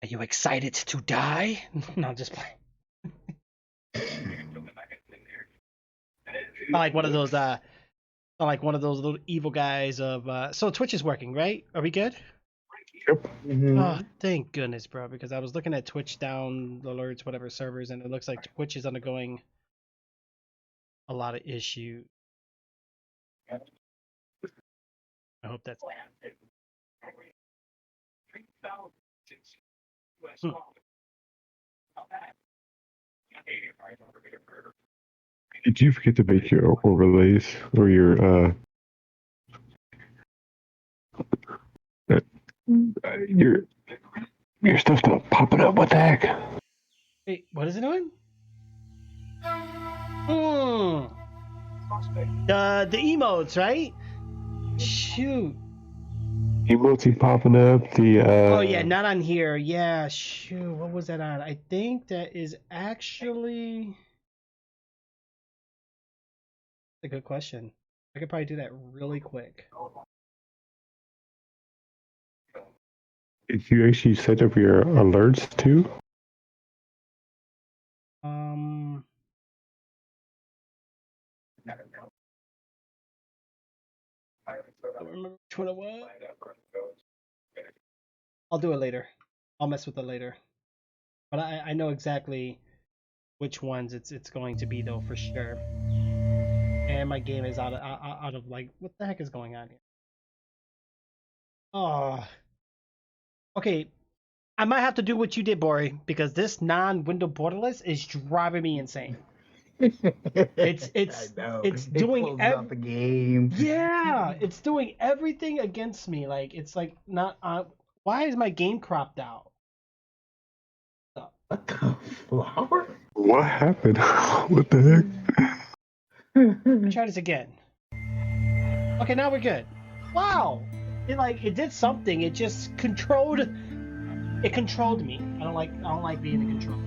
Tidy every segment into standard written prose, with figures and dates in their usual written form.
Are you excited to die? No, just play. Like one of those like one of those little evil guys of so Twitch is working, right? Are we good? Yep. Oh, thank goodness, bro, because I was looking at Twitch down alerts, whatever servers, and it looks like Twitch is undergoing a lot of issues. I hope that's Did you forget to make your overlays or your stuff not popping up? What the heck? Wait, what is it doing? The emotes, right? Shoot. Emotes popping up. Oh yeah, not on here. Yeah, shoot. What was that on? I think that is actually a good question. I could probably do that really quick. Did you actually set up your alerts too? I don't remember which one it was. I'll do it later. I'll mess with it later. But I know exactly which ones it's going to be though for sure. And my game is out of like, what the heck is going on here? Oh. Okay. I might have to do what you did, Bori, because this non-window borderless is driving me insane. It's doing out the game. Yeah, it's doing everything against me. Like it's like not. Why is my game cropped out? What the flower? What happened? What the heck? Try this again. Okay, now we're good. Wow, it did something. It just controlled. It controlled me. I don't like being in control.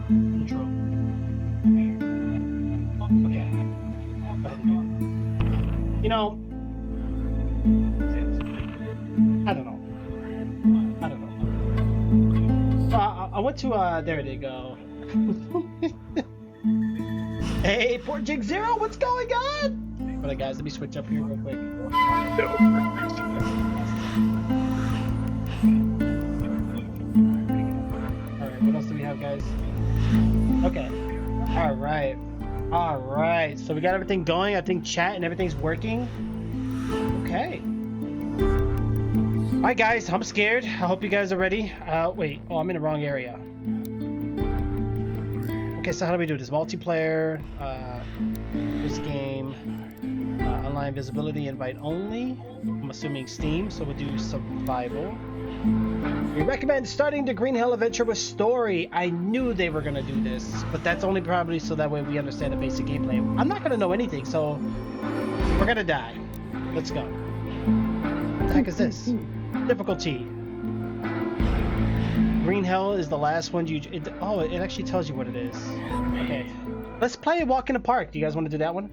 Control. Okay. You know, I don't know. I went to there they go. Hey, Port Jig Zero, what's going on? Hold on, guys, let me switch up here real quick. Alright, what else do we have, guys? Okay. Alright. So we got everything going. I think chat and everything's working. Okay. Alright, guys, I'm scared. I hope you guys are ready. Wait. Oh, I'm in the wrong area. Okay, so how do we do this? Multiplayer, this game, online visibility, invite only. I'm assuming Steam, so we'll do survival. We recommend starting the Green Hell adventure with story. I knew they were gonna do this, but that's only probably so that way we understand the basic gameplay. I'm not gonna know anything, so we're gonna die. Let's go. What the heck is this? Difficulty. Green Hell is the last one it actually tells you what it is. Okay. Let's play Walk in the Park. Do you guys want to do that one?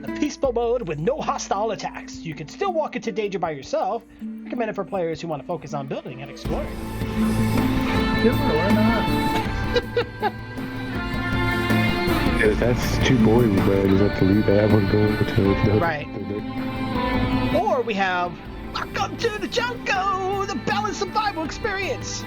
A peaceful mode with no hostile attacks. You can still walk into danger by yourself. Recommended for players who want to focus on building and exploring. Sure, why not? Yeah, that's too boring, but you have to leave that one going to right. Or we have Welcome to the Jungle, the balanced survival experience.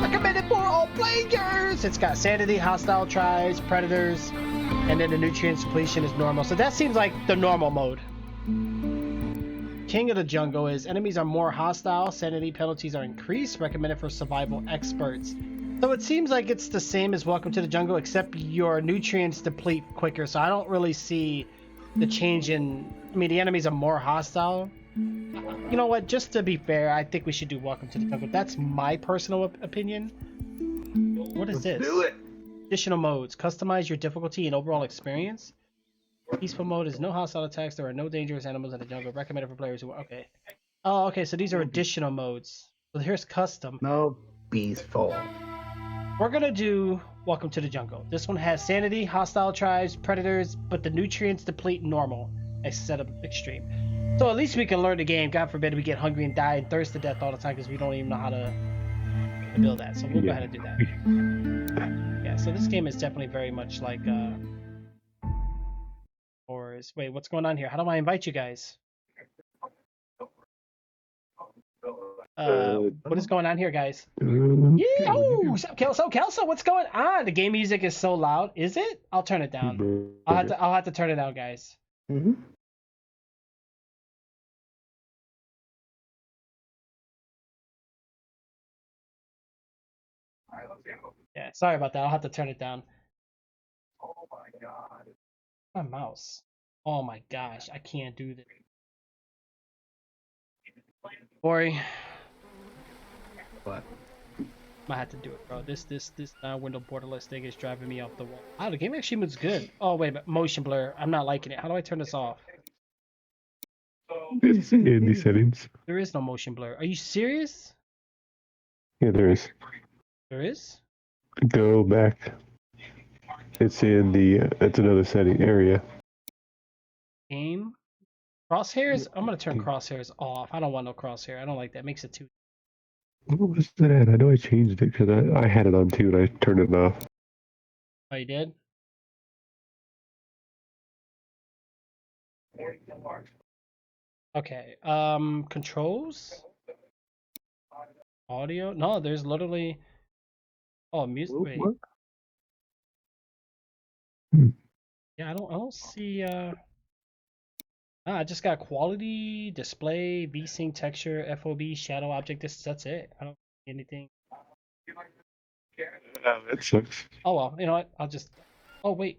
Recommended for all players. It's got sanity, hostile tribes, predators, and then the nutrients depletion is normal. So that seems like the normal mode. King of the Jungle is enemies are more hostile, sanity penalties are increased, recommended for survival experts. So it seems like it's the same as Welcome to the Jungle, except your nutrients deplete quicker. So I don't really see the change in. I mean, the enemies are more hostile. You know what? Just to be fair, I think we should do Welcome to the Jungle. That's my personal opinion. What is this? Do it. Additional modes. Customize your difficulty and overall experience. Peaceful mode is no hostile attacks. There are no dangerous animals in the jungle. Recommended for players who... Okay. Oh, okay. So these are additional modes. So here's custom. No peaceful. We're going to do Welcome to the Jungle. This one has sanity, hostile tribes, predators, but the nutrients deplete normal instead of extreme. So at least we can learn the game. God forbid we get hungry and die and thirst to death all the time because we don't even know how to build that. So we'll go ahead and do that. Yeah, so this game is definitely very much like wait, what's going on here? How do I invite you guys? What is going on here, guys? Yo! Kelso, what's going on? The game music is so loud. Is it? I'll turn it down. I'll have to turn it down, guys. Mm-hmm. Yeah, sorry about that. I'll have to turn it down. Oh my god. My mouse. Oh my gosh, I can't do this. Ori. What? I had to do it, bro. This window borderless thing is driving me off the wall. Oh, the game actually moves good. Oh wait a minute, motion blur. I'm not liking it. How do I turn this off? It's in the settings. There is no motion blur. Are you serious? Yeah, there is. There is? Go back. It's in the. It's another setting area. Game. Crosshairs? I'm gonna turn crosshairs off. I don't want no crosshair. I don't like that. It makes it too. What was that at? I know I changed it because I had it on too and I turned it off. Oh, you did? Okay. Controls? Audio? No, there's literally. Oh, music. Wait. What? Yeah, I don't see. I just got quality, display, VSync, texture, FOB, shadow object. That's it. I don't see anything. That sucks. Oh well, you know what? I'll just. Oh wait.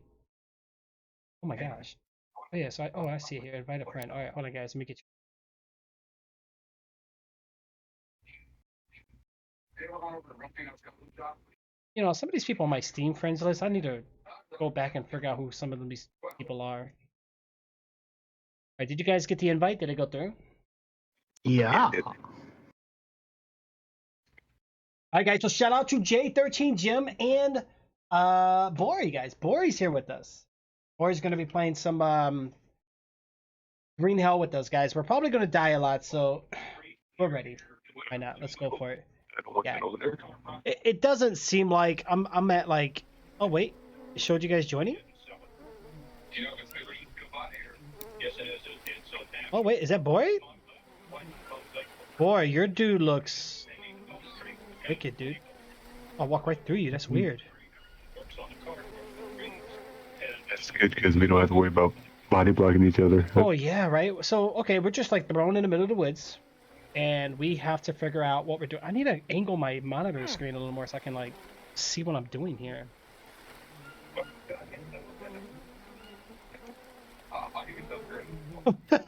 Oh my gosh. Oh yeah. So I see it here. Invite a friend. All right, hold on, guys. Let me get you. You know, some of these people on my Steam friends list, I need to go back and figure out who some of these people are. All right, did you guys get the invite? Did it go through? Yeah. All right, guys. So shout out to J13 Jim and Bori, guys. Bori's here with us. Bori's going to be playing some Green Hell with us, guys. We're probably going to die a lot, so we're ready. Why not? Let's go for it. Yeah. It doesn't seem like I'm at like. Oh wait, it showed you guys joining. Oh wait, is that Bori? Boy, your dude looks wicked, dude. I'll walk right through you. That's weird. That's good because we don't have to worry about body blocking each other. Oh yeah, right. So okay, we're just like thrown in the middle of the woods, and we have to figure out what we're doing. I need to angle my monitor screen a little more so I can like see what I'm doing here.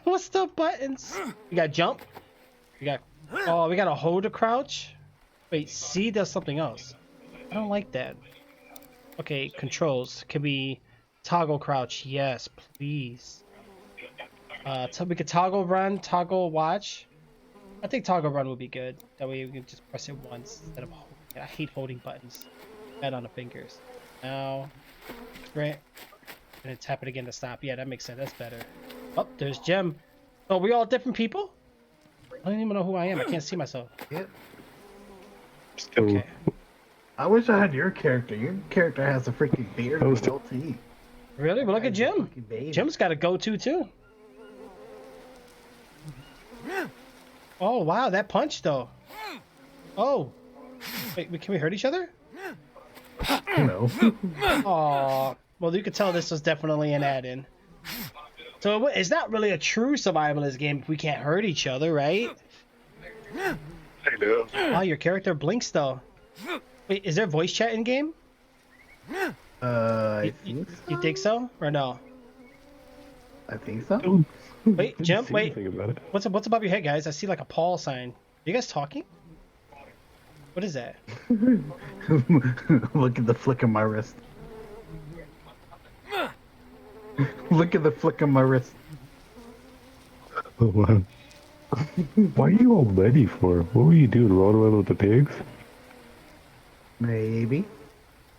What's the buttons? We got jump. We got. Oh, we got to hold to crouch. Wait, C does something else. I don't like that. Okay, controls. Can we toggle crouch? Yes, please. So we could toggle run, toggle watch. I think toggle run would be good. That way we can just press it once instead of holding it. I hate holding buttons. Bad on the fingers. Now, right. And then tap it again to stop. Yeah, that makes sense. That's better. Oh, there's Jem. Oh, we all different people? I don't even know who I am. I can't see myself. Yep. Still, Okay. I wish I had your character. Your character has a freaking beard and goatee. Really? Well, look at Jim. Fucking baby. Jim's got a go-to too. Oh wow, that punch though. Oh, wait, can we hurt each other? No. Oh, well, you could tell this was definitely an add-in. So it's not really a true survivalist game if we can't hurt each other, right? I know. Wow, your character blinks though. Wait, is there voice chat in game? I think so. You think so or no? I think so. Wait, Didn't Jim, see wait. anything about it. What's above your head, guys? I see like a Paul sign. Are you guys talking? What is that? Look at the flick of my wrist. Look at the flick of my wrist. Oh wow. Why are you all ready for? What were you doing? Rolling around with the pigs? Maybe.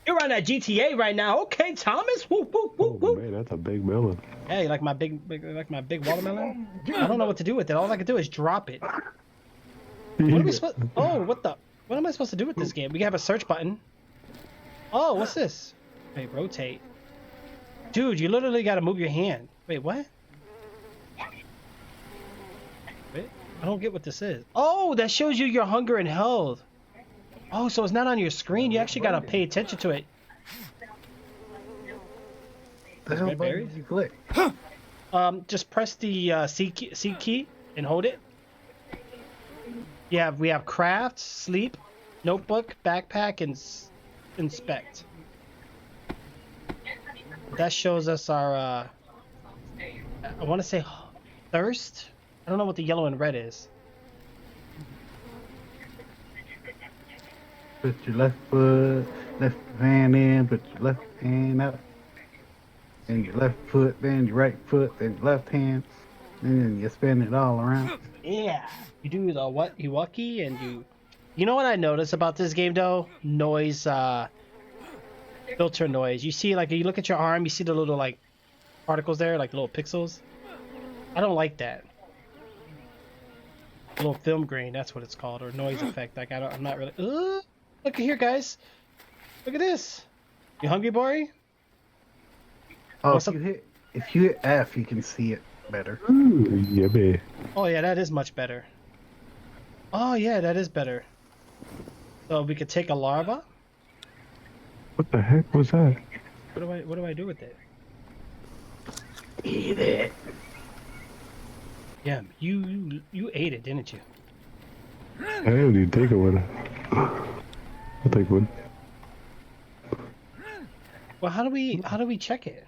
You're on that GTA right now. Okay, Thomas. Woo, woo, woo, Oh woo. man, that's a big melon. Hey, like my big watermelon? I don't know what to do with it. All I can do is drop it. What are we supposed? Oh, what the? What am I supposed to do with this game? We have a search button. Oh, what's this? Wait, rotate. Dude, you literally got to move your hand. Wait, what? Wait, I don't get what this is. Oh, that shows you your hunger and health. Oh, so it's not on your screen. You actually got to pay attention to it. The hell red button berries? did you click? Just press the C key and hold it. Yeah, we have craft, sleep, notebook, backpack, and inspect. That shows us our, I want to say thirst. I don't know what the yellow and red is. Put your left foot, left hand in, put your left hand out. Then your left foot, then your right foot, then your left hand. And then you spin it all around. Yeah. You do the what Iwaki and you know what I noticed about this game though? Noise, filter noise. You see, like, you look at your arm, you see the little, like, particles there, like little pixels. I don't like that. Little film grain, that's what it's called, or noise effect. Like, I'm not really. Look at here, guys. Look at this. You hungry, boy? Oh, What's if up? you hit F, you can see it better. Ooh, yummy. Oh yeah, that is much better. Oh yeah, that is better. So we could take a larva. What the heck was that? What do I do with it? Eat it. Yeah, you ate it, didn't you? I didn't even take one. I'll take one. Well, how do we check it?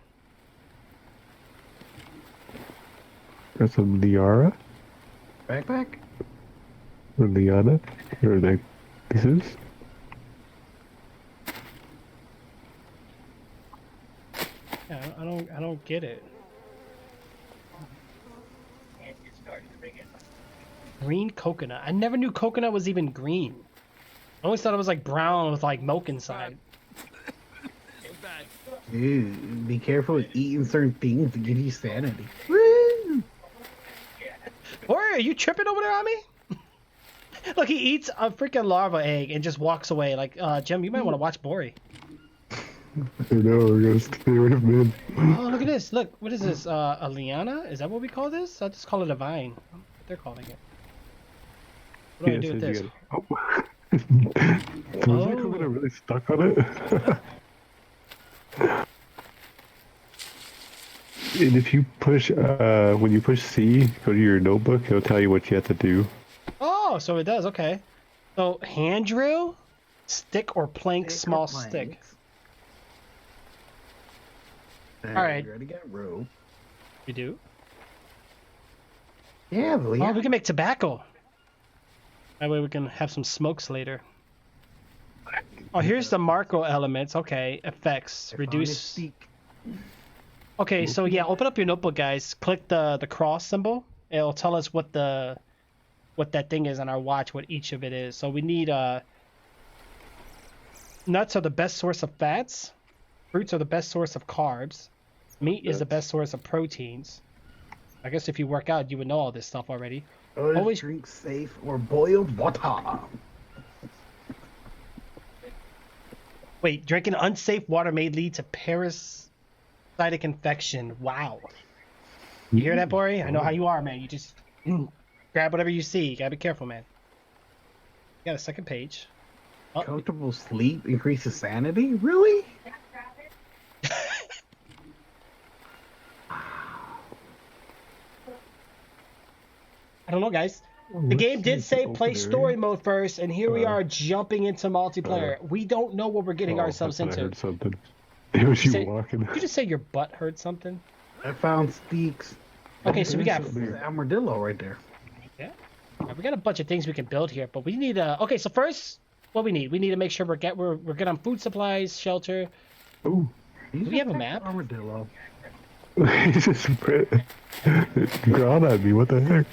Got some Liara Backpack? or Liana or like this is. Yeah, I don't get it. Green coconut. I never knew coconut was even green. I always thought it was like brown with like milk inside. Dude, be careful with eating certain things to give you sanity. Woo! Boy, are you tripping over there on me? Look, he eats a freaking larva egg and just walks away. Like, Jim, you might want to watch Bori. I know, we're gonna stay away from him. Oh, look at this. Look, what is this? A liana? Is that what we call this? I just call it a vine. I don't know what they're calling it. What do I do with this? Oh. Was that coconut really stuck on it? And if you push, when you push C, go to your notebook, it'll tell you what you have to do. Oh, so it does. Okay. So hand drill, stick or plank, small stick. All right. We already got rope. We do. Yeah, but Oh, we can make tobacco. That way we can have some smokes later. Oh, here's the Marco elements. Okay, effects, reduce. Okay, so yeah, open up your notebook, guys. Click the cross symbol. It'll tell us what that thing is on our watch, what each of it is. So we need nuts are the best source of fats. Fruits are the best source of carbs. Meat is the best source of proteins. I guess if you work out, you would know all this stuff already. Always drink safe or boiled water. Wait, drinking unsafe water may lead to parasitic infection. Wow. You hear that, Bori? I know how you are, man. You just grab whatever you see. You gotta be careful, man. You got a second page. Oh. Comfortable sleep increases sanity? Really? I don't know, guys. The game did say play story mode first, and here we are jumping into multiplayer. We don't know what we're getting ourselves I into. heard something. It was you walking. Did you just say your butt heard something? I found Steaks. Okay, so we got armadillo right there. Yeah. We got a bunch of things we can build here, but we need okay, so first, what we need to make sure we're good on food supplies, shelter. Ooh. Do we have a map? Armadillo. He's just ground at me. What the heck?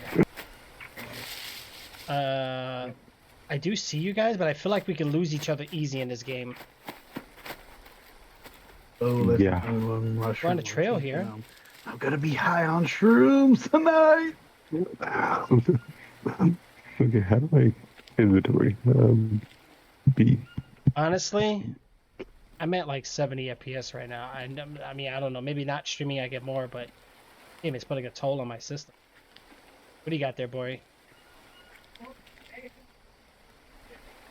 I do see you guys, but I feel like we can lose each other easy in this game. Oh, let's Yeah. go on mushroom. We're on a trail here. I'm gonna be high on shrooms tonight. Okay, how do I inventory? B. Honestly, I'm at like 70 FPS right now. I mean, I don't know. Maybe not streaming, I get more, but game is putting a toll on my system. What do you got there, boy?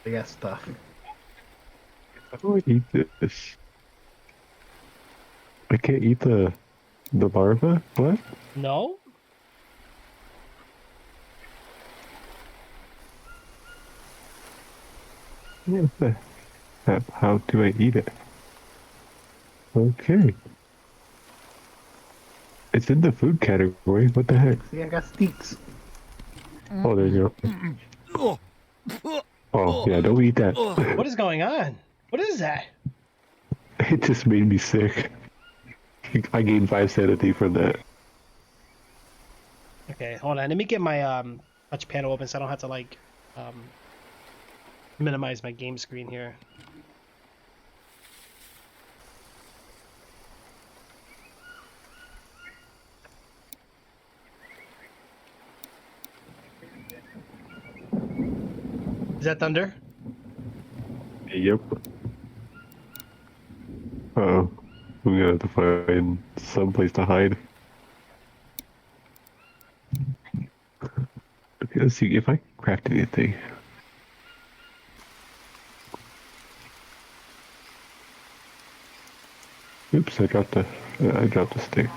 I got stuff. How do I eat this? I can't eat the larva? What? No? What the how do I eat it? Okay. It's in the food category. What the heck? See, I got steaks. Oh, there you go. Oh, yeah, don't eat that. What is going on? What is that? It just made me sick. I gained 5 sanity from that. Okay, hold on. Let me get my touch panel open so I don't have to like minimize my game screen here. Is that thunder? Yep. Uh-oh. We're gonna have to find some place to hide. Okay, let's see if I craft anything. Oops, I dropped the stick.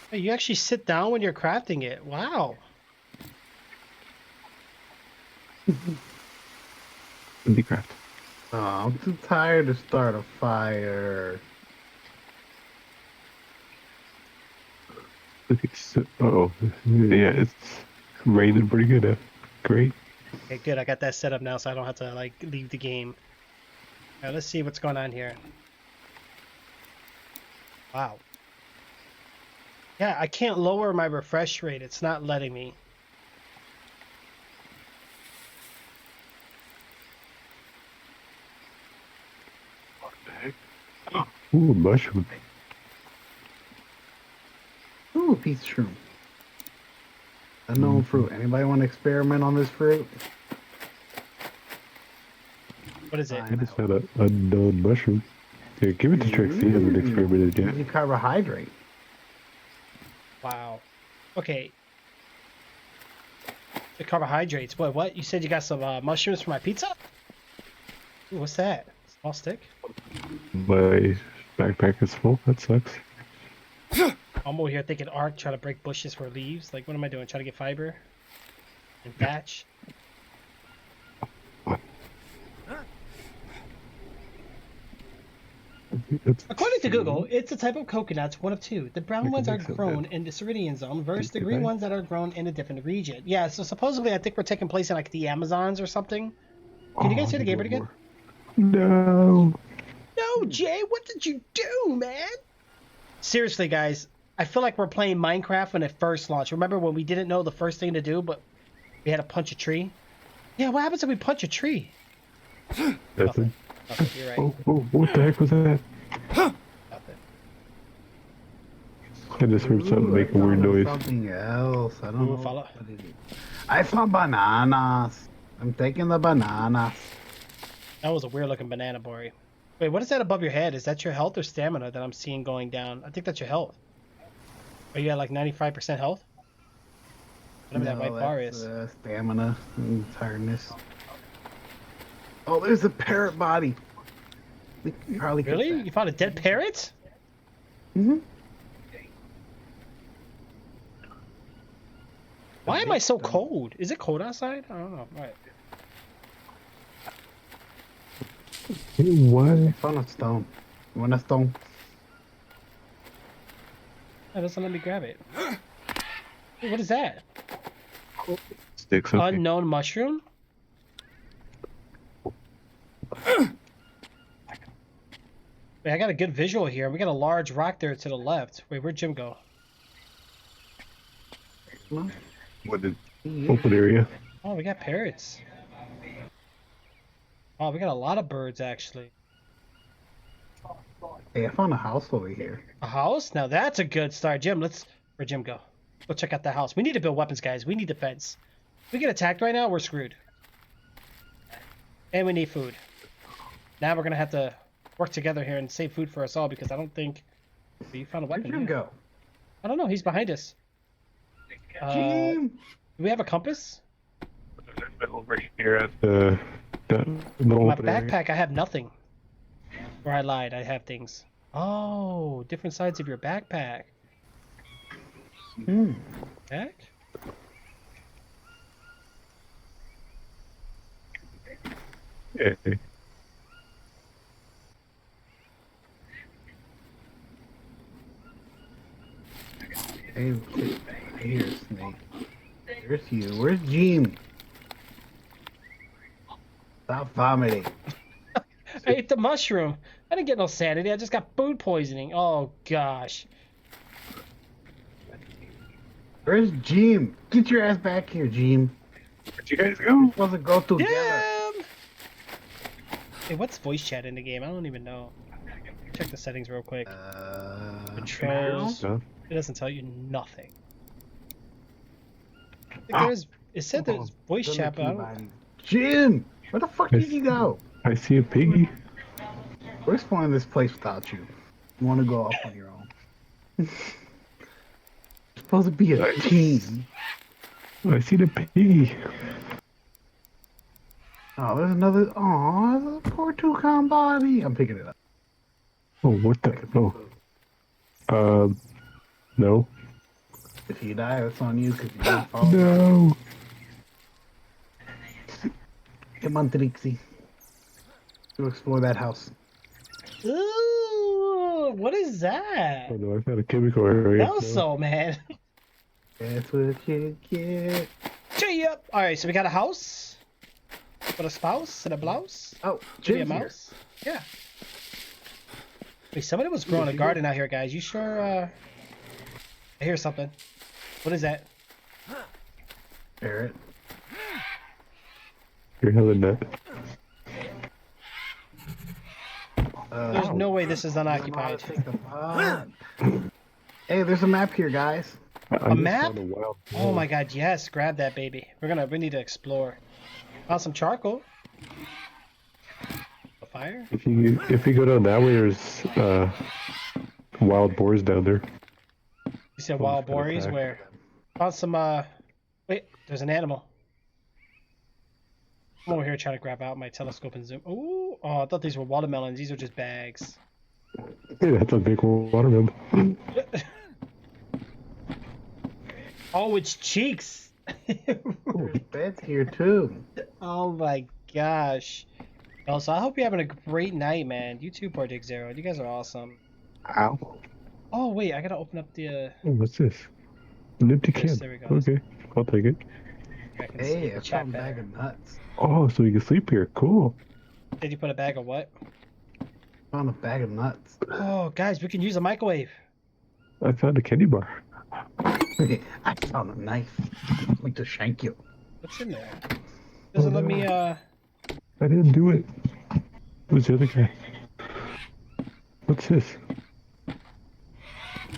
Hey, you actually sit down when you're crafting it. Wow. Indie craft. Oh, I'm too tired to start a fire. Okay, so, uh-oh. Yeah, it's raining pretty good. Great. Okay, good. I got that set up now so I don't have to like leave the game. All right, let's see what's going on here. Wow. Yeah, I can't lower my refresh rate. It's not letting me. What the heck? Ooh, mushroom. Ooh, piece of shroom. Unknown fruit. Anybody want to experiment on this fruit? What is it? I just had an unknown mushroom. Here, give it to Trixie. He hasn't experimented yet. Easy carbohydrate. Wow. Okay. The carbohydrates. What? You said you got some mushrooms for my pizza? Ooh, what's that? Small stick? My backpack is full. That sucks. I'm over here thinking arc, trying to break bushes for leaves. Like, what am I doing? Trying to get fiber? And thatch? According to Google, it's a type of coconuts, one of two. The brown ones are grown in the Ceridian zone versus the green ones that are grown in a different region. Yeah, so supposedly I think we're taking place in like the Amazons or something. Can you guys hear the game again? No. No, Jay, what did you do, man? Seriously, guys, I feel like we're playing Minecraft when it first launched. Remember when we didn't know the first thing to do, but we had to punch a tree? Yeah, what happens if we punch a tree? Nothing. Nothing, you're right. Oh, what the heck was that? Nothing. I just heard something make a weird noise. Something else. I don't know. Follow. What it is. I found bananas. I'm taking the bananas. That was a weird looking banana, boy. Wait, what is that above your head? Is that your health or stamina that I'm seeing going down? I think that's your health. Are you at like 95% health? Whatever that white bar is. Stamina and tiredness. Oh, there's a parrot body. We can probably get Really? that. You found a dead parrot? Mhm. Why am I so cold? Is it cold outside? I don't know. All right. What? Found a stone. You want a stone? That doesn't let me grab it. Hey, what is that? Sticks. Okay. Unknown mushroom? Wait, I got a good visual here. We got a large rock there to the left. Wait, where'd Jim go? What did? Open area. Oh, we got parrots. Oh, we got a lot of birds, actually. Hey, I found a house over here. A house? Now that's a good start. Jim, where'd Jim go? Go check out the house. We need to build weapons, guys. We need defense. If we get attacked right now, we're screwed. And we need food. Now we're gonna have to work together here and save food for us all because I don't think you found a Where'd weapon. Jim go? I don't know. He's behind us. Jim! Do we have a compass? Over here at the little My open area. backpack, I have nothing. Or I lied. I have things. Oh, different sides of your backpack. Back? Yeah. Hey, I hear a snake. There's you. Where's Jim? Stop vomiting. I ate the mushroom. I didn't get no sanity. I just got food poisoning. Oh, gosh. Where's Jim? Get your ass back here, Jim. Where'd you guys go? We're supposed to go together. Damn! Hey, what's voice chat in the game? I don't even know. Check the settings real quick. Controls. Huh? It doesn't tell you nothing. I think there's. It said there's voice chat, but I don't. Jim! Where the fuck did you go? I see a piggy. We're exploring this place without you. You want to go off on your own. You're supposed to be a team. I see the piggy. Oh, there's another. Oh, poor toucan body. I'm picking it up. Oh, what the? Oh. No. If you die, it's on you because you didn't follow. No. Come on, Trixie. To explore that house. Ooh, what is that? Oh no, I found a chemical area. Also, man. That's what you get. Yep. All right, so we got a house with a spouse and a blouse. Oh, Maybe a Jim's here. mouse. Yeah. Wait, somebody was growing a garden out here, guys. You sure? I hear something. What is that? Parrot. You're hella nut. There's no way this is unoccupied. Hey, there's a map here, guys. I just map? found a wild Oh boar. my God! Yes, grab that baby. We need to explore. Found some charcoal. A fire. If you go down that way, there's wild boars down there. You said wild gonna boars. attack. Where? Found some. Wait, there's an animal. I'm over here trying to grab out my telescope and zoom. Ooh, oh, I thought these were watermelons. These are just bags. Hey, that's a big watermelon. Oh, it's cheeks. There's beds here too. Oh my gosh. Also, I hope you're having a great night, man. You too, Poor Dick Zero. You guys are awesome. Ow. Oh wait, I gotta open up the. Oh, what's this? An empty Yes, can. there we go. Okay, I'll take it. I can see Hey, the I chat found a bag better. of nuts. Oh, so you can sleep here. Cool. Did you put a bag of what? Found a bag of nuts. Oh, guys, we can use a microwave. I found a candy bar. I found a knife. I'm going to shank you. What's in there? Doesn't let me. I didn't do it. Who's the other guy? What's this?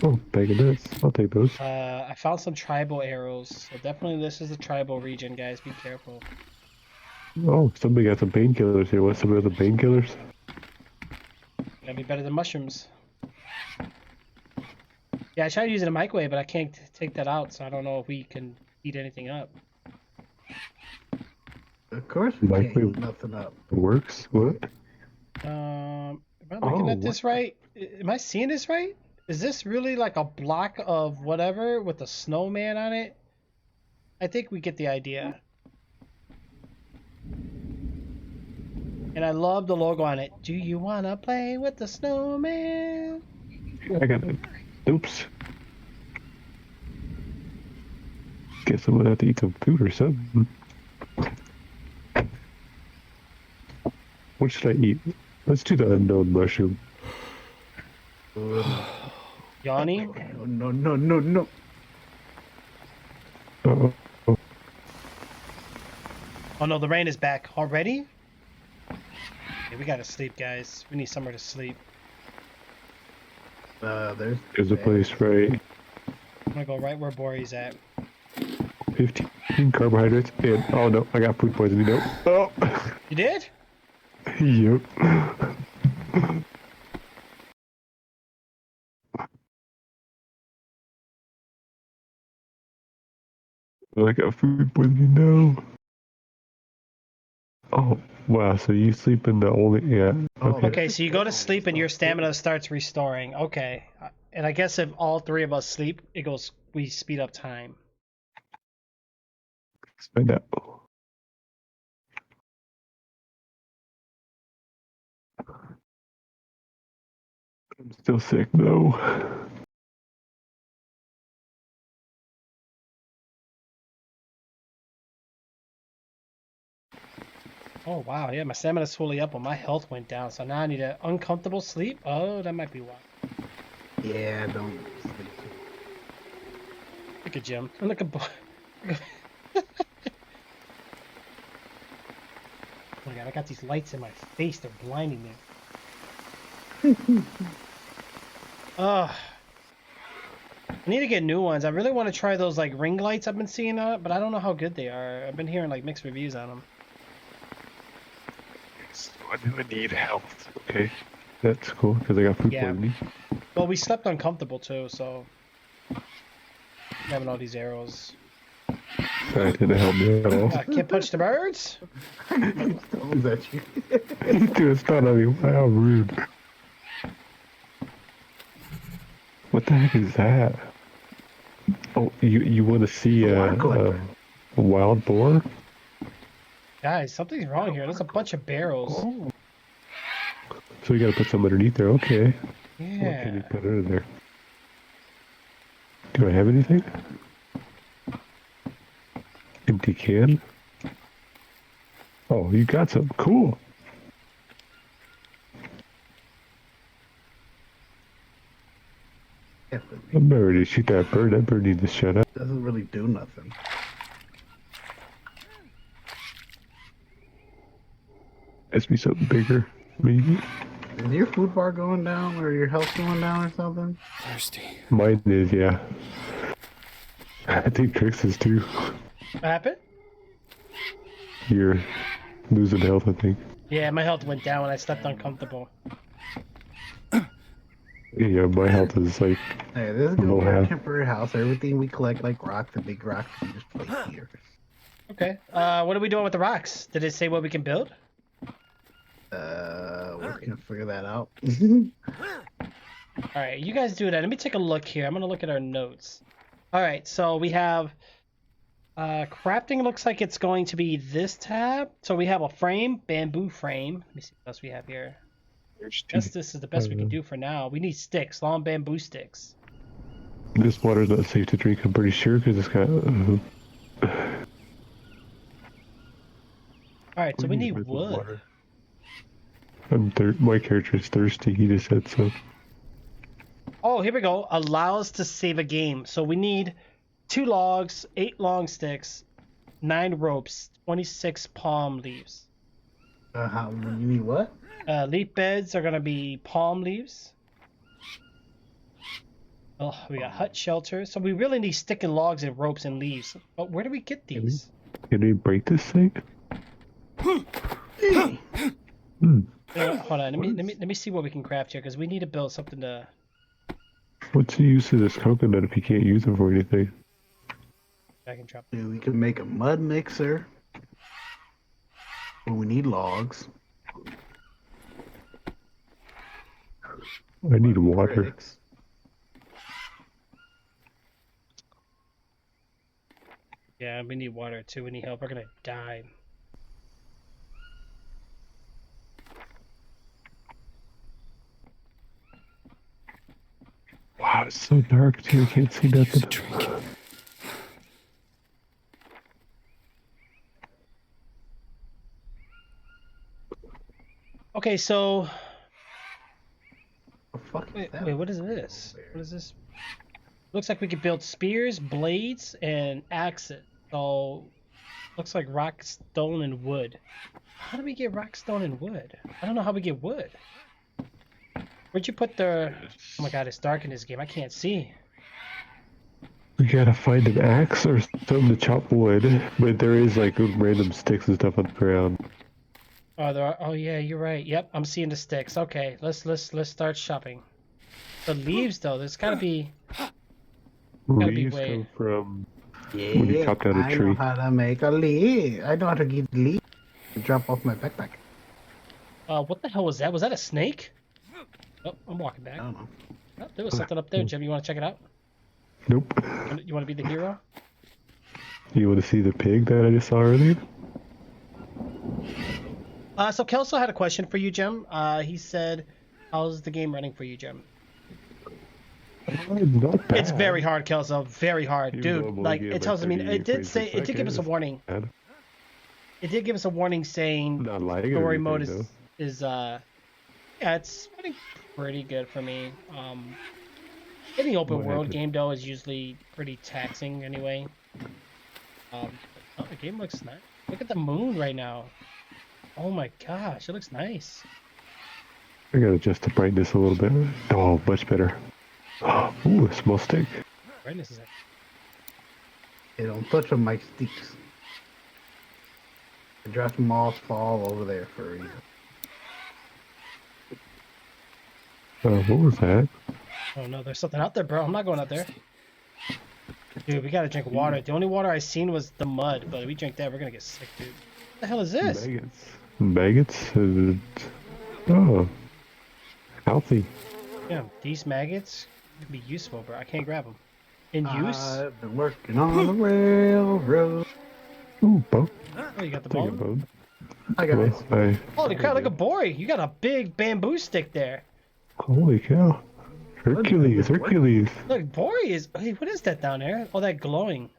Oh, bag of nuts. I'll take those. I found some tribal arrows. So definitely, this is a tribal region, guys. Be careful. Oh, somebody got some painkillers here. Want some of the painkillers? That'd be better than mushrooms. Yeah, I tried using a microwave, but I can't take that out, so I don't know if we can heat anything up. Of course we can't Microwave. heat nothing up. It works? What? Am I looking Oh, at this right? Am I seeing this right? Is this really like a block of whatever with a snowman on it? I think we get the idea. And I love the logo on it. Do you want to play with the snowman? I got it. Oops. Guess I'm gonna have to eat some food or something. What should I eat? Let's do the unknown mushroom. Yanni? No, no, no, no, no. Uh-oh. Oh no, the rain is back already? Okay, we gotta sleep, guys. We need somewhere to sleep. There's a place right. I'm gonna go right where Bori's at. 15 carbohydrates and oh no, I got food poisoning. No. Oh. You did? Yep. I got food poisoning. No. Oh wow. So you sleep in the only yeah. Okay. Okay, so you go to sleep and your stamina starts restoring. Okay. And I guess if all three of us sleep, we speed up time. Let's find out. I'm still sick though. Oh wow, yeah, my stamina's fully up, but my health went down, so now I need an uncomfortable sleep. Oh, that might be why. Yeah, don't sleep. Look at Jim. And look at Bo. Oh my god, I got these lights in my face, they're blinding me. Ugh. I need to get new ones. I really want to try those like ring lights I've been seeing, but I don't know how good they are. I've been hearing like mixed reviews on them. I do need health. Okay. That's cool because I got food Yeah. poisoning. Well, we slept uncomfortable too, so having all these arrows. That didn't help me at all. I can't punch the birds. Stones at you. You threw a stun at me. Wow, rude. What the heck is that? Oh, you want to see a wild boar? Guys, something's wrong here. There's a bunch of barrels. Oh. So you gotta put some underneath there. Okay. What can you Yeah. put under there? Do I have anything? Empty can? Oh, you got some. Cool. I'm not ready to shoot that bird. That bird needs to shut up. Doesn't really do nothing. Has to be something bigger, maybe. Is your food bar going down or your health going down or something? Thirsty. Mine is, yeah. I think Trix is too. What happened? You're losing health, I think. Yeah, my health went down when I slept uncomfortable. Yeah, my health is like Hey, this is Low gonna be our half. temporary house. Everything we collect, like rocks, the big rocks, we just place here. Okay. What are we doing with the rocks? Did it say what we can build? We're gonna figure that out. All right, you guys do that. Let me take a look here. I'm gonna look at our notes. All right, so we have crafting. Looks like it's going to be this tab. So we have a frame, bamboo frame. Let me see what else we have here. Guess this is the best we can do for now. We need sticks, long bamboo sticks. This water's not safe to drink, I'm pretty sure, because it's got. All right, so we need wood. My character is thirsty. He just said so. Oh, here we go. Allows to save a game. So we need 2 logs, 8 long sticks, 9 ropes, 26 palm leaves. You need what? Leaf beds are gonna be palm leaves. Oh, we got hut shelter. So we really need stick and logs and ropes and leaves. But where do we get these? Can we break this thing? Hold on. Let me see what we can craft here because we need to build something to. What's the use of this coconut if you can't use it for anything? I can drop. Dude, we can make a mud mixer. But we need logs. I need water. Bricks. Yeah, we need water too. We need help. We're gonna die. Wow, it's so dark too. I can't see nothing. Drink. Okay, so The fuck is that? wait, what is this? What is this? Looks like we could build spears, blades, and axes. So looks like rock, stone, and wood. How do we get rock, stone, and wood? I don't know how we get wood. Where'd you put the? Oh my god, it's dark in this game. I can't see. We gotta find an axe or something to chop wood, but there is like random sticks and stuff on the ground. Oh, there are. Oh yeah, you're right. Yep, I'm seeing the sticks. Okay, let's start shopping. The leaves though, there's gotta be Leaves way. come from when you Yeah, chop down a I know tree. how to make a lead. I know how to get lead. Drop off my backpack. What the hell was that? Was that a snake? Oh, I'm walking I back. don't know. Oh, there was something up there, Jim. You want to check it out? Nope. You want to be the hero? You want to see the pig that I just saw earlier? So Kelso had a question for you, Jim. He said, "How's the game running for you, Jim?" Not bad. It's very hard, Kelso. Very hard, Even though dude. I'm only Like getting it tells. I mean, it did frames say per it did give us a second. warning. Bad. It did give us a warning saying Not lagging or story anything, mode though. is yeah, it's running pretty good for me. Any open What world happened? game though is usually pretty taxing anyway. Oh, the game looks nice. Look at the moon right now. Oh my gosh, it looks nice. I gotta adjust the brightness a little bit. Oh, much better. Ooh, a small stick. Brightness is like, Hey, don't touch on my sticks. I dropped them all fall over there for a reason. What was that? oh no, there's something out there, bro. I'm not going out there. Dude, we gotta drink water. The only water I seen was the mud, but if we drink that, we're gonna get sick, dude. What the hell is this? Maggots. Maggots? Oh. Healthy. Yeah, these maggots can be useful, bro. I can't grab them. In use? I've been working on the railroad. Ooh, bone. Oh, you got the Take a bone? bone. Hi guys. Well, Holy crap, look at boy. You got a big bamboo stick there. holy cow. Hercules, Hercules. Look, boy is. Hey, what is that down there? Oh, that glowing.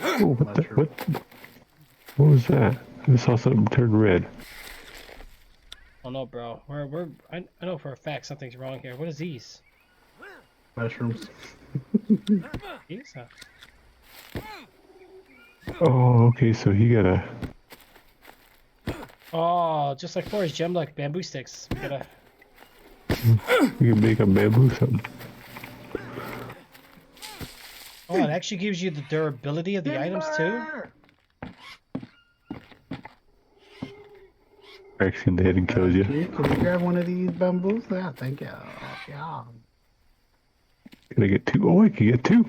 Oh, what was that? I saw something turn red. Oh no, bro. I know for a fact something's wrong here. What is these? Mushrooms. These? Oh, okay, so he got a... Oh, just like Forrest Gem, like bamboo sticks. We gotta. You can make a bamboo something. Oh, it actually gives you the durability of the items too. Cracks you in the head and kills you. Can you grab one of these bamboos? Yeah, thank you. Yeah. Can I get two? Oh, I can get two.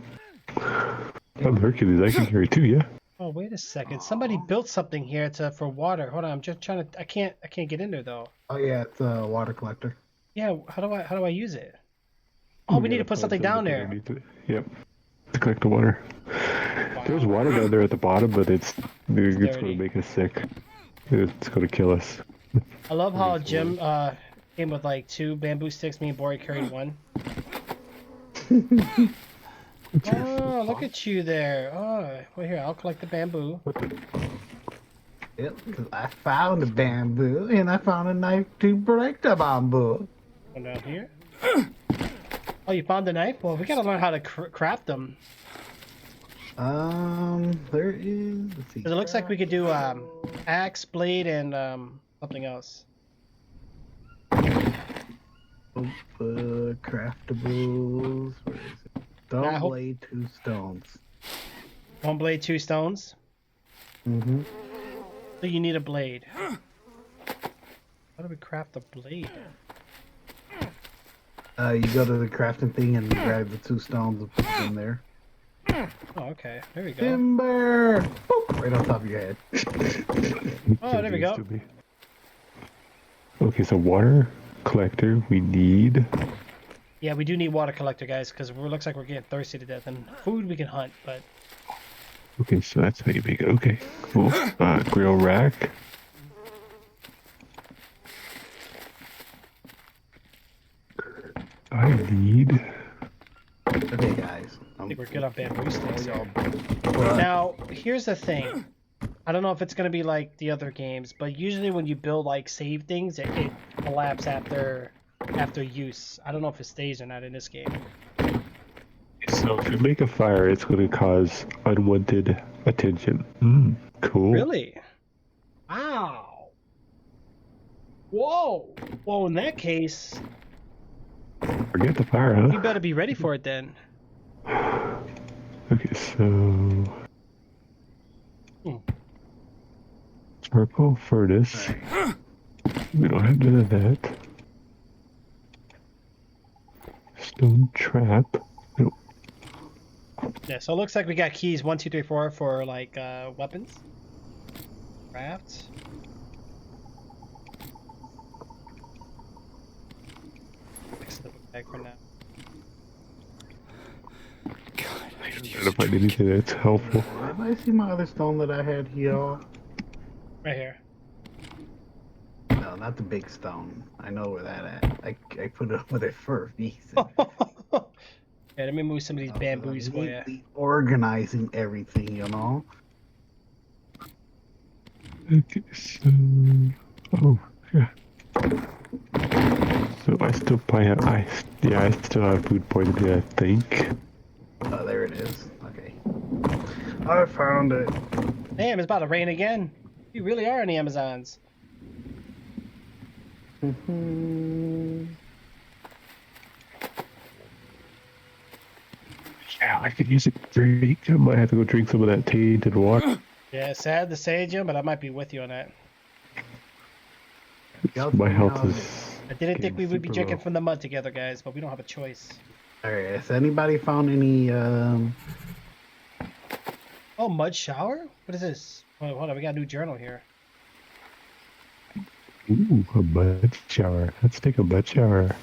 I'm Hercules, I can carry two, yeah. Oh, wait a second. Somebody built something here for water. Hold on, I'm just trying to. I can't get in there though. Oh yeah, it's a water collector. Yeah, how do I use it? Oh, we need to put something down there. Yep. To collect the water. There's water down there at the bottom, but it's going dirty. to make us sick. It's going to kill us. I love how Jim came with like 2 bamboo sticks. Me and Bori carried 1. Oh, look at you there. Oh, well here, I'll collect the bamboo. Yep, because I found the bamboo and I found a knife to break the bamboo. One down here. Oh, you found the knife? Well, we gotta learn how to craft them. There is. Let's see. Because it looks like we could do axe, blade, and something else. Craftables. Where is it? Stone blade, 2 stones. 1 blade, 2 stones. Mm-hmm. So you need a blade. How do we craft a blade? You go to the crafting thing and grab the 2 stones and put them in there. Oh, okay. There we go. Timber! Boop, right on top of your head. Oh, there we go. Okay, so water collector, we need... Yeah, we do need water collector, guys, because it looks like we're getting thirsty to death. And food we can hunt, but... Okay, so that's how you make it. Okay, cool. Grill rack. I need... Okay, guys. I think we're good on bamboo sticks here. Well, Now, here's the thing. I don't know if it's going to be like the other games, but usually when you build, like, save things, it collapses after use. I don't know if it stays or not in this game. So if you make a fire, it's going to cause unwanted attention. Cool. Really? Wow. Whoa. Well, in that case, forget the fire, huh? You better be ready for it then. Okay, so purple furnace. We don't have none of that. Stone trap. Nope. Yeah, so it looks like we got keys 1, 2, 3, 4 for like weapons. Crafts. Fix the book bag for now. God, I could I use don't a find drink. anything that's helpful. Anybody see my other stone that I had here? Right here. No, not the big stone. I know where that at. I put it over there for a reason. Yeah, let me move some of these bamboos for you. Neatly organizing everything, you know. Okay, so oh yeah. So I still probably have I still have food poisoning, I think. Oh, there it is. Okay. I found it. Damn, it's about to rain again. You really are in the Amazons. Yeah, I could use a drink. I might have to go drink some of that tainted water. Yeah, sad to say, Jim, but I might be with you on that. My health is. I didn't think we would be super drinking low. from the mud together, guys, but we don't have a choice. Alright, has anybody found any Oh, mud shower? What is this? Oh, hold on, we got a new journal here. Ooh, a mud shower. Let's take a mud shower.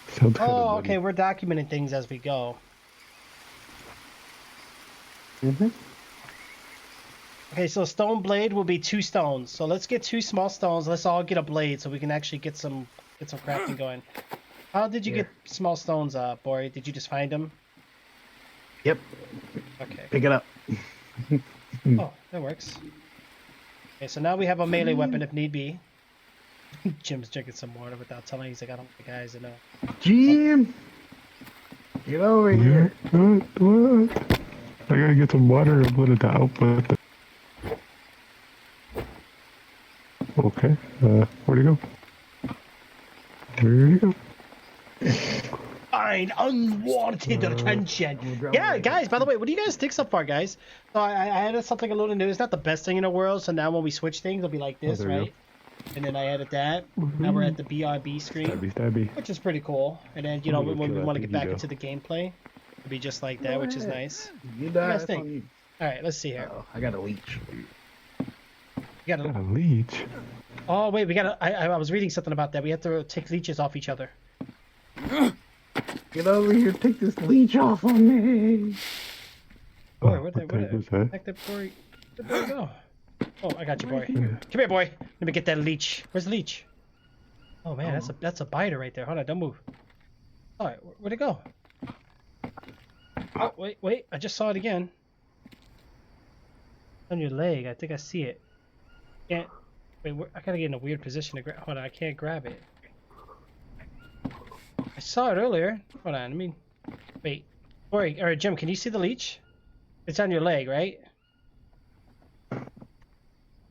Sounds kind of Oh, muddy. okay, we're documenting things as we go. Okay, so stone blade will be 2 stones. So let's get 2 small stones. Let's all get a blade so we can actually get some crafting going. How did you get small stones, Bori? Did you just find them? Yep. Okay. Pick it up. Oh, that works. Okay, so now we have a melee weapon if need be. Jim's drinking some water without telling. He's like, I don't want the guys to know. Jim! Get over Yeah, here. what? I gotta get some water and put it to output. Okay, where'd he go? Where'd he go? Find unwanted attention. Yeah, guys, by the way, what do you guys think so far, guys? So I added something a little new. It's not the best thing in the world, so now when we switch things, it'll be like this, there you right? And then I added that. Now we're at the BRB screen, Stabby. which is pretty cool. And then, you know, I'm gonna when we kill want to that get back ego. into the gameplay, it'll be just like that, which is nice. You guys die. think? On you. All right, let's see here. Oh, I got a leech. We gotta, Got a leech. oh, wait, we gotta, I was reading something about that. We have to take leeches off each other. Get over here. Take this leech off on me. Boy, Oh, where what did the heck was that? heck did Boy go? Oh, I got you, boy. Come here, boy. Let me get that leech. Where's the leech? Oh man, that's a biter right there. Hold on, don't move. All right, where'd it go? Oh, wait, I just saw it again. On your leg, I think I see it. Can't. Wait, I gotta get in a weird position to grab. Hold on, I can't grab it. I saw it earlier. Hold on, let me. Wait. Or Jim, can you see the leech? It's on your leg, right?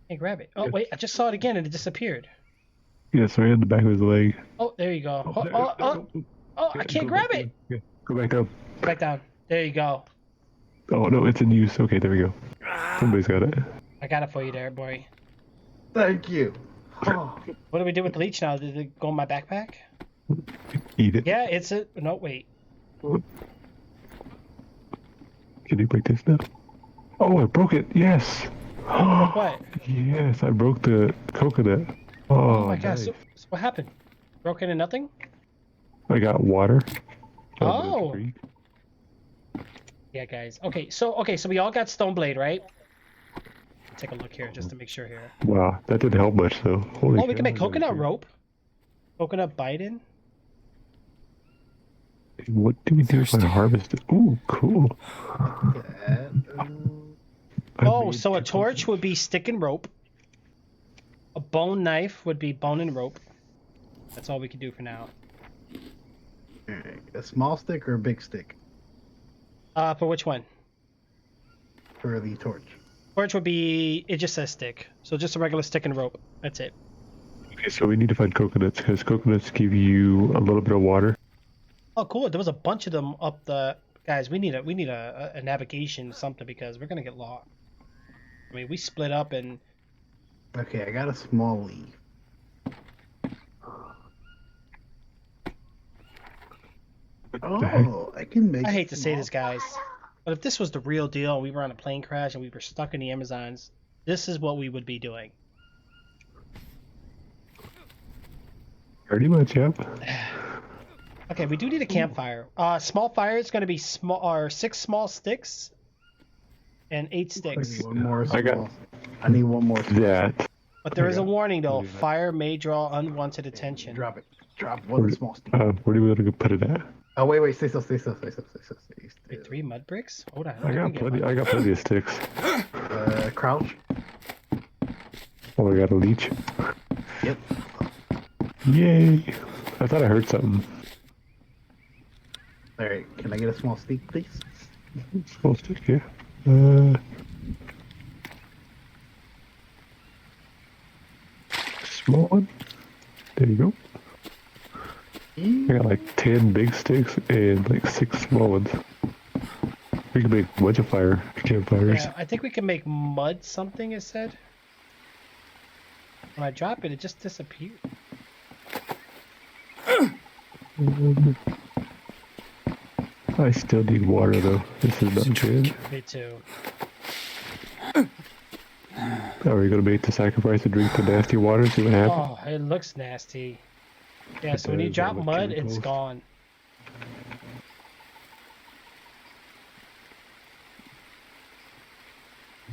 Can't grab it. Oh wait, I just saw it again and it disappeared. Yes, right on the back of his leg. Oh, there you go. Oh, I can't grab it. Yeah, go back down. Go back down. There you go. Oh no, it's in use. Okay, there we go. Somebody's got it. I got it for you there, boy. Thank you. Oh, What do we do with the leech now? Did it go in my backpack? Eat it. Yeah, it's a. No, wait. Can you break this now? Oh, I broke it. Yes. What? Yes, I broke the coconut. Oh, Oh my gosh. nice. So what happened? Broken in nothing? I got water. Oh. Creek. Yeah, guys. Okay, so we all got stone blade, right? Take a look here just to make sure here. Wow, that didn't help much though. Holy Oh, we can make cow, coconut rope. Coconut Biden. What do we do if I harvest it? Ooh, cool. I Oh, made so a two torch would be stick and rope. A bone knife would be bone and rope. That's all we can do for now. alright. A small stick or a big stick For which one? for the torch? Torch would be, it just says stick. So just a regular stick and rope. That's it. Okay, so we need to find coconuts because coconuts give you a little bit of water. Oh, cool. There was a bunch of them up the. Guys, we need a navigation something because we're gonna get lost. I mean, we split up and. Okay, I got a small leaf. What the heck? Oh, I can make. I hate to say this, guys, but if this was the real deal and we were on a plane crash and we were stuck in the Amazons, this is what we would be doing. Pretty much, yep. Okay, we do need a campfire. Small fire is going to be small, or 6 small sticks and 8 sticks. One more I got- small. I need one more. That. But there is a warning though: do that. fire may draw unwanted attention. Drop it. Drop one small stick. Where do we want to put it at? Oh wait, stay still. Wait, 3 mud bricks? Hold on. I got plenty of sticks. Crouch. Oh, I got a leech. Yep. Yay! I thought I heard something. All right, can I get a small stick, please? Small stick, yeah. Small one. There you go. I got like 10 big sticks and like 6 small ones. We can make a bunch of campfires. Yeah, I think we can make mud something. It said. When I drop it, it just disappeared. I still need water though. This is not good. Me too. Are we gonna make the sacrifice and drink the nasty water? See what happens? Oh, it looks nasty. Yeah, so when It you does, drop all the mud, it's chemicals. gone.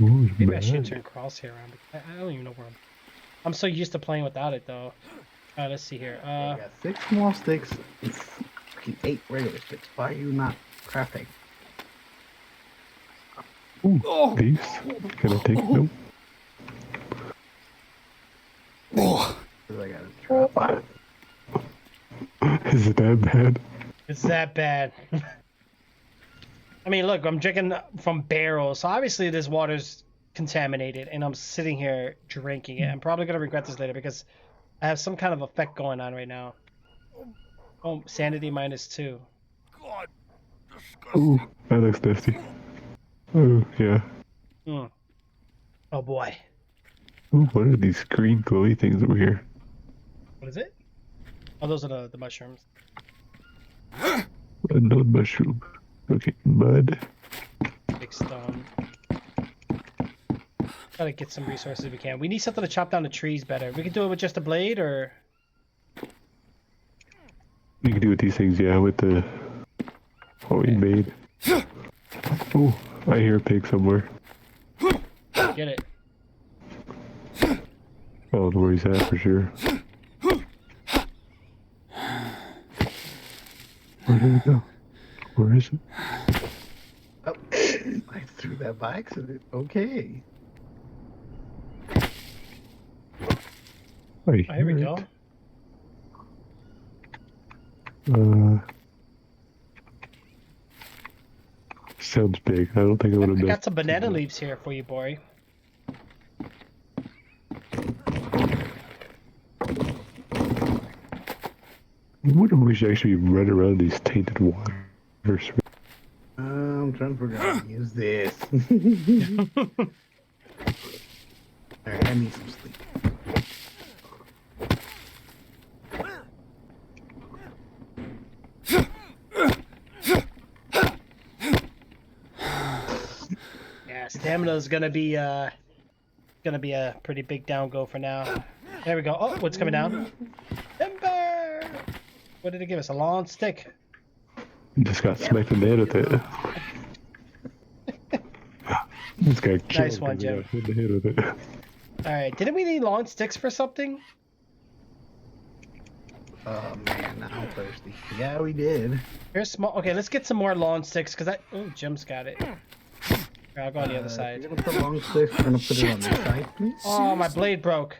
Ooh, it's Maybe I should bad. turn crosshair around. I don't even know where I'm so used to playing without it though. Let's see here. I got 6 small sticks and fucking 8 regular sticks. Why are you not crafting? Ooh, these. Can I take? Nope. Because I gotta drop. Is it that bad? It's that bad. I mean, look, I'm drinking from barrels, so obviously this water's contaminated, and I'm sitting here drinking it. I'm probably gonna regret this later because I have some kind of effect going on right now. Oh, sanity -2. Ooh, that looks nasty. Oh, yeah. Hmm. Oh boy. Ooh, what are these green glowy things over here? What is it? Oh, those are the mushrooms. Unknown mushroom. Okay, mud. Big stone. Gotta get some resources if we can. We need something to chop down the trees better. We can do it with just a blade, or You can do with these things, yeah, with the what we made. Oh, I hear a pig somewhere. get it. I don't know where he's at for sure. Where did it go? Where is it? Oh, I threw that by accident. Okay. I Oh, here we hear go. it. Sounds big. I don't think I would have I missed. got some banana leaves here for you, boy. I wonder if we should actually run around these tainted waters. I'm trying to figure out how to use this. Alright, I need some sleep. Yeah, stamina's gonna be a pretty big down go for now. There we go. Oh, what's coming down? Timber! What did it give us? A long stick. Just got smacked in the head with it. This guy killed Nice one, because Jim. I got hit in the head with it. Alright, didn't we need long sticks for something? Oh man, now I'm thirsty. Yeah, we did. Here's small. Okay, let's get some more long sticks because oh, Jim's got it. Here, I'll go on the other If side. you're gonna put long sticks, we're gonna put it on this side, please. Oh, my blade broke.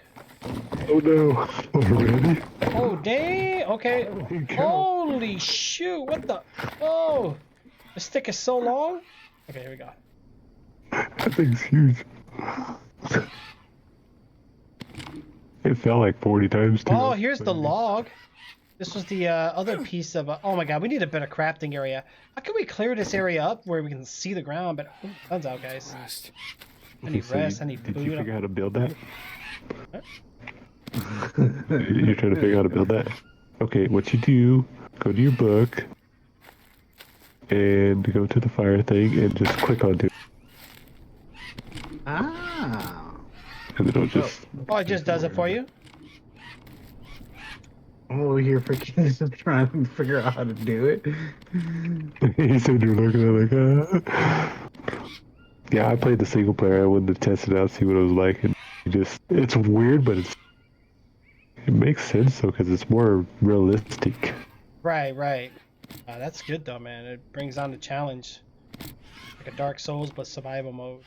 Oh no! Already? Oh, dang. Okay. Holy shoot. What the? Oh. The stick is so long. Okay, here we go. That thing's huge. It fell like 40 times too. Oh, here's the log. This was the other piece of. Oh my god, we need a better crafting area. How can we clear this area up where we can see the ground? But sun's out, guys. Rest. I need rest. I need Did food. you figure out how to build that? What? You're trying to figure out how to build that? Okay, what you do, go to your book, and go to the fire thing, and just click onto it. Ah. And then it'll just... Oh, it just does it for you? I'm over here freaking just trying to figure out how to do it. He said you're looking at it like, Yeah, I played the single player. I wanted to test it out, see what it was like, and it's weird, but it makes sense though, because it's more realistic. Right, right. That's good though, man. It brings on the challenge. Like a Dark Souls, but survival mode.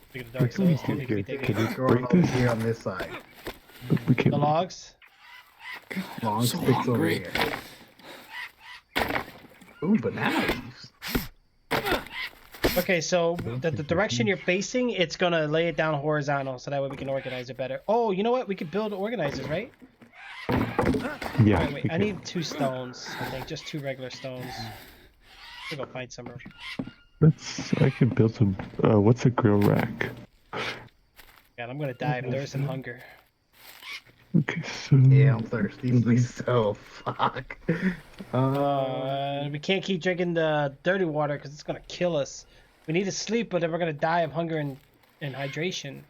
Speaking of Dark Souls, Can you Going break over this? here on this side. We can't. the logs. God, Long I'm so sticks over hungry. here. Ooh, banana leaves. Okay, so the direction you're facing, it's gonna lay it down horizontal, so that way we can organize it better. Oh, you know what? We could build organizers, right? Yeah. Wait, we I can. need 2 stones. I think just 2 regular stones. I'll go find some. I can build some. What's a grill rack? God, I'm gonna die of thirst and hunger. Okay, so. Yeah, I'm thirsty. So fuck. We can't keep drinking the dirty water because it's gonna kill us. We need to sleep, but then we're gonna die of hunger and hydration.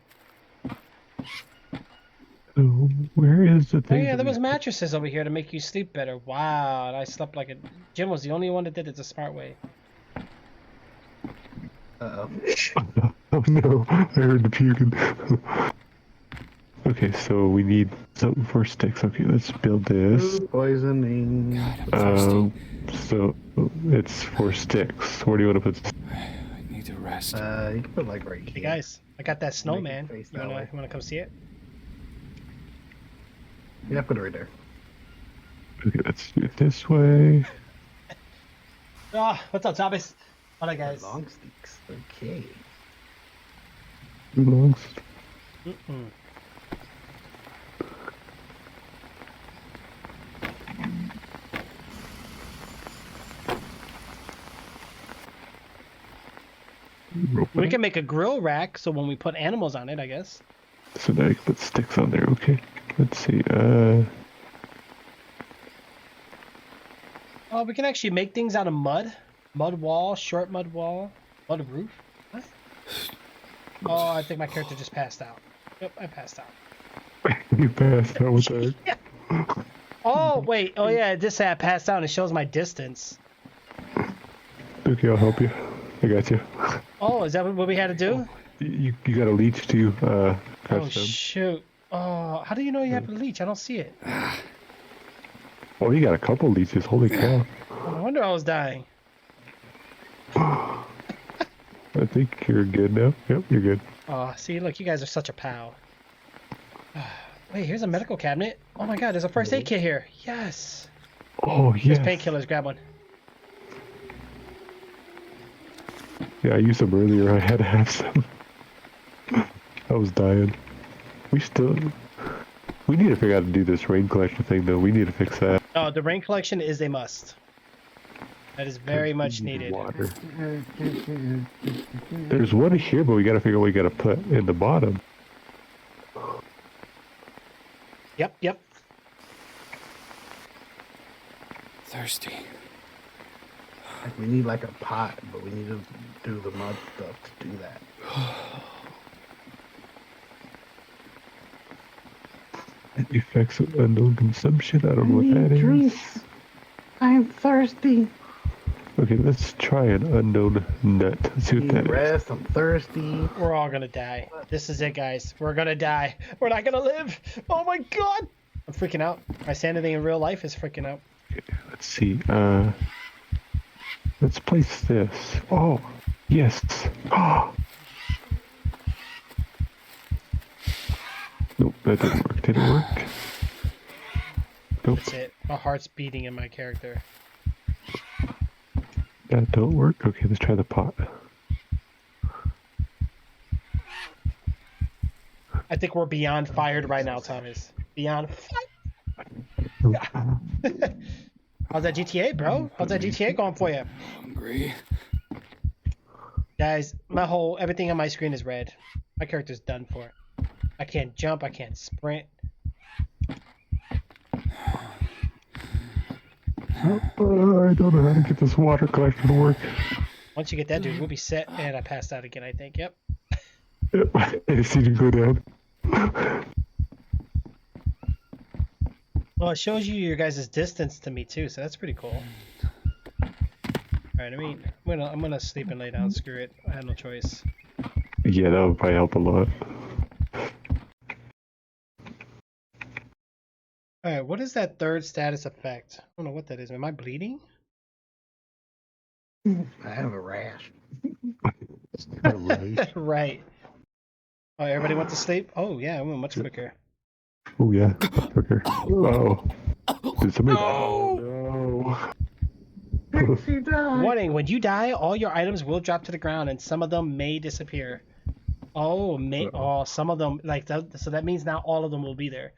So where is the Oh thing? yeah, there was mattresses over here to make you sleep better. Wow, and I slept like a. Jim was the only one that did it the smart way. Uh-oh. Oh no! I heard the puking. Okay, so we need something for sticks. Okay, let's build this. Food poisoning. God, I'm thirsty. So it's for sticks. Where do you want to put? I need to rest. You can put like right here. Hey guys, I got that snowman. face You that way. wanna come see it? Yeah, put it right there. Okay, let's do it this way. Ah, what's up, zombies? What up, guys? Long sticks. Okay. Belongs. Mm-mm. We can make a grill rack, so when we put animals on it, I guess. So now you can put sticks on there. Okay. Let's see. Oh, we can actually make things out of mud. Mud wall, short mud wall, mud roof. What? Oh, I think my character just passed out. Yep, I passed out. You passed out with that. Oh, wait. Oh, yeah, it just said I passed out and it shows my distance. Okay, I'll help you. I got you. Oh, is that what we had to do? You got a leech to Oh, crush them. shoot. Oh, how do you know you have a leech? I don't see it. Oh, you got a couple leeches. Holy cow. No wonder I was dying. I think you're good now. Yep, you're good. Oh, see, look, you guys are such a pal. Wait, here's a medical cabinet. Oh my god, there's a first aid kit here. Yes. Oh, Here's yes. painkillers, grab one. Yeah, I used them earlier. I had to have some. I was dying. We need to figure out how to do this rain collection thing, though. We need to fix that. Oh, the rain collection is a must. That is very much We need needed. Water. There's one here, but we gotta figure out what we gotta put in the bottom. Yep, yep. Thirsty. Like, we need like a pot, but we need to do the mud stuff to do that. Effects of unknown consumption. I don't know what that is. I'm thirsty. Okay, let's try an unknown nut. Let's see what Need that is. rest. I'm thirsty. We're all gonna die. This is it, guys. We're gonna die. We're not gonna live. Oh my god. I'm freaking out. My sanity in real life is freaking out. Okay, let's see. Let's place this. Oh, yes. Oh. Nope, that didn't work. Did it work? Nope, That's it. My heart's beating in my character. that don't work. Okay, let's try the pot. I think we're beyond fired right now, Thomas. Beyond fired. How's that GTA, bro? How's that GTA going for you? Hungry. Guys, everything on my screen is red. My character's done for. I can't jump, I can't sprint. I don't know how to get this water collector to work. Once you get that, dude, we'll be set. And I passed out again, I think. Yep. I see you go down. Well, it shows you your guys' distance to me too, so that's pretty cool. Alright, I'm gonna sleep and lay down. Screw it. I have no choice. Yeah, that would probably help a lot. Alright, what is that third status effect? I don't know what that is. Am I bleeding? I have a rash. Right. Oh, everybody went to sleep? Oh, yeah, I went much quicker. Oh yeah. Okay. Oh. Did somebody? Oh! No. Pixie died. Warning, when you die, all your items will drop to the ground and some of them may disappear. Oh, some of them, like that, so that means now all of them will be there.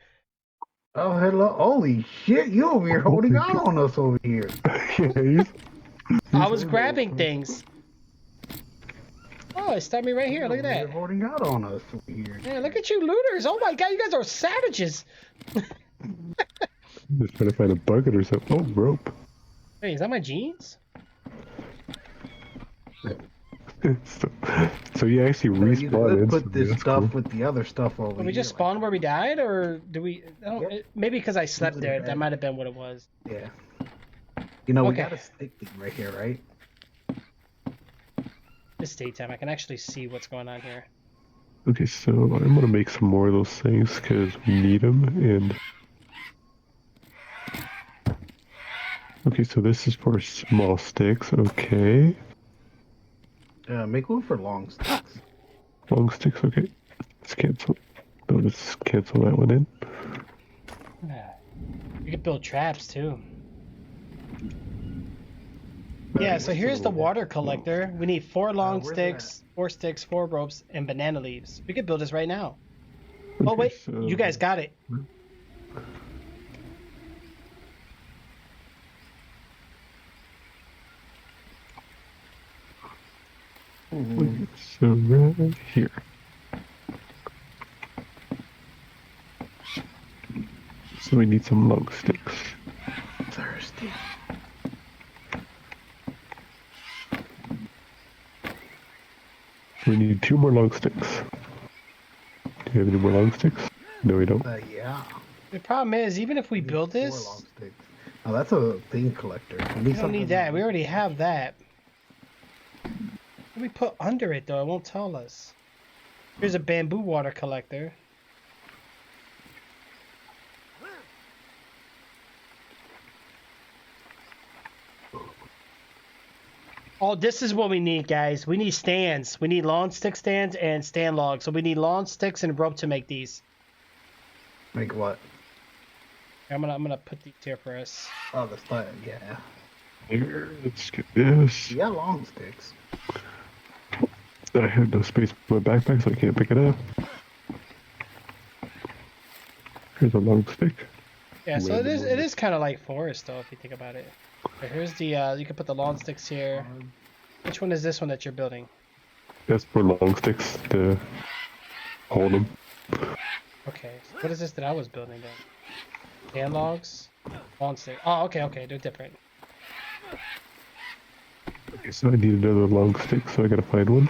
Oh, hello. Holy shit, you over here holding out on us over here. Yeah, I was grabbing things. Oh, it stopped me right here. Look at You're that. holding out on us over here. Yeah, look at you looters. Oh my god, you guys are savages. just trying to find a bucket or something. Oh, rope. Hey, is that my jeans? So you actually You respawn could put instantly. this That's stuff cool. with the other stuff over Did here. we just spawn where we died, or do we? I don't, Yep. maybe because I slept Into the there. bed. That might have been what it was. Yeah. You know, we Okay. got a stick thing right here, right? It's daytime. I can actually see what's going on here. Okay, so I'm gonna make some more of those things because we need them. And okay, so this is for small sticks. Okay, Make one for long sticks. long sticks. Okay, let's cancel. No, let's cancel that one in. You could build traps too. Yeah, so here's the water collector. We need 4 long where's sticks, 4 sticks, 4 ropes, and banana leaves. We could build this right now. Oh Okay, wait, so- you guys got it. So right here. So we need some long sticks. Thirsty. We need 2 more long sticks. Do you have any more long sticks? No, we don't. Yeah. The problem is, even if we build 4 long this, sticks. Oh, that's a thing collector. we don't need that. We already have that. What do we put under it though? It won't tell us. Here's a bamboo water collector. Oh, this is what we need, guys. We need stands. We need lawn stick stands and stand logs. So we need lawn sticks and rope to make these. Make what? I'm gonna put these here for us. Oh, the slide. Yeah. Here, let's get this. You got long sticks. I have no space for my backpack, so I can't pick it up. Here's a long stick. Yeah, so it is kind of like forest though, if you think about it. Okay, here's the you can put the lawn sticks here. Which one is this one that you're building? That's for long sticks to hold them. Okay, so what is this that I was building then? Stand logs, lawn stick. Oh, okay, they're different. Okay, so I need another long stick, so I gotta find one.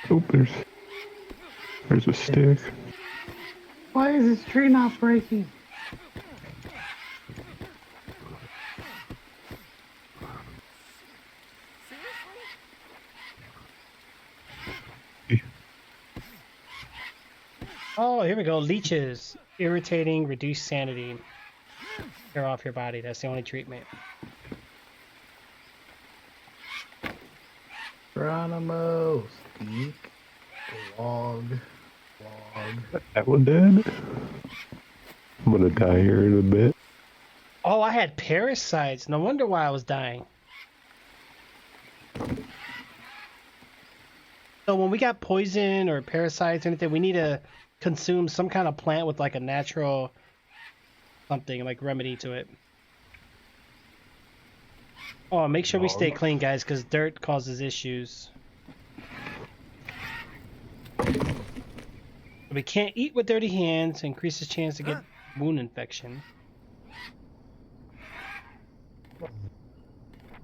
Oh, there's a stick. Why is this tree not breaking? Oh, here we go. Leeches. Irritating, reduce sanity. Tear off your body. That's the only treatment. Geronimo, stick, log. That one dead? I'm gonna die here in a bit. Oh, I had parasites. No wonder why I was dying. So when we got poison or parasites or anything, we need to consume some kind of plant with like a natural something like remedy to it. Oh, make sure we stay clean, guys, because dirt causes issues. We can't eat with dirty hands. Increases chance to get wound infection.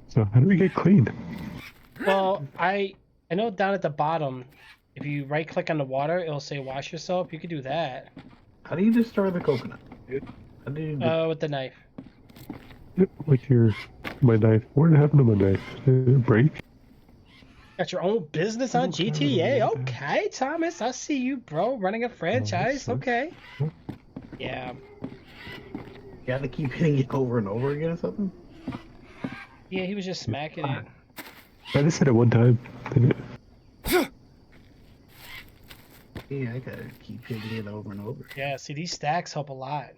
So how do we get clean? Well, I know down at the bottom, if you right click on the water, it'll say wash yourself. You could do that. How do you destroy the coconut? How do you do With the knife. With my knife. What happened to my knife? Did it break? Got your own business on Okay. GTA. Okay, Thomas, I see you, bro. Running a franchise. sucks. Okay. Yeah. you gotta keep hitting it over and over again or something? Yeah, he was just smacking it. I just hit it one time. Didn't it? Yeah, I gotta keep hitting it over and over. Yeah, see, these stacks help a lot.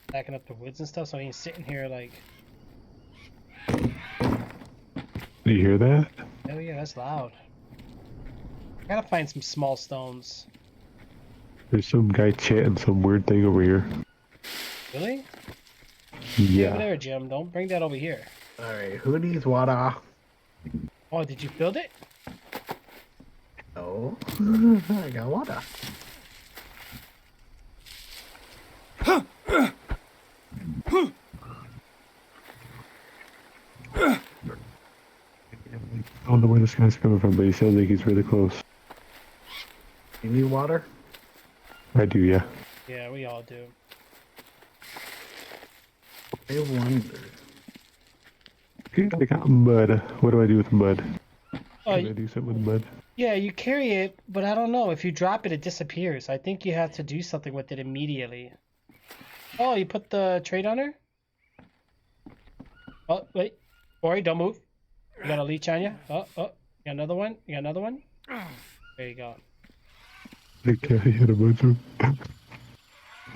Stacking up the woods and stuff, so he ain't sitting here like, Do you hear that? oh yeah, that's loud. Gotta find some small stones. There's some guy chanting some weird thing over here. Really? Yeah. Over Yeah. there, Jim. Don't bring that over here. Alright, who needs water? Oh, did you build it? No. I got water. I don't know where this guy's coming from, but he sounds like he's really close. You need water? I do, yeah. Yeah, we all do. I wonder. I got mud. What do I do with mud? Oh, Can I do something with mud? yeah, you carry it, but I don't know. If you drop it, it disappears. I think you have to do something with it immediately. Oh, you put the trade on her? Oh, wait. Corey, don't move. You got a leech on you? Oh, you got another one? You got another one? There you go. I can't hit a mud through.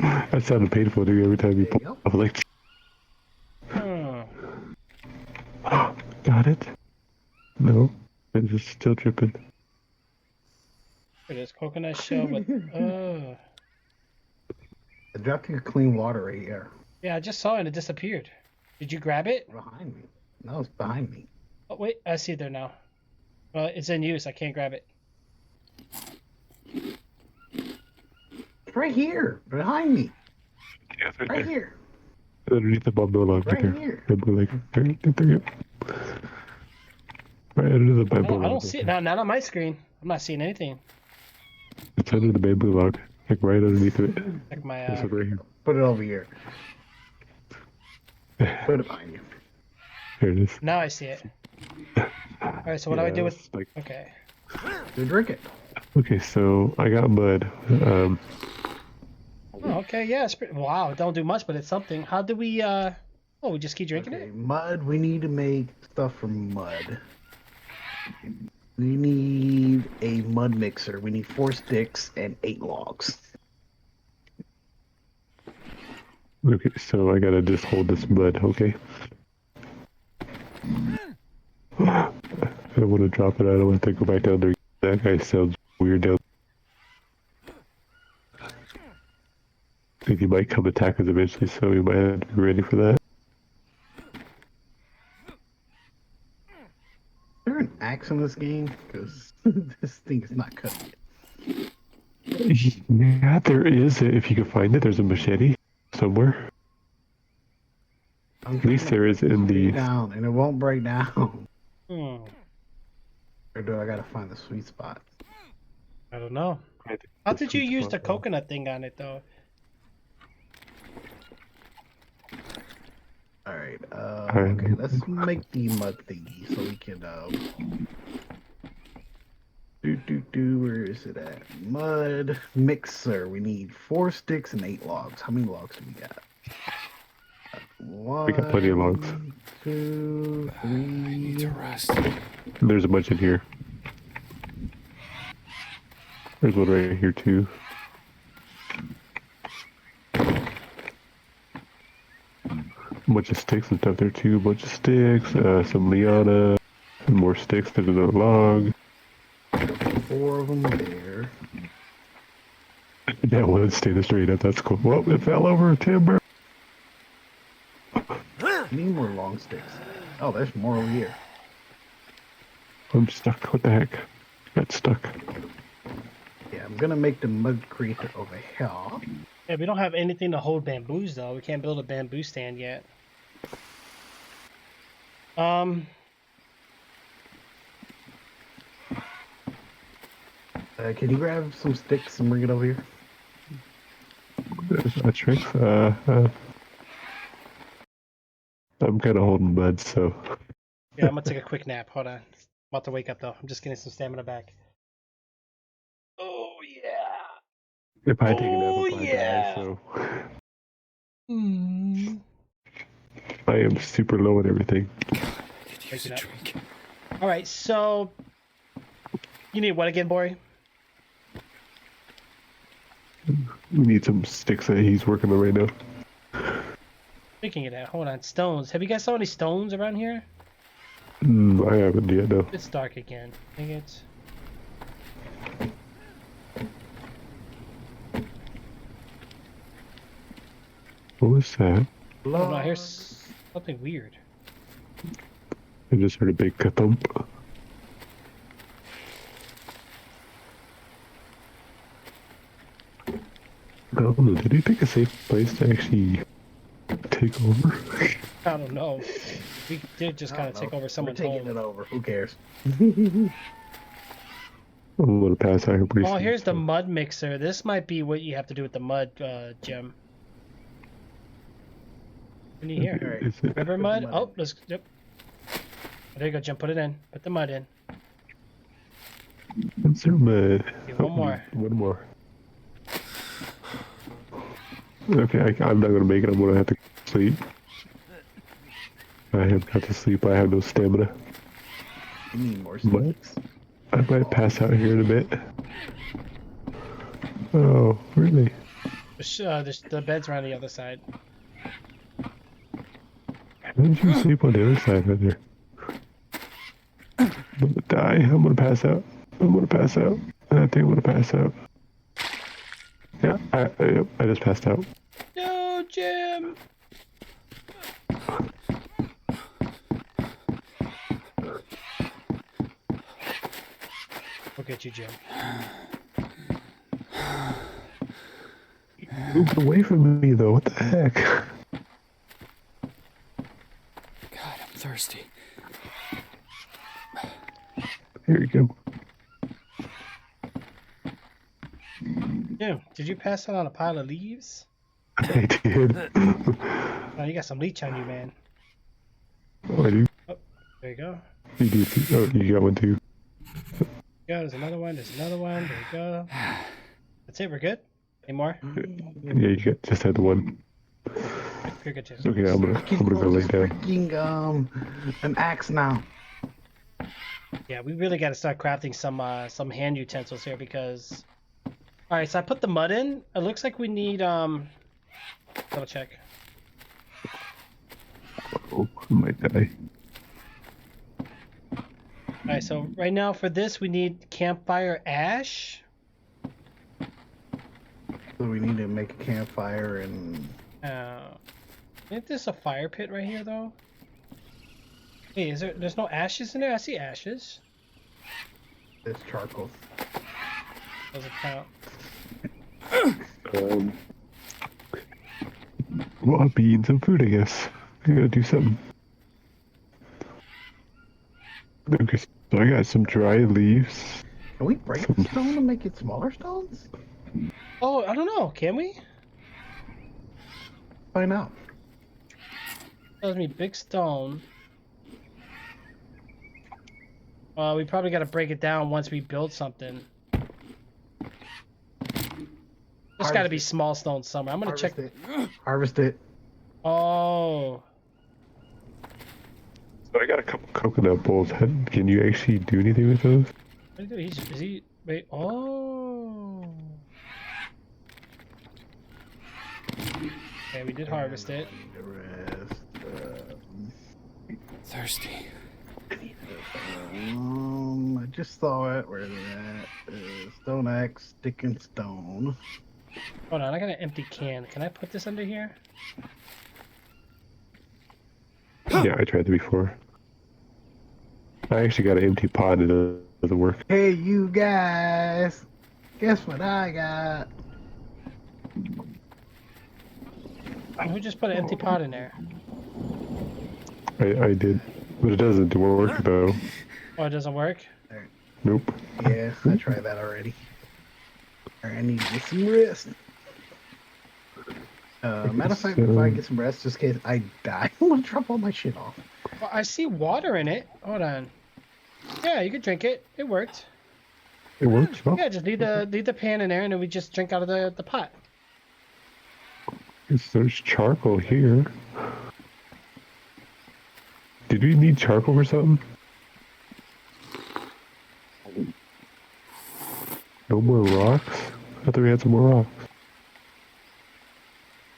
That sounded painful to me every time you There you pull go. up. Like, Hmm. got it? No. I'm just still tripping. It is coconut shell with... I dropped you clean water right here. Yeah, I just saw it and it disappeared. Did you grab it? Behind me. No, it's behind me. Oh, wait. I see it there now. Well, it's in use. I can't grab it. It's right here. Behind me. Yeah, it's Right here. Underneath the bamboo log right Right there. here. Bamboo log. There you go. Right under the bamboo log. I don't see it. Not on my screen. I'm not seeing anything. It's under the bamboo log. Like right underneath it. Like my, It's like right here. Put it over here. Put it behind you. There it is. Now I see it. Alright, so what do I do with... it's like- Okay. Go drink it. Okay, so I got mud. Oh, okay, yeah, it's pretty... Wow, it don't do much, but it's something. How do we, Oh, we just keep drinking Okay, it? mud. We need to make stuff from mud. We need a mud mixer. We need 4 sticks and 8 logs. Okay, so I gotta just hold this mud, okay? I don't want to drop it. I don't want to go back down there. That guy sounds weird down. I think he might come attack us eventually, so we might have to be ready for that. Is there an axe in this game? Because this thing is not cutting it. Yeah, there is. If you can find it, there's a machete somewhere. I'm At least trying there to is in break the. down, and it won't break down. Hmm. Or do I gotta find the sweet spot? I don't know. How did you use the coconut thing on it, though? Alright, Alright. okay, let's make the mud thingy so we can, where is it at? Mud mixer. We need 4 sticks and 8 logs. How many logs do we got? One, We got plenty of logs. 2, I need 3. to rest. There's a bunch in here. There's one right here too. A bunch of sticks and stuff there too. A bunch of sticks, some liana, some more sticks. There's another log. 4 of them there. That one stayed straight up. That's cool. Well, it fell over timber. Need more long sticks. Oh, there's more over here. I'm stuck. What the heck? Got stuck. Yeah, I'm gonna make the mud creator over here. Yeah, we don't have anything to hold bamboos though. We can't build a bamboo stand yet. Can you grab some sticks and bring it over here? There's a trick. I'm kind of holding mud, so. Yeah, I'm gonna take a quick nap. Hold on. I'm about to wake up though. I'm just getting some stamina back. Oh yeah. If I take a nap, Oh, I'll probably yeah. die, so. Hmm. I am super low and everything. God, I could use a drink. All right, so you need what again, boy? We need some sticks that he's working on right now. Speaking of that, hold on. Stones. Have you guys saw any stones around here? I haven't yet, no. It's dark again. Dang it. What was that? Oh no, here's something weird. I just heard a big thump. I don't know, did he pick a safe place to actually take over? I don't know. We did just kind of take over We're someone's taking home. it over. Who cares? I'm gonna pass out here pretty Oh, soon, here's the so- mud mixer. This might be what you have to do with the mud, Jim. What do you hear? Is it- River Put mud? the mud Oh, in. let's. Yep. There you go, Jim. Put it in. Put the mud in. Is there mud? Okay, one more. One more. Okay, I'm not gonna make it. I'm gonna have to sleep. I have got to sleep. I have no stamina. You need more What? sticks. I might pass out here in a bit. Oh, really? There's the bed's around the other side. How did you sleep on the other side right there? I'm gonna die. I'm gonna pass out. I'm gonna pass out. I think I'm gonna pass out. Yeah, I just passed out. No, Jim. We'll get you, Jim. Moved away from me though. What the heck? God, I'm thirsty. Here you go. Jim, did you pass out on a pile of leaves? I did. Oh, you got some leech on you, man. Oh, I do. Oh, there you go. You do too. Oh, you got one too. Yeah, there's another one. There's another one. There you go. That's it. We're good. Any more? Yeah, you got just had the one. You're good, Jim. Okay, I'm gonna go lay down. Freaking an axe now. Yeah, we really got to start crafting some hand utensils here because. All right, so I put the mud in. It looks like we need double check. Oh, I might die. All right, so right now for this we need campfire ash. So we need to make a campfire and Isn't this a fire pit right here though? Hey, there's no ashes in there? I see ashes. this charcoal. Doesn't count. Well, I'll be eating some food, I guess. I gotta do something. Okay, so I got some dry leaves. Can we break the stone and make it smaller stones? Oh, I don't know. Can we? Find out. Tells me big stone. We probably got to break it down once we build something. There's got to be small stones somewhere. I'm gonna check. Harvest it. Oh, So I got a couple coconut bowls. Can you actually do anything with those? what do you do? Is he? Wait. Oh. Okay, we did harvest it. The rest. Thirsty. I need I just saw it. Where is it at? Stone axe, stick and stone. Hold on, I got an empty can. Can I put this under here? Yeah, I tried that before. I actually got an empty pot and it doesn't work. Hey, you guys! Guess what I got? Who just put an empty pot in there? I did, but it doesn't work though. Oh, it doesn't work? Nope. Yeah, I tried that already. Alright, I need to get some rest. Matter of fact, before I get some rest, just in case I die, I'm gonna drop all my shit off. Well, I see water in it. Hold on. Yeah, you could drink it. It worked. It works. Oh, Yeah, just leave the pan in there, and then we just drink out of the pot. there's charcoal here. Did we need charcoal for something? No more rocks? I thought we had some more rocks.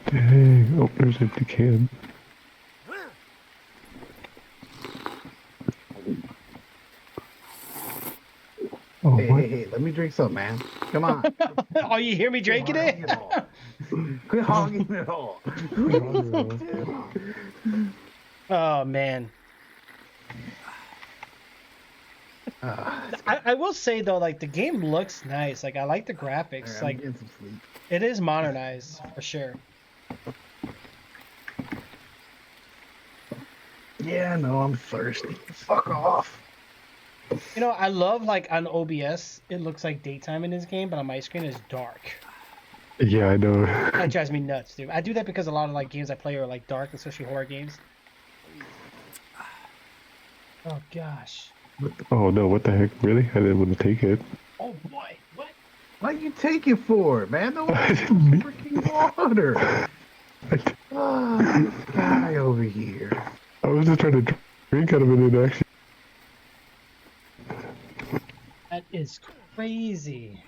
Dang. Oh, there's an empty can. Oh, Hey, what? hey, hey, let me drink some, man. Come on. Oh, you hear me drinking it? Quit hogging it all. Oh, man. I will say, though, like, the game looks nice. Like, I like the graphics. I'm Like, getting some sleep. it is modernized, for sure. Yeah, no, I'm thirsty. Fuck off. You know, I love, like, on OBS, it looks like daytime in this game, but on my screen it's dark. Yeah, I know. That drives me nuts, dude. I do that because a lot of, like, games I play are, like, dark, especially horror games. Oh, gosh. Oh no, what the heck? Really? I didn't want to take it. Oh, boy. What? What you take it for, man? No I didn't mean- freaking water. Oh, this guy over here. I was just trying to drink out of it and actually. That is crazy.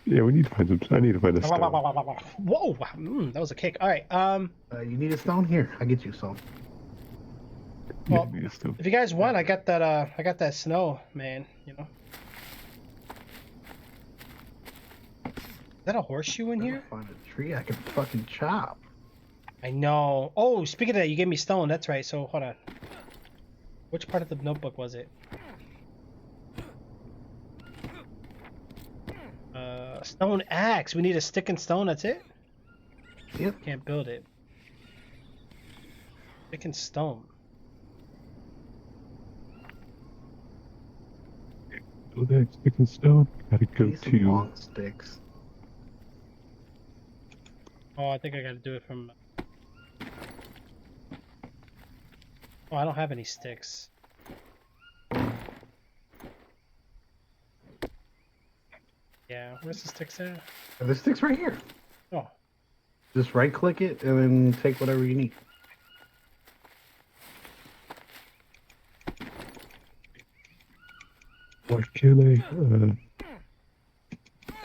Yeah, we need to find some. I need to find a stone. Whoa, that was a kick. All right. You need a stone? Here, I get you some. Yeah, Well, I need a stone. if you guys want, I got that snow, man. You know. Is that a horseshoe in here? Find a tree I can fucking chop. I know. Oh, speaking of that, you gave me stone. That's right. So hold on. Which part of the notebook was it? Stone axe. We need a stick and stone. That's it. Yep. Can't build it. Stick and stone. Go there, stick and stone. Gotta go Need some to. long sticks. Oh, I think I gotta do it from. Oh, I don't have any sticks. Yeah, where's the sticks at? The sticks right here. Oh, Just right click it and then take whatever you need. What can I?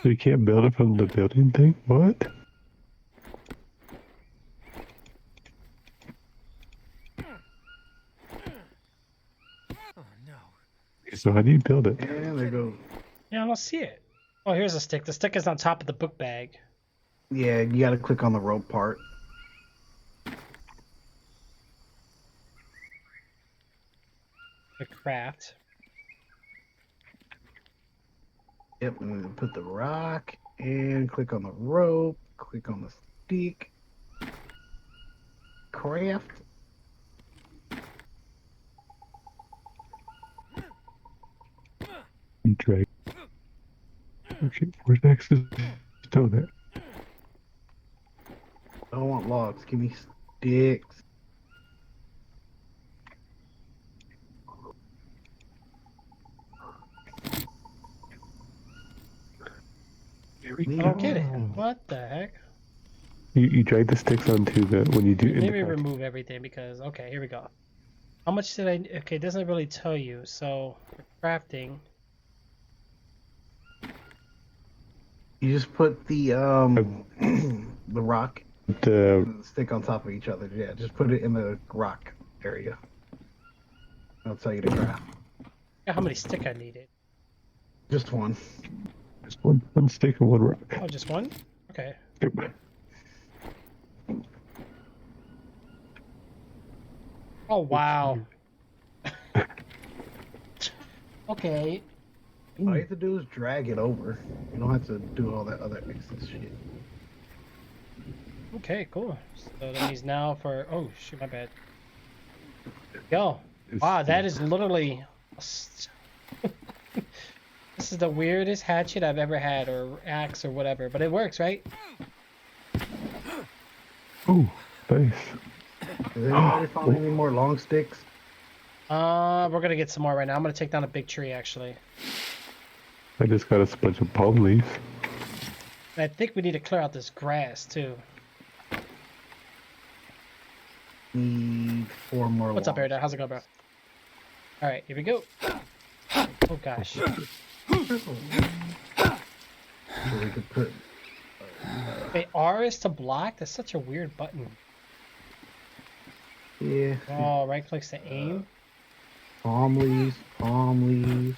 So you can't build it from the building thing? What? Oh no. So how do you build it? And there goes. yeah, I don't see it. Oh, here's a stick. The stick is on top of the book bag. Yeah, you gotta click on the rope part. The craft. Yep, and then put the rock and click on the rope. Click on the stick. Craft. You drag. Okay, where's next to stone at? I don't want logs. Give me sticks. Here we I don't get it. Oh. What the heck? You drag the sticks onto the when you do. in the Maybe craft. remove everything because okay, here we go. How much did I? Okay, it doesn't really tell you. So for crafting, You just put the the rock Stick on top of each other. Yeah, just put it in the rock area. I'll tell you to craft. How many stick I needed? Just one. Just one stick and one rock. Oh, just one? Okay. Yep. Oh, wow. Okay. All you have to do is drag it over. You don't have to do all that other excess shit. Okay, cool. So that means now for... Oh, shoot, my bad. Yo. Wow, that is literally... This is the weirdest hatchet I've ever had, or axe, or whatever. But it works, right? Oh, nice. Has anybody found any more long sticks? We're gonna get some more right now. I'm gonna take down a big tree, actually. I just got us a bunch of palm leaves. I think we need to clear out this grass, too. Need 4 more. What's up, logs. Airda? How's it going, bro? Alright, here we go. Oh, gosh. So we could put. Wait, R is to block? That's such a weird button. Yeah. Oh, right clicks to aim. Palm leaves. Palm leaves.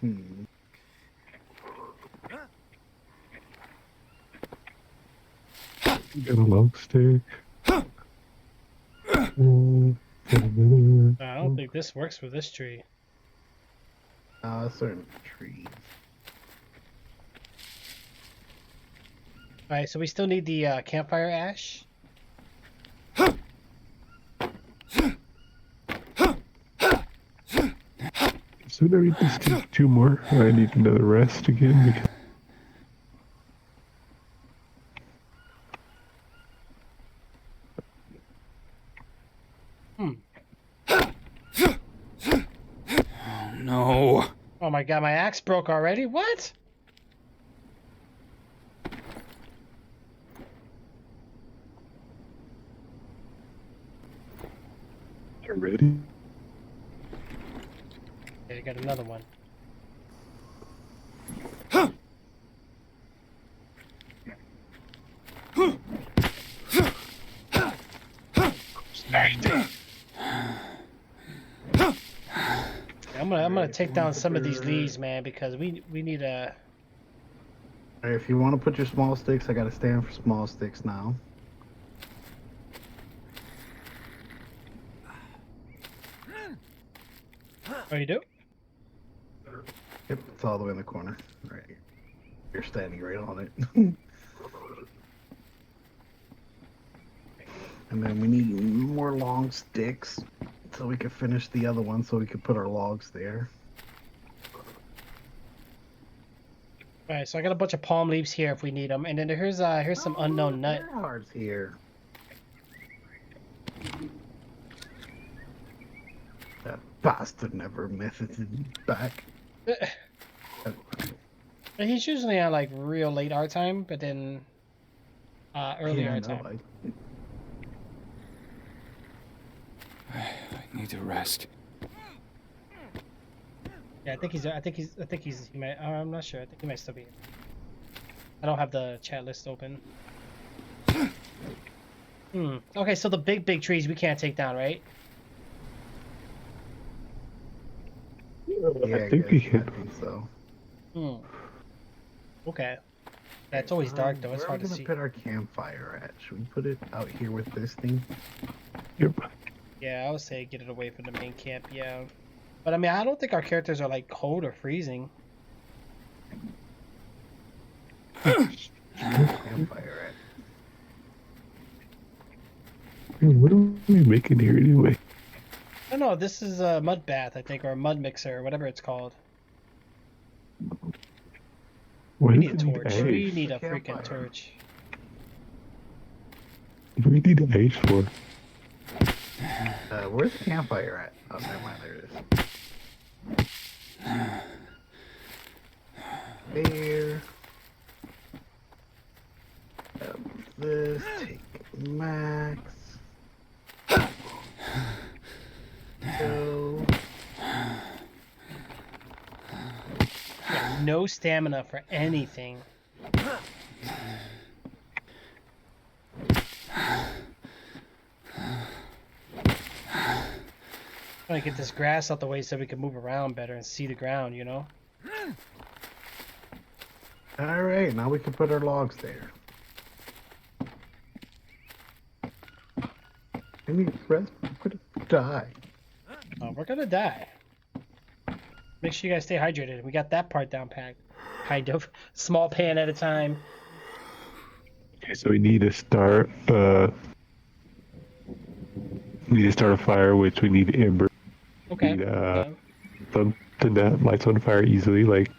Hmm. Got a long stick. I don't think this works for this tree. Certain trees. Alright, so we still need the campfire ash. So now we just need 2 more. I need another rest again because No. Oh my god, my axe broke already? What? they're ready. Okay, I got another one. I'm gonna take down some of these leaves, man, because we need a... Alright, if you want to put your small sticks, I got to stand for small sticks now. Oh, you do? Yep, it's all the way in the corner. Right here. You're standing right on it. And then we need more long sticks so we can finish the other one so we can put our logs there. Alright, so I got a bunch of palm leaves here if we need them, and then here's some unknown nut. Hearts here. That bastard never messaged back. He's usually on like real late art time, but then early Yeah, art no, time. I need to rest. Yeah, I think he's. He might. I'm not sure. I think he might still be. I don't have the chat list open. Okay, so the big trees we can't take down, right? Yeah, I think we I can. think so. Okay. Yeah, it's always dark though. It's Where hard are to we see. gonna put our campfire at? Should we put it out here with this thing? Yep. Yeah, I would say get it away from the main camp. Yeah, but I mean, I don't think our characters are like cold or freezing. Campfire What are we making here anyway? I don't know. This is a mud bath, I think, or a mud mixer, or whatever it's called. Why We does need a it need torch. ash? We need a Campfire. freaking torch. What do we need ash for? at. Where's the campfire at? Oh, never mind. There it is. there. This, take max. Go. Got no stamina for anything. Trying to get this grass out the way so we can move around better and see the ground, you know? Alright, now we can put our logs there. I need rest, we're gonna die. Oh, we're gonna die. Make sure you guys stay hydrated. We got that part down packed. Kind of. Small pan at a time. Okay, so we need to start. We need to start a fire, which we need ember. Okay. We need something that lights on fire easily, like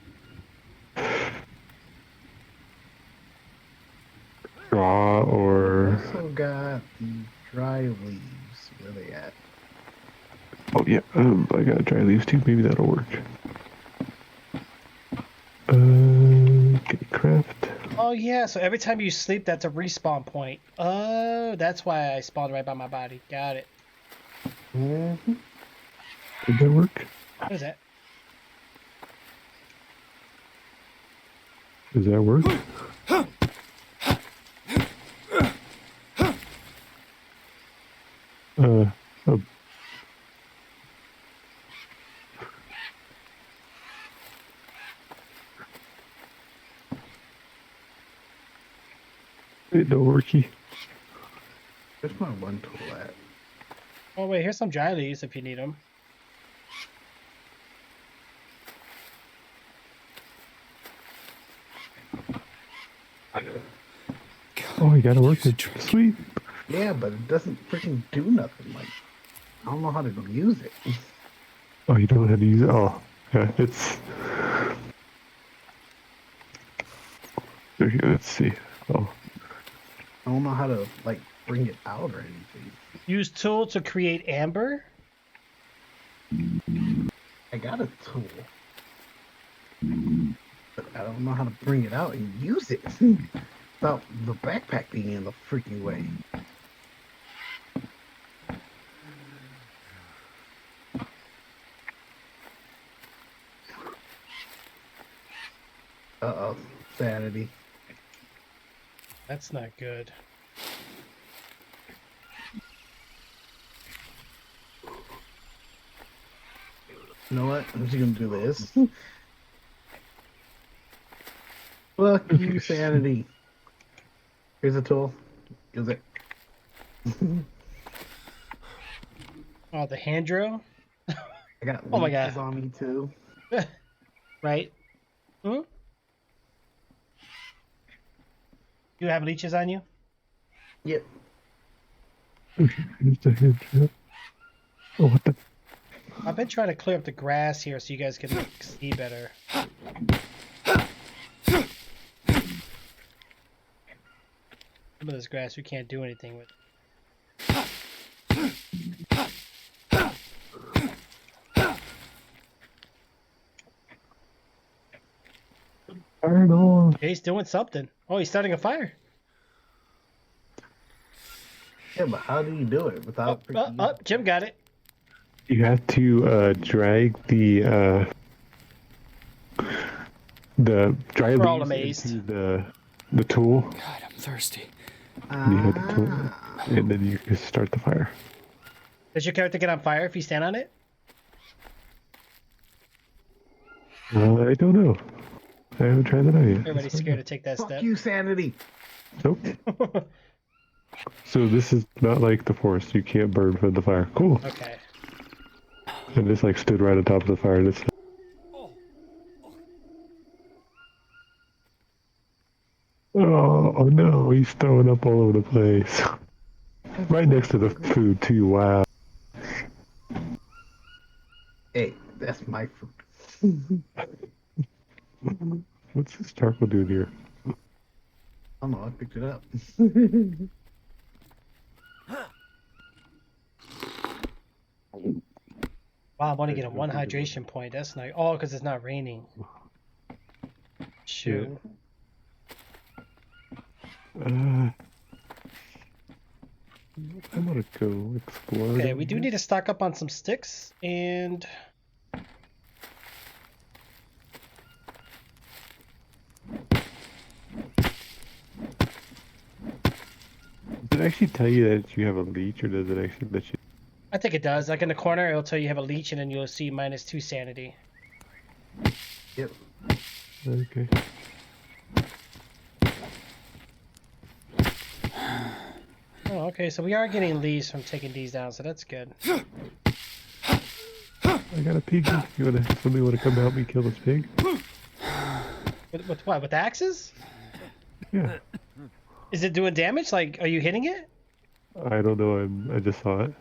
straw or. Also got the dry leaves. Where they at? Oh yeah, I got dry leaves too. Maybe that'll work. Okay, craft. Oh yeah, so every time you sleep, that's a respawn point. Oh, that's why I spawned right by my body. Got it. Mm-hmm. Did that work? What is that? Does that work? Oh. It don't worky. Where's my one tool at? Oh wait, here's some dry leaves if you need them. Oh, you gotta work it. Sweet. Yeah, but it doesn't freaking do nothing. Like, I don't know how to use it. Oh, you don't know how to use it? Oh, yeah, it's... There you go, let's see. Oh. I don't know how to, like, bring it out or anything. Use tool to create amber. I got a tool. But I don't know how to bring it out and use it. Without the backpack being in the freaking way. Uh-oh. Sanity. That's not good. You know what? I'm just gonna do this. Fuck you, Sanity. Here's a tool. Use it. Oh, the hand drill? I got Oh my leeches God. on me too. Right? Hmm? You have leeches on you? Yep. Here's the head trap. Oh, what the... I've been trying to clear up the grass here so you guys can like, see better. Some of this grass we can't do anything with. Fire it on. Okay, he's doing something. Oh, he's starting a fire. Yeah, but how do you do it without freaking... Jim got it. You have to drag the dry We're all leaves amazed. into the tool. God, I'm thirsty. You have the tool, and then you can start the fire. Does your character get on fire if you stand on it? I don't know. I haven't tried that out yet. Everybody's scared to take that Fuck step. you, Sanity. Nope. So this is not like the forest. You can't burn from the fire. Cool. Okay. And this like stood right on top of the fire. This. Oh no, he's throwing up all over the place. Right next to the food too. Wow. Hey, that's my food. What's this charcoal doing here? I don't know, I picked it up. Wow, I'm only getting one hydration point. That's nice. Oh, because it's not raining. 2. I'm gonna go explore. Okay, down we do here. need to stock up on some sticks and. Does it actually tell you that you have a leech, or does it actually let you? I think it does. Like in the corner, it'll tell you have a leech, and then you'll see -2 sanity. Yep. Okay. Oh, okay. So we are getting leaves from taking these down, so that's good. I got a piggy. Somebody wanna come help me kill this pig? With what? With axes? Yeah. Is it doing damage? Like, are you hitting it? I don't know. I just saw it.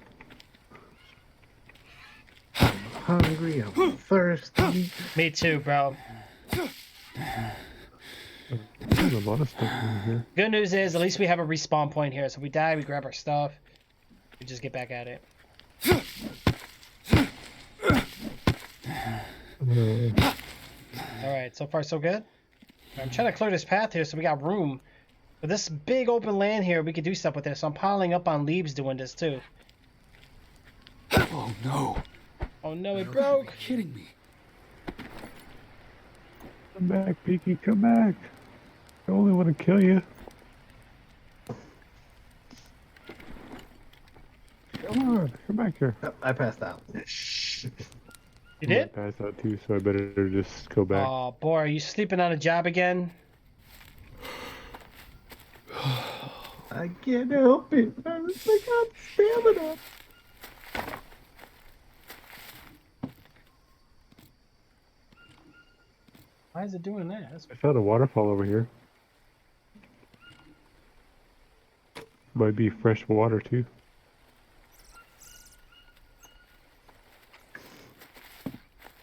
I'm hungry. I'm thirsty. Me too, bro. There's a lot of stuff over here. Good news is, at least we have a respawn point here. So if we die, we grab our stuff. We just get back at it. Alright, so far so good. I'm trying to clear this path here so we got room. But this big open land here, we could do stuff with this. So I'm piling up on leaves doing this too. Oh no. Oh no, it Are broke! you kidding me? Come back, Piggy. Come back. I only want to kill you. Come on. Come back here. Oh, I passed out. You did? I passed out too, so I better just go back. Oh boy, are you sleeping on a job again? I can't help it. I got stamina. Why is it doing that? That's... I found a waterfall over here. Might be fresh water too.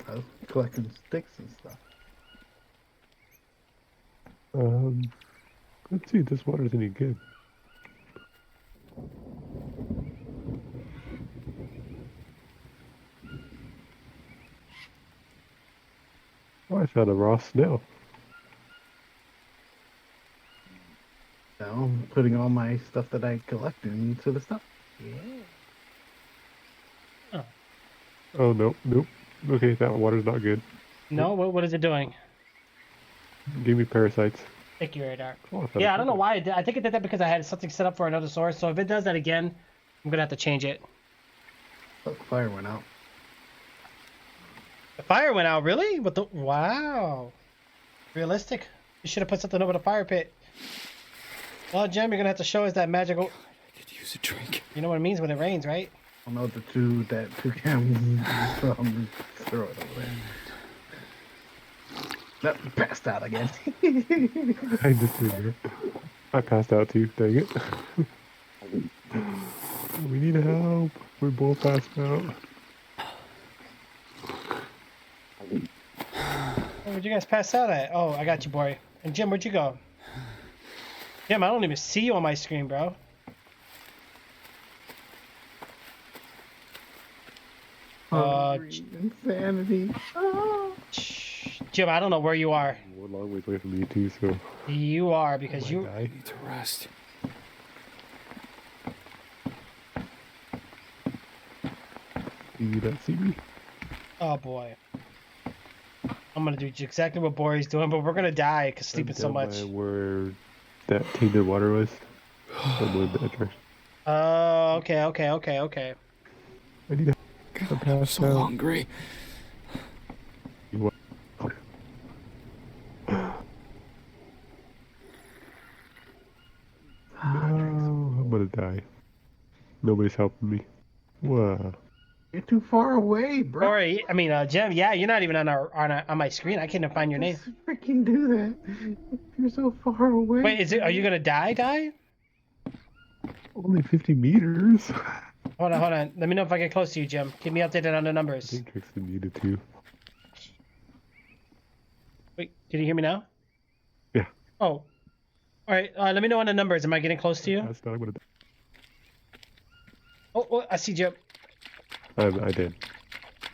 I was collecting sticks and stuff. Let's see if this water's any good. Oh, I found a raw snail. Now I'm putting all my stuff that I collected into the stuff. Oh. Oh, no, nope. Okay, that water's not good. No? What is it doing? Give me parasites. Thank you, Radar. Oh, found Yeah, a I don't know couple. why it did. I think it did that because I had something set up for another source. So if it does that again, I'm gonna have to change it. Oh, the fire went out. The fire went out, really? What the? Wow. Realistic. You should have put something over the fire pit. Well, Jim, you're gonna have to show us that magical. I could use a drink. You know what it means when it rains, right? I know the two cams. So I'm just throw it over there. Nope, passed out again. I just did it. I passed out too, dang it. We need help. We both passed out. Where'd you guys pass out at? Oh, I got you, boy. And Jim, where'd you go? Jim, I don't even see you on my screen, bro. Insanity. Oh. Jim, I don't know where you are. We're a long ways away from you too, so. You are because you. I need to rest. You don't see me? Oh boy. I'm gonna do exactly what Bori's doing, but we're gonna die because sleeping so Down by much. where that tainted water was. I'm going that direction. Oh, okay. I need to. God, I'm so hungry. You No, I'm gonna die. Nobody's helping me. Wow. You're too far away, bro. Bori, I mean, Jim. Yeah, you're not even on my screen. I can't even find your name. Just freaking do that. You're so far away. Wait, is it? Are you gonna die? Die? Only 50 meters. Hold on. Let me know if I get close to you, Jim. Keep me updated on the I numbers. think Trixie needed to. Wait, did you hear me now? Yeah. Oh. All right. Let me know on the numbers. Am I getting close to you? That's not gonna. Oh, I see Jim. I did.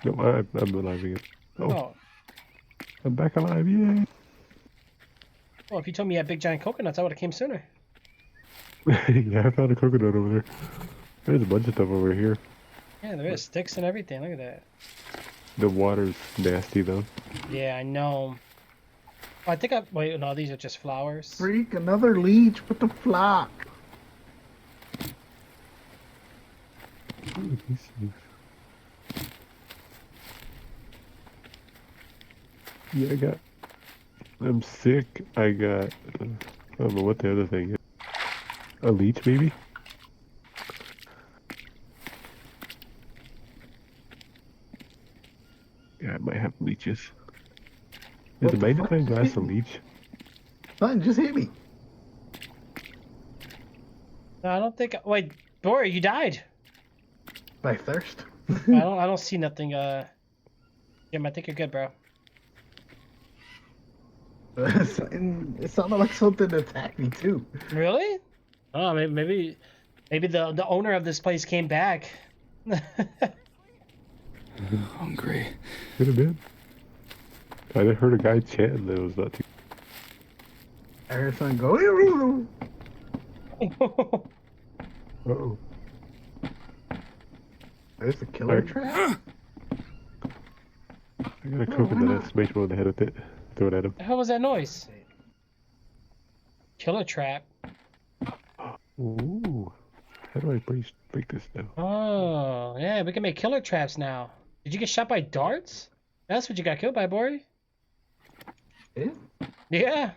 No, I'm alive again. Oh, Oh. I'm back alive, yay! Well, if you told me you had big giant coconuts, I would have came sooner. Yeah, I found a coconut over there. There's a bunch of stuff over here. Yeah, there is sticks and everything. Look at that. The water's nasty though. Yeah, I know. Oh, I think I wait. No, these are just flowers. Freak, another leech. What the flock? Ooh, these things. Yeah, I'm sick. I got, I don't know what the other thing is. A leech, maybe? Yeah, I might have leeches. Is What a the fuck magnifying just glass hit a me? leech? Something just hit me. No, I don't think. Wait, Bori, you died. By thirst. I don't see nothing. Jim, I think you're good, bro. It sounded like something attacked me too. Really? Oh, maybe the owner of this place came back. Hungry. Could have been. I heard a guy chanting that it was not too. I heard something go. Uh-oh. There's a killer Alright. trap. I got a Oh, coconut. why I not? smashed one on the head with it. Throw it at him. The hell was that noise? Killer trap. Ooh. How do I break this now? Oh, yeah, we can make killer traps now. Did you get shot by darts? That's what you got killed by, Bori. Yeah. Yeah.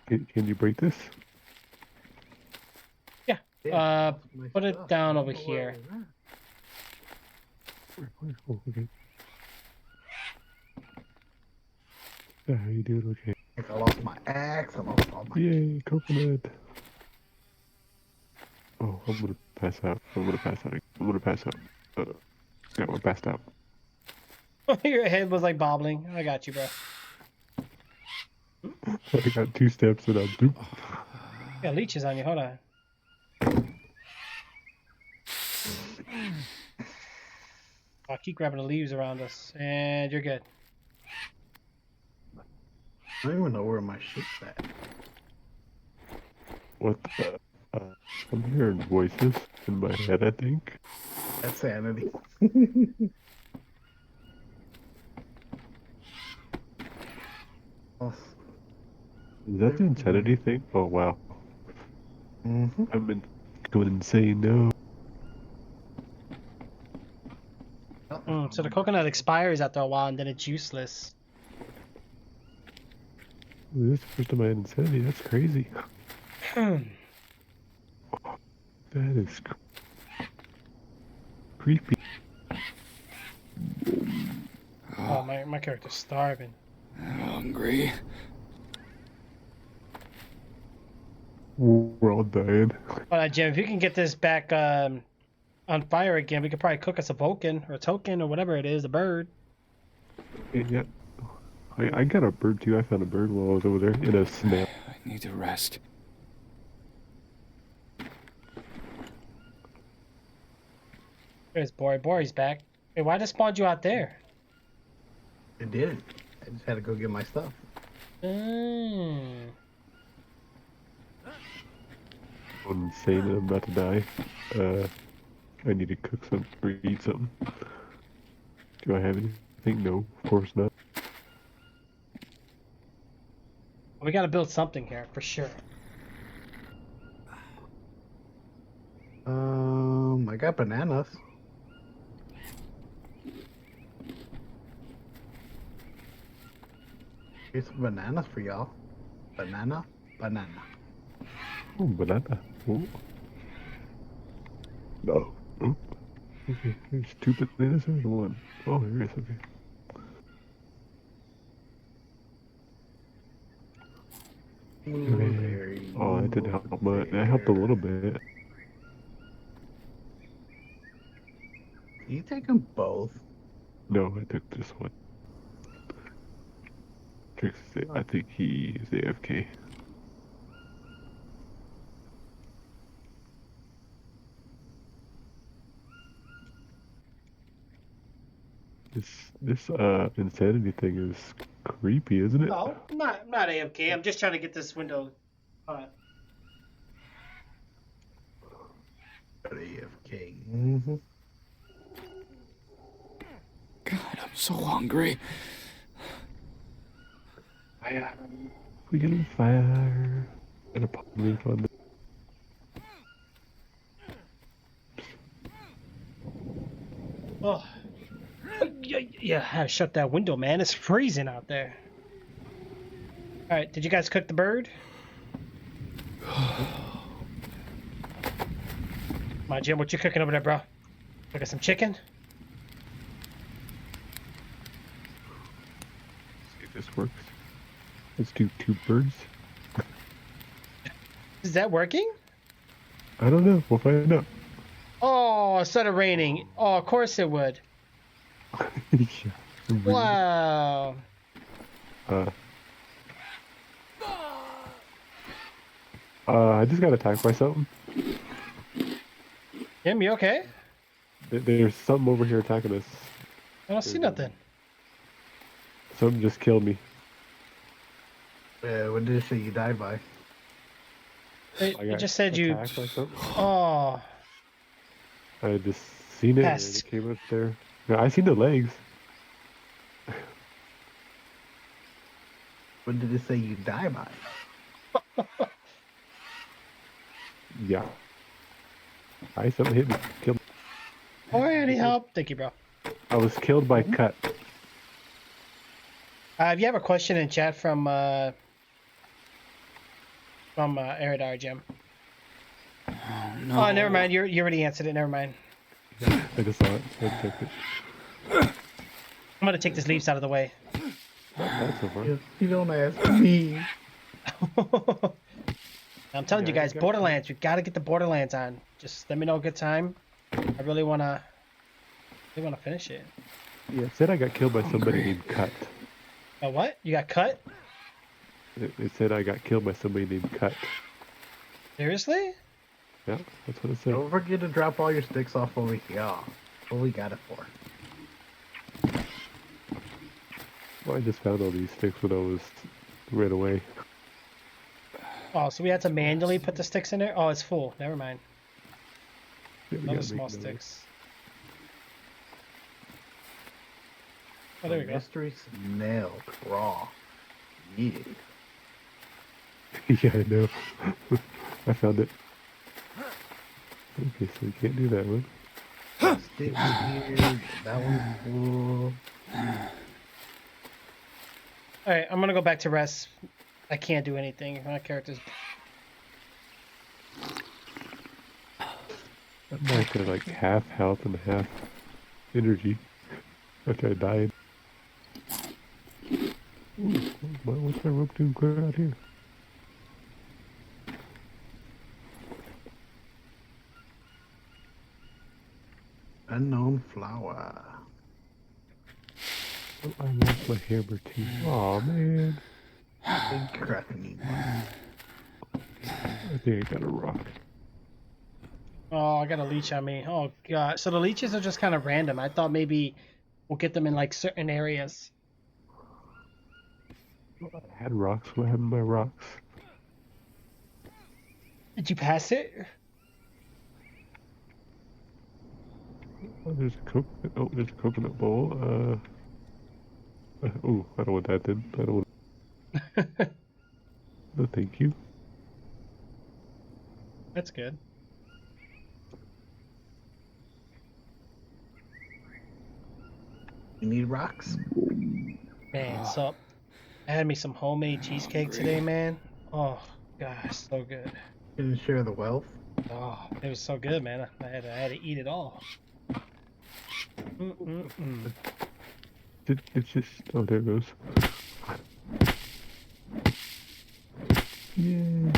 Can you break this? Yeah. Yeah, my Put it stuff. down I over don't know where here. it was Where? Oh, okay. Yeah, how you doing? Okay. at. I lost my axe. I lost all my. Yay, coconut. Oh, I'm gonna pass out. I'm gonna pass out. I'm gonna pass out. Yeah, we're passed out. Your head was like bobbling. I got you, bro. I got 2 steps and I'm doop. You got leeches on you. Hold on. I'll keep grabbing the leaves around us, and you're good. I don't even know where my shit's at. What the? I'm hearing voices in my head, I think. That's sanity. Oh, Is that the insanity thing? Oh, wow. mm-hmm. I've been going insane now. So the coconut expires after a while, and then it's useless. This is the first time I had insanity. That's crazy. That is creepy. Oh, my character's starving. Hungry. We're all dying. But Jim, if you can get this back on fire again, we could probably cook us a Vulcan or a token or whatever it is, a bird. Yeah. I got a bird too. I found a bird while I was over there in a snail. I need to rest. There's Bori. Bori's back. Hey, why just spawned you out there? It did. I just had to go get my stuff. Mm. I'm insane and I'm about to die. I need to cook something or eat something. Do I have anything? No, of course not. We gotta build something here for sure. I got bananas. Here's some bananas for y'all. Banana. Oh, banana. Oh. No. Oh. Okay, there's 2 bananas or 1? Oh, there is, okay. Blueberry. Oh, that didn't help much. That helped a little bit. You take them both. No, I took this one. I think he is AFK. This insanity thing is creepy, isn't it? No, I'm not AFK. I'm just trying to get this window. AFK. Mm-hmm. God, I'm so hungry. Fire. We can fire. And a leaf on the. Oh, yeah. I shut that window, man. It's freezing out there. All right, did you guys cook the bird? My Jim, what you cooking over there, bro? Cooking some chicken? See if this works. Let's do 2 birds. Is that working? I don't know. We'll find out. Oh, it started raining. Oh, of course it would. Yeah. Wow. I just got attacked by something. Jim, you okay? There's something over here attacking us. I don't see nothing. Something just killed me. What did it say you died by? It just said you. attacked by something. Oh, I just seen it and Pest. it came up there. Yeah, I seen the legs. What did it say you die by? Yeah. Something hit me. Killed me. oh, I need help. Thank you, bro. I was killed by cut. If you have a question in chat from Aradar, Jim. Oh, no. Oh, never mind. You already answered it. Never mind. I just saw it. I took it. I'm gonna take these leaves out of the way. That's so far. You don't ask me. I'm telling you Yeah, guys, you gotta- Borderlands. We gotta get the Borderlands on. Just let me know a good time. I really wanna finish it. Yeah, it said I got killed by somebody named Cut. Oh, what? You got cut? It said I got killed by somebody named Cut. Seriously? Yeah, that's what it said. Don't forget to drop all your sticks off over here. What we got it for? Well, I just found all these sticks when I was ran away. Oh, so we had to manually put the sticks in there? Oh, it's full. Never mind. Yeah, we Another gotta small make another. sticks. Oh, there we go. Mystery snail raw. Yeah. Yeah, I know. I found it. Okay, so we can't do that one. Stick here. That one's full. Alright, I'm gonna go back to rest. I can't do anything. My character's... I'm like at like half health and half energy after I died. Ooh, what's my rope doing clear out here? Unknown flower. Oh, I lost my hammer too. Aw, man. Big crappy one. I think I got a rock. Oh, I got a leech on me. Oh, God. So the leeches are just kind of random. I thought maybe we'll get them in, like, certain areas. I had rocks. What happened to my rocks? Did you pass it? Oh, there's a coconut. Oh, there's a coconut bowl. Oh, I don't want that then. I don't want. No, thank you. That's good. You need rocks? Man, so I had me some homemade cheesecake today, man. Oh, gosh, so good. Didn't share the wealth. Oh, it was so good, man. I had to eat it all. Mm-mm-mm. It's just. Oh, there it goes. Yeah.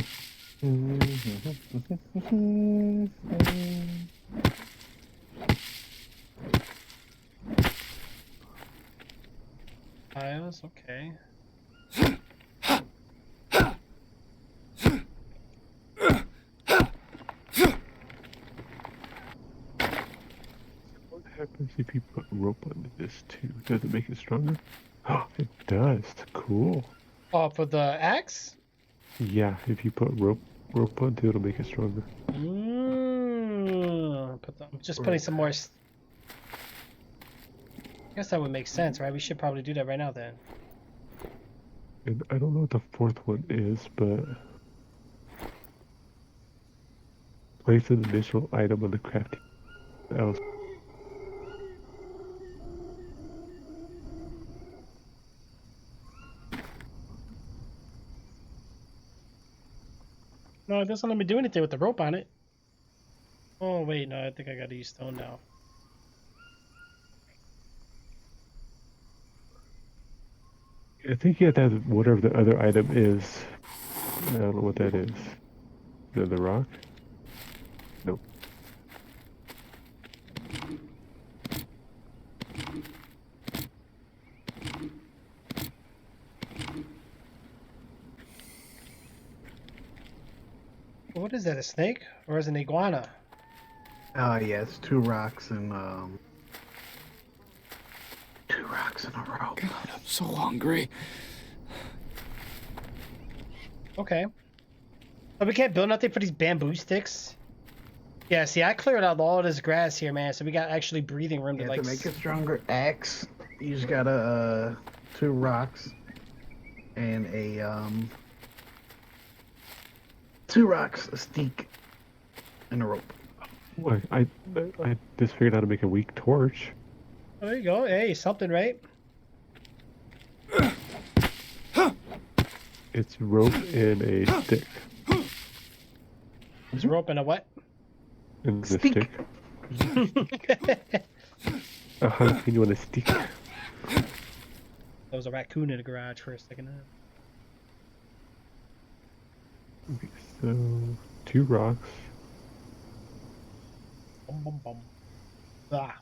Tiles, okay. What happens if you put rope on this too? Does it make it stronger? It does. Cool. Oh, for the axe? Yeah, if you put rope onto it, it'll make it stronger. I'm just putting some more. I guess that would make sense, right? We should probably do that right now then. And I don't know what the fourth one is, but place an additional item on the crafting else. No, it doesn't let me do anything with the rope on it. Oh, wait, no, I think I gotta use stone now. I think you have to have whatever the other item is. I don't know what that is. The rock? Nope. What is that, a snake? Or is it an iguana? Oh yeah, it's 2 rocks and 2 rocks in a row. God, I'm so hungry. Okay. But we can't build nothing for these bamboo sticks? Yeah, see, I cleared out all this grass here, man, so we got actually breathing room to, Yeah, like... to make a stronger axe, you just gotta 2 rocks and a 2 rocks, a stick, and a rope. What? I just figured out how to make a weak torch. Oh, there you go. Hey, something, right? It's rope and a stick. There's rope and a what? And a Stick. stick. You want a stick? There was a raccoon in the garage for a second. Okay, so 2 rocks. Bum, bum, bum. Ah.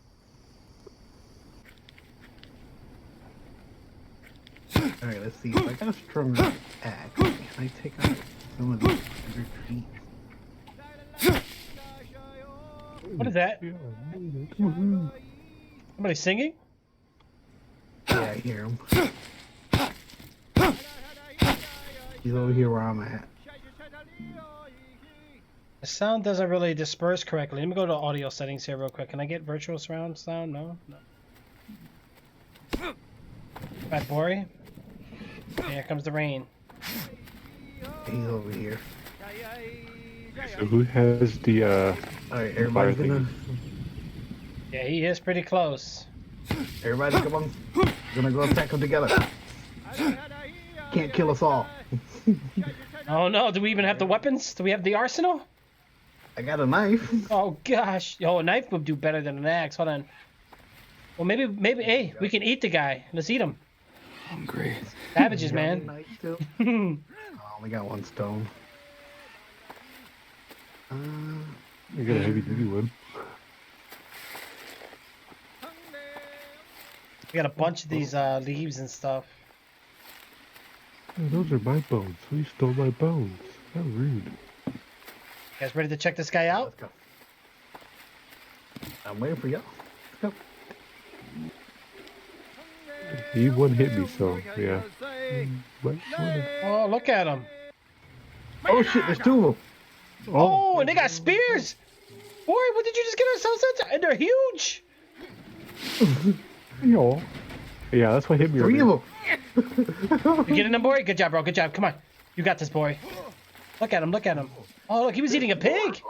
Alright, let's see. If I got a stronger axe, can I take out some of these bigger feet? What is that? Somebody singing? Yeah, I hear him. He's over here where I'm at. The sound doesn't really disperse correctly. Let me go to audio settings here real quick. Can I get virtual surround sound? No? No. Bad boy. Here comes the rain. He's over here. So who has the Alright, everybody's fire gonna... thing? Yeah, he is pretty close. Everybody come on. We're gonna go attack them together. Can't kill us all. Oh no, do we even have the weapons? Do we have the arsenal? I got a knife. Oh gosh. Oh, a knife would do better than an axe. Hold on. Well, maybe, hey, we can eat the guy. Let's eat him. Hungry. Savages, You got any man. knife still? I only got 1 stone. You got a heavy duty one. We got a bunch of these leaves and stuff. Oh, those are my bones. Who stole my bones? How rude. You guys ready to check this guy out? Let's go. I'm waiting for y'all. Let's go. He one hit me, so yeah. But, Oh, look at him. Oh shit, there's 2 of them. Oh, and they got spears. Boy, what did you just get ourselves into? And they're huge. yo. Yeah, that's what hit me. 3 earlier. of them. You getting them, boy? Good job, bro. Good job. Come on. You got this, boy. Look at him. Look at him. Oh, look. He was eating a pig.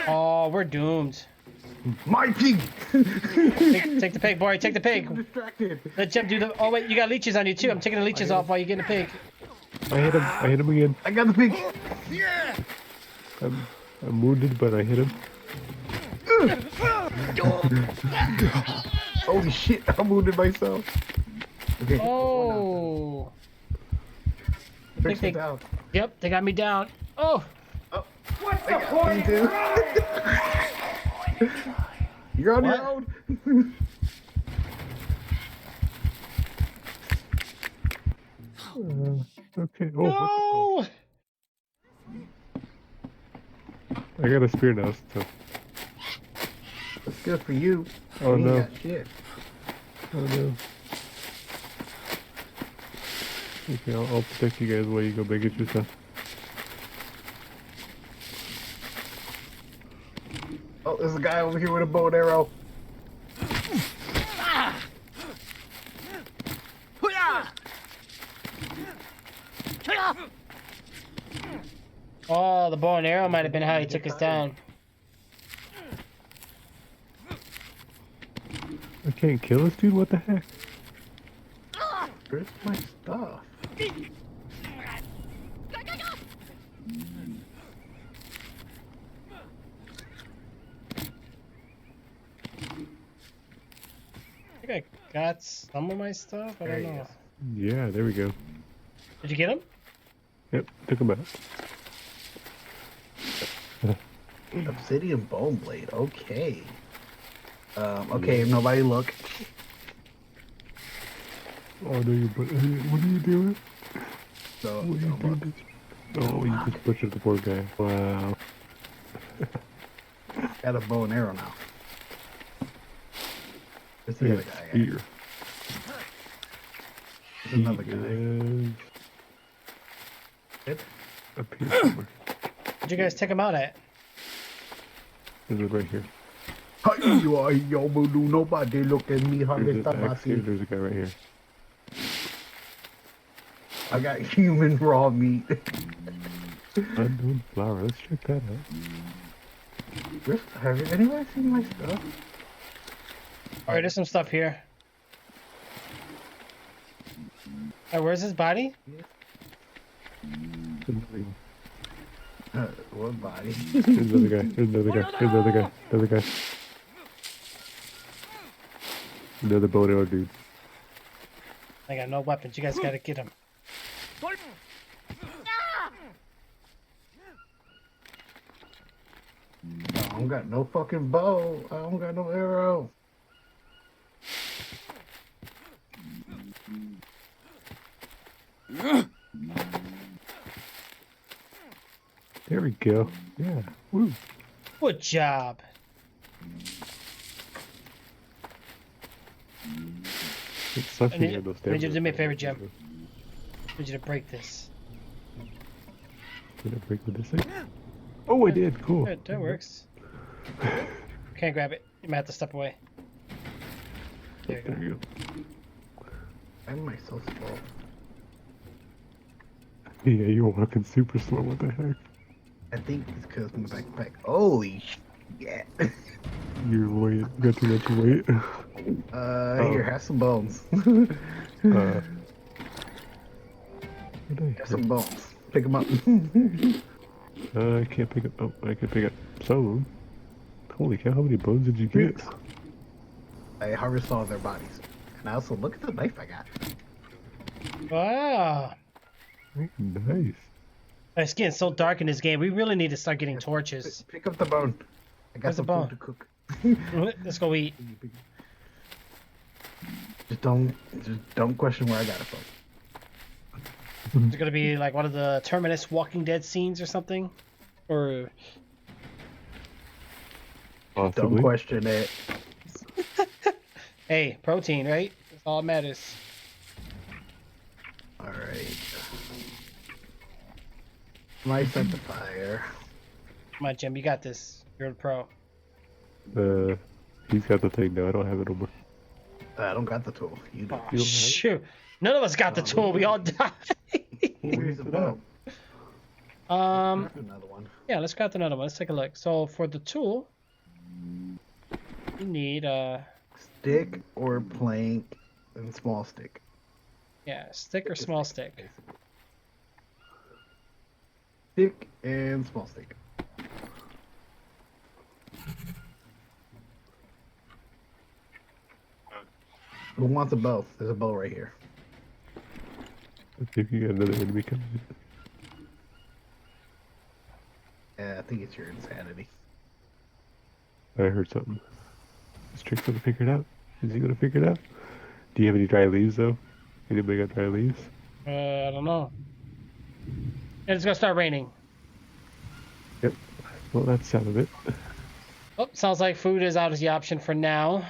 Oh, we're doomed. My pig. Take the pig, boy. Take the pig. Distracted. Let Jim do the... Oh, wait. You got leeches on you, too. I'm taking the leeches off while you're getting the pig. I hit him. I hit him again. I got the pig. I'm wounded, but I hit him. Holy shit, I'm wounded myself. Okay. Oh. I think Fix it they... down. Yep, they got me down. Oh. What's the point? You're on What? your own. Okay. Oh, No. I got a spear now, so. That's good for you. Oh, You ain't no. got shit. Oh no. Okay, I'll protect you guys while you go back get your stuff. Oh, there's a guy over here with a bow and arrow. Oh, the bow and arrow might have been how he took us down. I can't kill this dude? What the heck? Where's my stuff? I think I got some of my stuff. I don't know. Yeah, there we go. Did you get him? Yep, took him out. Obsidian bone blade. Okay. Okay, nobody look. Oh no, what are you doing? So, What are you doing? Oh, you just butchered the poor guy. Wow. got a bow and arrow now. There's the other guy. Spear. There's another guy. Is up here somewhere. Where'd you guys take him out at? There's it right here. Hi, you are yo, do nobody look at me. There's a guy right here. I got human raw meat. Unknown flower. Let's check that out. Have anyone seen my stuff? Alright, there's some stuff here. Alright, where's his body? What body? There's another guy. There's another guy. There's another guy. Another guy. Another bow and arrow dude. I got no weapons. You guys gotta get him. I don't got no fucking bow. I don't got no arrow. There we go. Yeah. Woo. Good job. It sucks I when need, you have those I need you to do me a stamina. favor, Jim. I need you to break this. Did I break with this thing? Oh, I did. Cool. Good, that works. Can't grab it. You might have to step away. There you go. There you go. Why am I so slow? Yeah, you're walking super slow. What the heck? I think it's because my backpack. Holy shit. Your weight. You got too much weight. Here, have some bones. What did Have some bones. Pick them up. I can't pick up. Oh, I can pick up some of them. Holy cow! How many bones did you get? I harvest all their bodies. And I also look at the knife I got. Wow. Nice. It's getting so dark in this game. We really need to start getting torches. Pick up the bone. I got Where's the some bone? food to cook. Let's go eat. Just don't question where I got it from. It's gonna be like one of the Terminus Walking Dead scenes or something, or Possibly. Don't question it. hey, protein, right? That's all that matters. All right. Might set the fire. Come on, Jim, you got this. You're a pro. He's got the thing now. I don't have it over. I don't got the tool. You do. Oh, shoot! None of us got the tool. We all died. Here's the bow. Another one. Yeah, let's grab another one. Let's take a look. So for the tool, you need Stick or plank and small stick. yeah, stick or small stick. Stick and small stick. Who wants a bow? There's a bow right here. Let's see if you got another enemy coming in. Yeah, I think it's your insanity. I heard something. Is Trick's gonna figure it out? Is he gonna figure it out? Do you have any dry leaves though? Anybody got dry leaves? I don't know. And it's gonna start raining. Yep. Well, that's sound of it. Oh, sounds like food is out as the option for now.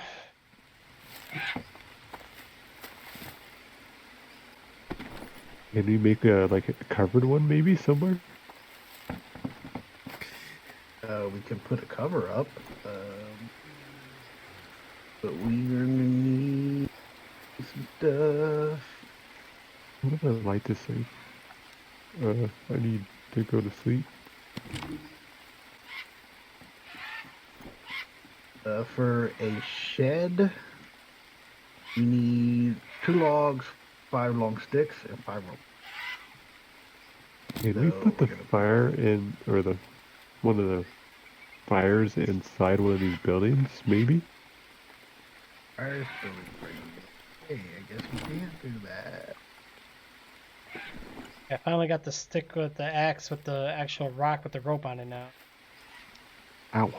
Can we make like a covered one maybe somewhere? We can put a cover up, but we're gonna need some stuff. What if I light this thing? I need to go to sleep. For a shed, we need 2 logs, 5 long sticks, and 5 rope. Can we put the fire in, or the one of the fires inside one of these buildings? Maybe. Fire building. Hey, I guess we can't do that. I finally got the stick with the axe with the actual rock with the rope on it now. Ow.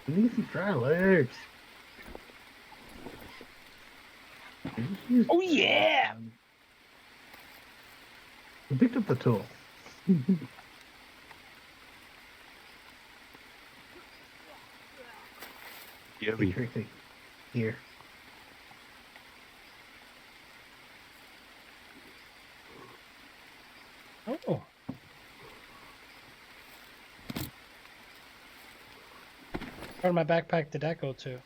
We need some dry legs. Oh yeah! We picked up the tool. Yummy. Tricky. Here. Oh. Where in my backpack did that go to?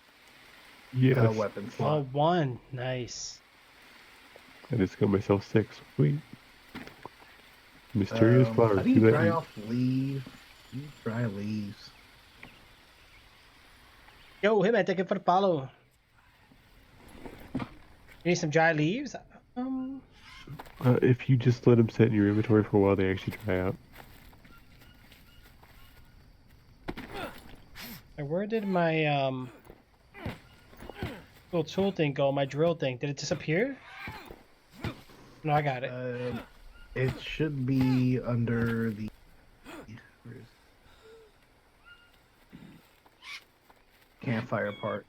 Yes. Weapon Oh, slot. 1. Nice. I just got myself 6. Sweet. Mysterious flowers. How do you that dry eat? off leaves? You dry leaves. Yo, hey man, thank you for the follow. You need some dry leaves? If you just let them sit in your inventory for a while, they actually dry out. Where did my little tool thing go? My drill thing? Did it disappear? No, I got it. It should be under the. Where is campfire part.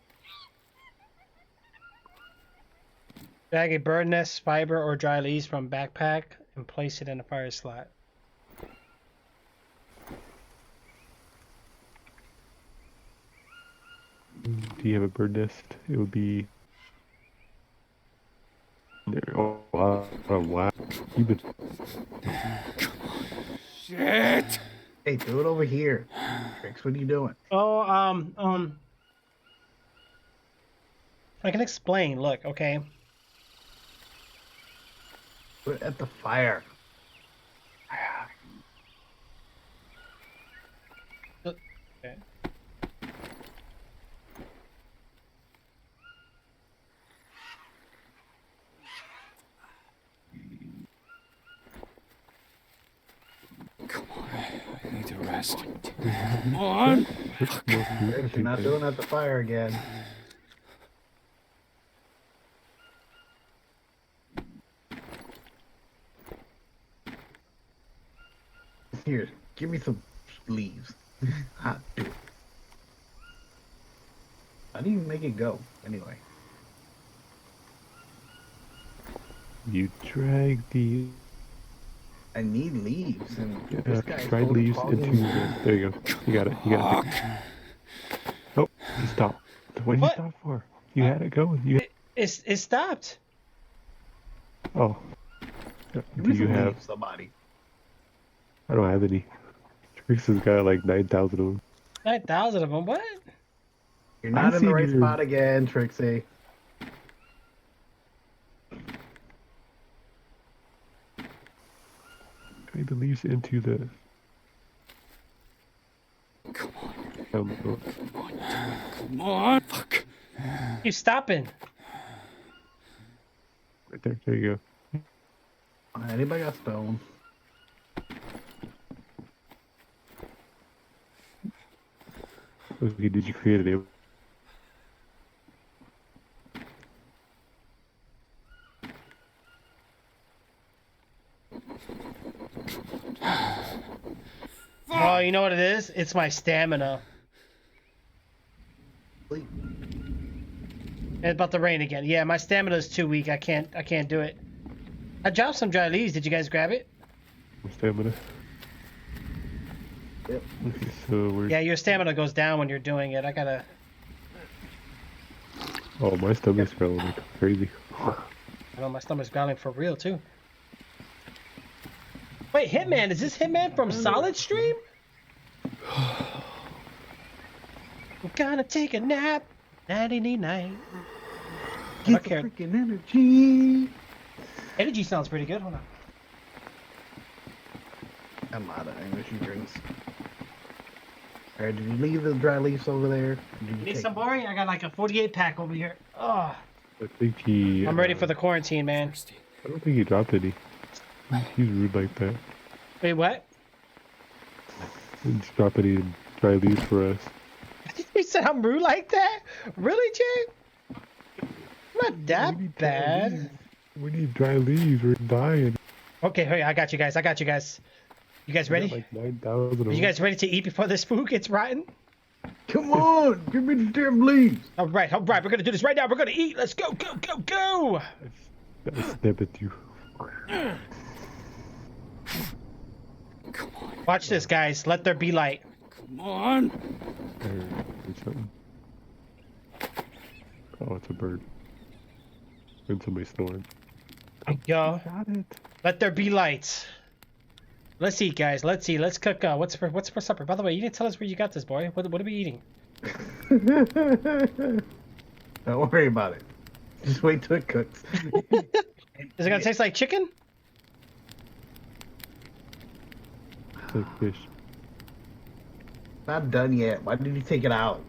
Bag a bird nest, fiber, or dry leaves from backpack and place it in a fire slot. Do you have a bird nest? It would be there. Oh wow! Oh, wow! You've been. Shit! Hey, do it over here. Trix, what are you doing? Oh, I can explain. Look, okay. Put it at the fire. Okay. Come on, I need to rest. Come on! Trix, you're not doing it at the fire again. Here, give me some leaves. Hot do it. How do you make it go, anyway? You drag the I need leaves, and this guy's dried holding leaves hogging into the. There you go. You got it. You got it. Oh, you stopped. What did you What? stop for? You had it going. You. It stopped. Oh. Give Do me you some have? leaves, somebody. I don't have any. Trix has got like 9,000 of them. 9,000 of them. What? You're not in the seen right your- spot again, Trixie. Drag the leaves into the. Come on, Oh. come on, come on! Fuck! Keep stopping. Right there. There you go. Anybody got stone? Okay, did you create it? Oh, you know what it is? It's my stamina. Sleep. It's about to rain again. Yeah, my stamina is too weak. I can't do it. I dropped some dry leaves. Did you guys grab it? Stamina. Yep. Okay, so we're. Yeah, your stamina goes down when you're doing it. I gotta. Oh, my stomach's growing like crazy. I know my stomach's growling for real too. Wait, Hitman, is this Hitman from Solid Stream? I'm gonna take a nap. Nighty night. Get the Okay. freaking energy. Energy sounds pretty good. Hold on. I'm out of energy drinks. Alright, did you leave the dry leaves over there? Did you You need take some boring? I got like a 48 pack over here. Oh, I think he. I'm ready for the quarantine, man. Thirsty. I don't think he dropped any. He's rude like that. Wait, what? He didn't drop any dry leaves for us. You said I'm rude like that? Really, Jay? I'm not that bad. We need dry leaves. We're dying. Okay, hey, I got you guys. I got you guys. You guys ready? Like 9,000. Are you guys ready to eat before this food gets rotten? Come on, give me the damn leaves. All right. We're gonna do this right now. We're gonna eat. Let's go, go, go, go. I snap at you. Come on. Watch this, guys. Let there be light. Come on. Or something. Oh, it's a bird. And somebody snoring. There you go. Got it. Let there be light. Let's eat, guys. Let's eat. Let's cook. What's for supper? By the way, you didn't tell us where you got this, boy. What are we eating? Don't worry about it. Just wait till it cooks. Is it gonna taste like chicken? It's like fish. Not done yet. Why did you take it out?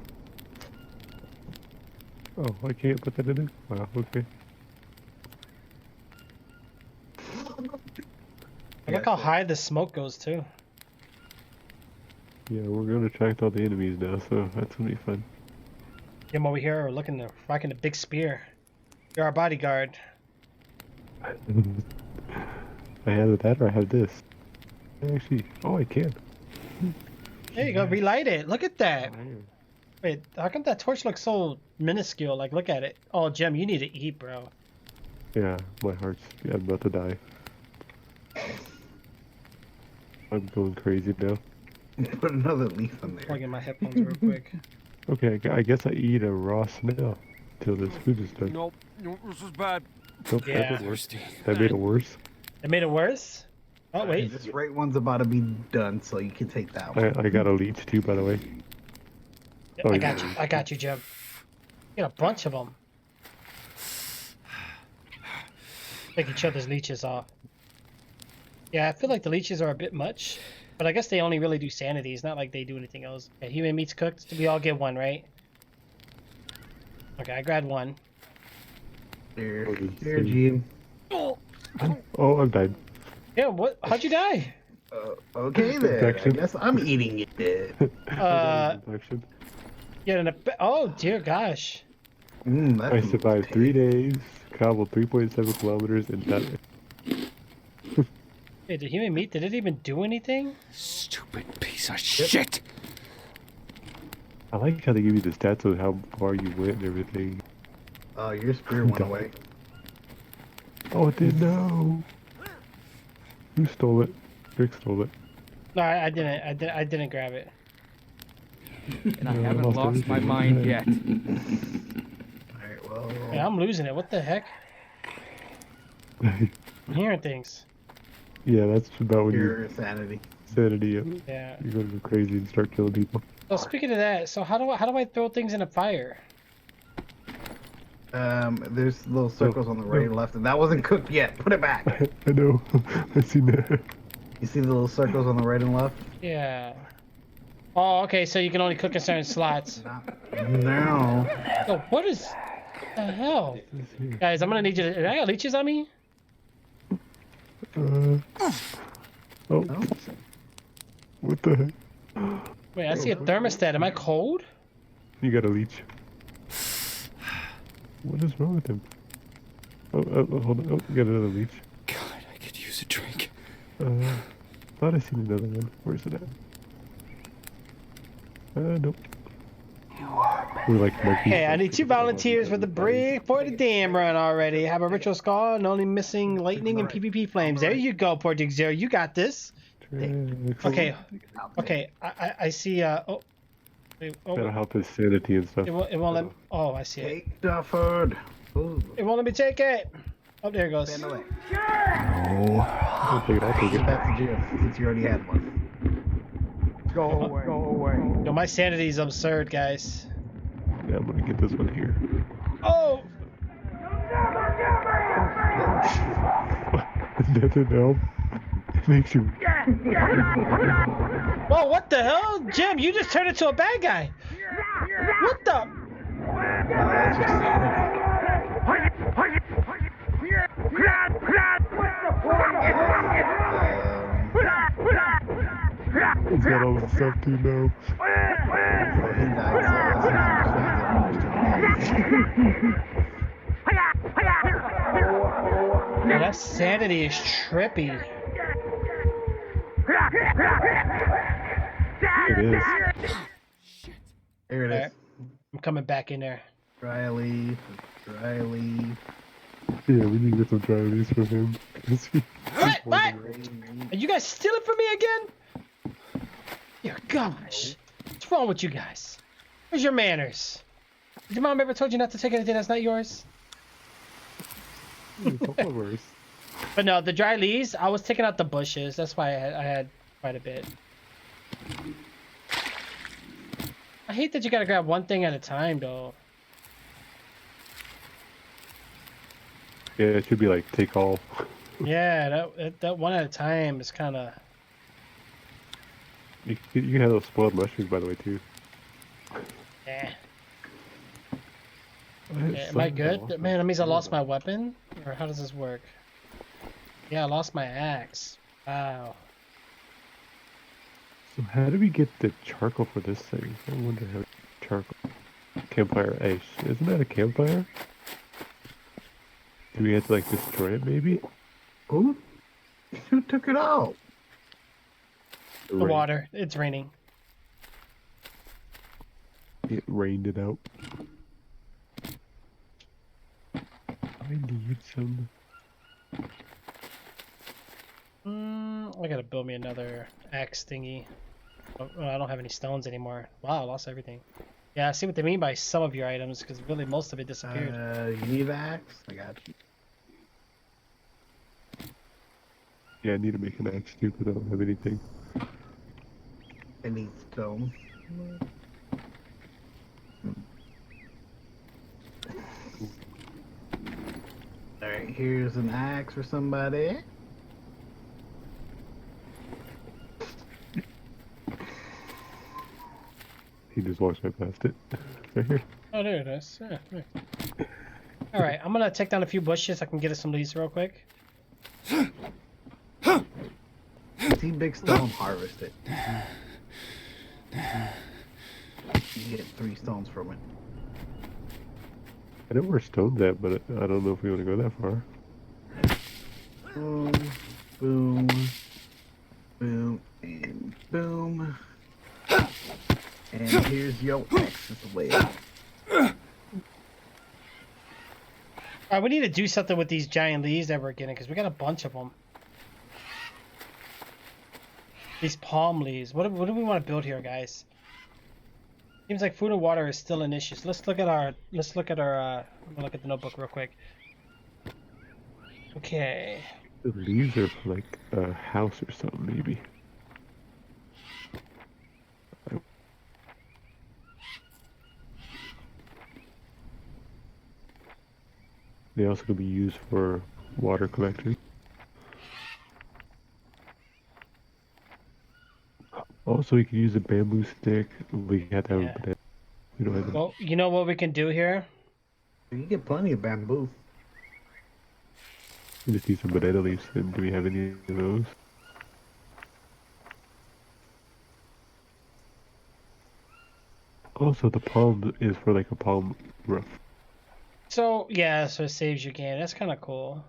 Oh, I can't put that in there? Wow, okay. I like how high the smoke goes too. Yeah, we're gonna attract all the enemies now, so that's gonna be fun. Get him over here. We're looking to rocking a big spear. You're our bodyguard. I have that or I have this. Actually, oh, I can. There you go. Relight it. Look at that. Wait, how come that torch looks so minuscule? Like, look at it. Oh, Jem, you need to eat, bro. Yeah, my heart's I'm about to die. I'm going crazy now. Put another leaf in there. Plug in my headphones real quick. Okay, I guess I eat a raw snail till this food is done. Nope. Nope. This is bad. Nope, Yeah. that didn't work. Thirsty. That made it worse. It made it worse? Oh, wait. This right one's about to be done, so you can take that one. I got a leech too, by the way. Yep, Oh, I yeah. got you. I got you, Jem. You got a bunch of them. Take each other's leeches off. Yeah, I feel like the leeches are a bit much, but I guess they only really do sanity. It's not like they do anything else. Okay, human meat's cooked. We all get one, right? Okay, I grabbed one. Here, Oh, this here, thing. Gene. Oh. Oh, I'm dead. Yeah, what? How'd you die? Okay then. I Infection. guess I'm eating it. Infection. Yeah, oh dear gosh. That's I survived 3 days, traveled 3.7 kilometers, and died. Hey, the human meat, did it even do anything? Stupid piece of shit. I like how they give you the stats of how far you went and everything. Oh, your spear went away. Oh, it did no. Who stole it? Rick stole it. No, I didn't. I didn't grab it. And I Yeah, I haven't lost lost my everything. mind yet. Alright, well. Yeah, I'm losing it. What the heck? I'm hearing things. Yeah, that's about when your Your sanity. sanity. Yeah. You're gonna go crazy and start killing people. So speaking of that, so how do I throw things in a fire? There's little circles on the right and left, and that wasn't cooked yet. Put it back. I know. I seen that. You see the little circles on the right and left? Yeah. Oh, okay. So you can only cook in certain slots. No. So what is the hell, guys? I'm gonna need you to. I got leeches on me. Oh. No? What the heck? Wait, I see a thermostat. Am I cold? You got a leech. What is wrong with him? Oh, hold on. Oh, you got another leech. God, I could use a drink. Thought I seen another one. Where's it at? Nope. We're like monkeys. Hey, I need 2 volunteers for the the dam run already. Have a ritual skull and only missing lightning and PvP flames. There you go, Portic Zero. You got this. Okay. Okay. I see. Oh. Wait, That'll oh. help his sanity and stuff. It won't let. Oh, I see it. Cake Dufford. Ooh. It won't let me take it. Oh, there it goes. Stand away. No. I'll take it. I'll take Get it. back to jail since you already had one. Go away. Go away. Yo, my sanity is absurd, guys. Yeah, I'm gonna get this one here. Oh! That didn't help. It makes you. Whoa, what the hell? Jim, you just turned into a bad guy. What the? That's just He's got all the stuff too now. he died, so that's Yeah, that sanity is trippy. It is. There it is. Alright. I'm coming back in there. Dry leaf. Dry leaf. Yeah, we need to get some dry leaves for him. 'Cause he- What? Are you guys stealing from me again? Yeah, gosh. What's wrong with you guys? Where's your manners? Did your mom ever told you not to take anything that's not yours? Followers. But no, the dry leaves, I was taking out the bushes. That's why I had quite a bit. I hate that you gotta grab one thing at a time, though. Yeah, it should be like take all. Yeah, that one at a time is kind of... You can have those spoiled mushrooms, by the way, too. Eh. Okay, am I good? Man, that means I lost my weapon? Or how does this work? Yeah, I lost my axe. Wow. So how do we get the charcoal for this thing? I wonder how charcoal. Campfire ash. Isn't that a campfire? Do we have to like destroy it maybe? Who? Who took it out? The water. It's raining. It rained it out. I need some. I gotta build me another axe thingy. Oh, I don't have any stones anymore. Wow, I lost everything. Yeah, I see what they mean by some of your items, because really most of it disappeared. You need an axe? I got you. Yeah, I need to make an axe too, but I don't have anything. I need stone. Alright, here's an axe for somebody. He just walks right past it. Right here. Oh, there it is. Yeah, right. Alright, I'm gonna take down a few bushes. I can get us some leaves real quick. See big stone, harvest it. You get 3 stones from it. I know where stone's at, but I don't know if we want to go that far. Boom, boom, boom, and boom. And here's your axis away. Alright, we need to do something with these giant leaves that we're getting, because we got a bunch of them. These palm leaves. What do we want to build here, guys? Seems like food and water is still an issue. So let's look at our I'm gonna look at the notebook real quick. Okay. The leaves are for like a house or something, maybe. They also could be used for water collectors. Also, we could use a bamboo stick. We have to have Yeah. a banana. We don't have Well, you know what we can do here? You get plenty of bamboo. We just need some banana leaves. And do we have any of those? Also, the palm is for like a palm roof. So yeah, so it saves your game. That's kind of cool.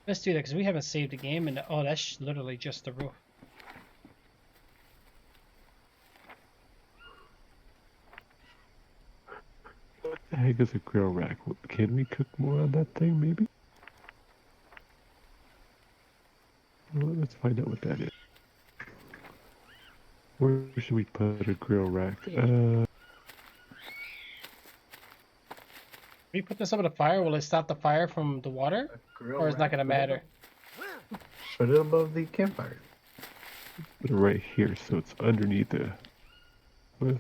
Let's do that because we haven't saved a game, and oh, that's literally just the roof. What the heck is a grill rack? Can we cook more on that thing, maybe? Well, let's find out what that is. Where should we put a grill rack? We put this over the fire. Will it stop the fire from the water? Grill Or it's not rack, gonna put it matter? up- Put it above the campfire. Put it right here, so it's underneath the. Well,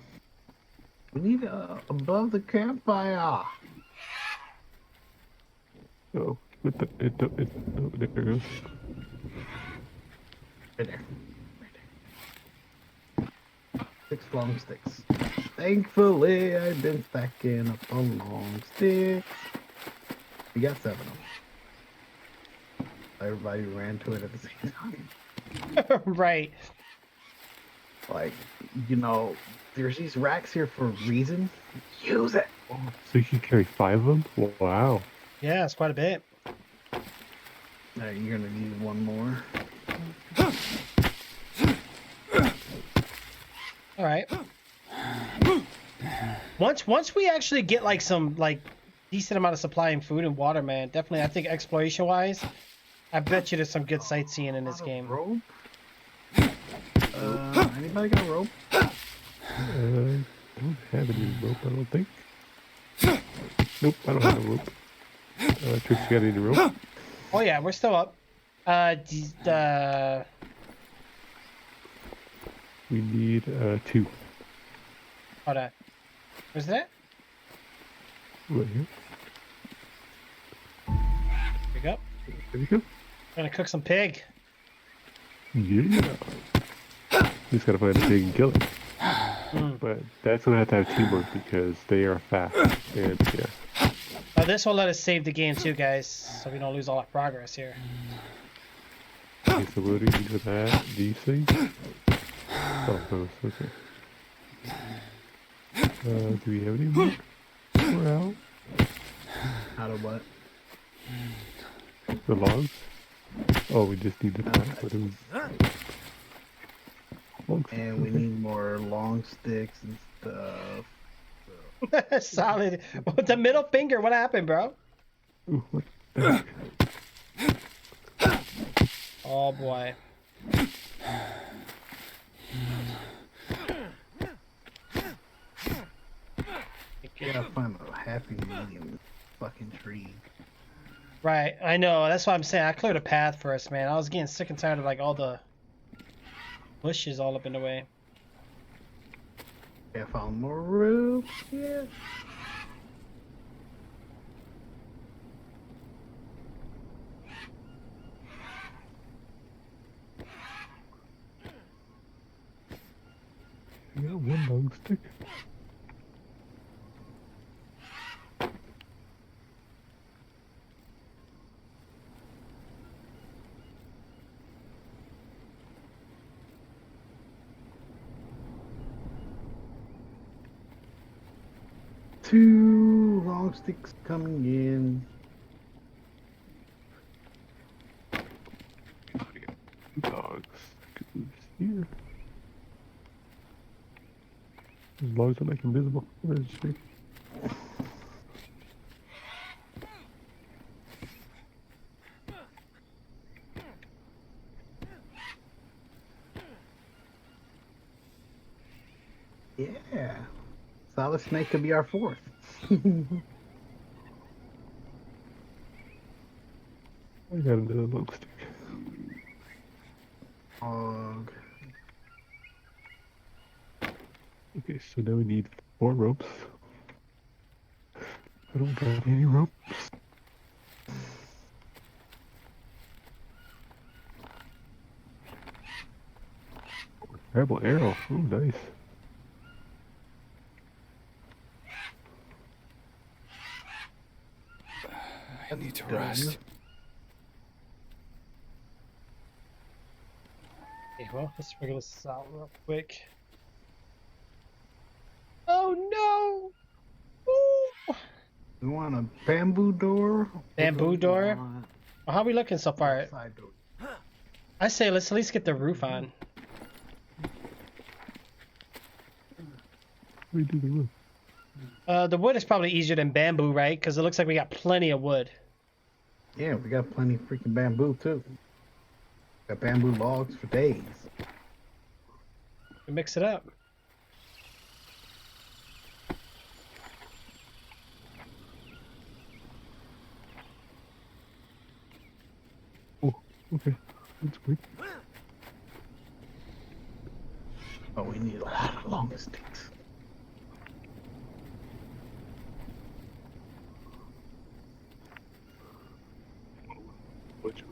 We need above the campfire. oh, with the oh, there it goes. Right there. Right there. 6 long sticks. Thankfully, I've been stacking up on long sticks. We got 7 of them. Everybody ran to it at the same time. Right. Like, you know, there's these racks here for a reason. Use it. Oh, so you can carry 5 of them? Wow. Yeah, it's quite a bit. Alright, you're gonna need one more. All right. Once we actually get like some like decent amount of supply in food and water, man, definitely. I think exploration wise, I bet you there's some good sightseeing in this game. Rope? Anybody got a rope? I don't have any rope, I don't think. Nope, I don't have a rope. Trix, you got any rope? Oh yeah, we're still up. We need 2. Hold on. Where's that? Right here. Here we go. There you go. Gonna cook some pig. Yeah. Just gotta find a pig and kill it. But that's gonna have to have teamwork because they are fast. And yeah. This will let us save the game too, guys, so we don't lose all our progress here. Okay, so what do we need for that? These things? Oh, those, okay. Do we have any more? We're out. Out of what? The logs? Oh, we just need the top. What do we... And we need more long sticks and stuff. Solid. With the middle finger, what happened, bro? Ooh, what the heck? Oh boy. You gotta find a happy medium fucking tree. Right, I know. That's what I'm saying. I cleared a path for us, man. I was getting sick and tired of like all the bushes all up in the way. Yeah, found more roofs. Yeah. You got one long stick. Two long sticks coming in. Dogs. Goose here. As long as I make them visible. Where's the stick? Yeah. Solid Snake could be our 4th. I got another long stick. Og. Okay, so now we need 4 ropes. I don't got any ropes. Rebel arrow. Oh, nice. I need to rest. Okay, well, let's figure this out real quick. Oh no! Ooh. We want a bamboo door. Bamboo door? Well, how are we looking so far? Side door. I say let's at least get the roof on. We do the roof. The wood is probably easier than bamboo, right? Because it looks like we got plenty of wood. Yeah, we got plenty of freaking bamboo too. Got bamboo logs for days. We mix it up. Okay. That's good. Oh, we need a lot of long sticks. What you-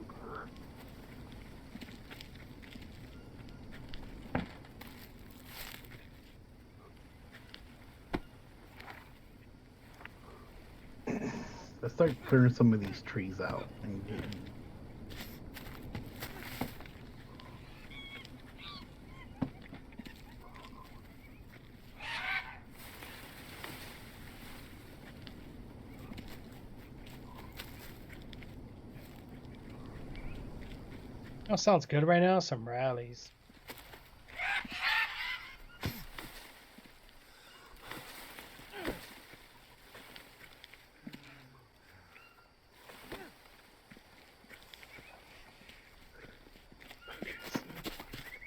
Let's start clearing some of these trees out and getting. Oh, sounds good right now. Some rallies.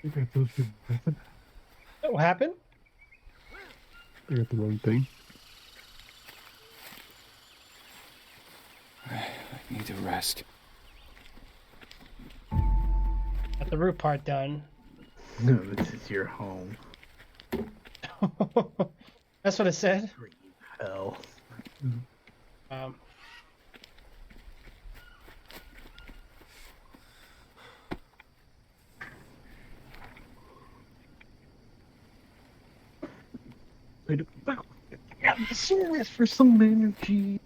I got those good nothing. What happened? I got the wrong thing. I need to rest. Got the root part done. No, this is your home. That's what it said. Green hell. Um, Wait, I'm serious for some energy.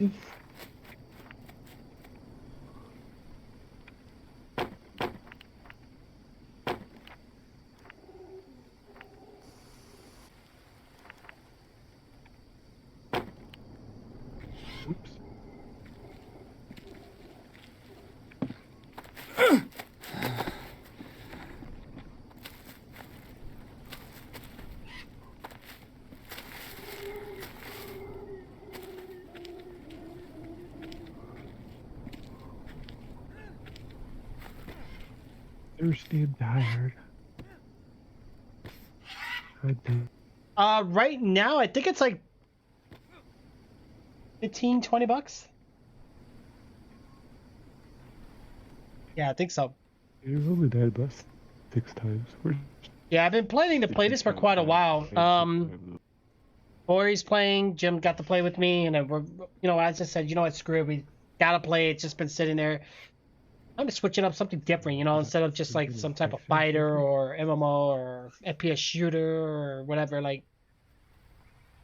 Oops. Thirsty and tired. God damn. right now, I think it's like 15, 20 bucks. Yeah, I think so. You've only died about 6 times. We're Yeah, I've been planning to play this for quite a while. Corey's playing. Jim got to play with me, and then we're, as I said, what, screw it, we gotta play. It's just been sitting there. I'm just switching up something different, instead of just like some type of fighter or MMO or FPS shooter or whatever, like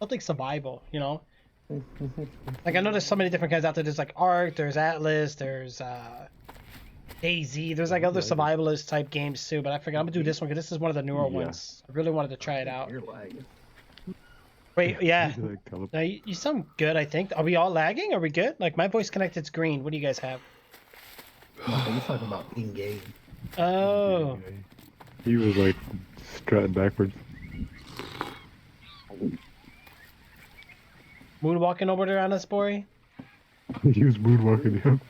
something survival, Like I know there's so many different kinds out there. There's like Ark, there's Atlas, there's DayZ, there's like other survivalist type games too. But I figured I'm gonna do this one because this is one of the newer ones. I really wanted to try it out. You're lagging. Wait, yeah. like tele- No, you sound good. I think. Are we all lagging? Are we good? Like my voice connected's green. What do you guys have? He's talking about in game. Oh. He was like strutting backwards. Moonwalking over there on us, boy. He was moonwalking him.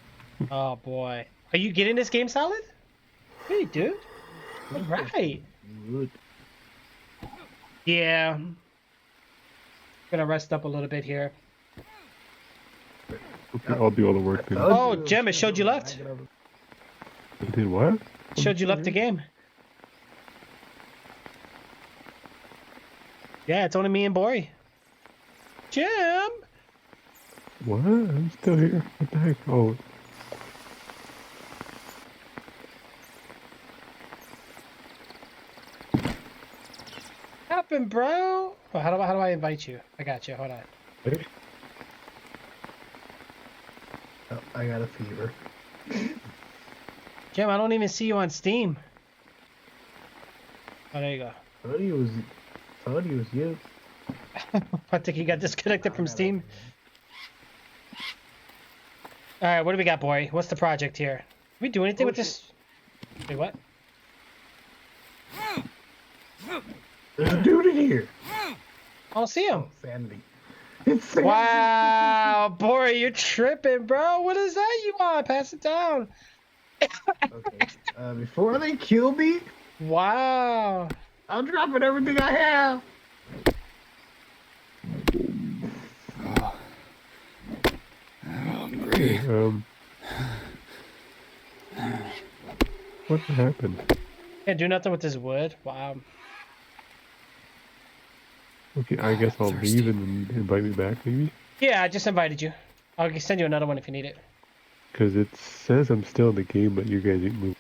Oh boy. Are you getting this game, Solid? Hey, dude. All right. Good. Yeah. Gonna rest up a little bit here. Okay, I'll do all the work then. Oh, Jem, it showed you left. It did what? It showed you left the game. Yeah, it's only me and Bori. Jim! What? I'm still here. What the heck? Oh. Happened, bro? Oh, how do I invite you? I got you. Hold on. Hey. Oh, I got a fever. Jim, I don't even see you on Steam. Oh, there you go. Thought he was you. I think you got disconnected from Steam. Alright, what do we got, boy? What's the project here? Did we do anything with this? Wait, what? There's a dude in here. I don't see him. Sanity. It's sanity. Wow, boy, you're tripping, bro. What is that you want? Pass it down. Okay. Before they kill me, Wow. I'm dropping everything I have. I'm hungry. What happened? Can't do nothing with this wood. Wow. Okay, I guess I'll leave and invite me back, maybe? Yeah, I just invited you. I'll send you another one if you need it. Because it says I'm still in the game, but you guys ain't moving.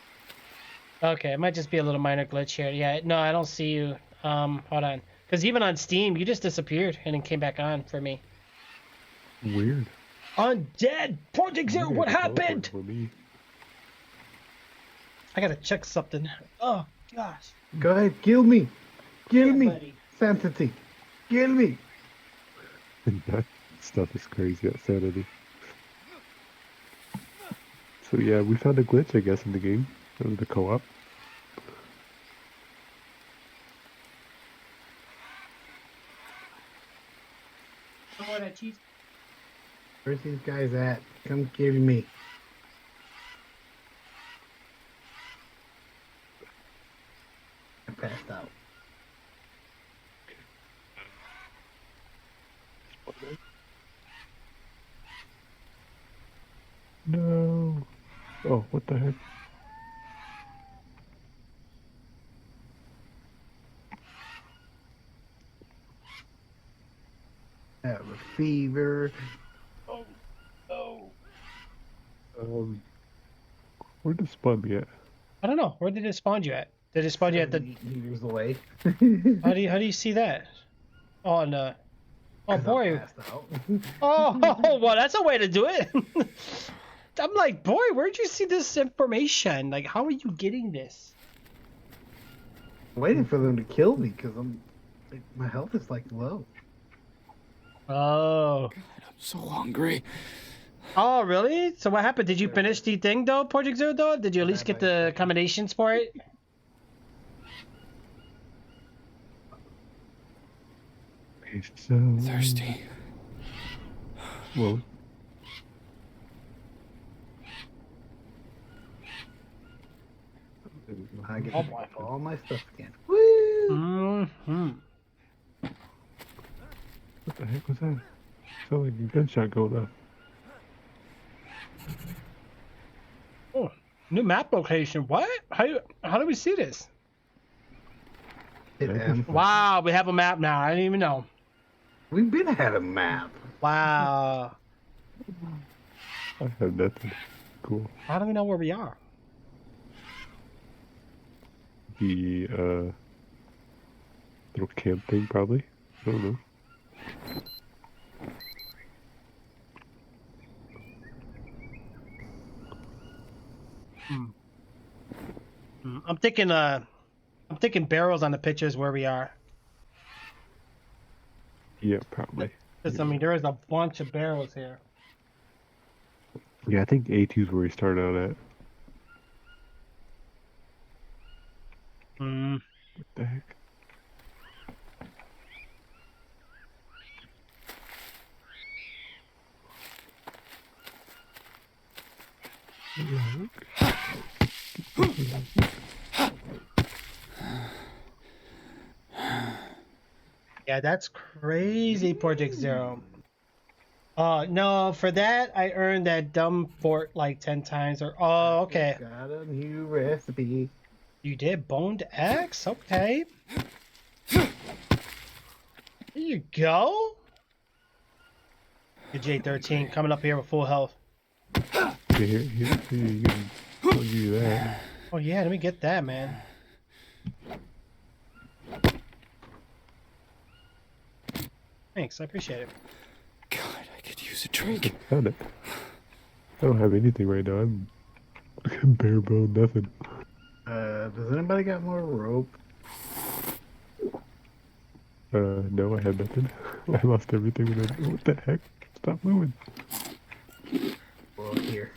Okay, it might just be a little minor glitch here. Yeah, no, I don't see you. Hold on. Because even on Steam, you just disappeared and then came back on for me. Weird. Undead! Project Zero, what happened? For me. I gotta check something. Oh, gosh. Go ahead, kill me. Kill Yeah, me. buddy. Sanity. Kill me. That stuff is crazy, that sanity. So yeah, we found a glitch, I guess, in the game. That was the co-op. Where's these guys at? Come kill me. I passed out. No. Oh, what the heck? I have a fever. Oh, no. Where did spawn me at? I don't know. Where did it spawn you at? Did it spawn you at the... 70 meters away. How do you see that? Oh, no. Oh, 'Cause I'm boy. passed out. Oh, well, that's a way to do it. I'm like, boy, where'd you see this information? Like, how are you getting this? Waiting for them to kill me because my health is like low. Oh. I'm so hungry. Oh, really? So what happened? Did you finish the thing, though, Project Zero, though? Did you at least get the accommodations for it? Okay, so... Thirsty. Well, I get Oh, to boy. pick up all my stuff again. Woo! Mm-hmm. what the heck was that? Sounded like a gunshot going off. Oh, new map location. What? How do we see this? Hit M. Wow, we have a map now. I didn't even know. We've been had a map. Wow. I have nothing. Cool. How do we know where we are? The, little camp thing, probably. I don't know. I'm thinking barrels on the pictures where we are. Yeah, probably. Because, I mean, there is a bunch of barrels here. Yeah, I think A2 is where we started out at. Hmm. What the heck? Yeah, that's crazy, Project Zero. No, for that, I earned that dumb fort like 10 times. Or oh, okay. Got a new recipe. You did boned X? Okay. There you go. Good J13 coming up here with full health. Okay, here, you can, I'll give you that. Oh yeah, let me get that, man. Thanks, I appreciate it. God, I could use a drink. Found it. I don't have anything right now. I'm bare bone nothing. Does anybody got more rope? No, I have nothing. I lost everything. What the heck? Stop moving. Well, here.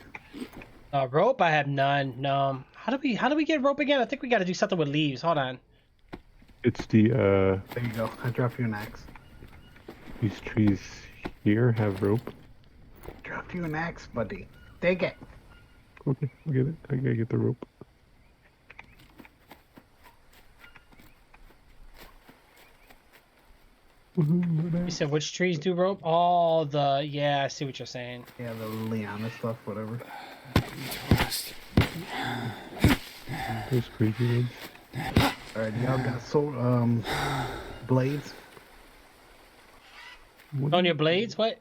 Rope, I have none. No. How do we get rope again? I think we got to do something with leaves. Hold on. It's the, There you go. I dropped you an axe. these trees here have rope. Dropped you an axe, buddy. Take it. Okay, I'll get it. I gotta get the rope. You said which trees do rope? All the... Yeah, I see what you're saying. Yeah, the liana stuff, whatever. I need to rest. Those crazy ones. Alright, y'all got blades? What On do your blades? What?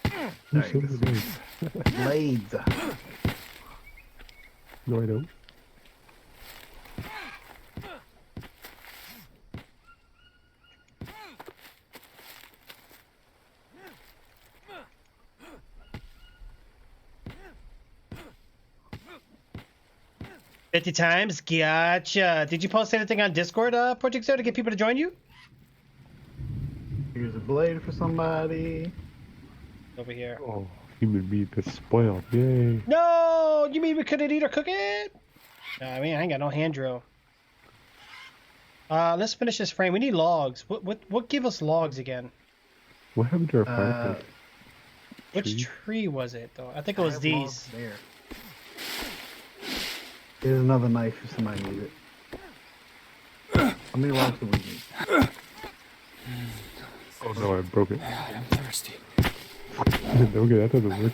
you Alright, say this- the name? blades. No, I don't. $50 times? Gotcha. Did you post anything on Discord, Project Zero, to get people to join you? Here's a blade for somebody. Over here. Oh, human meat that's spoiled. Yay. No! You mean we couldn't eat or cook it? I mean, I ain't got no hand drill. Let's finish this frame. We need logs. What give us logs again? What happened to our fireplace? Which Tree? tree was it, though? I think it was I have logs these. there. Here's another knife if somebody needs it. How many logs do we need? Oh no, I broke it. God, I'm thirsty. Okay, that doesn't work.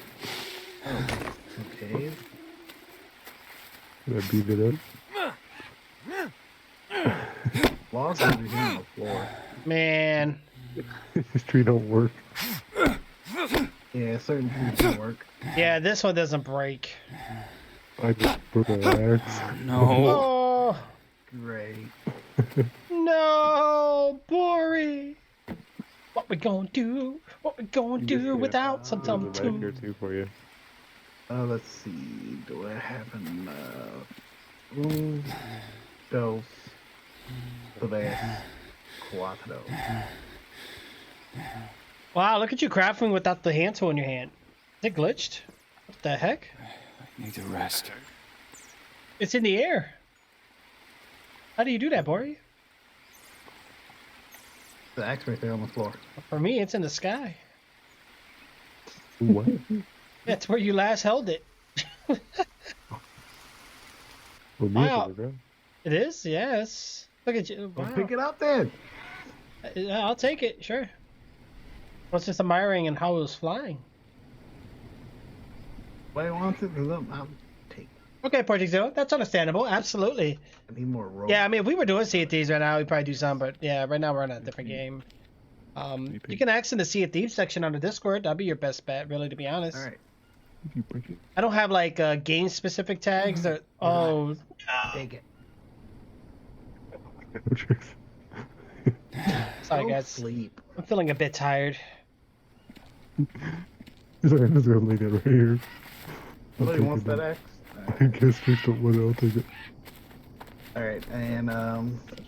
Okay. Did I beat it up? Logs over here on the floor. Man. This tree don't work. Yeah, certain things don't work. Yeah, this one doesn't break. I just broke my axe. No. Oh, Great. no, Bori. What we gonna do? What we gonna do Yeah. without some There's a knife tum here too for you. Let's see. Do I have enough? Un, dos, tres, cuatro. Wow, look at you crafting without the hand tool in your hand. Is it glitched? What the heck? I need to rest. It's in the air. How do you do that, Bori? The axe right there on the floor. For me, it's in the sky. What? That's where you last held it. Well, me it's Wow. on the ground. It is? Yes. Look at you. Well, Wow. pick it up then. I'll take it, sure. I was just admiring and how it was flying. Nobody wants it, then I'll take it. Okay, Project Zero, that's understandable. Absolutely. I need more rope. Yeah, I mean, if we were doing Sea of Thieves right now, we'd probably do some, but yeah, right now we're on a different game. You can ask in the Sea of Thieves section on the Discord. That'd be your best bet, really, to be honest. All right. If you break it. I don't have like game-specific tags. That oh, Take it. No tricks. sorry Go guys. sleep. I'm feeling a bit tired. Sorry, I'm just gonna lay that right here. I'll Somebody take wants it that then. axe? I guess fix don't want it, I'll take it. Alright, and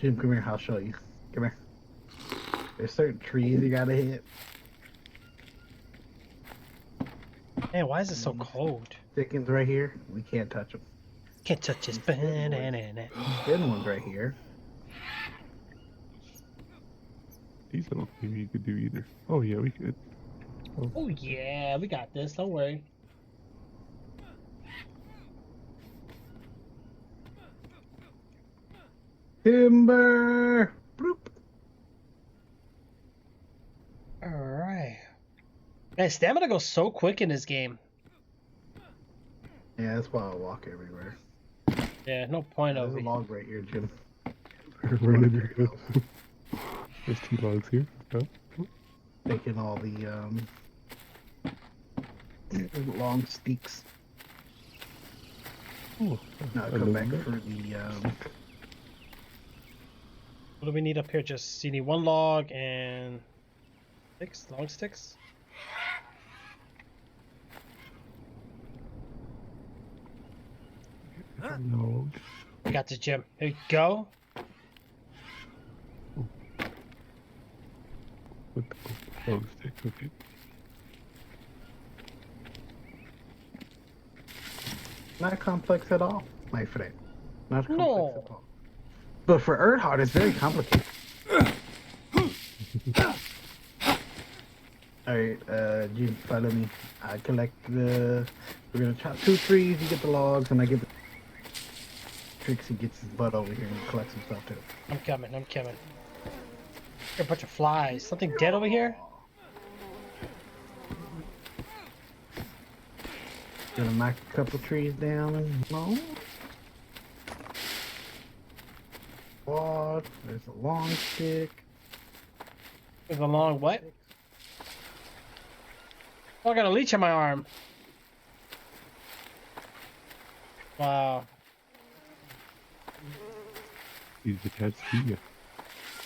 Jim, come here, I'll show you. Come here. There's certain trees you gotta hit. Man, why is it so cold? Chickens right here, we can't touch them. Can't touch this. Thin ones right here. These I don't think you could do either. Oh yeah, we could. Oh yeah, we got this. Don't worry. Timber! Bloop. All right. Man, stamina goes so quick in this game. Yeah, that's why I walk everywhere. Yeah, no point There's of a it. log right here, Jim. Where did you go? There's 2 logs here. Oh. Taking all the long sticks. Oh, Now I come know back that. for the What do we need up here? Just you need 1 log and sticks, long sticks. Log. We got this, Jim. Here you go. With the log stick, okay. not complex at all, my friend. Not complex No. at all. But for Earthheart, it's very complicated. Alright, Jim, follow me. I collect the... We're gonna chop 2 trees, you get the logs, and I get the... Trixie gets his butt over here and collects some stuff too. I'm coming. I'm coming. Here, a bunch of flies. Something dead over here? Gonna knock a couple trees down and... No? What? There's a long stick. There's a long what? Oh, I got a leech on my arm. Wow. He's attached to you.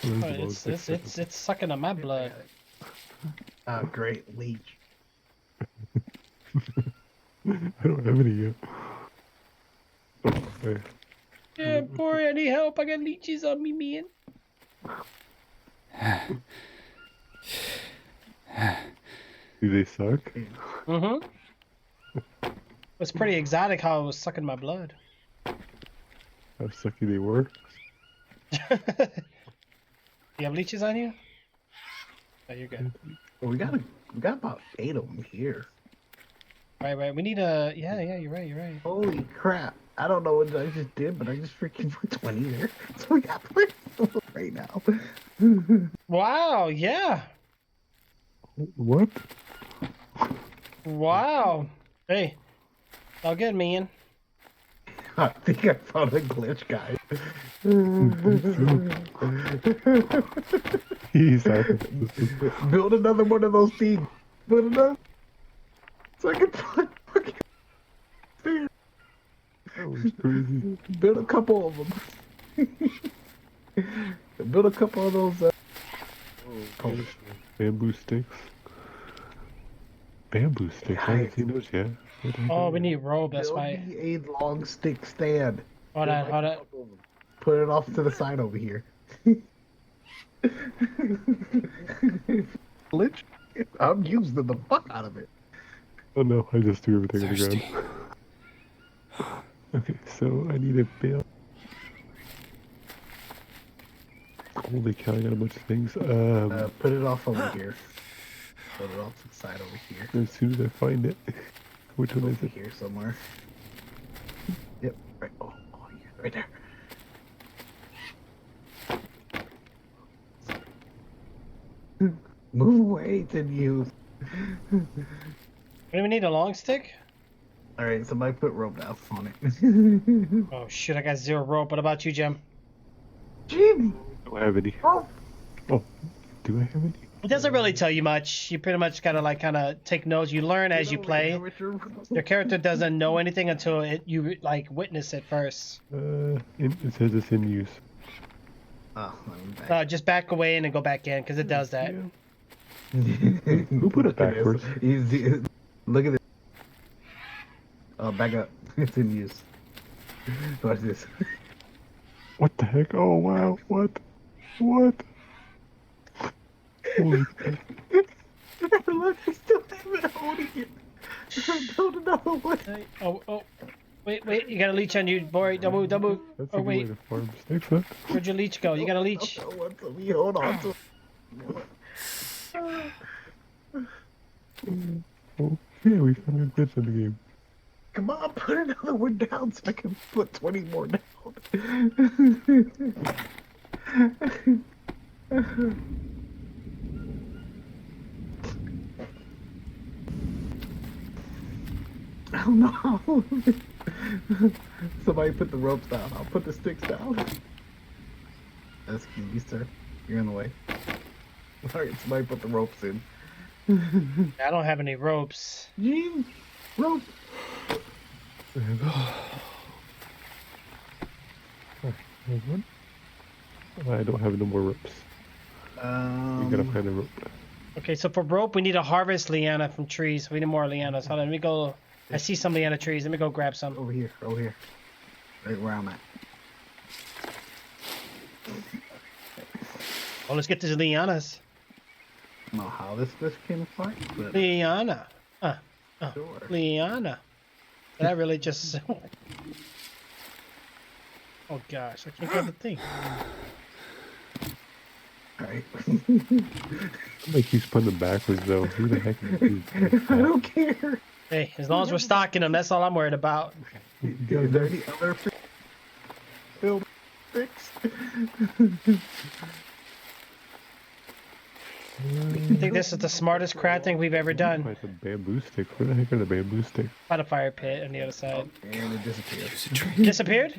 Oh, Oh, there's a long stick. it's sucking on my blood. Oh, great leech. I don't have any yet. Okay. Yeah, boy, I need help. I got leeches on me, man. Do they suck? Mm-hmm. It's pretty exotic how it was sucking my blood. How sucky they were? You have leeches on you? Oh, you're good. Well, we got about 8 of them here. Right. We need a... Yeah, you're right. Holy crap. I don't know what I just did, but I just freaking put 20 there. So we got plenty of them right now. Wow, yeah. What? Wow. Hey, all good, man. I think I found a glitch, guys. He's Build another one of those things. Build another. So I can put fucking there. That was crazy. Build a couple of them. Build a couple of those. Bamboo sticks. Bamboo sticks. I haven't seen those yet. What the heck Oh, are we they? need rope, that's Build why. me a long stick stand. Hold on. Put it off to the side over here. Glitch. I'm using the fuck out of it. Oh no, I just threw everything on the Thirsty. ground. Okay, so I need a bale. Holy cow, I got a bunch of things. Put it off over here. Put it off to the side over here. As soon as I find it. Which one is Over it? here somewhere. Yep. Right. Oh, yeah, right there. Move away, then you. Do we need a long stick? All right, somebody put rope down on it. Oh shit, I got 0 rope. What about you, Jim? Jimmy. I don't have any. Oh. Oh, do I have any? It doesn't really tell you much. You pretty much gotta like kind of take notes. You learn as you play. Your character doesn't know anything until you like witness it first. It says it's in use. Oh, I'm back. Just back away and then go back in because it does that. Who put it Look at this. backwards? Look at this. Oh, back up. It's in use. Watch this. What the heck? Oh wow, what? What? Holy Look, I still have it holding it. Build another one. Oh. Wait, you got a leech on you, boy. Don't move. That's a Oh, good way wait. to farm sticks, huh? Where'd your leech go? You got a leech. Hold on to Oh, yeah, we found a glitch in the game. Come on, put another one down so I can put 20 more down. Oh no! Somebody put the ropes down. I'll put the sticks down. That's you, sir. You're in the way. Alright, somebody put the ropes in. I don't have any ropes. Gene! Rope! I don't have no more ropes. We gotta find a rope. Okay, so for rope, we need to harvest liana from trees. We need more lianas. Hold on, let me go. I see some liana trees. Let me go grab some. Over here. Right where I'm at. Oh, let's get to the lianas. I don't know how this came apart, but Liana. sure. Liana. Did I really just... Oh gosh, I can't grab the thing. Alright. Somebody keeps putting them backwards though. Who the heck is I don't care. Hey, as long as we're stocking them, that's all I'm worried about. Is there any other build fix? I think this is the smartest crafting we've ever done. Find some bamboo sticks. Where the heck are the bamboo sticks? Find a fire pit on the other side. And it disappeared. Use a tree. Disappeared?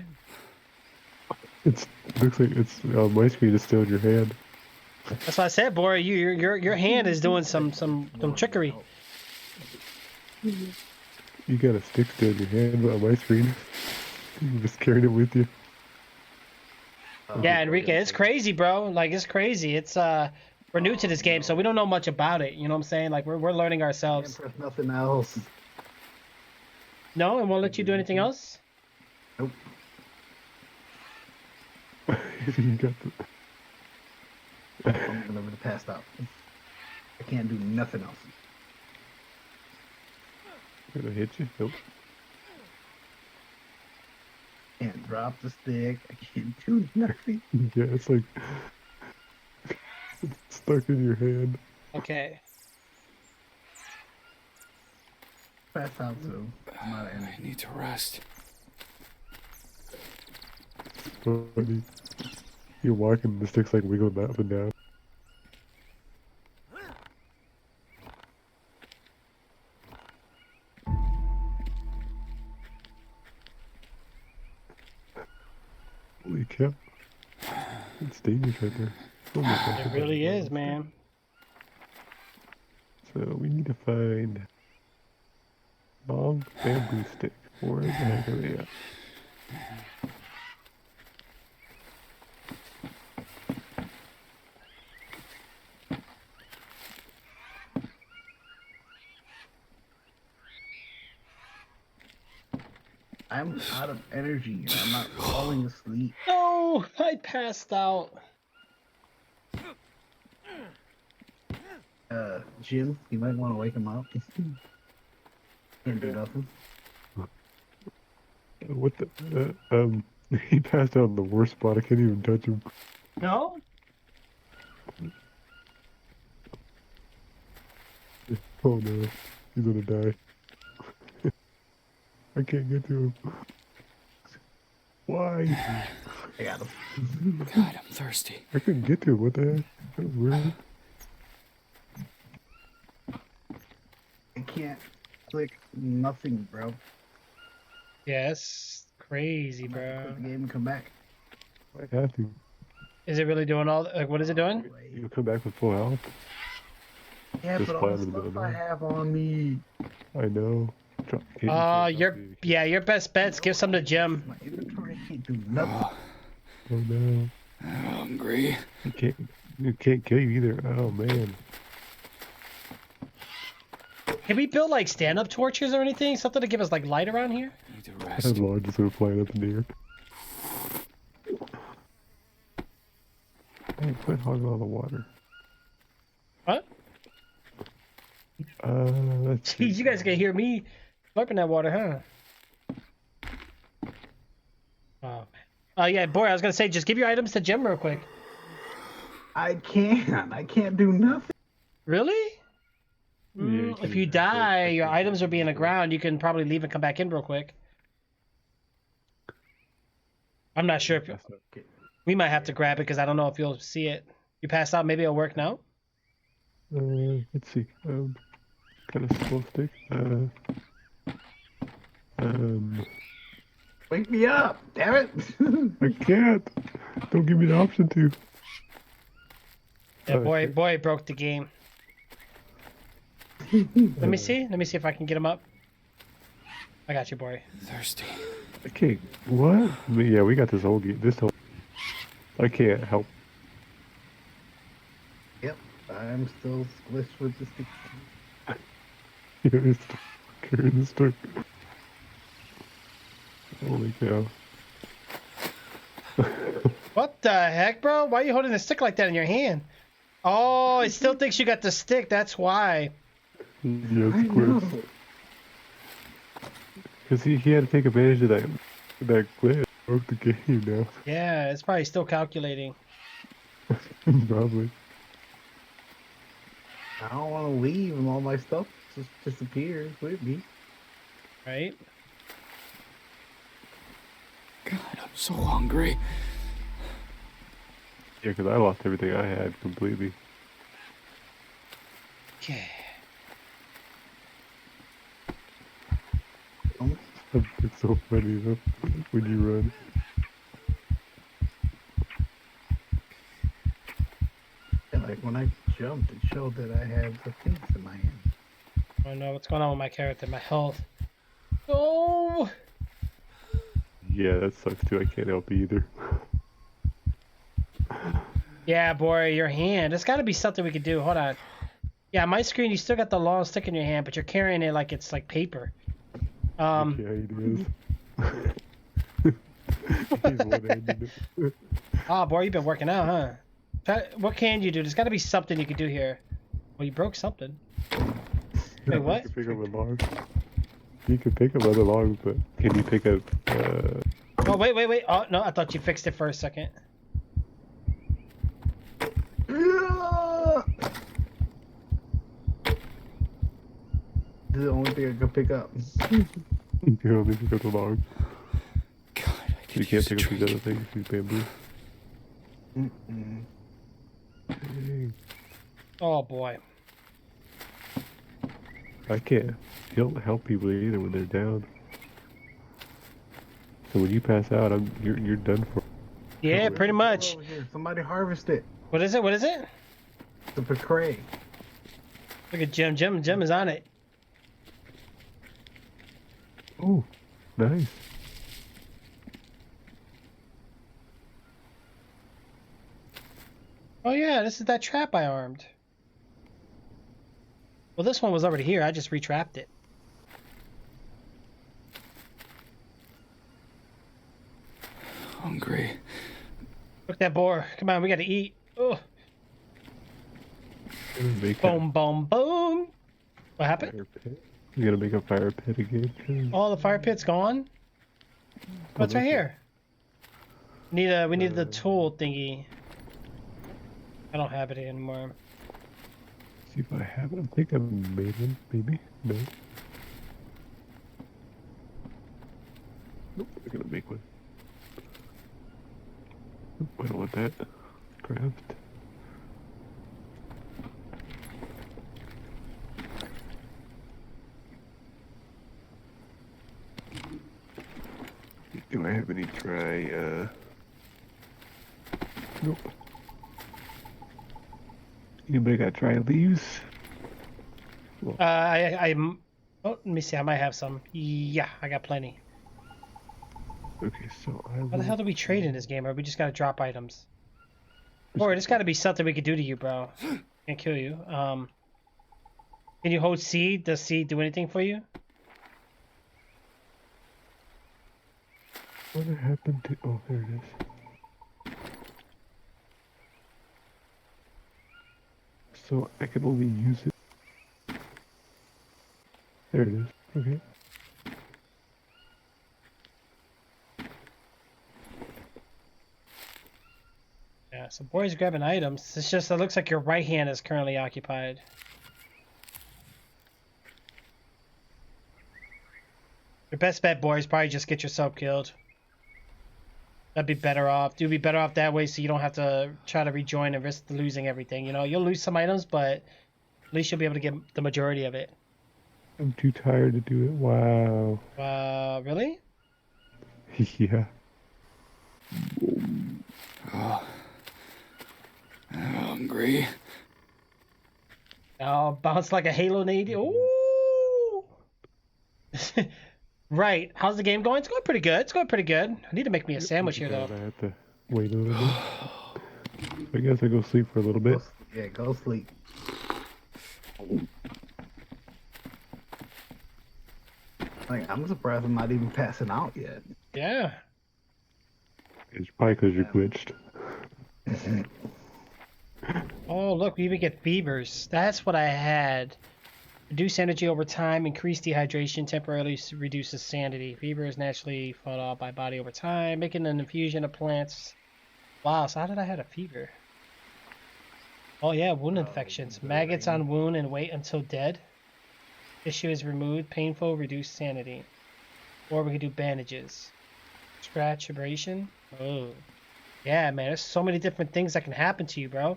It's looks like it's on my screen. It's still in your hand. That's what I said, boy. Your hand is doing some trickery. You got a stick still in your hand, but on my screen, you just carried it with you. Yeah, Enrique, it's crazy, bro. Like it's crazy. It's we're new to this game, so we don't know much about it. You know what I'm saying? Like we're learning Can't ourselves. press nothing else. No, it won't let you do anything else. Nope. You got the... I'm gonna pass out. I can't do nothing else. Gonna hit you? Nope. Can't drop the stick. I can't do nothing. Yeah, it's like it's stuck in your hand. Okay. Pass out too. I'm out of I energy. need to rest. Funny. You're walking, the stick's like wiggling up and down. Holy cow. It's dangerous right there. Oh my God. It really is, man. So we need to find long bamboo stick. Where the heck are they at? I'm out of energy and I'm not falling asleep. No, I passed out. Jim, you might want to wake him up. Can't do nothing. What the? He passed out in the worst spot. I can't even touch him. No. Oh no, he's gonna die. I can't get to him. Why? I got him. God, I'm thirsty. I couldn't get to him. What the heck? That was weird. I can't click nothing, bro. Yes. Crazy, I'm gonna bro. quit the game and come back. I have to. Is it really doing all? Like, what is it doing? You'll come back with full health. Yeah, Just but all fly the in the middle stuff of I the night. have on me. I know. Your best bet's give some to Jim. My inventory can't do nothing. Oh no. I'm hungry. It can't kill you either. Oh man. Can we build like stand-up torches or anything? Something to give us like light around here? I need to That rest. log just went flying up in the air. Hey, quit hogging all the water. What? Let's see. Jeez, you guys can hear me slurping that water, huh? Oh, man. Oh, yeah, boy, I was going to say, just give your items to Jim real quick. I can't. I can't do nothing. Really? Yeah, If you die, your items will be in the ground. You can probably leave and come back in real quick. I'm not sure if... We might have to grab it because I don't know if you'll see it. You passed out, maybe it'll work now? Let's see. Kind of slow stick. Wake me up, damn it. I can't. Don't give me the option to. Yeah, boy broke the game. Let me see if I can get him up. I got you, boy. Thirsty. Okay, what? Yeah, we got this whole game. I can't help. Yep, I'm still squished with the stick. You're still carrying the stick. Holy cow. What the heck, bro? Why are you holding the stick like that in your hand? Oh, it still thinks you got the stick. That's why. Yeah, I of course. know. Because he had to take advantage of that glitch. Broke the game now. Yeah, it's probably still calculating. Probably. I don't want to leave and all my stuff just disappears with me. Right? God, I'm so hungry. Yeah, because I lost everything I had completely. Yeah. Oh, It's so funny though when you run. Like when I jumped, it showed that I had the things in my hand. I don't know what's going on with my character, my health. Oh! Yeah, that sucks too. I can't help either. Yeah, boy, your hand. There's got to be something we could do. Hold on. Yeah, my screen, you still got the long stick in your hand, but you're carrying it like it's like paper. Yeah, it is. He's one-handed. Oh, boy, you've been working out, huh? What can you do? There's got to be something you could do here. Well, you broke something. Wait, what? You can pick up a log. You can pick up other logs, but can you pick up? Oh, wait. Oh, no, I thought you fixed it for a second. This is the only thing I can pick up. You can only pick up the log. God, I could You can't use a pick up these drink. other things. These bamboo. Mm-mm. Dang. Oh, boy. I can't help people either when they're down. So when you pass out, you're done for. Yeah, pretty much. Over here. Somebody harvest it. What is it? What is it? The pecray. Look at Jim. Jim is on it. Oh, nice. Oh, yeah, this is that trap I armed. Well, this one was already here. I just retrapped it. Hungry. Look at that boar. Come on, we gotta eat. Oh, Make boom, boom, boom. What a happened? fire pit. You gotta make a fire pit again. Oh, the fire pit's gone. What's right here? We need the tool thingy. I don't have it anymore. See if I have it. I think I made one. Maybe. No. Nope. I'm gonna make one. Nope, I don't want that. Craft. Do I have any dry, Nope. Anybody got dry leaves? Oh, let me see. I might have some. Yeah, I got plenty. Okay, so I How the hell do we trade in this game? Or we just gotta drop items? Or there's gotta be something we could do to you, bro. Can't kill you. Can you hold C? Does C do anything for you? What happened to... Oh, there it is. So I can only use it. There it is. Okay. Yeah, so boys grabbing items. It's just, it looks like your right hand is currently occupied. Your best bet, boys, probably just get yourself killed. That'd be better off. You'd be better off that way so you don't have to try to rejoin and risk losing everything. You know, you'll lose some items, but at least you'll be able to get the majority of it. I'm too tired to do it. Wow. Really? Yeah. Oh. I'm hungry. Oh, bounce like a Halo nade. Ooh! Right. How's the game going? It's going pretty good. It's going pretty good. I need to make me a sandwich here, though. I have to wait a little bit. I guess I go sleep for a little bit. Yeah, go sleep. Like, I'm surprised I'm not even passing out yet. Yeah. It's probably because you're glitched. Oh, look, we even get fevers. That's what I had. Reduce energy over time, increase dehydration, temporarily reduces sanity. Fever is naturally fought off by body over time, making an infusion of plants. Wow, so how did I have a fever? Oh yeah, wound infections. Maggots on wound and wait until dead. Tissue is removed, painful, reduced sanity. Or we could do bandages. Scratch, abrasion. Oh. Yeah, man, there's so many different things that can happen to you, bro.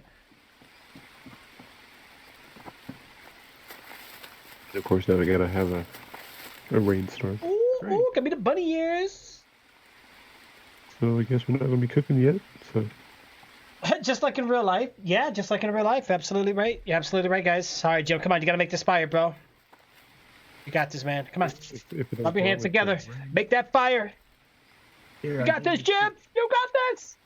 Of course, now we gotta have a rainstorm. Ooh, give me the bunny ears. So I guess we're not gonna be cooking yet. So Just like in real life. Yeah, just like in real life. Absolutely right. You're absolutely right, guys. Sorry, Jim. Come on, you gotta make this fire, bro. You got this, man. Come on. If it Rub your don't hands go out, together. it's rain. Make that fire. Here, You I'll got give this, you Jim. You got this.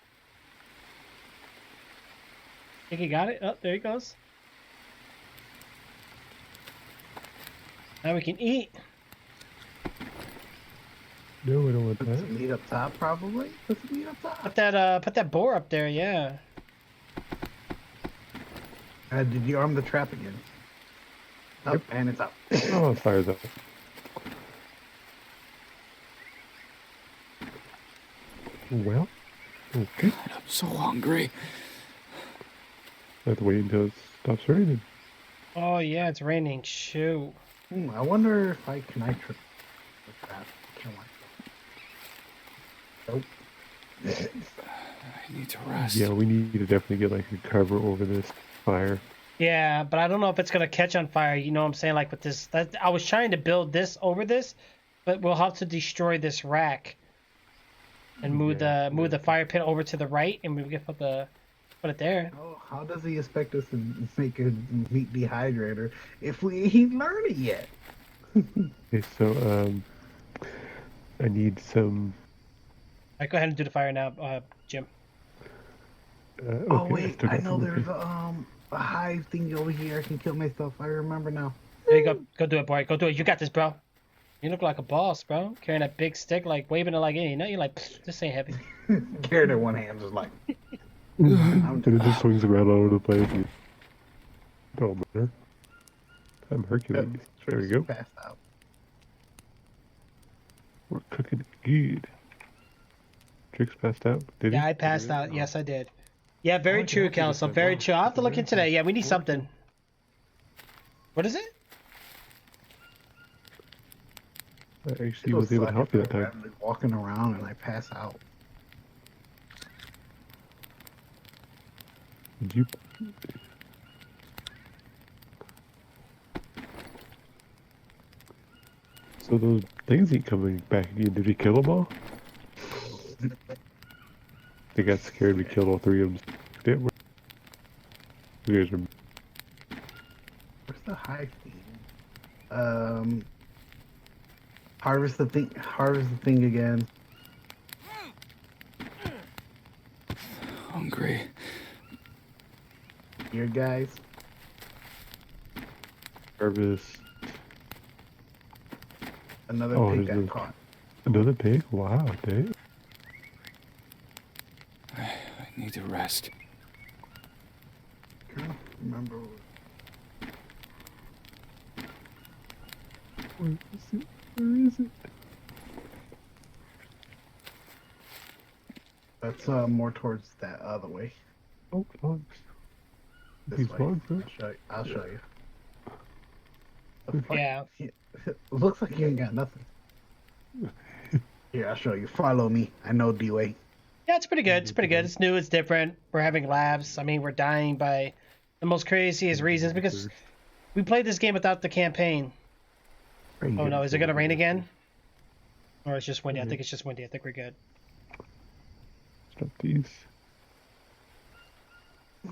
Think you got it? Oh, there he goes. Now we can eat. No, I don't want Put that. some meat up top, probably. Put some meat up top. Put that boar up there. Yeah. Did you arm the trap again? Up and it's up. Oh, it fires up. Well, okay. God, I'm so hungry. I have to wait until it stops raining. Oh yeah, it's raining. Shoot. I wonder if I can trip the trap. Kill myself. Nope. I need to rest. Yeah, we need to definitely get like a cover over this fire. Yeah, but I don't know if it's gonna catch on fire. You know what I'm saying? Like with this, I was trying to build this over this, but we'll have to destroy this rack and move the fire pit over to the right, and we can put it there. Oh, how does he expect us to make a meat dehydrator if we ain't learned it yet? Okay, so I need some. All right, go ahead and do the fire now, Jim. Okay, Oh wait, still I got know some there's okay. a hive thing over here. I can kill myself. I remember now. There you go. Go do it, boy. Go do it. You got this, bro. You look like a boss, bro. Carrying that big stick, like waving it like, hey, you know, you're like, this ain't heavy. Carried it one hand, just like. And it just swings around all over the place. Don't matter. I'm Hercules. There we go. Passed out. We're cooking good. Trix passed out. Did he? Yeah, I passed out. Yes, I did. Yeah, very Oh, true, yeah, Council. that's Very right. true. I'll have to look Very into that. Yeah, we need true. something. What is it? I actually was able to help you that time. Randomly walking around and I pass out. Did you? So those things ain't coming back again. Did we kill them all? They got scared. We killed all three of them. You guys are. Where's the hive thing? Harvest the thing. Harvest the thing again. Hungry. Here, guys. Harvest. Another Oh, pig there's got no- caught. Another pig? Wow, dude. I need to rest. I can't remember. Where is it? Where is it? That's more towards that other way. Oh, logs. This These way. logs, huh? I'll show you. The fuck? Yeah. Looks like you ain't got nothing. Here, I'll show you. Follow me. I know D-Way. Yeah, it's pretty good. It's pretty good. It's new. It's different. We're having labs. I mean, we're dying by the most craziest reasons because we played this game without the campaign. Oh no, is it gonna rain again? Or it's just windy? I think it's just windy. I think we're good. Stop these.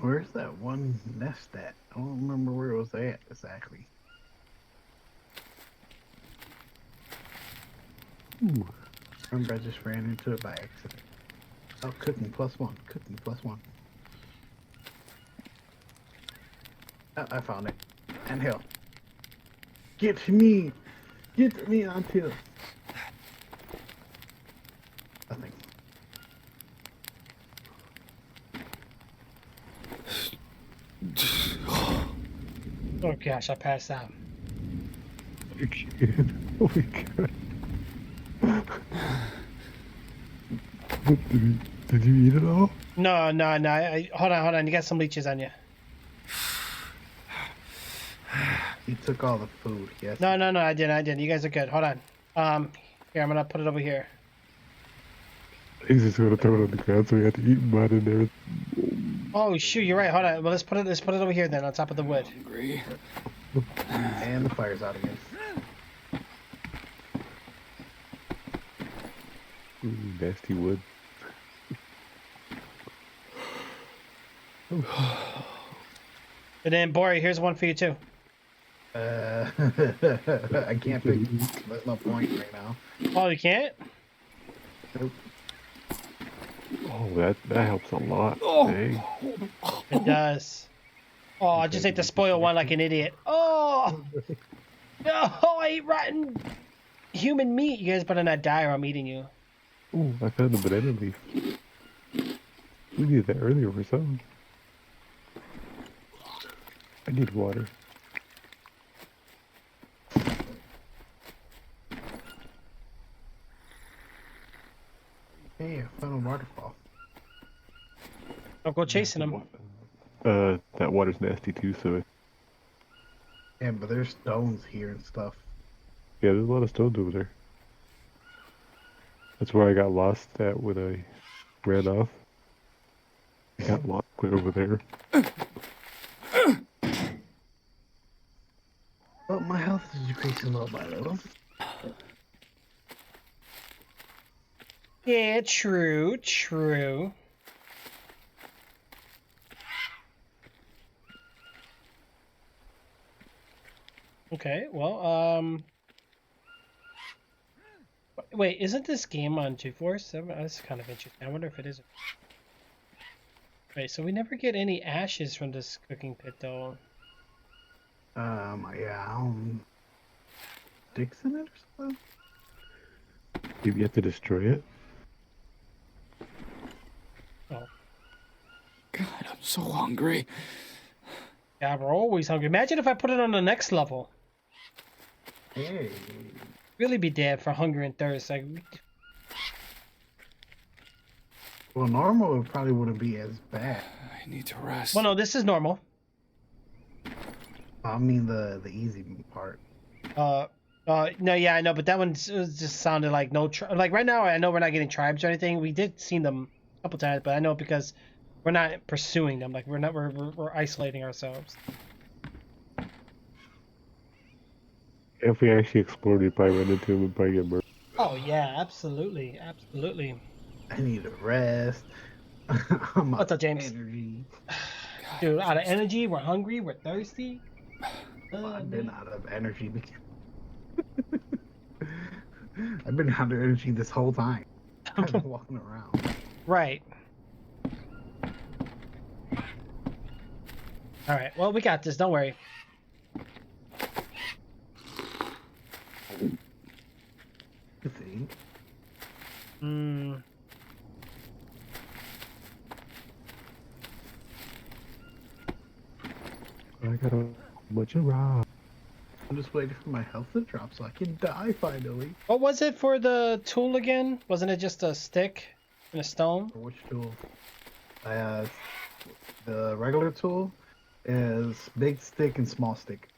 Where's that one nest at? I don't remember where it was at exactly. Ooh. Remember, I just ran into it by accident. Oh, cooking +1. Cooking +1. Oh, I found it. And hell. Get to me! Get to me until. Nothing. Oh gosh, I passed out. You can. Oh my god. Did you eat it all? No. Hold on. You got some leeches on you. You took all the food, yes. No. I didn't. You guys are good. Hold on. Here, I'm gonna put it over here. He's just gonna throw it on the ground, so we have to eat mud and everything. Oh shoot, you're right. Hold on. Well, let's put it over here then, on top of the wood. Hungry. And the fire's out again. Nasty wood. And then, Bori, here's one for you too. I can't pick. There's no point right now. Oh, you can't? Nope. Oh, that helps a lot. Oh. Dang. It does. Oh, I just ate the spoiled one like an idiot. Oh! No, I ate rotten human meat. You guys better not die or I'm eating you. Ooh, I found the banana leaf. We needed that earlier for something. I need water. Hey, I found a waterfall. Don't go chasing them. That water's nasty too, so Yeah, but there's stones here and stuff. yeah, there's a lot of stones over there. That's where I got lost at when I ran off. I got lost way over there. Well, my health is decreasing little by little. Yeah, true, true. Okay, well, wait, isn't this game on 247? That's kind of interesting. I wonder if it is. Wait, so we never get any ashes from this cooking pit, though. Yeah, sticks in it or something? You have to destroy it. Oh, God, I'm so hungry. yeah, we're always hungry. Imagine if I put it on the next level. Hey. Really be dead for hunger and thirst. Like, Well, normal it probably wouldn't be as bad. I need to rest. well, no, this is normal. I mean the easy part. No, yeah, I know, but that one just sounded like no. Like right now, I know we're not getting tribes or anything. We did see them a couple times, but I know because we're not pursuing them. Like we're isolating ourselves. If we actually explored, we'd probably run into them and probably get murdered. Oh yeah, absolutely, absolutely. I need a rest. I'm What's out up, James? of energy. Dude, out of energy, we're hungry, we're thirsty. I've been out of energy. I've been out of energy this whole time. I've been walking around. Right. All right. Well, we got this. Don't worry. You think? Hmm. I got a bunch of rocks. I'm just waiting for my health to drop so I can die finally. What was it for the tool again? Wasn't it just a stick and a stone? For which tool? The regular tool is big stick and small stick.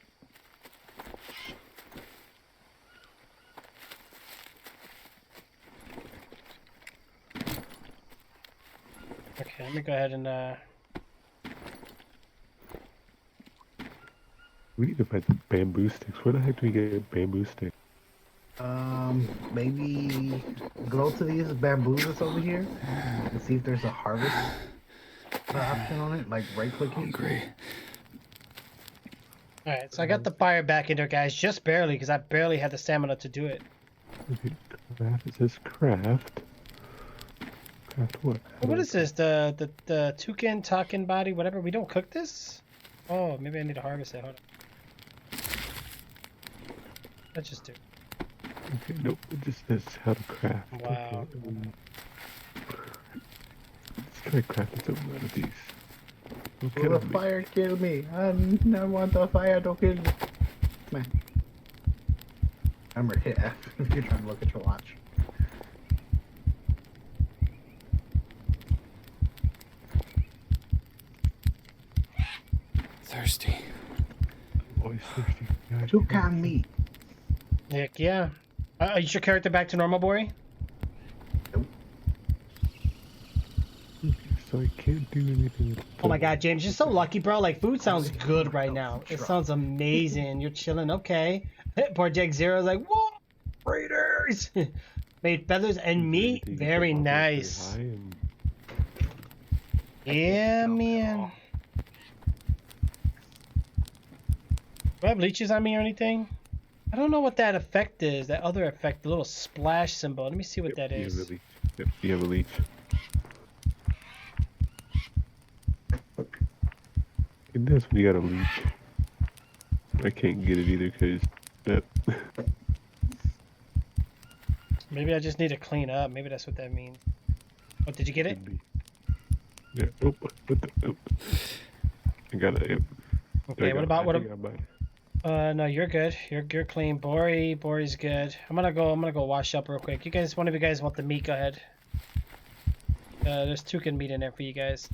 Okay, let me go ahead and We need to find some bamboo sticks. Where the heck do we get bamboo sticks? Maybe go to these bamboos that's over here and see if there's a harvest option on it, like right clicking. Hungry. all right. So I got the fire back in there, guys, just barely, because I barely had the stamina to do it. Okay, craft. It says craft. Craft what? What is this? The toucan talking body, whatever. We don't cook this? Oh, maybe I need to harvest it. Hold on. Let's just do. Okay, nope. It just says how to craft. Wow. Okay, let's try crafting something out of these. What Will kind the of fire kill me? I want the fire to kill me. Man. Remember, hit F if you're trying to look at your watch. Thirsty. always thirsty? Yeah, I Toucan meat. Heck yeah. Is your character back to normal, Bori? So I can't do anything with Oh my god, James, you're so lucky, bro. Like, food sounds good right now. It sounds amazing. You're chilling. Okay. Poor Jake Zero's like, whoa, Raiders! Made feathers and meat. Very nice. Yeah, man. Do I have leeches on me or anything? I don't know what that effect is. That other effect, the little splash symbol. Let me see what that You have a is. leech. Yep, you have a leech. And that's when you got a leech. I can't get it either because that. Maybe I just need to clean up. Maybe that's what that means. Oh, did you get it? Could be. Yeah. Oh, what the? Oh. I got it. Yep. Okay. What about what? I think I might. No, you're good. You're clean. Bori's good. I'm gonna go wash up real quick. You guys, one of you guys want the meat? Go ahead. There's toucan meat in there for you guys.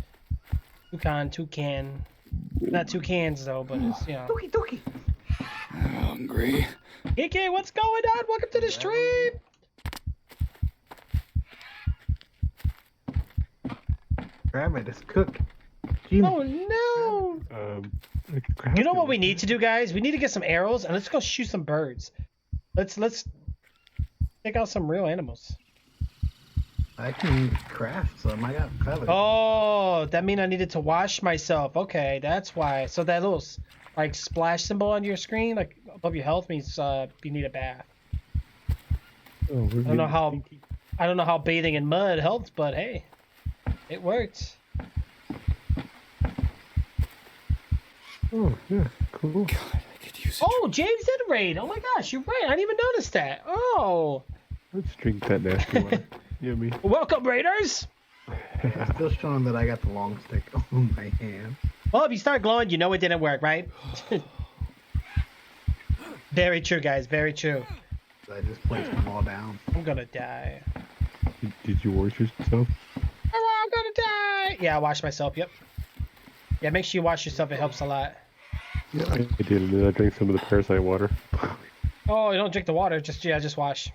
Toucan. Not two cans though, but it's Dookie, dookie. Hungry. KK, what's going on? Welcome to the stream. Grab it. It's cooked. Jeez. Oh no! You You know what we need to do, guys? We need to get some arrows and let's go shoot some birds. Let's take out some real animals. I can craft some. I got feathers. Oh, that mean I needed to wash myself. Okay, that's why. So that little like splash symbol on your screen, like above your health, means you need a bath. Oh, I don't know how bathing in mud helps, but hey, it works. Oh yeah, cool. God, I could use it. Oh, James did raid. Oh my gosh, you're right. I didn't even notice that. Oh, Let's drink that nasty water. Yummy. welcome, raiders. It's still showing that I got the long stick on my hand. Well, if you start glowing, you know it didn't work, right? Very true, guys. Very true. I just placed them all down. I'm gonna die. Did you wash yourself? Oh, I'm gonna die. Yeah, I washed myself. Yep. Yeah, make sure you wash yourself. It helps a lot. Yeah, I did, and then I drank some of the parasite water. Oh, you don't drink the water. Just wash.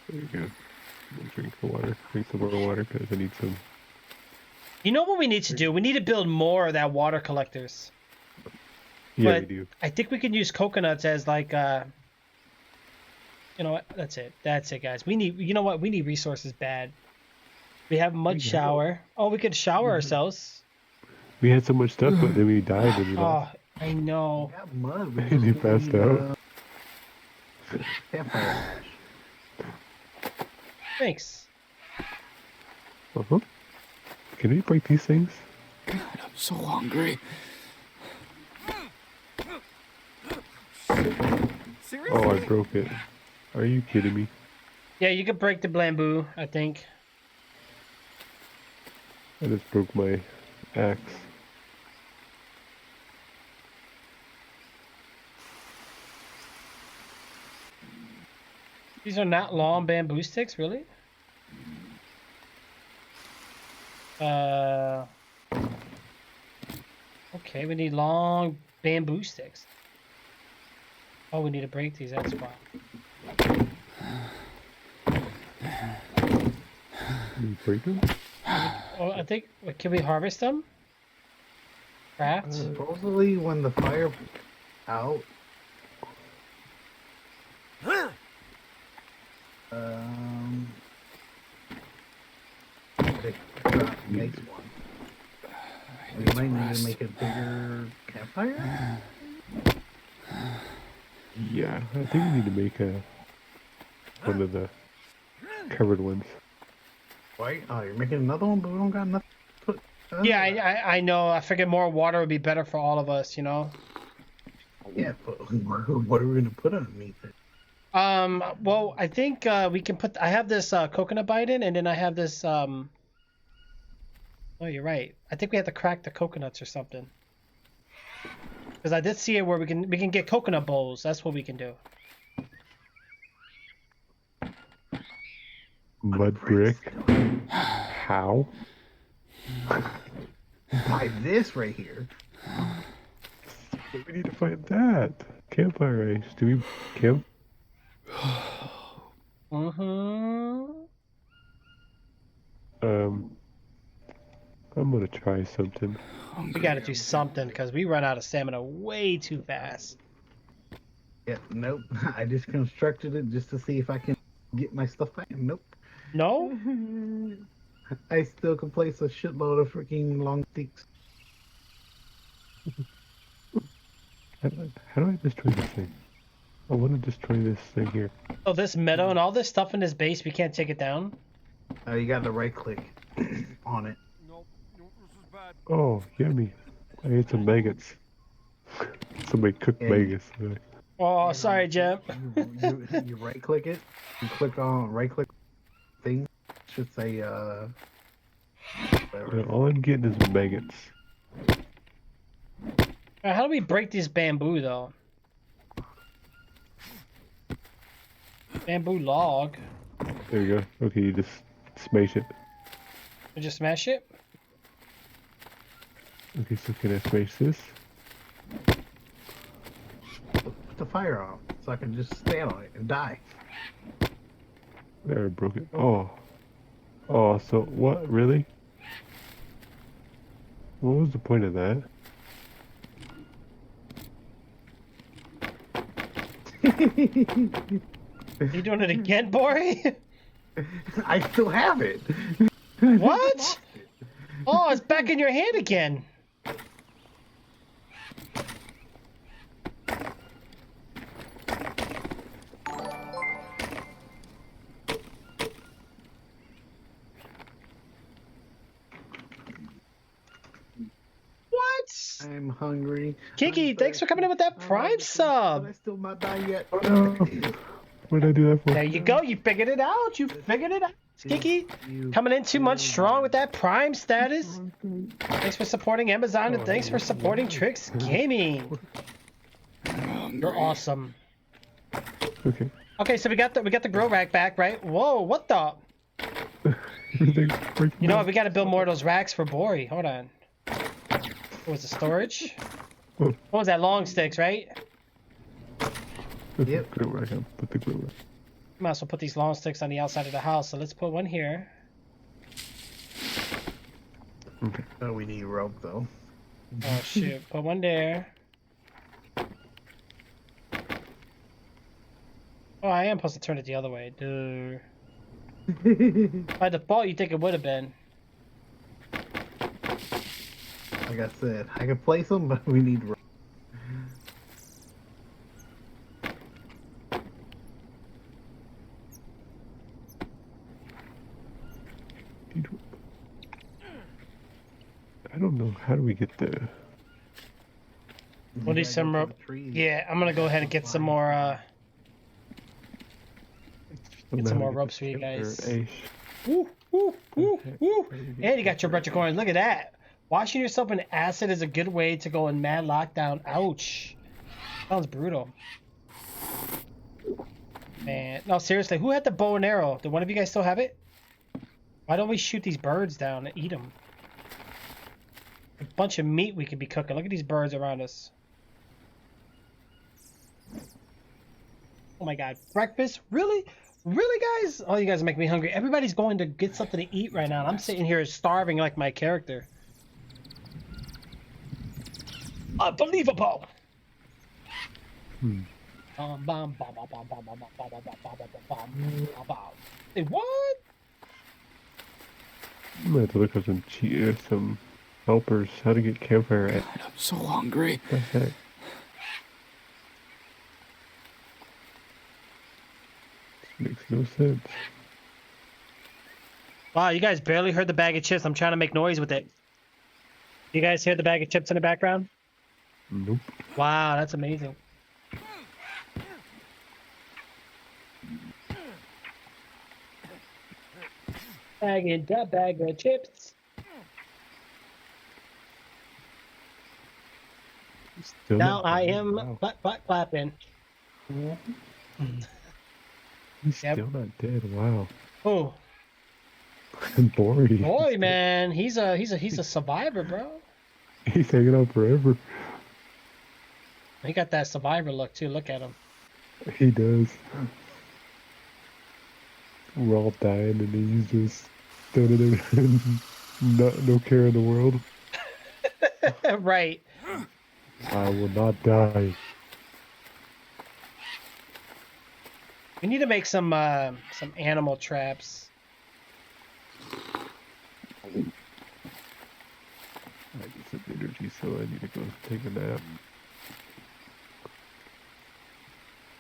There you go. I'll drink the water. Drink some more water because I need some. You know what we need to do? We need to build more of that water collectors. Yeah, But we do. I think we can use coconuts as like you know what? That's it. That's it, guys. We need. You know what? We need resources bad. We have mud shower. Oh, we could shower ourselves. We had so much stuff, but then we died and we Oh, lost. I know. We got mud. We And you just passed need, out. campfire ash. Thanks. Uh-huh. Can we break these things? God, I'm so hungry. Oh, I broke it. Are you kidding me? Yeah, you could break the bamboo. I think. I just broke my axe. These are not long bamboo sticks, really? Okay, we need long bamboo sticks. Oh, we need to break these, that's why. Can you break them? Oh, I think, can we harvest them? Craft? Supposedly, when the fire out, it makes one. We might need to make a bigger campfire. Yeah, I think we need to make one of the covered ones. Right? Oh, you're making another one, but we don't got nothing to put. Yeah, I know. I figured more water would be better for all of us, you know? Yeah, but what are we gonna put underneath it? Well, I think we can put. I have this coconut bite in, and then I have this. Oh, you're right. I think we have to crack the coconuts or something. Because I did see it where we can get coconut bowls. That's what we can do. Mud brick? How? By this right here. We need to find that. Campfire ice. Do we camp? I'm gonna try something. We got to do something because we run out of stamina way too fast. Yeah, nope. I just constructed it just to see if I can get my stuff back. Nope. No? I still can place a shitload of freaking long sticks. How do I destroy this thing? I want to destroy this thing here. Oh, this meadow and all this stuff in this base, we can't take it down. You got to right click on it. Nope. Nope, this is bad. Oh, yummy. I ate some maggots. Somebody cooked Yeah, maggots. Oh, sorry, Jim. You right click it. You click on right click thing. It should say whatever. All I'm getting is maggots. How do we break this bamboo though? Bamboo log. There you go. Okay, you just smash it. We just smash it. Okay, so can I smash this? Put the fire on so I can just stand on it and die. There, I broke it. Oh. Oh, so what? Really? What was the point of that? You doing it again, Bori? I still have it. What? Oh, it's back in your hand again. What? I'm hungry. Kiki, I'm thanks for coming in with that thirsty. Prime sub. But I still not die yet. Oh no! What did I do that for? There you go. You figured it out. You figured it out. Kiki, coming in 2 months strong with that Prime status. Thanks for supporting Amazon and thanks for supporting Tricks Gaming. You're awesome. Okay. Okay, so we got the grow rack back, right? Whoa, what the? Everything's breaking You know what? down. We got to build more of those racks for Bori. Hold on. What was the storage? What was that? Long sticks, right? Put the Yep. grill rack on. Put the grill rack. Might as well put these long sticks on the outside of the house. So let's put one here. Okay. Oh, we need rope though. Oh shoot! Put one there. Oh, I am supposed to turn it the other way. Duh. By default, you think it would have been. Like I said, I can place them, but we need rope. I don't know. How do we get there? We'll need some rope. Yeah, I'm gonna go ahead and get some more. Get some more ropes for you guys. Woo, woo, woo, woo. And you got your bunch of coins. Look at that. Washing yourself in acid is a good way to go in mad lockdown. Ouch. Sounds brutal. Man, no, seriously, who had the bow and arrow? Do one of you guys still have it? Why don't we shoot these birds down and eat them? A bunch of meat we could be cooking. Look at these birds around us. Oh my god, breakfast? Really? Really, guys? Oh, you guys make me hungry. Everybody's going to get something to eat right now. And I'm sitting here starving like my character. Unbelievable! Hey, what? I'm gonna have to look up some helpers. How to get campfire at. God, I'm so hungry. What the heck? This makes no sense. Wow, you guys barely heard the bag of chips. I'm trying to make noise with it. You guys hear the bag of chips in the background? Nope. Wow, that's amazing. Bag of chips. Still Now not I dead. am Wow. clapping. He's Yep. still not dead. Wow. Oh, Boring. boy, man, he's a survivor, bro. He's hanging out forever. He got that survivor look too. Look at him. He does. We're all dying and he's just standing there, no care in the world. Right. I will not die. We need to make some animal traps. I get some energy. sleepy, so I need to go take a nap.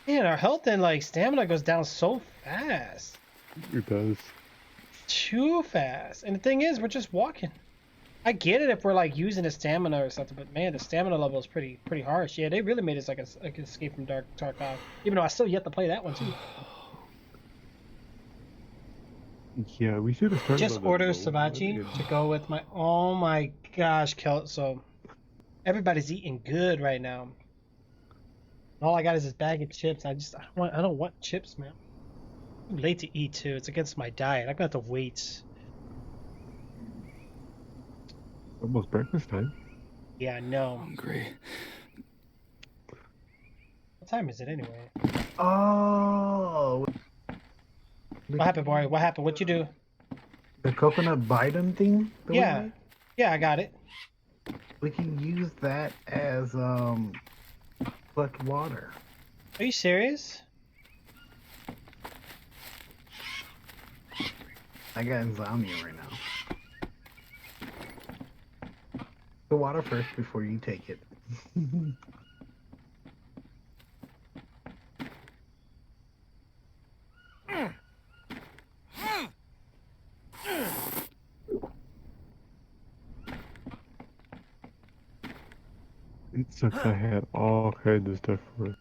Man, our health and like stamina goes down so fast. It does. Too fast. And the thing is, we're just walking. I get it if we're like using the stamina or something, but man, the stamina level is pretty harsh. Yeah, they really made us like an Escape from Tarkov. Even though I still yet to play that one too. Yeah, we should have started. Just on the order low Savachi one. to go with my. Oh my gosh, So everybody's eating good right now. All I got is this bag of chips. I don't want chips, man. I'm late to eat too. It's against my diet. I'm gonna have to wait. Almost breakfast time. Yeah, I know. Hungry. What time is it anyway? Oh. What happened, boy? What happened? What you do? The coconut Biden thing? that we Yeah. made? Yeah, I got it. We can use that as collect water. Are you serious? I got insomnia right now. The water first before you take it. It sucks. I had all kinds of stuff for it.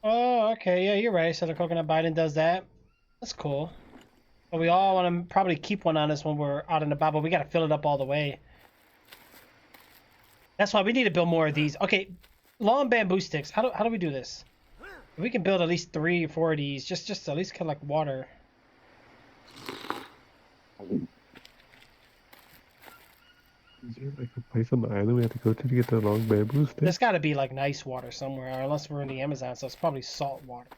Oh, okay. Yeah, you're right. So the coconut Biden does that. That's cool. But we all want to probably keep one on us when we're out and about, but we got to fill it up all the way. That's why we need to build more of these. Okay, long bamboo sticks. How do we do this? We can build at least 3 or 4 of these. Just at least collect water. Is there like a place on the island we have to go to get the long bamboo stick? There's got to be like nice water somewhere, or unless we're in the Amazon, so it's probably salt water.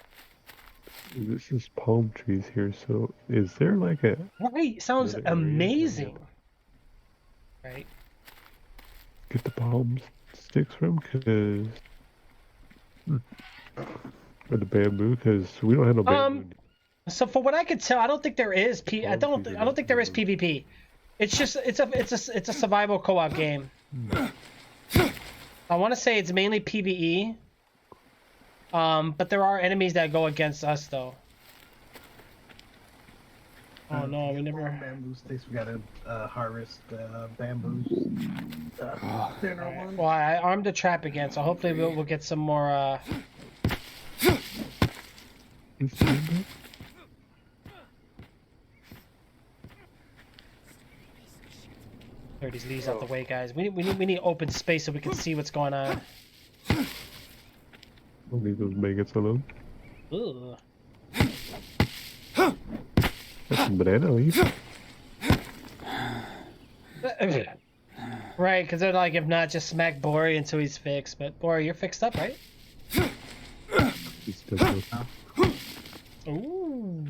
This is palm trees here, so is there like a... Right, sounds Another area, amazing. Right. Get the palm sticks from? Because... Or the bamboo, because we don't have no bamboo. So for what I could tell, I don't think there is I don't think there is PvP. It's just it's a survival co-op game. I want to say it's mainly PvE. But there are enemies that go against us though. Oh no, we never. Bamboo sticks. We gotta harvest bamboos. Thinner Alright. ones. Well, I armed the trap again, so hopefully we'll get some more. Is bamboo? Clear these leaves out the way, guys. We need open space so we can see what's going on. I'll leave those maggots alone. Ugh. That's some banana leaves. Right, because they're like, if not, just smack Bori until he's fixed. But Bori, you're fixed up, right? He's still close. Ooh.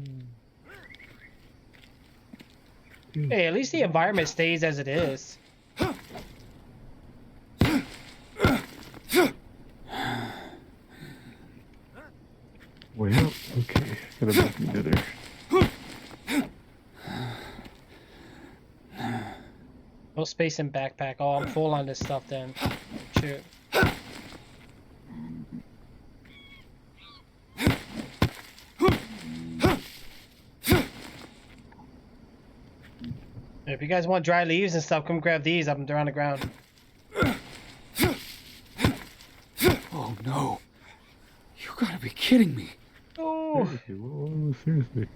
Hey, at least the environment stays as it is. Well, okay. Gonna make me nether. No space in backpack. Oh, I'm full on this stuff then. Shoot. If you guys want dry leaves and stuff, come grab these. They're on the ground. Oh no. You gotta be kidding me. Oh, Seriously, whoa, seriously.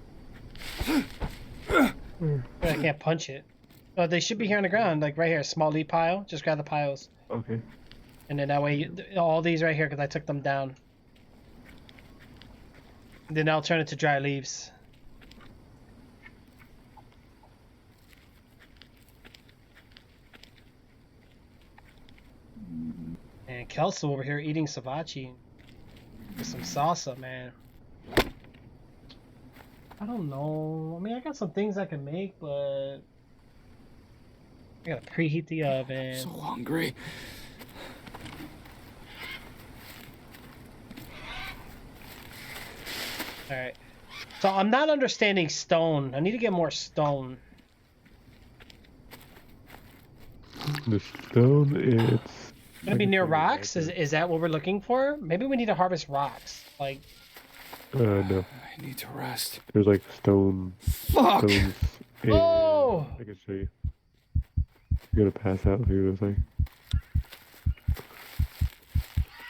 I can't punch it. Oh, they should be here on the ground, like right here. Small leaf pile. Just grab the piles. Okay. And then that way, all these right here, because I took them down. And then I'll turn it to dry leaves. And Kelso over here eating savachi with some salsa, man. I don't know. I mean, I got some things I can make, but I gotta preheat the oven. So hungry. Alright. So I'm not understanding stone. I need to get more stone. The stone, it's Gonna be near rocks? Is that what we're looking for? Maybe we need to harvest rocks. Like, no. I need to rest. There's like stones. Fuck! And oh! I can show you. You're gonna pass out here in a second.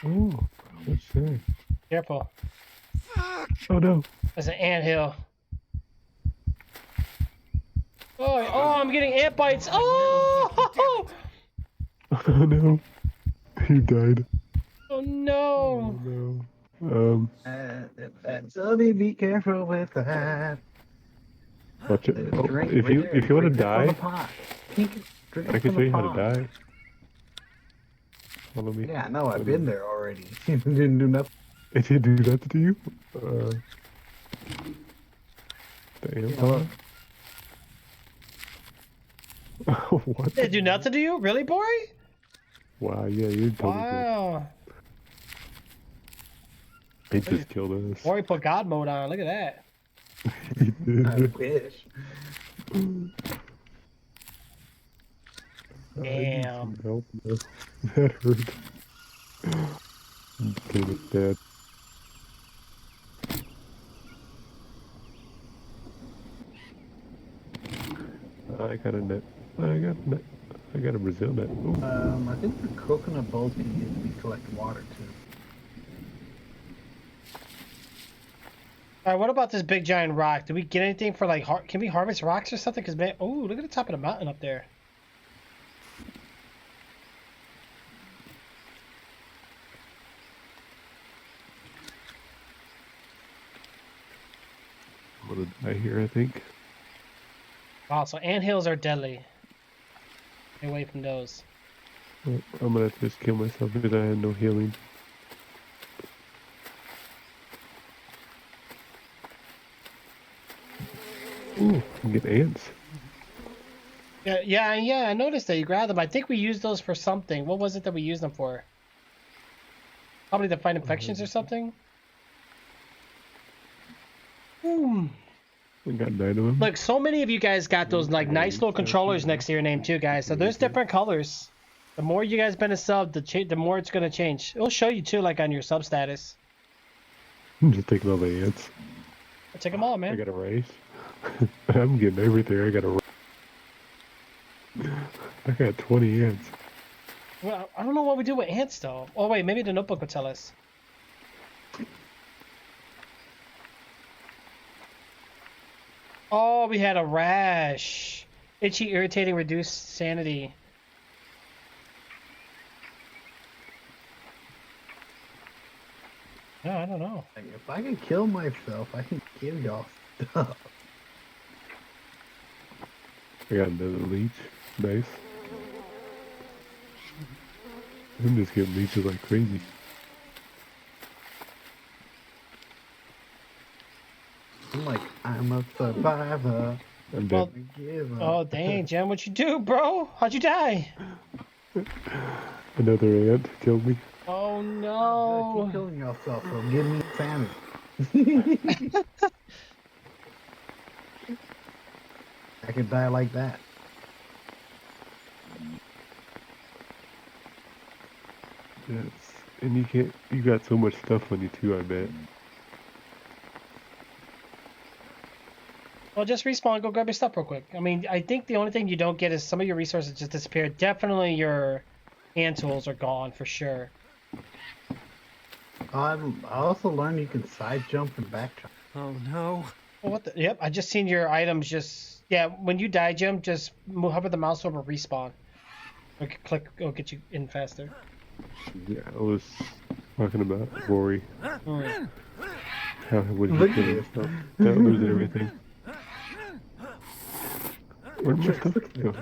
Oh, what's that? Careful. Oh no. There's an anthill. Oh, I'm getting ant bites. Oh! Oh no. He died. Oh no. Oh no. Somebody be careful with that. Watch it. Oh, Drink if right you there. if you want to Drink it from the die, pot. Drink it I can from show the you how pot. to die. Follow me. Yeah, I know. I've been there already. Didn't do nothing. It didn't do that to you? Damn. Yeah, look. What? They do nothing to you? Really, boy? Wow, yeah, you're totally good. Wow. He just killed us. Boy put God mode on. Look at that. He did. I wish. Damn. Help, no. That hurt. Damn it, Dad. I got a net. I got a net. I got a Brazil net. Ooh. I think the coconut bowls can use to collect water too. All right, what about this big giant rock? Did we get anything for like? Can we harvest rocks or something? Cause man, oh, look at the top of the mountain up there. I'm gonna die here, I think. Wow, so anthills are deadly. Stay away from those. Oh, I'm gonna have to just kill myself because I had no healing. Ooh, I can get ants. Yeah. I noticed that you grabbed them. I think we used those for something. What was it that we used them for? Probably to fight infections or something. Hmm. We got 9 of them. Look, so many of you guys got those like nice little controllers next to your name too, guys. So there's different colors. The more you guys been a sub, the more it's gonna change. It'll show you too, like on your sub status. I'm just taking all the ants. I'll take them all, I man. got a race. I'm getting everything. I got a race. I got 20 ants. Well, I don't know what we do with ants though. Oh wait, maybe the notebook will tell us. Oh, we had a rash. Itchy, irritating, reduced sanity. No, I don't know. Like, if I can kill myself, I can give y'all stuff. I got another leech. Nice. I'm just getting leeches like crazy. I'm like, I'm a survivor. I'm Well, dead. Give up. oh dang, Jem, what'd you do, bro? How'd you die? Another ant killed me. Oh Good, no. keep killing yourself, so give me sanity. I could die like that. Yes. And you can't. You got so much stuff on you too. I bet. Well, just respawn, go grab your stuff real quick. I mean, I think the only thing you don't get is some of your resources just disappear. Definitely your hand tools are gone for sure. I also learned you can side jump and back jump. Oh no. Oh, what the? Yep, I just seen your items just... Yeah, when you die, Jim, just hover the mouse over respawn. Okay, click, it'll get you in faster. Yeah, I was talking about Rory. Mm. How would he Look kill at it. himself? Without losing everything. Where'd my stuff go?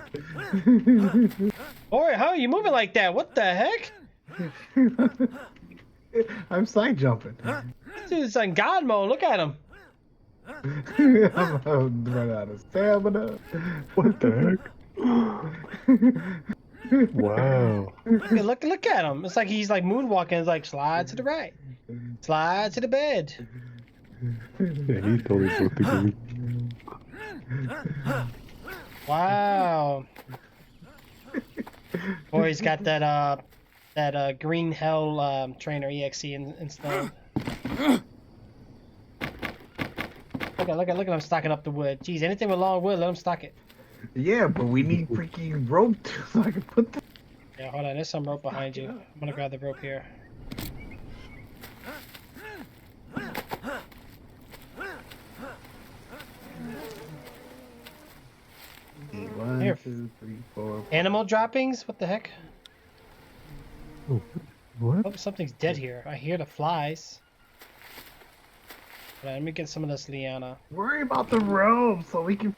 Alright, how are you moving like that? What the heck? I'm side jumping. This dude's on God mode, look at him. I'm about to run out of stamina. What the heck? Wow. Look at him. It's like he's like moonwalking. It's like slide to the right. Slide to the bed. Yeah, he's totally supposed to give me. Wow. Boy's got that green Hell trainer EXE installed. Look at him stocking up the wood. Jeez, anything with long wood, let him stock it. Yeah, but we need freaking rope so I can put the. Yeah, hold on. There's some rope behind you. I'm gonna grab the rope here. One, Here. 2, 3, 4. Animal droppings? What the heck? Oh, what? Oh, something's dead here. I hear the flies. Hold on, let me get some of this liana. Worry about the rope so we can.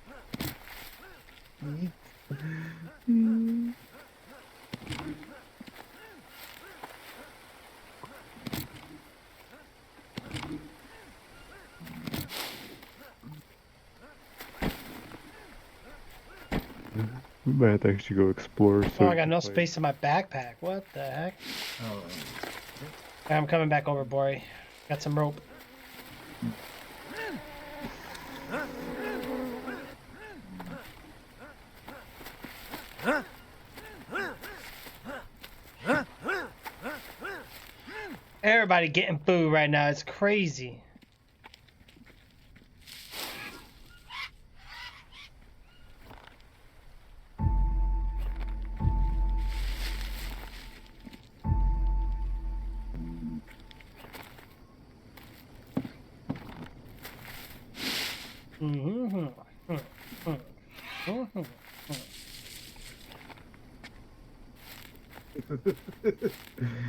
We might have to actually go explore. Oh, I got no space in my backpack. What the heck? Oh, I'm coming back over, boy. Got some rope. Everybody getting food right now. It's crazy.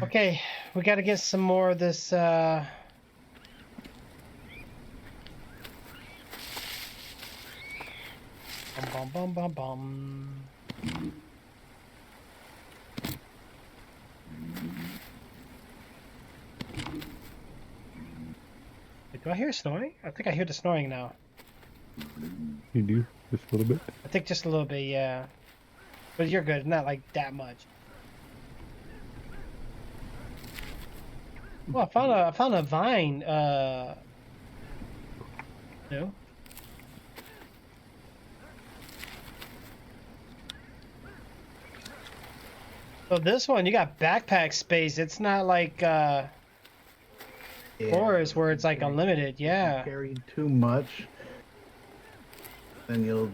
Okay, we gotta get some more of this, Bum bum bum bum bum. Wait, do I hear snoring? I think I hear the snoring now. You do just a little bit. I think just a little bit, yeah. But you're good, not like that much. Well, I found a vine. No. So this one, you got backpack space. It's not like forest where it's like unlimited. If you Yeah. carry too much, then you'll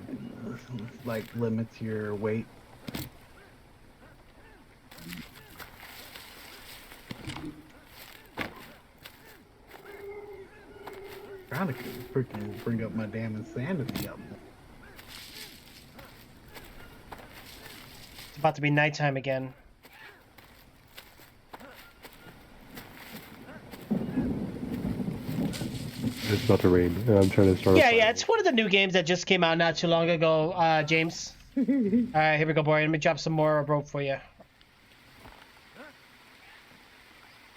like limits your weight. Trying to freaking bring up my damn insanity up. It's about to be nighttime again. It's about to rain. I'm trying to start. Yeah, yeah. It's one of the new games that just came out not too long ago, James. All right, here we go, boy. Let me drop some more rope for you.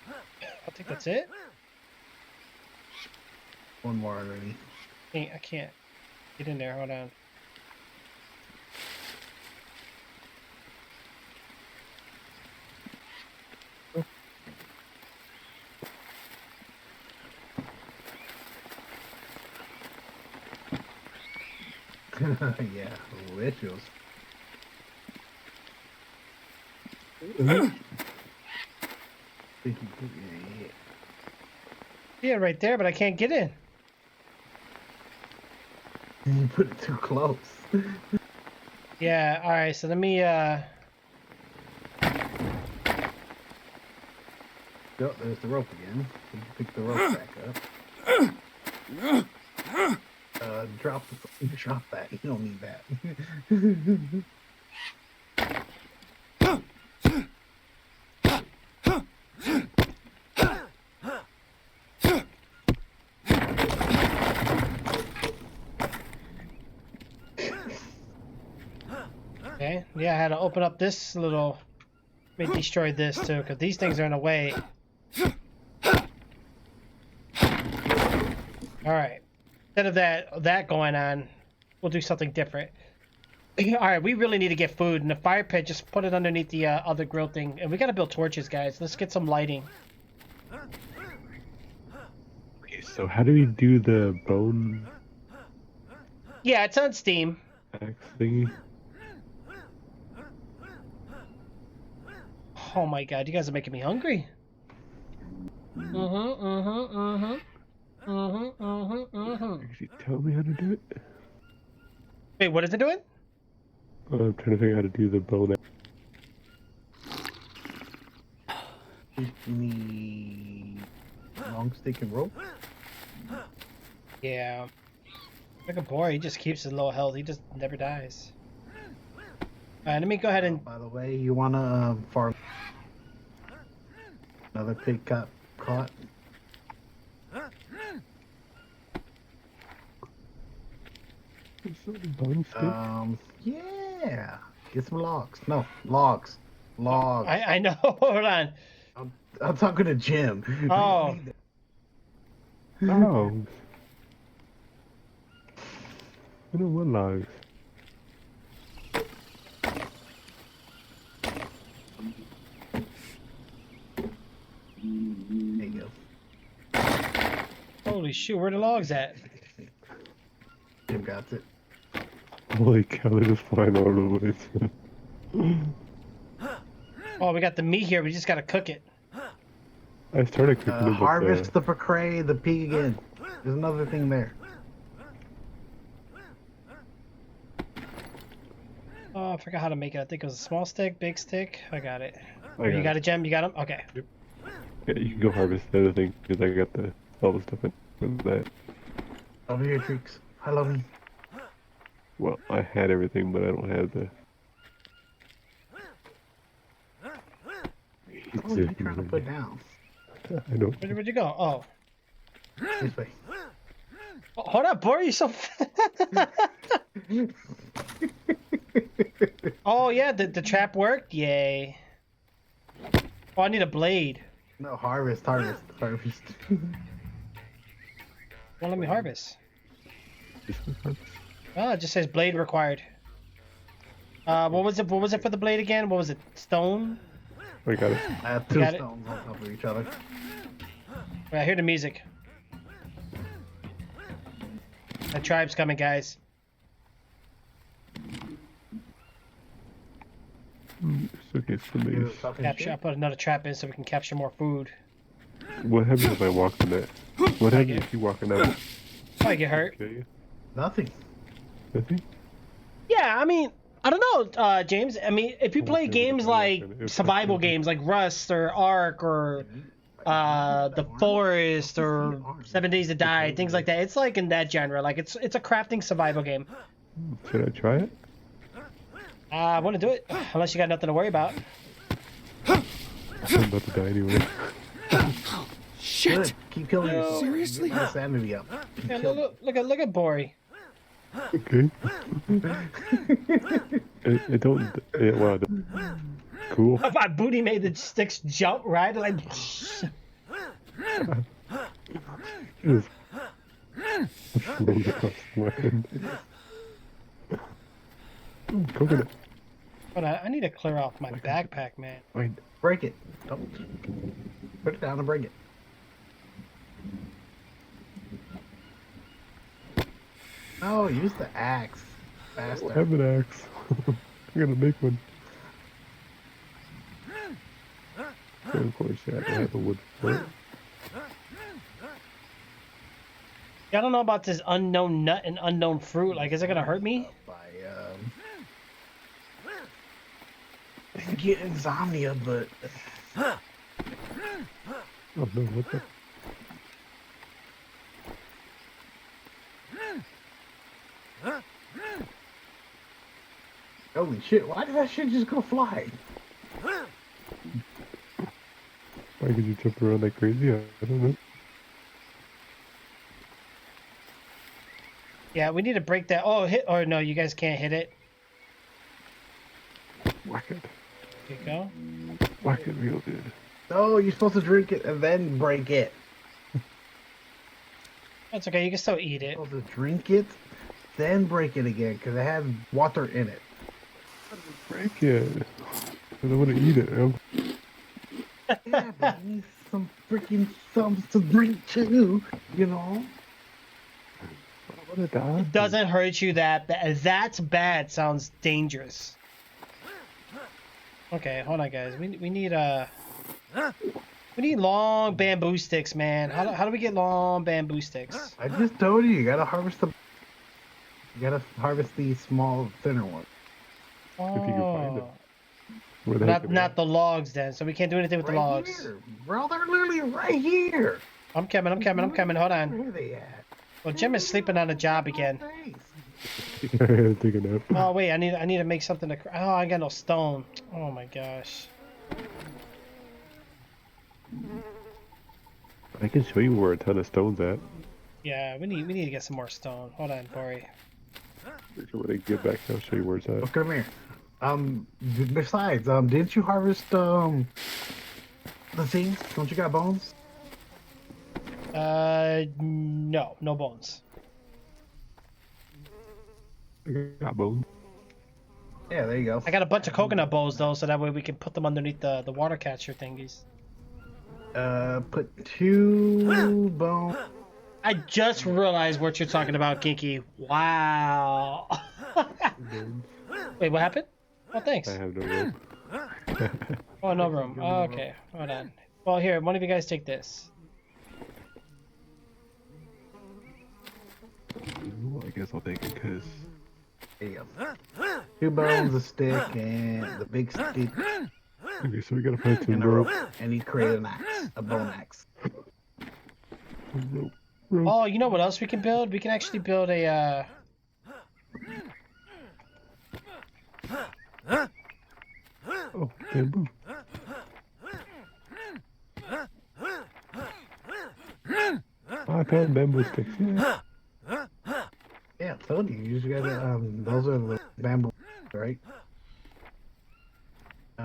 I think that's it. One more already. I can't get in there. Hold on. Yeah, delicious. Yeah, right there, but I can't get in. You put it too close. Yeah. All right. So let me. Oh, there's the rope again. You can pick the rope back up. Drop that. You don't need that. Okay. Yeah, I had to open up this little. Let me destroy this too, because these things are in the way. All right. Instead of that going on, we'll do something different. All right, we really need to get food. In the fire pit, just put it underneath the other grill thing. And we got to build torches, guys. Let's get some lighting. Okay, so how do we do the bone Yeah, it's on Steam. axe thingy? Oh my god, you guys are making me hungry. Actually, tell me how to do it. Wait, what is it doing? I'm trying to figure out how to do the bow now. Give me long stick and rope. Yeah. Like a boy, he just keeps his low health. He just never dies. Alright, let me go ahead and... By the way, you wanna farm another pig got caught? Yeah. Get some logs. No, logs. Logs. I know, hold on. I'm talking to Jim. Oh. Logs. I don't want logs. There you go. Holy shoot, where the logs at? Jim got it. Holy cow, they're just flying all over the place. Oh, we got the meat here, we just gotta cook it. I started cooking it, but Harvest the prey, the pig again. There's another thing there. Oh, I forgot how to make it. I think it was a small stick, big stick. I got it. I You got it, Gem? You got him? Okay. Yeah, you can go harvest the other thing because I got all the stuff in for that. Over here, Treeks. Hello, me. Well, I had everything, but I don't have the. What are you trying to put down? I don't. Where'd you go? Oh. This way. Oh, hold up, boy. You're so... Oh, yeah, the trap worked? Yay. Oh, I need a blade. No, harvest. Harvest. Won't let me harvest. Oh, it just says blade required. What was it? What was it for the blade again? What was it? Stone? I got it. I have two Got it. stones on top of each other. Wait, I hear the music. The tribe's coming, guys. It's okay, it's for me. Capture. I'll put another trap in so we can capture more food. What happens if I walk on that? What happens if you walk on that? I get hurt. Okay. Nothing. Nothing? Yeah, I mean, I don't know, James. I mean, if you play games like survival games like Rust or Ark or The Forest or 7 Days to Die, things like that, it's like in that genre. Like it's a crafting survival game. Should I try it? I want to do it, unless you got nothing to worry about. I'm about to die anyway. Shit! Good. Keep killing yourself. Seriously? Get my sanity up. Yeah, look at Bori. Okay. it don't. It, wow. Cool. My booty made the sticks jump, right? Like. Just float across my hand. Coconut. But I need to clear off my backpack, man. Fine. Break it. Don't. Put it down and break it. Oh, use the axe. I Faster. have an axe. I'm gonna make one. So of course, yeah, I have a wood for it. I don't know about this unknown nut and unknown fruit. Like, is it gonna hurt me? By get insomnia, but Oh no, what the? holy shit! Why did that shit just go flying? Why could you jump around like crazy? I don't know. Yeah, we need to break that. Oh, hit. Or no, you guys can't hit it. Whack it. There you go. Whack it real good. No, you're supposed to drink it and then break it. That's okay. You can still eat it. You're supposed to drink it, then break it again because it has water in it. Break it. I don't want to eat it. Yeah, but you need some freaking thumbs to drink too, you know? I want to die. It doesn't hurt you that bad. That's bad. Sounds dangerous. Okay, hold on, guys. We need long bamboo sticks, man. How do we get long bamboo sticks? I just told you gotta harvest the. You gotta harvest these small, thinner ones. If you can find them. Oh, Where the heck are not they the logs then. So we can't do anything with the Right logs. here, bro. They're literally right here. I'm coming. Hold on. Where are they at? Well, Jim is sleeping on a job again. at? Take a nap. Oh wait, I need to make something to. Oh, I got no stone. Oh my gosh. I can show you where a ton of stone's at. Yeah, we need to get some more stone. Hold on, Bori. When I get back, I'll show you where it's at. Oh, come here. Besides, didn't you harvest the things? Don't you got bones? No bones. I got bones. Yeah, there you go. I got a bunch of coconut bowls though, so that way we can put them underneath the water catcher thingies. Put 2 bones. I just realized what you're talking about, Kinky. Wow. Wait, what happened? Oh, thanks. I have no room. Oh, no room. Oh, okay, hold on. Well, here, one of you guys take this. Well, I guess I'll take it because There you go. 2 bones, a stick, and the big stick, okay, so we gotta find some and a rope. rope. And he created an axe, a bone axe. Rope. Oh, you know what else we can build? We can actually build a, Oh, bamboo. 5 pound bamboo sticks. Yeah. Yeah, I told you. You just gotta, those are the bamboo, right?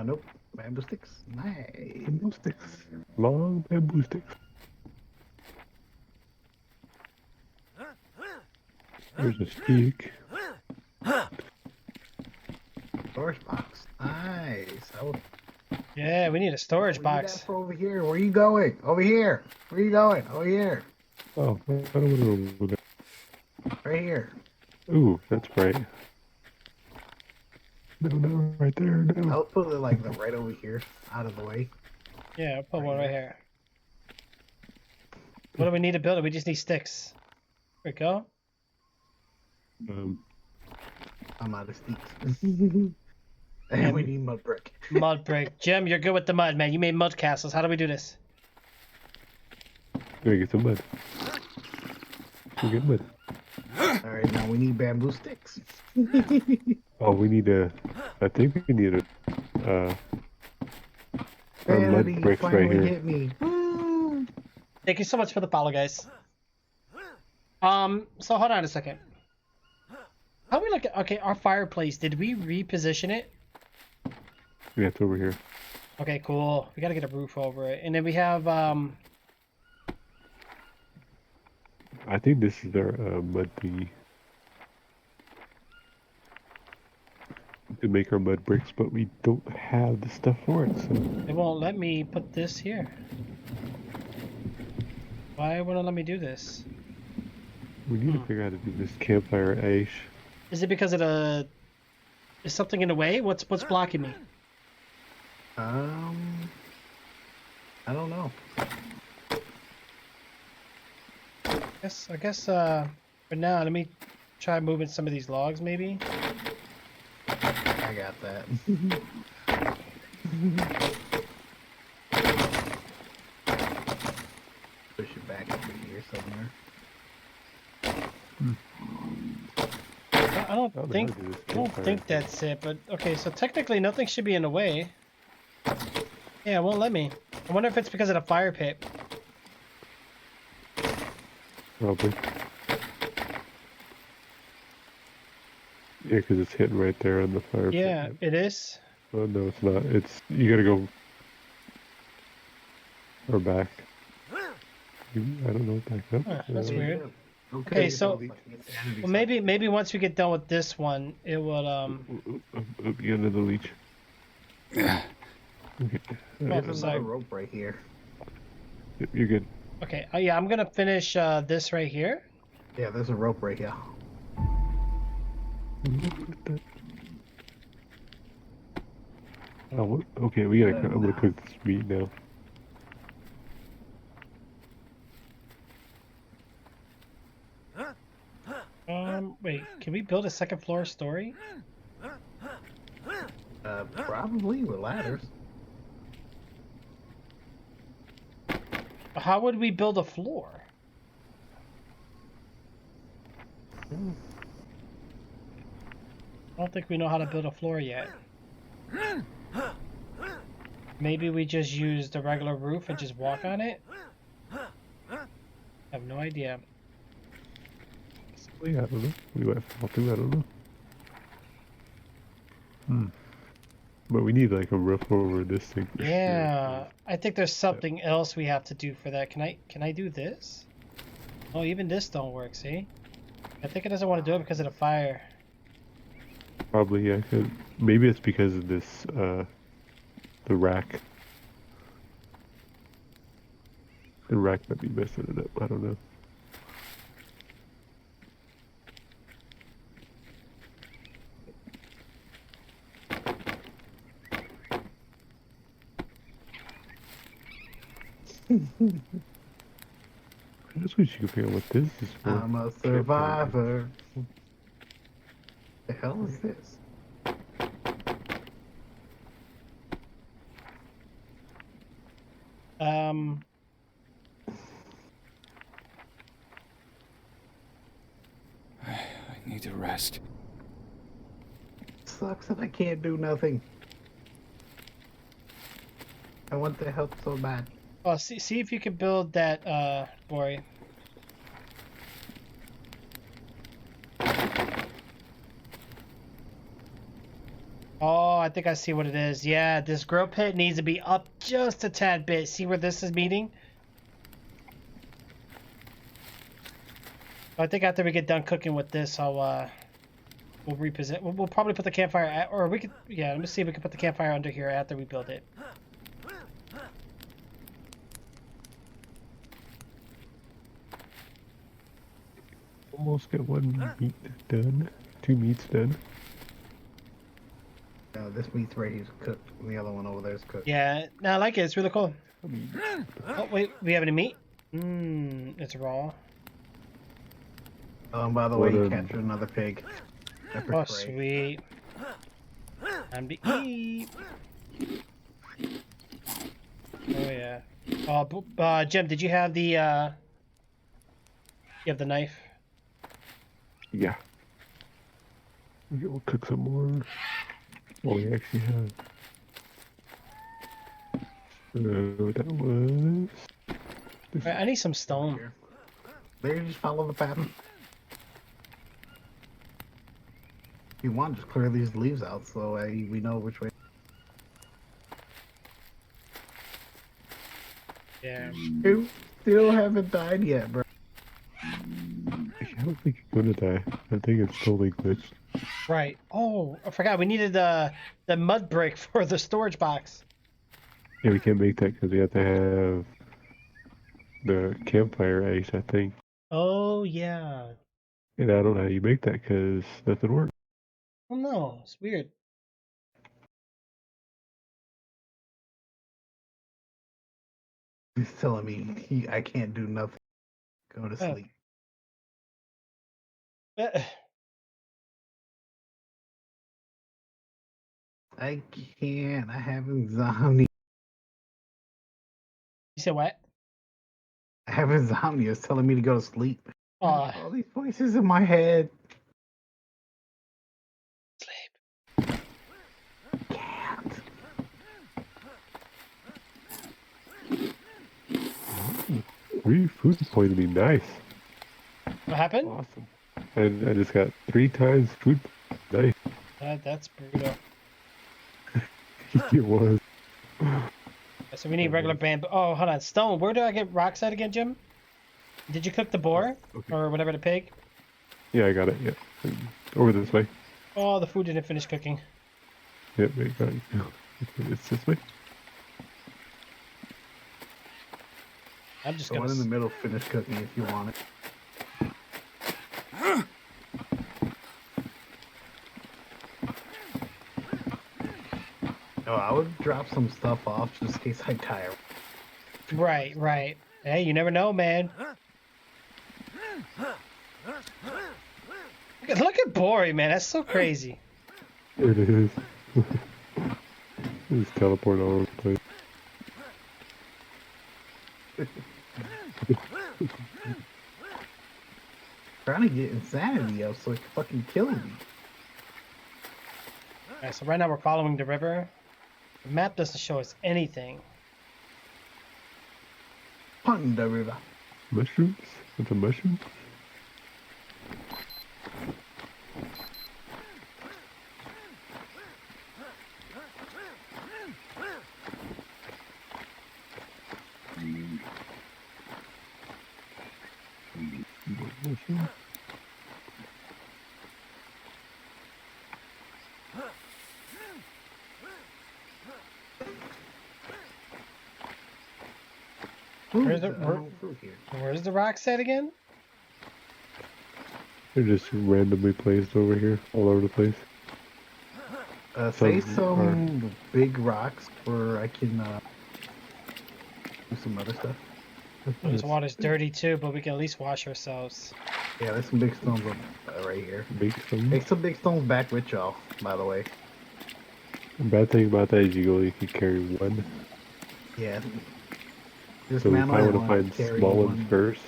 Nope. Bamboo sticks. Nice. Bamboo sticks. Long bamboo sticks. There's a stick. Storage box. Nice. yeah, we need a storage You box. got for over here. Where you going? Over here. Where you going? Over here. Oh, I don't want to go there. Right here. Ooh, that's bright. No, right there. No. I'll put it like right over here, out of the way. Yeah, I'll put one right here. What do we need to build it? We just need sticks. There we go. I'm out of sticks. And we need mud brick. Mud brick. Jim, you're good with the mud, man. You made mud castles. How do we do this? Gotta get some mud. We get mud. Alright, now we need bamboo sticks. Oh, we need a. I think we need a. Our mud Vanity bricks right finally here. hit me. Woo! Thank you so much for the follow, guys. So hold on a second. How we look at, okay, our fireplace, did we reposition it? Yeah, it's over here. Okay, cool. We gotta get a roof over it. And then we have, I think this is our mud thingy. To make our mud bricks, but we don't have the stuff for it, so. it won't let me put this here. Why won't it let me do this? We need to figure out how to do this campfire ash. Is it because of the... Is something in the way? What's blocking me? I don't know. I guess, for now, let me try moving some of these logs, maybe? I got that. Push it back over here somewhere. I don't Oh, think... no, I don't think that's it, but okay, so technically nothing should be in the way. Yeah, it won't let me. I wonder if it's because of the fire pit. Probably. Yeah, because it's hitting right there on the fire Yeah, pit. it is. Oh, no, it's not. It's, you gotta go. Or back. I don't know, back up. Huh, that's weird. Okay, Okay, so well, maybe once we get done with this one, it will Up the end of the leech. Yeah. Okay. Oh, There's sorry. another rope right here. Yep, you're good. Okay. Yeah, I'm gonna finish this right here. Yeah, there's a rope right here. Oh, okay, we gotta. I'm gonna cook this meat now. Wait, can we build a second floor story? Probably with ladders. How would we build a floor? I don't think we know how to build a floor yet. Maybe we just use the regular roof and just walk on it? I have no idea. I don't know. We might fall through. I don't know. But we need like a roof over this thing for sure. Yeah, I think there's something else we have to do for that. Can I do this? Oh, even this don't work, see? I think it doesn't want to do it because of the fire. Probably, yeah. Maybe it's because of this, the rack. The rack might be messing it up. I don't know. I just wish you could figure out what this is for. I'm a survivor. The hell is this? I need to rest. Sucks that I can't do nothing. I want the help so bad. Oh, see if you can build that, boy. Oh, I think I see what it is. Yeah, this grill pit needs to be up just a tad bit. See where this is meeting? I think after we get done cooking with this, we'll reposit. We'll probably put the campfire at, or we could, yeah, let me see if we can put the campfire under here after we build it. Almost got one meat done. 2 meats done. No, this meat's right here's cooked, and the other one over there is cooked. Yeah, no, I like it. It's really cool. Oh, wait, we have any meat? It's raw. Oh, and by the way, you captured another pig. Oh, sweet. Time to eat. Oh, yeah. Oh, Jim, did you have the, you have the knife? Yeah. We'll cook some more. Well, we actually have. So that was. Right, I need some stone. There, you just follow the pattern. If you want, just clear these leaves out so we know which way. Yeah. You still haven't died yet, bro. I don't think it's gonna die. I think it's totally glitched. Right. Oh, I forgot. We needed the mud brick for the storage box. Yeah, we can't make that because we have to have the campfire ice, I think. Oh, yeah. And I don't know how you make that because nothing works. Oh, no. It's weird. He's telling me I can't do nothing. Go to Oh. sleep. I can't. I have insomnia. You said what? I have insomnia. It's telling me to go to sleep. Oh, All these voices in my head. sleep. Can't. Food poisoning, nice. What happened? Awesome. And I just got 3 times food. Nice. That's brutal. It was. So we need regular bamboo. Oh, hold on. Stone. Where do I get rocks at again, Jim? Did you cook the boar? Okay. Or whatever, the pig? Yeah, I got it. Yeah. Over this way. Oh, the food didn't finish cooking. Yep, yeah, got it. It's this way. I'm just The gonna... one in the middle, finish cooking if you want it. No, I would some stuff off just in case I tire. Right, right. Hey, you never know, man. Look at Bori, man. That's so crazy. It is. Just teleport all over the place. Trying to get insanity up so it can fucking kill me. Alright, so right now we're following the river. The map doesn't show us anything. Hunting the river. Mushrooms? With the mushrooms? Mushroom? Where's the- There's no fruit here. Where's the rocks at again? They're just randomly placed over here, all over the place. Say Some some big rocks where I can do some other stuff. This water's dirty too, but we can at least wash ourselves. Yeah, there's some big stones up, right here. Big some. Take some big stones back with y'all, by the way. The bad thing about that is you can carry one. Yeah. This So we man might only want to find carry small one. ones first.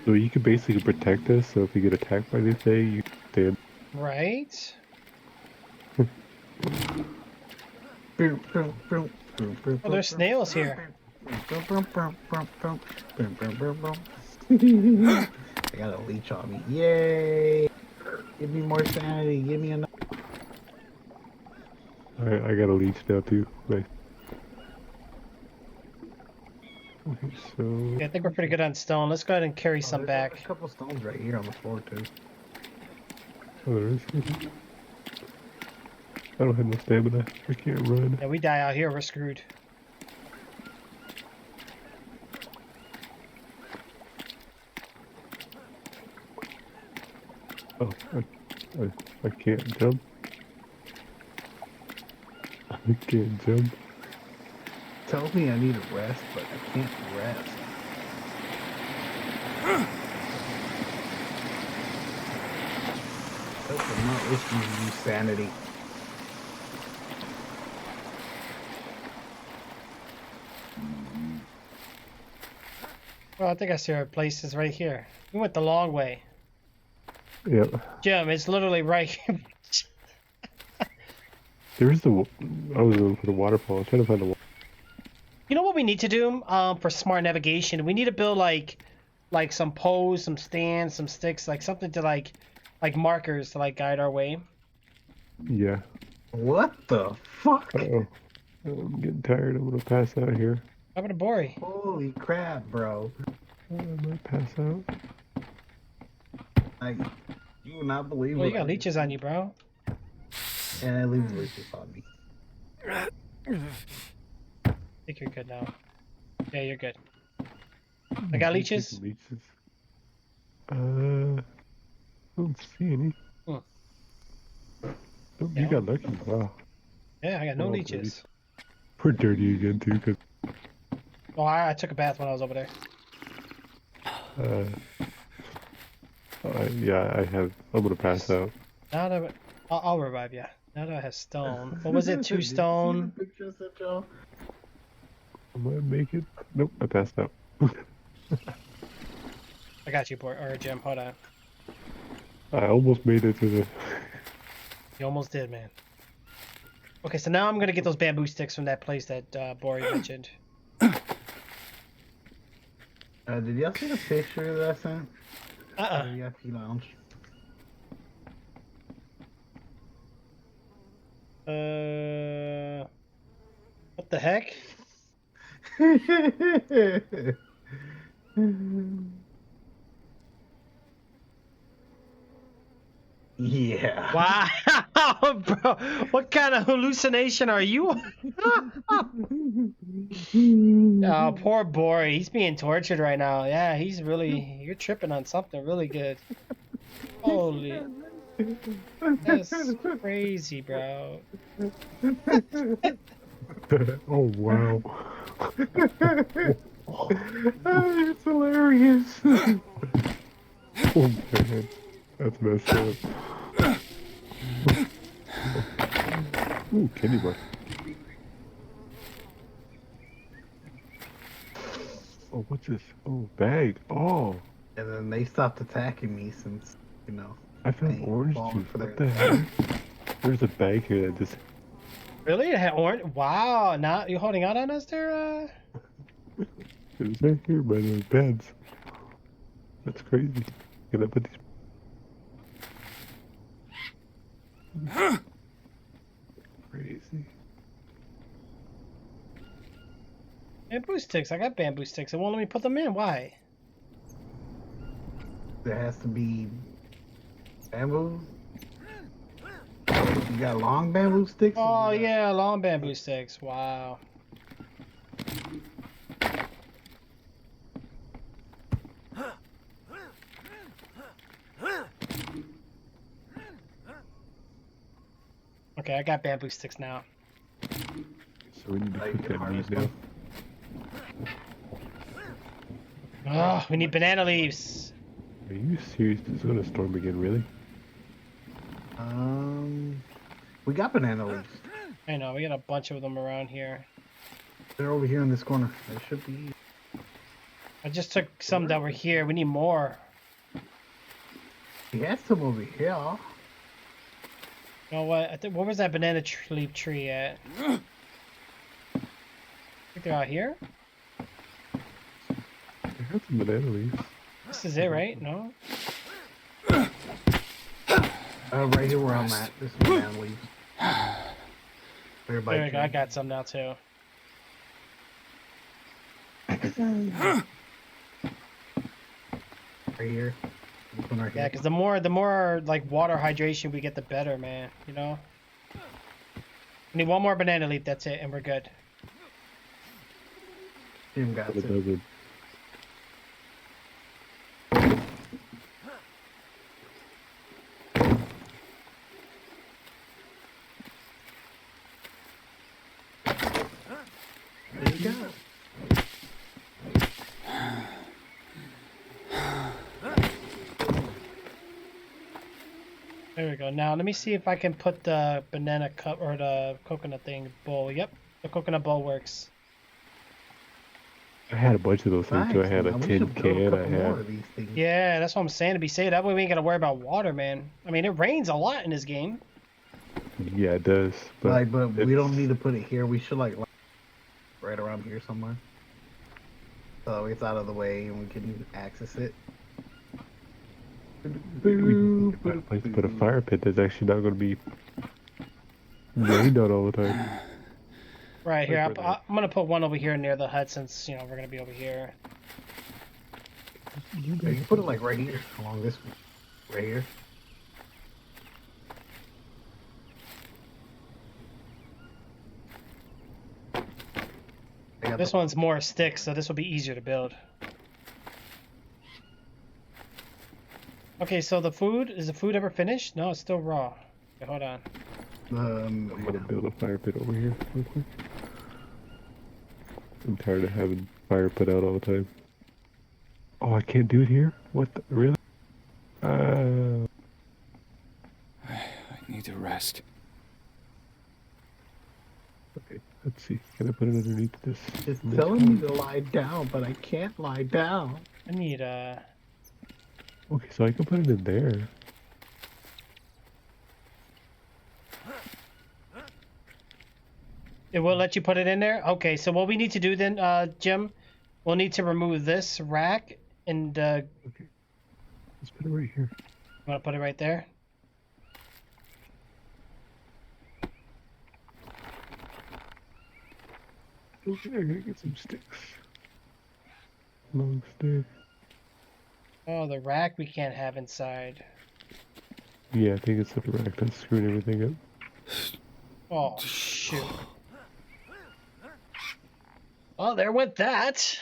So you can basically protect us, so if we get attacked by anything, you stand. Right? Oh, there's snails here. I got a leech on me. Yay! Give me more sanity. Give me enough. Alright, I got a leech now too. Nice. Okay, so... Yeah, I think we're pretty good on stone. Let's go ahead and carry some There's back. a couple stones right here on the floor too. Oh, there is. I don't have no stamina. I can't run. Yeah, we die out here, we're screwed. Oh, I can't jump. I can't jump. Tells me I need a rest, but I can't rest. I'm not listening to you, sanity. Well, I think I see our places right here. We went the long way. Yep. Jim, it's literally right here. There's the... I was going for the waterfall. I was trying to find the water. You know what we need to do for smart navigation? We need to build like some poles, some stands, some sticks, like something to like markers to like guide our way. Yeah. What the fuck? Uh-oh. I'm getting tired. I'm going to pass out here. How about a Bori? Holy crap, bro. I might pass out. Like, you will not believe Well, you what got I leeches on you, bro. And I leave the leeches on me. I think you're good now. Yeah, you're good. I got leeches. Leeches. I don't see any. Hmm. Oh, Yeah. you got lucky. Wow. Yeah, I got no Well, leeches. We're dirty again too, cause Oh, I took a bath when I was over there. yeah, I have. I'm gonna pass out. Now that I'll revive you. Now that I have stone. What was it? 2 stone. Did you see the pictures that y'all? I might make it. Nope, I passed out. I got you, or Jim. Hold on. I almost made it to the. You almost did, man. Okay, so now I'm gonna get those bamboo sticks from that place that Bori mentioned. Did y'all see the picture that I sent? VIP Lounge. What the heck? Yeah. Wow! Oh, bro, what kind of hallucination are you on? Oh, poor boy. He's being tortured right now. Yeah, he's really. You're tripping on something really good. Holy. That's crazy, bro. Oh wow. It's hilarious. Oh man, that's messed up. Ooh, candy bar. Oh, what's this? Oh, bag. Oh, And then they stopped attacking me since, you know, I found they orange falling juice. for What their the heck? There's a bag here that just. Really? It had orange? Wow. Now you holding out on us there? It was right here by the beds. That's crazy. Can I put these? Crazy. Bamboo sticks. I got bamboo sticks. It won't let me put them in. Why? There has to be bamboo. You got long bamboo sticks? Oh, or you got- yeah. Long bamboo sticks. Wow. Okay, I got bamboo sticks now. So we need to Like, cook that meat harvest now. them? Oh, we need banana leaves. Are you serious? It's gonna storm again, really? We got banana leaves. I know, we got a bunch of them around here. They're over here in this corner. They should be. I just took some that were here. We need more. We had some over here. You know what? I think what was that banana leaf tree at? I think they're out here. I have some banana leaves. This is it, right? No. Right here where I'm at. This is banana leaves. Everybody. There we go. I got some now too. Right here. This one right Yeah, here. because the more like water hydration we get, the better, man. You know. We need one more banana leaf. That's it, and we're good. Jim got But it it. doesn't. There you go. There we go. Now let me see if I can put the banana cup or the coconut thing bowl. Yep, the coconut bowl works. I had a bunch of those things too. I Nice. had a Now we tin should build a can. I couple more had. of these things. Yeah, that's what I'm saying. To be safe, that way we ain't gotta worry about water, man. I mean, it rains a lot in this game. Yeah, it does. But But we don't it's- need to put it here. We should like right around here somewhere. So it's out of the way and we can access it. we need to find a place to put a fire pit that's actually not going to be rained on all the time. Right here, Like where I'm gonna put one over here near the hut since you know we're gonna be over here. You can put it like right here, along this one. Right here. I got This the- one's more sticks, so this will be easier to build. Okay, so the food is the food ever finished? No, it's still raw. Okay, hold on. I'm going to build a fire pit over here real quick. I'm tired of having fire put out all the time. Oh, I can't do it here? What the? Really? I need to rest. Okay, let's see. Can I put it underneath this? It's telling me to lie down, but I can't lie down. I need Okay, so I can put it in there. it will let you put it in there? Okay, so what we need to do then, Jim, we'll need to remove this rack and Okay. Let's put it right here. I'm gonna put it right there. Okay, I gotta get some sticks. Long stick. Oh, the rack we can't have inside. Yeah, I think it's the rack that's screwing everything up. Oh, shoot. Oh, there went that.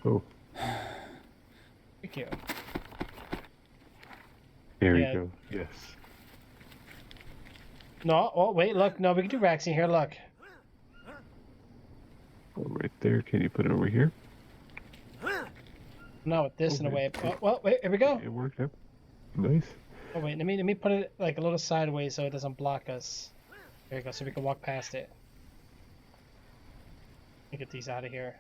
Oh, Thank you. there Yeah. we go. Yes. No, oh, wait, look. No, we can do racks in here, look. Oh, right there. Can you put it over here? No, with this in a Okay. way. Oh, well, wait, here we go. It worked out. Nice. Oh, wait, let me put it like a little sideways so it doesn't block us. There you go, so we can walk past it. Let me get these out of here.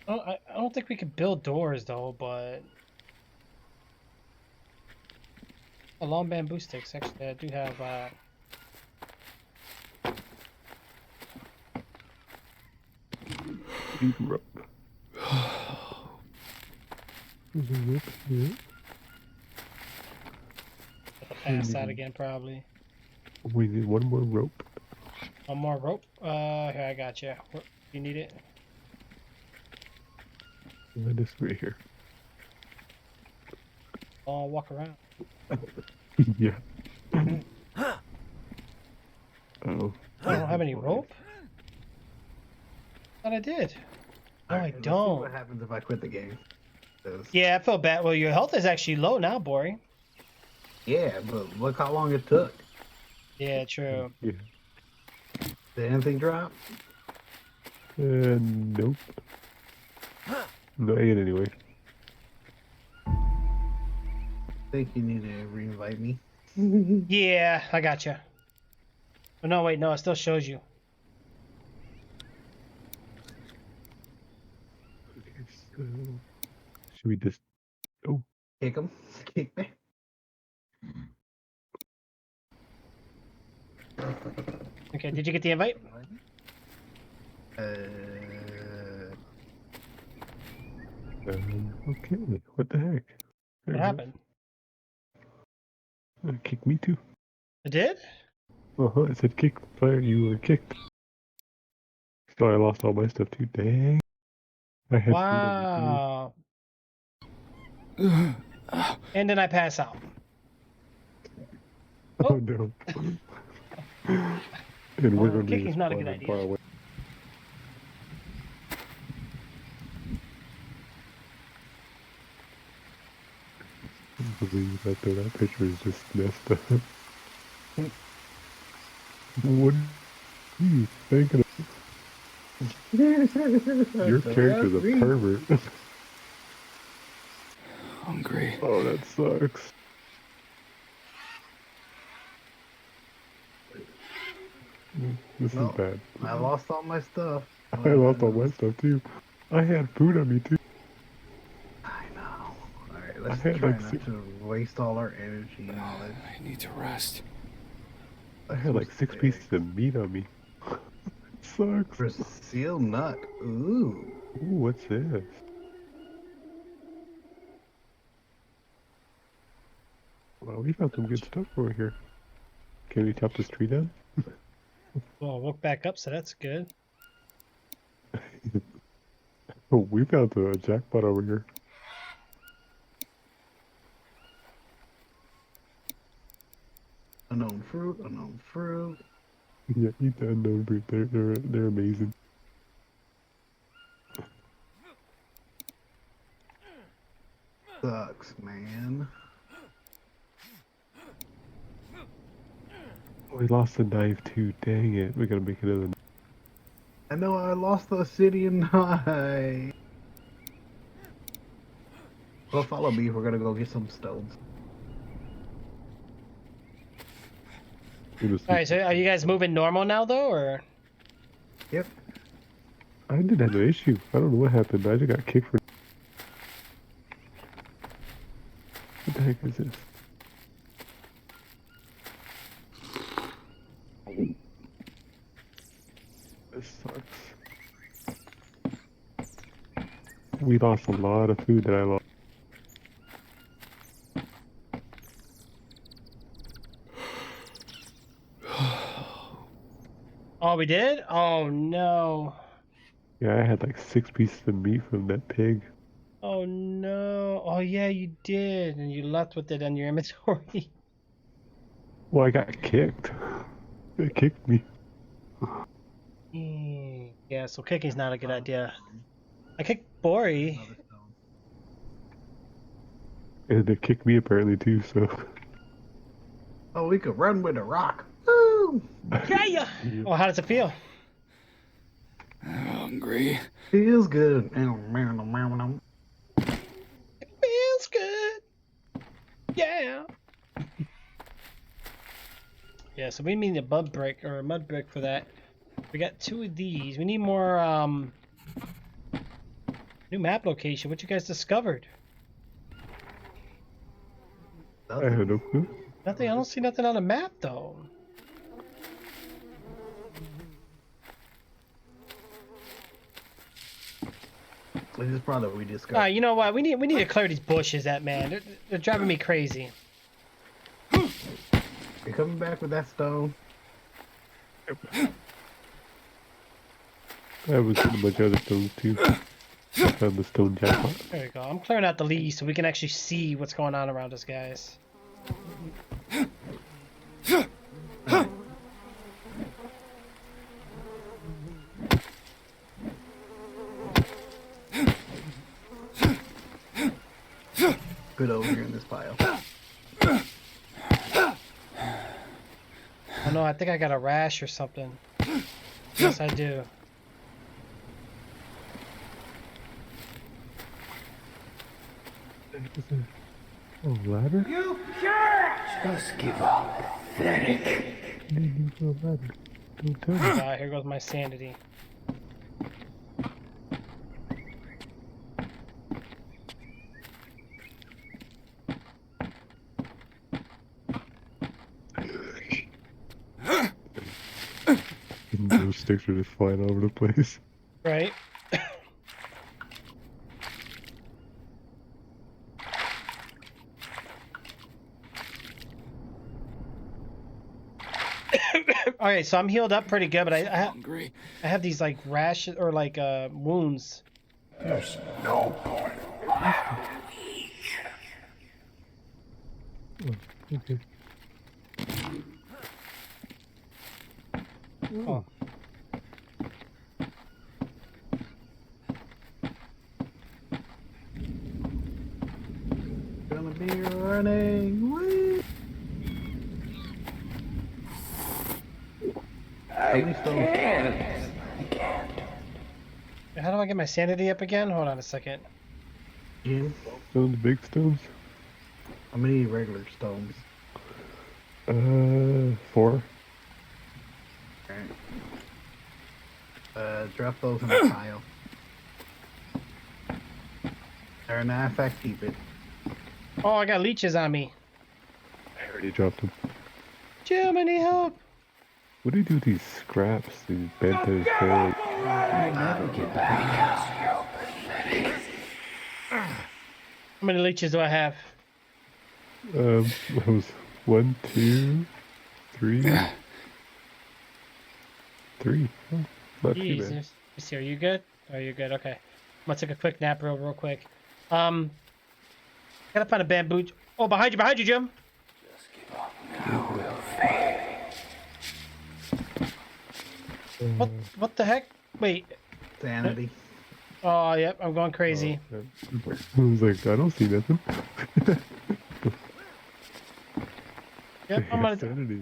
Oh, I don't think we could build doors though, but long bamboo sticks. Actually, I do have. Need rope. There's a rope here. Have to pass that again probably. We need one more rope. One more rope. Here I got you. You need it? This right here. I'll walk around. Yeah. Oh. I don't have any rope. Thought I did. No, I Alright, let's see don't. what happens if I quit the game. 'Cause- Yeah, I feel bad. Well, your health is actually low now, Bori. Yeah, but look how long it took. Yeah, true. Yeah. Did anything drop? Nope. Not yet anyway. I think you need to re-invite me. Yeah, I got you. Oh, no, wait, no, it still shows you. Okay, so should we just? Oh, Kick him. Kick me. Okay, did you get the invite? okay. What the heck? What happened? Kick me too. It did? It said kick player. You were kicked. So I lost all my stuff too. Dang. I had. Wow. And then I pass out. Oh no. And we're going to be kicking's not a good spawning idea. far away. I can't believe that though. That picture is just messed up. What are you thinking of? Your character's a pervert. Hungry. Oh, that sucks. This No. is bad. I lost all my stuff. I lost all my stuff too. I had food on me too. I know. Alright, let's I had try like not six- to waste all our energy and all that. I need to rest. I had like 6 pieces of meat on me. It sucks. Brazil nut. Ooh. Ooh, what's this? Well, we found some good stuff over here. Can we chop this tree down? Well, woke back up, so that's good. Oh, we found a jackpot over here. Unknown fruit, unknown fruit. Yeah, eat the unknown fruit. They're amazing. Sucks, man. We lost the knife too. Dang it. We gotta make another. I know I lost the obsidian knife. Well, follow me. We're gonna go get some stones. All right, so are you guys moving normal now, though, or? Yep. I didn't have an issue. I don't know what happened. I just got kicked for. What the heck is this? This sucks. We lost a lot of food that I lost. Oh, we did? Oh no. Yeah, I had like 6 pieces of meat from that pig. Oh no. Oh yeah, you did, and you left with it in your inventory. Well, I got kicked. They kicked me. Yeah, so kicking's not a good idea. I kicked Bori. Another stone. And they kicked me apparently too, so. Oh, we could run with a rock. Woo! Yeah. Oh, how does it feel? Hungry. Feels good. It feels good. Yeah. Yeah, so we need a mud brick or a mud brick for that. We got 2 of these. We need more new map location. What you guys discovered? I had no clue. Nothing. I don't see nothing on the map though. This is probably what we discovered. You know what? We need to clear these bushes, that man. They're driving me crazy. You're coming back with that stone. I was hitting a bunch of other stones too. I found the stone jackpot. There we go. I'm clearing out the leaves so we can actually see what's going on around us, guys. Good over here in this pile. Oh no, I think I got a rash or something. Yes, I do. Oh, ladder? You can't! Just give up. Pathetic. Ladder. Don't tell me. Here goes my sanity. Those sticks are just flying all over the place. Right? Alright, so I'm healed up pretty good, but I Hungry. have these like rashes or like wounds. There's no point. Okay. Oh. Gonna be running. Whee! I many stones? can't. How do I get my sanity up again? Hold on a second. Jim, Stones, big stones? how many regular stones? 4. Alright. Drop those in the pile. Or matter of fact, keep it. Oh, I got leeches on me. I already dropped them. Jim, I need help. What do you do with these scraps? These bent those tail? I never get back. How many leeches do I have? That was 1, 2, 3. 3. Oh, not too bad. Jesus. Let me see, are you good? Oh, you're good. Okay. I'm gonna take a quick nap real quick. Gotta find a bamboo. Oh, behind you, Jim. What the heck? Wait. Sanity. Oh, yep. I'm going crazy. I was like, I don't see nothing. Yep. I'm gonna. Sanity.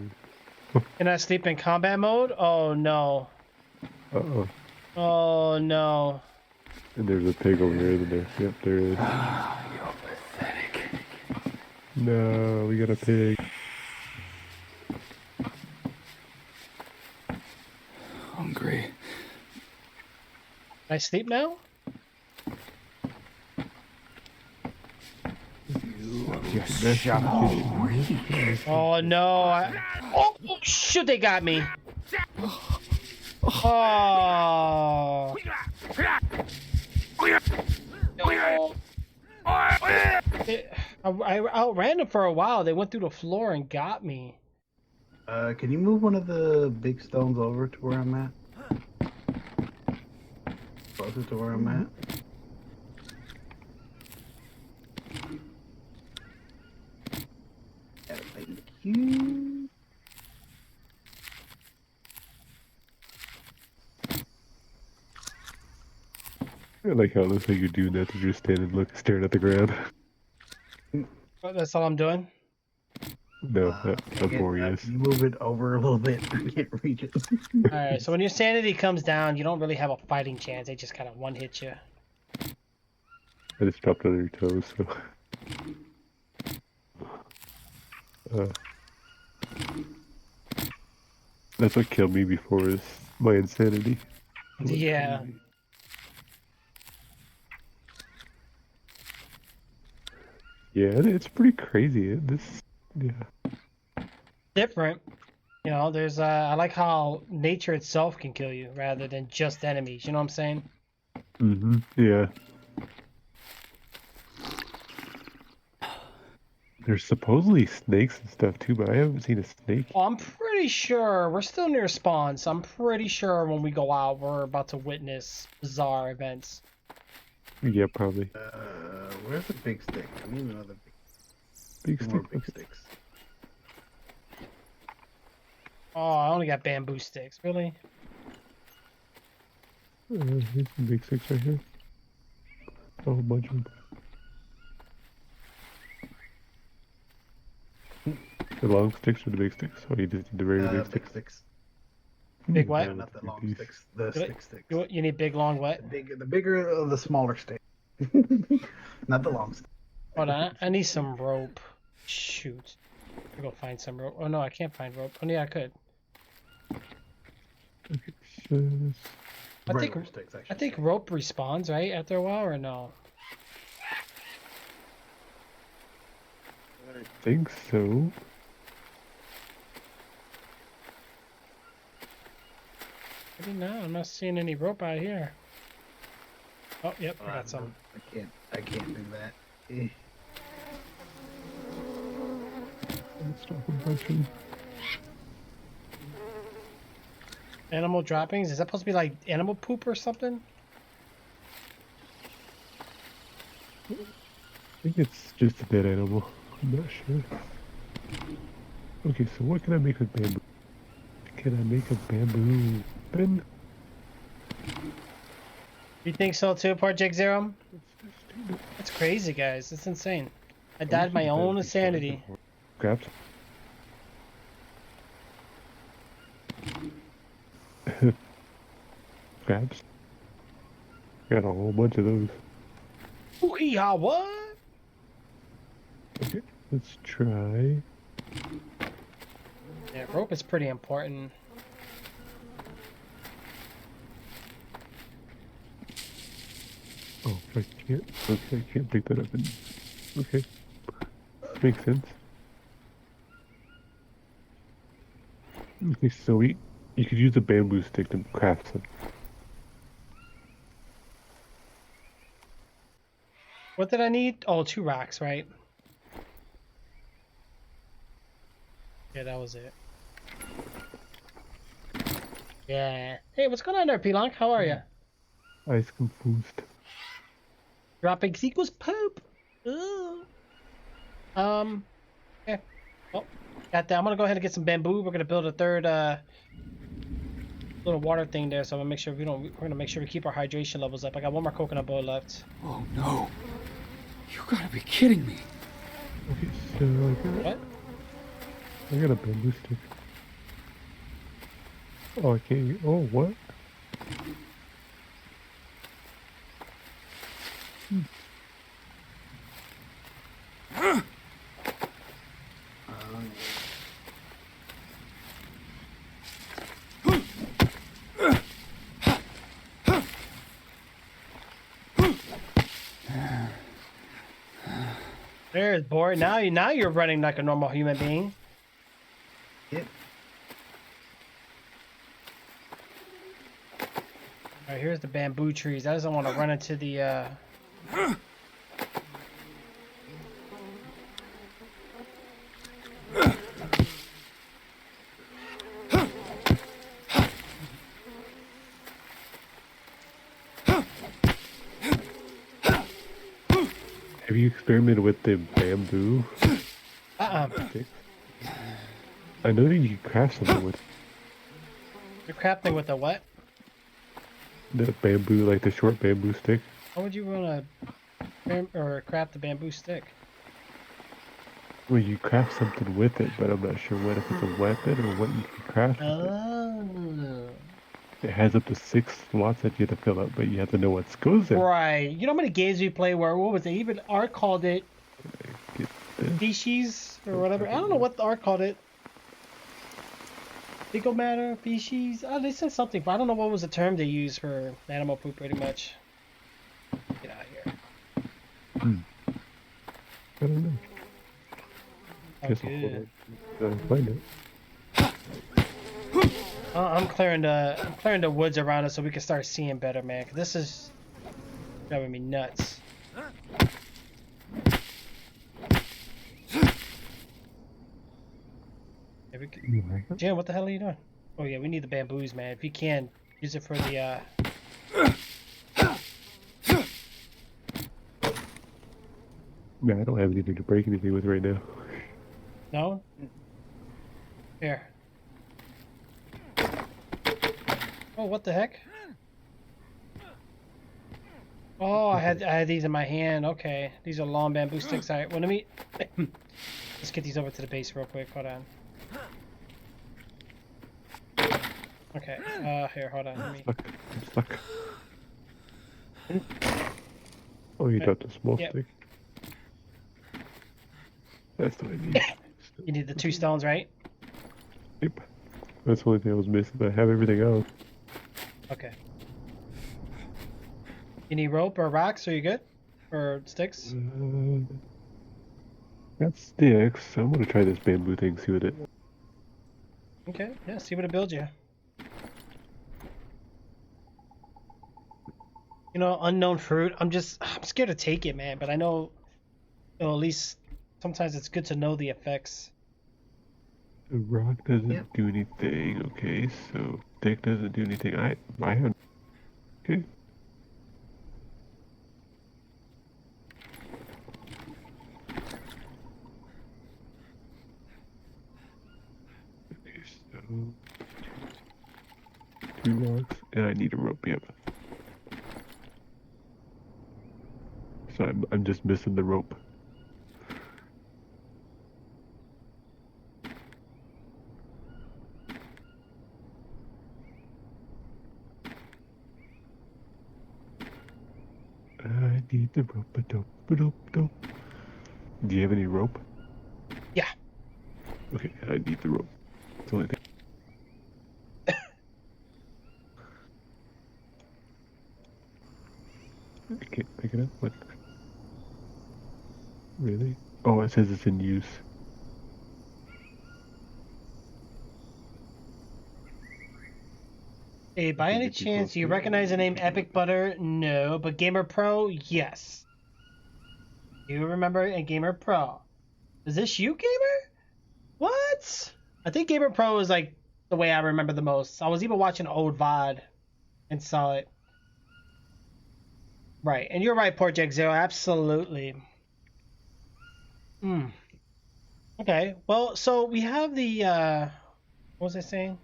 Can I sleep in combat mode? Oh no. Uh-oh. Oh no. And there's a pig over here, isn't there? Yep, there is. You're pathetic. No, we got a pig. Hungry. Can I sleep now? Oh no. Oh shoot, they got me. Oh. I outran them for a while. They went through the floor and got me. Can you move one of the big stones over to where I'm at? Closer to where I'm at. Yeah, thank you. I like how it looks like you're doing that. You're just standing, staring at the ground. But that's all I'm doing. No, that's more yes. Can you move it over a little bit? I can't reach it. All right. So when your sanity comes down, you don't really have a fighting chance. They just kind of one hit you. I just dropped on your toes, so. That's what killed me before is my insanity. Yeah. Yeah, it's pretty crazy. Yeah. Different. You know, there's I like how nature itself can kill you rather than just enemies. You know what I'm saying? Mm-hmm. Yeah. There's supposedly snakes and stuff too, but I haven't seen a snake. Well, I'm pretty sure we're still near spawn, so I'm pretty sure when we go out, we're about to witness bizarre events. Yeah, probably. Where's the big stick? I need another Big more stick. big sticks. Oh, I only got bamboo sticks. Really? Here's some big sticks right here. A whole bunch of them. The long sticks or the big sticks? Oh, you just need the very big Big sticks. sticks. Big No, what? not the long These. sticks. The Really? stick sticks. You need big, long what? The bigger of the smaller stick. Not the long stick. Hold on. I need some rope. Shoot. I go find some rope. Oh no, I can't find rope. Oh yeah, I could. Okay, so Regular sticks, I think rope respawns right after a while, or no? I think so. Maybe not. I'm not seeing any rope out here. Oh, yep, I got some. I can't do that. Eh. Let's stop a bunch of. Animal droppings? Is that supposed to be like animal poop or something? I think it's just a dead animal. I'm not sure. Okay, so what can I make with bamboo? Can I make a bamboo pen? You think so too, Project Zero? That's crazy, guys. It's insane. I died my own insanity. Scraps. Scraps. Got a whole bunch of those. Ooh, yeah, what? Okay, let's try. Yeah, rope is pretty important. Oh, I can't. Okay, I can't pick that up. Okay, makes sense. Okay, so you could use a bamboo stick to craft some. What did I need? Oh, 2 rocks, right? Yeah, that was it. Yeah. Hey, what's going on there, P-Lonk? How are you? Ice confused. Dropping equals poop. Ooh. Yeah. Oh, got that. I'm gonna go ahead and get some bamboo. We're gonna build a third little water thing there, so I'm gonna make sure we're gonna make sure we keep our hydration levels up. I got 1 more coconut bowl left. Oh no. You gotta be kidding me. Okay, so What? I got a bamboo stick. Oh, I can't. Oh, what? There's bored. Now you're running like a normal human being. Yep. All right, here's the bamboo trees. I just don't want to run into the. Have you experimented with the bamboo sticks? I know that you can craft something with You're crafting with the what? the bamboo, like the short bamboo stick. Why would you want to or craft the bamboo stick? Well, you craft something with it, but I'm not sure what, if it's a weapon or what you can craft with it. Oh. It has up to 6 slots that you have to fill up, but you have to know what goes in. Right. You know how many games we play where, what was it? Even Art called it Get this. species or whatever. I don't know what the Art called it. Fecal matter, species. Oh, they said something, but I don't know what was the term they used for animal poop pretty much. Get out of here. I don't know. Oh, Guess good. I'll find it. I'm clearing the woods around us so we can start seeing better, man. 'Cause this is driving me nuts. Here we go. Jim, what the hell are you doing? Oh yeah, we need the bamboos, man. If you can, use it for the Man, I don't have anything to break anything with right now. No? Here. Oh, what the heck? Oh, I had these in my hand. Okay, these are long bamboo sticks. All right, well, let me let's get these over to the base real quick. Hold on. Okay. Here, hold on. Let me. I'm stuck. Oh, you got the small Yep. stick. That's what I need. You need the 2 stones, right? Yep. That's the only thing I was missing. I have everything else. Okay. You need rope or rocks? Are you good? Or sticks? Got sticks. I'm gonna try this bamboo thing. See what it. Okay. Yeah. See what it builds you. You know, unknown fruit. I'm scared to take it, man. But I know, you know, at least sometimes it's good to know the effects. The rock doesn't do anything. Okay, so stick doesn't do anything. I have. Okay. Okay, so 2 rocks, and I need a rope. Yep. So I'm just missing the rope. I need the rope. Dope. Do you have any rope? Yeah. Okay, I need the rope. That's the only thing. I can't pick it up. What? Really? Oh, it says it's in use. Hey, by Okay, any get too chance, close do you to it. recognize the name Epic Butter? No, but Gamer Pro? Yes. You remember a Gamer Pro? Is this you, Gamer? What? I think Gamer Pro is like the way I remember the most. I was even watching old VOD and saw it. Right, and you're right, Port Jack Zero. Absolutely. Hmm. Okay. Well, so we have the what was I saying?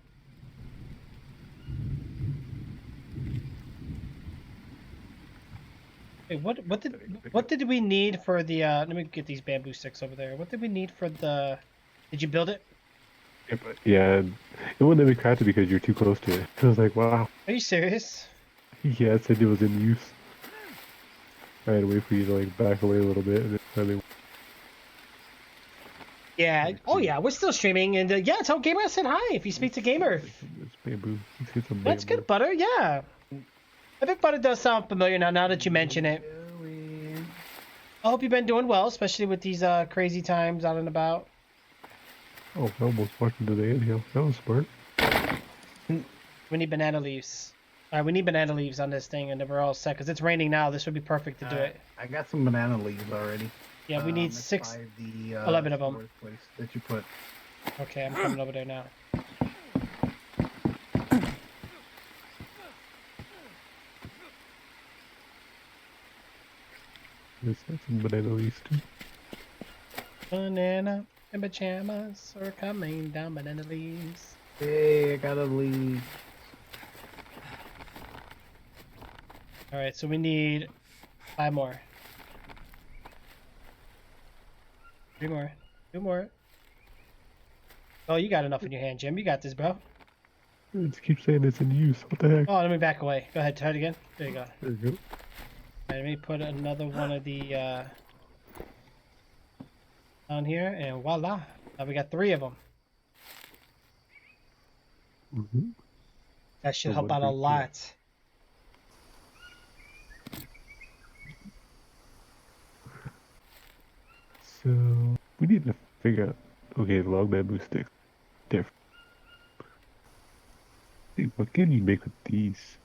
Wait, what did we need for the let me get these bamboo sticks over there. What did we need for the Did you build it? Yeah, but yeah, it wouldn't let me craft it because you're too close to it. I was like, wow. Are you serious? Yeah, it said it was in use. I had to wait for you to like back away a little bit, and then finally. Yeah. Oh yeah, we're still streaming, and yeah, tell Gamer I said hi if you speak to Gamer. It's bamboo. Let's get some That's bamboo. good, Butter. Yeah. Epic Butter does sound familiar now that you mention it. I hope you've been doing well, especially with these crazy times out and about. Oh, I almost walked into the anthill. That was smart. We need banana leaves. We need banana leaves on this thing, and then we're all set. Because it's raining now. This would be perfect to do it. I got some banana leaves already. Yeah, we need It's 11 of them. storage place that you put. Okay, I'm coming over there now. Let's have some banana leaves too. Banana and pajamas are coming down banana leaves. Hey, I gotta leave. All right, so we need 5 more. 3 more. 2 more. Oh, you got enough in your hand, Jim. You got this, bro. It just keeps saying it's in use. What the heck? Oh, let me back away. Go ahead, try it again. There you go. There you go. All right, let me put another one of the down here, and voila. Now we got 3 of them. Mm-hmm. That should So help what out a we do- lot. So we need to figure out. Okay, long bamboo sticks. Different. See, what can you make with these?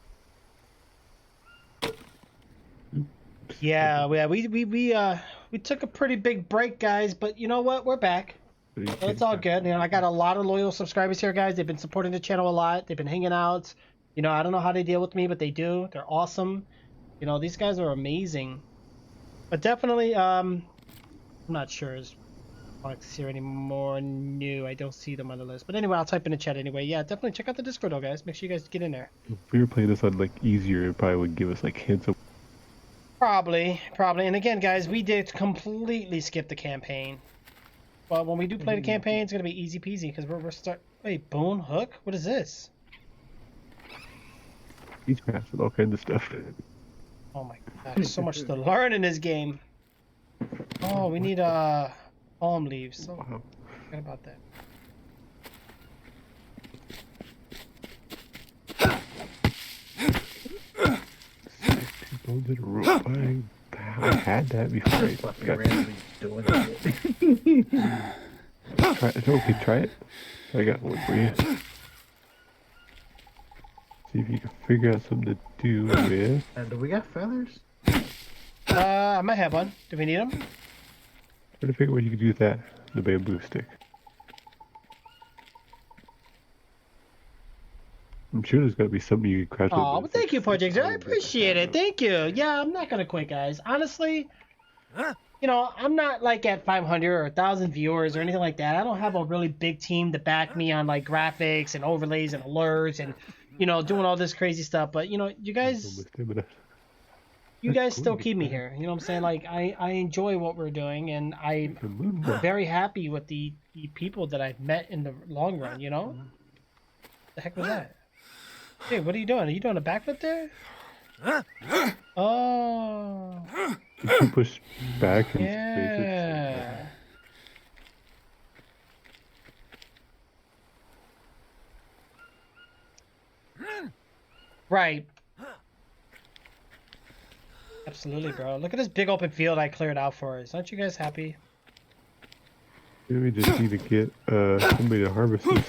Oops. Yeah, we took a pretty big break, guys, but you know what? We're back. But you So it's can't all craft good. You know, I got a lot of loyal subscribers here, guys. They've been supporting the channel a lot. They've been hanging out. You know, I don't know how they deal with me, but they do. They're awesome. You know, these guys are amazing. But definitely, I'm not sure is Fox here anymore. New. I don't see them on the list. But anyway, I'll type in the chat anyway. Yeah, definitely check out the Discord, though, guys. Make sure you guys get in there. If we were playing this on like easier, it probably would give us like hints of. Probably. And again, guys, we did completely skip the campaign. But when we do play the campaign, it's gonna be easy peasy because we're start. Wait, bone hook? What is this? He's crafting all kinds of stuff. Oh my god, there's so much to learn in this game. Oh, we need palm leaves. So Wow. forget about that. Two bones in a row. I had that before. I Fucking got randomly doing it. try it. Okay, try it. I got one for you. See if you can figure out something to do with. Do we got feathers? I might have one. Do we need them? Try to figure out what you can do with that. The bamboo stick. I'm sure there's got to be something you can craft. Oh, with well, thank you, Project. I appreciate it. Thank you. Yeah, I'm not gonna quit, guys. Honestly, you know, I'm not like at 500 or 1,000 viewers or anything like that. I don't have a really big team to back me on like graphics and overlays and alerts and you know doing all this crazy stuff. But you know, you guys still keep me here. You know what I'm saying? Like I enjoy what we're doing, and I'm very happy with the people that I've met in the long run. You know, the heck was that? Hey, what are you doing? Are you doing a backflip there? Oh. You can push back and Yeah. Right. Absolutely, bro. Look at this big open field I cleared out for us. Aren't you guys happy? Maybe we just need to get somebody to harvest this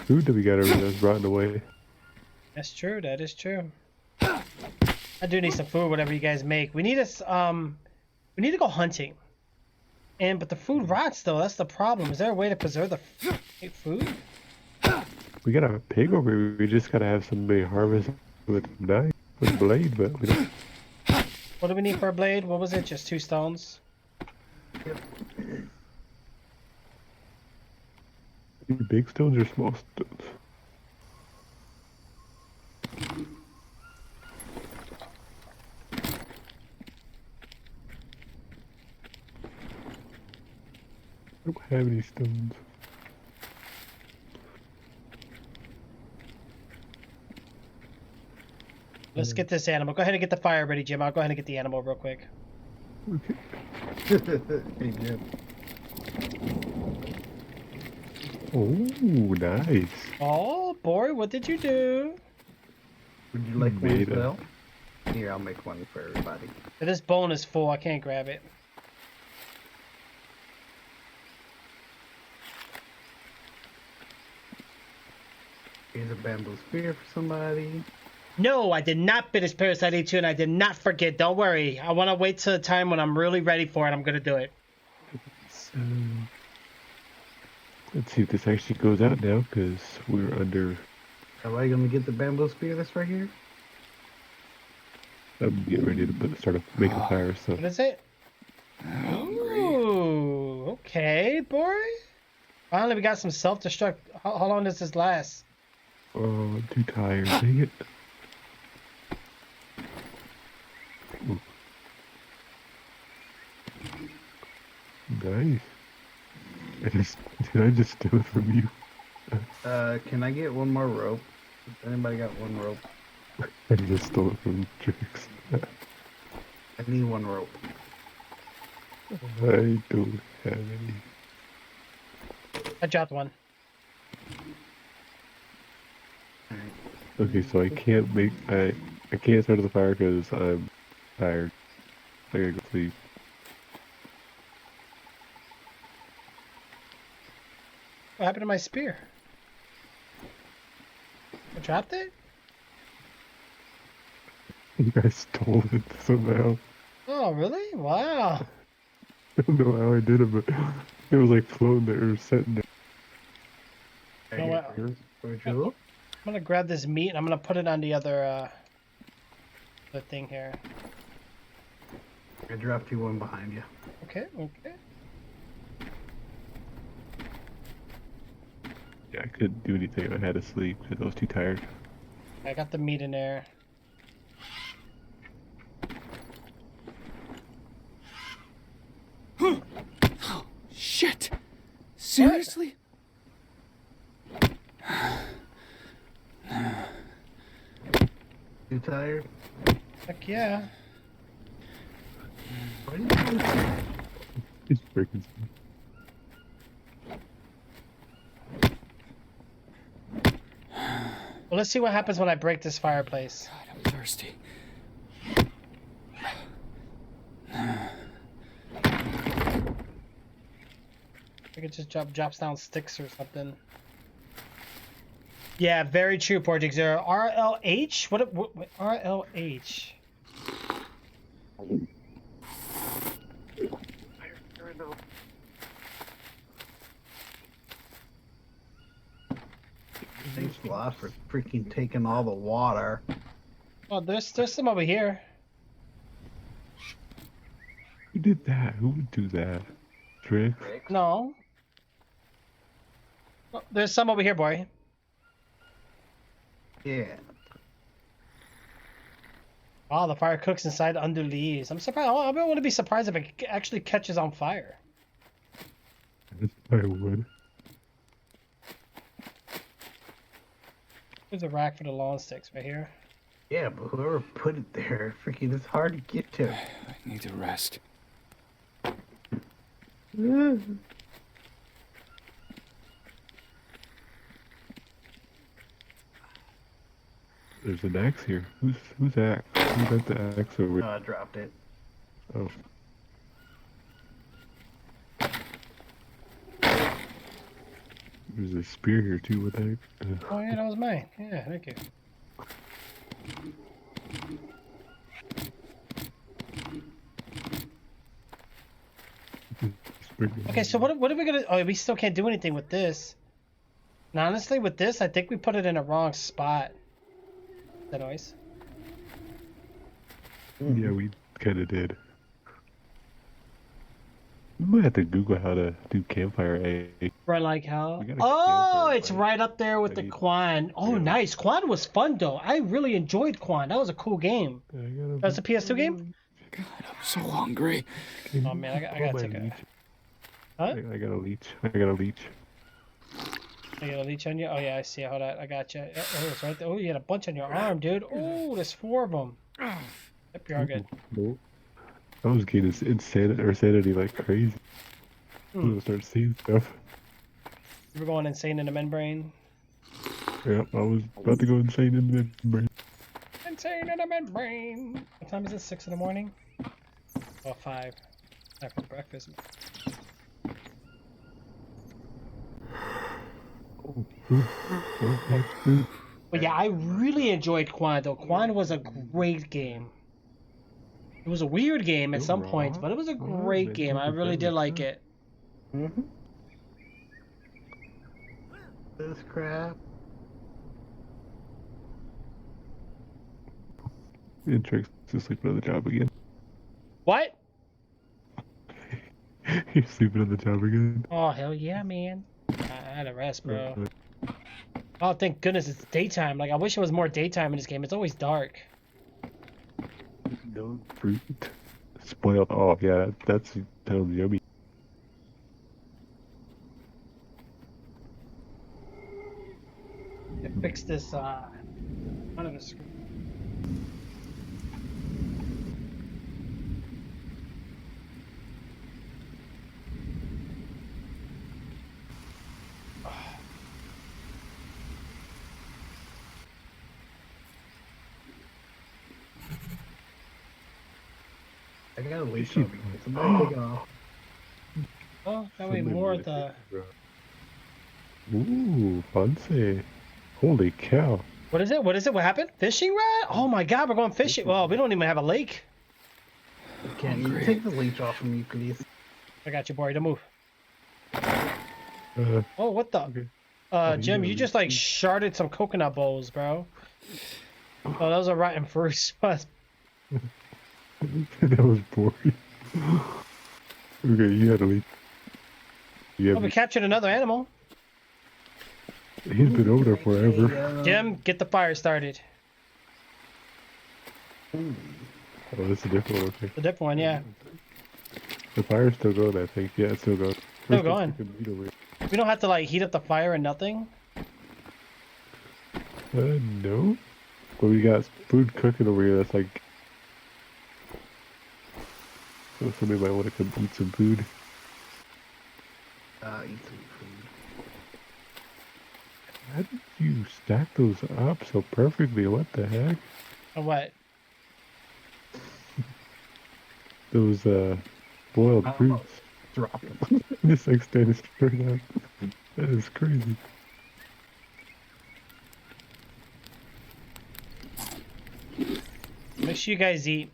food that we got over there that's rotting away. That's true. That is true. I do need some food, whatever you guys make. We need we need to go hunting. But the food rots though. That's the problem. Is there a way to preserve the food? We got a pig over here. We just gotta have somebody harvest with a knife, with a blade, but we don't. What do we need for a blade? What was it? Just 2 stones? Big stones or small stones? I don't have any stones. Let's get this animal. Go ahead and get the fire ready, Jim. I'll go ahead and get the animal real quick. Okay. Hey, Jim. Oh, nice. Oh boy, what did you do? Would you like one as Made a- well? Here, I'll make one for everybody. This bone is full. I can't grab it. Here's a bamboo spear for somebody. No, I did not finish Parasite A2, and I did not forget. Don't worry. I want to wait till the time when I'm really ready for it. I'm going to do it. So, let's see if this actually goes out now, because we're under. Are you gonna get the bamboo spear that's right here? I'm getting ready to start making a fire. So What is it? Hungry. Ooh, okay, boy. Finally, we got some self-destruct. How long does this last? oh, I'm too tired. Dang it. Ooh. Nice. Did I just steal it from you? Can I get one more rope? Has anybody got one rope? I just stole it from Trix. I need one rope. I don't have any. I dropped one. Alright. Okay, so I can't start the fire because I'm tired. I gotta go sleep. What happened to my spear? I dropped it? You guys stole it somehow. Oh, really? Wow. I don't know how I did it, but it was like floating there or sitting there. You know what? Virgil? I'm gonna grab this meat and I'm gonna put it on the other the thing here. I dropped you one behind you. Okay, okay. Yeah, I couldn't do anything. I had to sleep because I was too tired. I got the meat in there. Shit! Seriously? You tired? Heck yeah. What are you doing? It's freaking. Well, let's see what happens when I break this fireplace. God, I'm thirsty. I could just drops down sticks or something. Yeah, very true, Project Zero. RLH? What RLH? Thanks a lot for freaking taking all the water. Oh, there's some over here. Who did that? Who would do that? Trix? No. Oh, there's some over here, boy. Yeah. Oh, the fire cooks inside under leaves. I'm surprised. I wouldn't be surprised if it actually catches on fire. I would. There's a rack for the lawn sticks right here. Yeah, but whoever put it there, freaking, it's hard to get to. I need to rest. There's an axe here. Who's axe? Who got the axe over? I dropped it. Oh. There's a spear here too. What the heck? Oh yeah, that was mine. Yeah, thank you. Okay, so what are we gonna? Oh, we still can't do anything with this. And honestly, with this, I think we put it in a wrong spot. That noise. Yeah, we kind of did. We might have to Google how to do campfire egg. Right, like how? We gotta Oh, campfire, it's like, right up there with the maybe- Quan. Oh, yeah. nice. Quan was fun though. I really enjoyed Quan. That was a cool game. That was a PS2 game. God, I'm so hungry. Oh man, I gotta take a. Huh? I got a leech. I got a leech. I got a leech on you. Oh yeah, I see. Hold on, I got you. Oh, it's right there. Oh, you had a bunch on your arm, dude. Oh, there's 4 of them. Yep, you're all good. Nope. I was getting insanity like crazy. I'm gonna start seeing stuff. You were going insane in the membrane. Yep, I was about to go insane in the brain. Insane in the membrane. What time is it? 6 in the morning? Oh, 5. Time for breakfast. But yeah, I really enjoyed Quan though. Quan was a great game. It was a weird game at some points, but it was a great game. I really did like it. Mm-hmm. This crap. And Tricks is sleeping on the job again. What? He's sleeping on the job again. Oh, hell yeah, man. I had a rest, bro. Oh, thank goodness it's daytime. Like, I wish it was more daytime in this game. It's always dark. No fruit. Spoiled. Oh, yeah, that's totally yummy. Fix this, front of the screen. I gotta leash on me. Somebody take it off. Oh, that way more of the... Ooh, fancy. Holy cow. What is it? What is it? What happened? Fishing rod? Oh my god, we're going fishing. Well, we don't even have a lake. Can you take the leash off of me, please? I got you, boy. Don't move. Uh, Oh, what the? okay. Jim, you just like sharded some coconut bowls, bro. Oh, those are rotten fruits. that was boring. Okay, you had to leave. Yeah, Oh, we captured another animal. he's been over there forever. Jim, get the fire started. Oh, this is a different one, okay. The different one, yeah. The fire's still going, I think. Yeah, it's still going. Still going. Freaking meat over here. We don't have to like heat up the fire and nothing. No. But we got food cooking over here that's like... So somebody might want to come eat some food. Eat some food. How did you stack those up so perfectly? What the heck? Or what? Those, boiled I don't know. fruits. Drop it. This like standing straight up. That is crazy. Make sure you guys eat.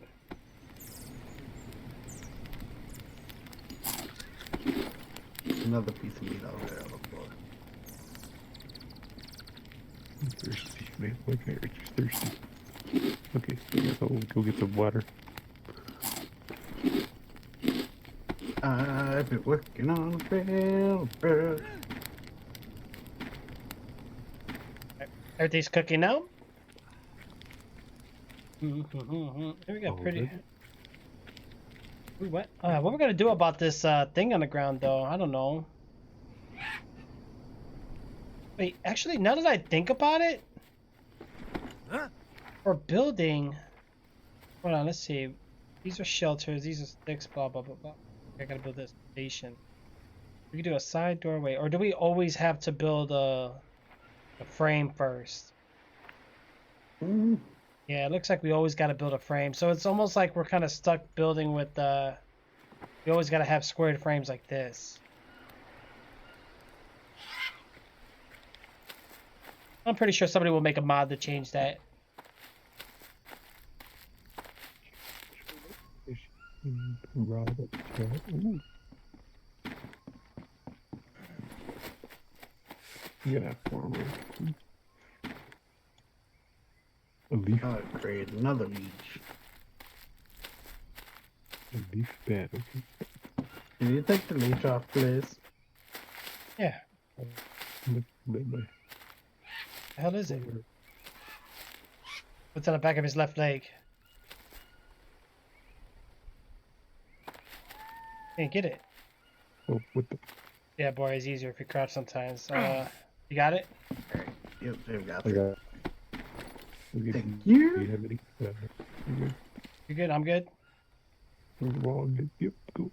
Another piece of meat out there on the floor. I'm thirsty, man. Why can't I just thirsty? Okay, I guess I'll go get some water. I've been working on a trail, bro. Everything's cooking now. Here we go. Pretty. good. Ooh, what? What we're gonna do about this thing on the ground, though? I don't know. Wait, actually, now that I think about it, for building. Hold on, let's see. These are shelters. These are sticks. Blah blah blah blah. I gotta build this station. We can do a side doorway, or do we always have to build a frame first? Yeah, it looks like we always got to build a frame. So it's almost like we're kind of stuck building with we always got to have squared frames like this. I'm pretty sure somebody will make a mod to change that. Ooh. You gotta have farmer. A leaf. Create another leech. A leaf bed, okay. Can you take the leech off, please? Yeah. My The hell is it? What's on the back of his left leg? Can't get it. Oh, what the? Yeah, boy, it's easier if you crouch sometimes. You got it? Alright. Yep, there we go. I got. Thank Do you. you have any? You good? You good? I'm good. Wrong. Yep, go.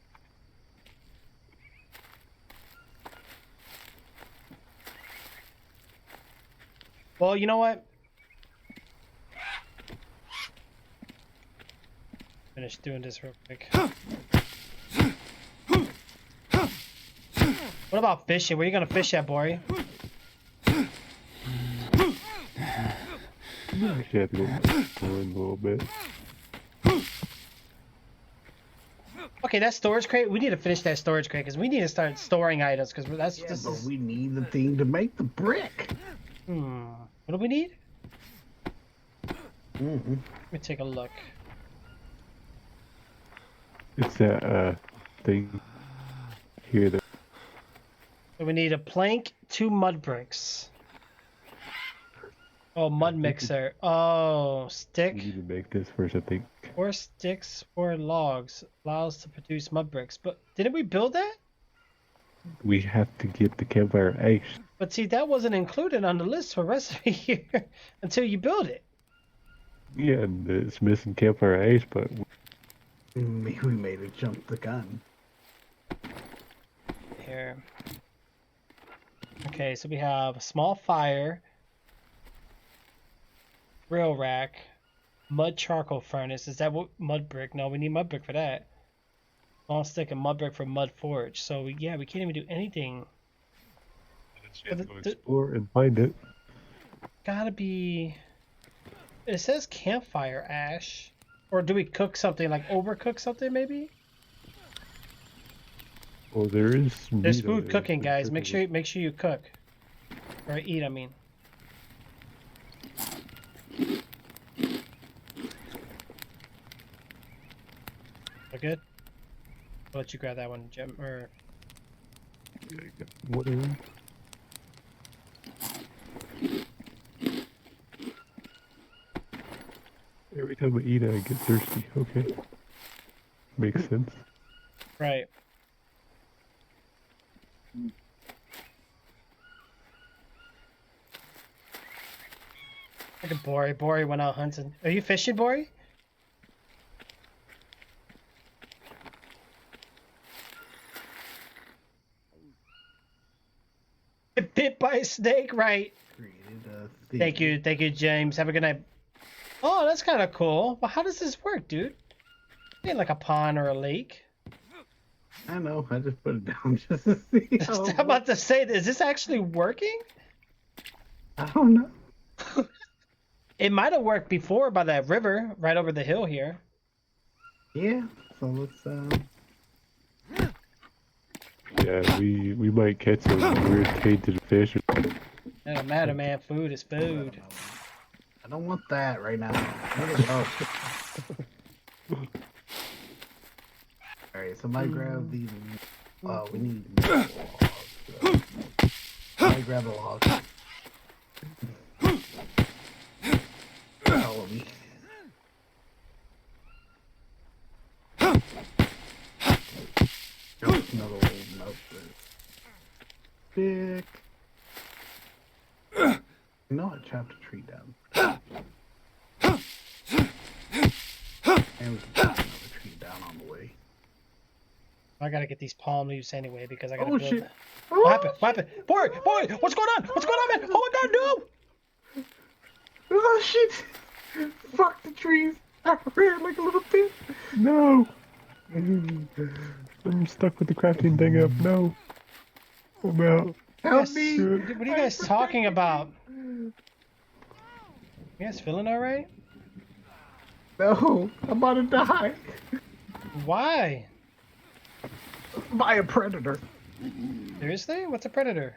Well, you know what? Finish doing this real quick. What about fishing? Where you gonna fish at, boy? I actually have to go in a little bit. Okay, that storage crate. We need to finish that storage crate because we need to start storing items because that's Yeah, this but is. we need the thing to make the brick. What do we need? Mm-hmm. Let me take a look. It's that thing here that So we need a plank, 2 mud bricks. Oh, mud mixer. Oh, we stick. need to make this first, I think. 4 sticks, 4 logs. Allows to produce mud bricks. But didn't we build that? We have to get the campfire ash. But see, that wasn't included on the list for recipe here until you build it. Yeah, and it's missing campfire ash, but Maybe we made it jump the gun. Here. Okay, so we have a small fire, grill rack, mud charcoal furnace. Is that what mud brick? No, we need mud brick for that. Long stick and mud brick for mud forge. So yeah, we can't even do anything. But go explore and find it. Gotta be. It says campfire ash, or do we cook something like overcook something maybe? Oh, there is. There's meat food on it. cooking, There's guys. Make sure you cook or eat. I mean. Look good. I'll let you grab that one, Jim. Or Whatever. Every time I eat, I get thirsty. Okay. Makes sense. right. Look at Bori. Bori went out hunting. Are you fishing, Bori? Get bit by a snake, right? Created a Thank you, James. Have a good night. Oh, that's kind of cool. Well, how does this work, dude? Ain't like a pond or a lake. I know. I just put it down just to see. I'm about to say, is this actually working? I don't know. It might have worked before by that river right over the hill here. Yeah. So let's. Yeah, we might catch some weird tainted fish. It don't matter, man. Food is food. I don't want that right now. I need help. Alright, somebody grab these. We need logs. Somebody grab the logs. Follow me. There's another old note. Stick. You know, I chopped a tree down. And we can chop another tree down on the way. I gotta get these palm leaves anyway because I gotta Oh build. shit! What happened? What happened? Boy, what's going on? What's going on, man? Oh my God, no! Oh shit! Fuck the trees! I ran like a little bitch. No! I'm stuck with the crafting thing up. No! I'm out. Help Yes. me! What are you guys talking about? You guys feeling alright? No, I'm about to die Why? by a predator. Seriously? What's a predator?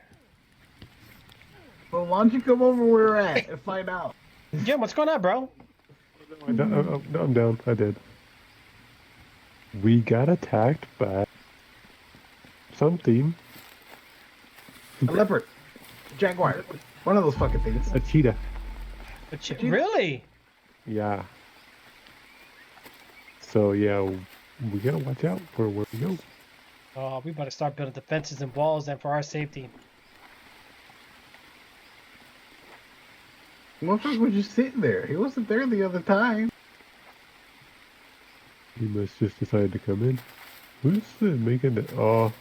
Well, why don't you come over where we're at and find out? Jim, what's going on, bro? I'm down. I did. We got attacked by something. A leopard, jaguar, one of those fucking things. A cheetah. Really? Yeah. So yeah, we gotta watch out for where we go. Oh, we better start building defenses and walls then for our safety. Motherfucker was just sitting there. He wasn't there the other time. He must just decide to come in. Who's making it? Oh.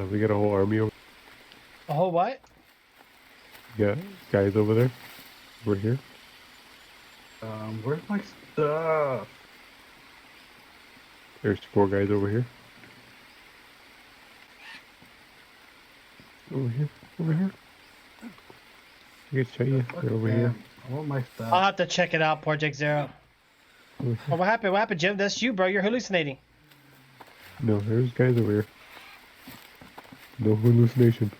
We got a whole army over. A whole what? Yeah, guys over there. We're here. Where's my stuff? There's 4 guys over here. Over here. I can show you. They're over here. I want my stuff. I'll have to check it out, Project Zero. Over here. Oh, what happened? What happened, Jim? That's you, bro. You're hallucinating. No, there's guys over here. No hallucination.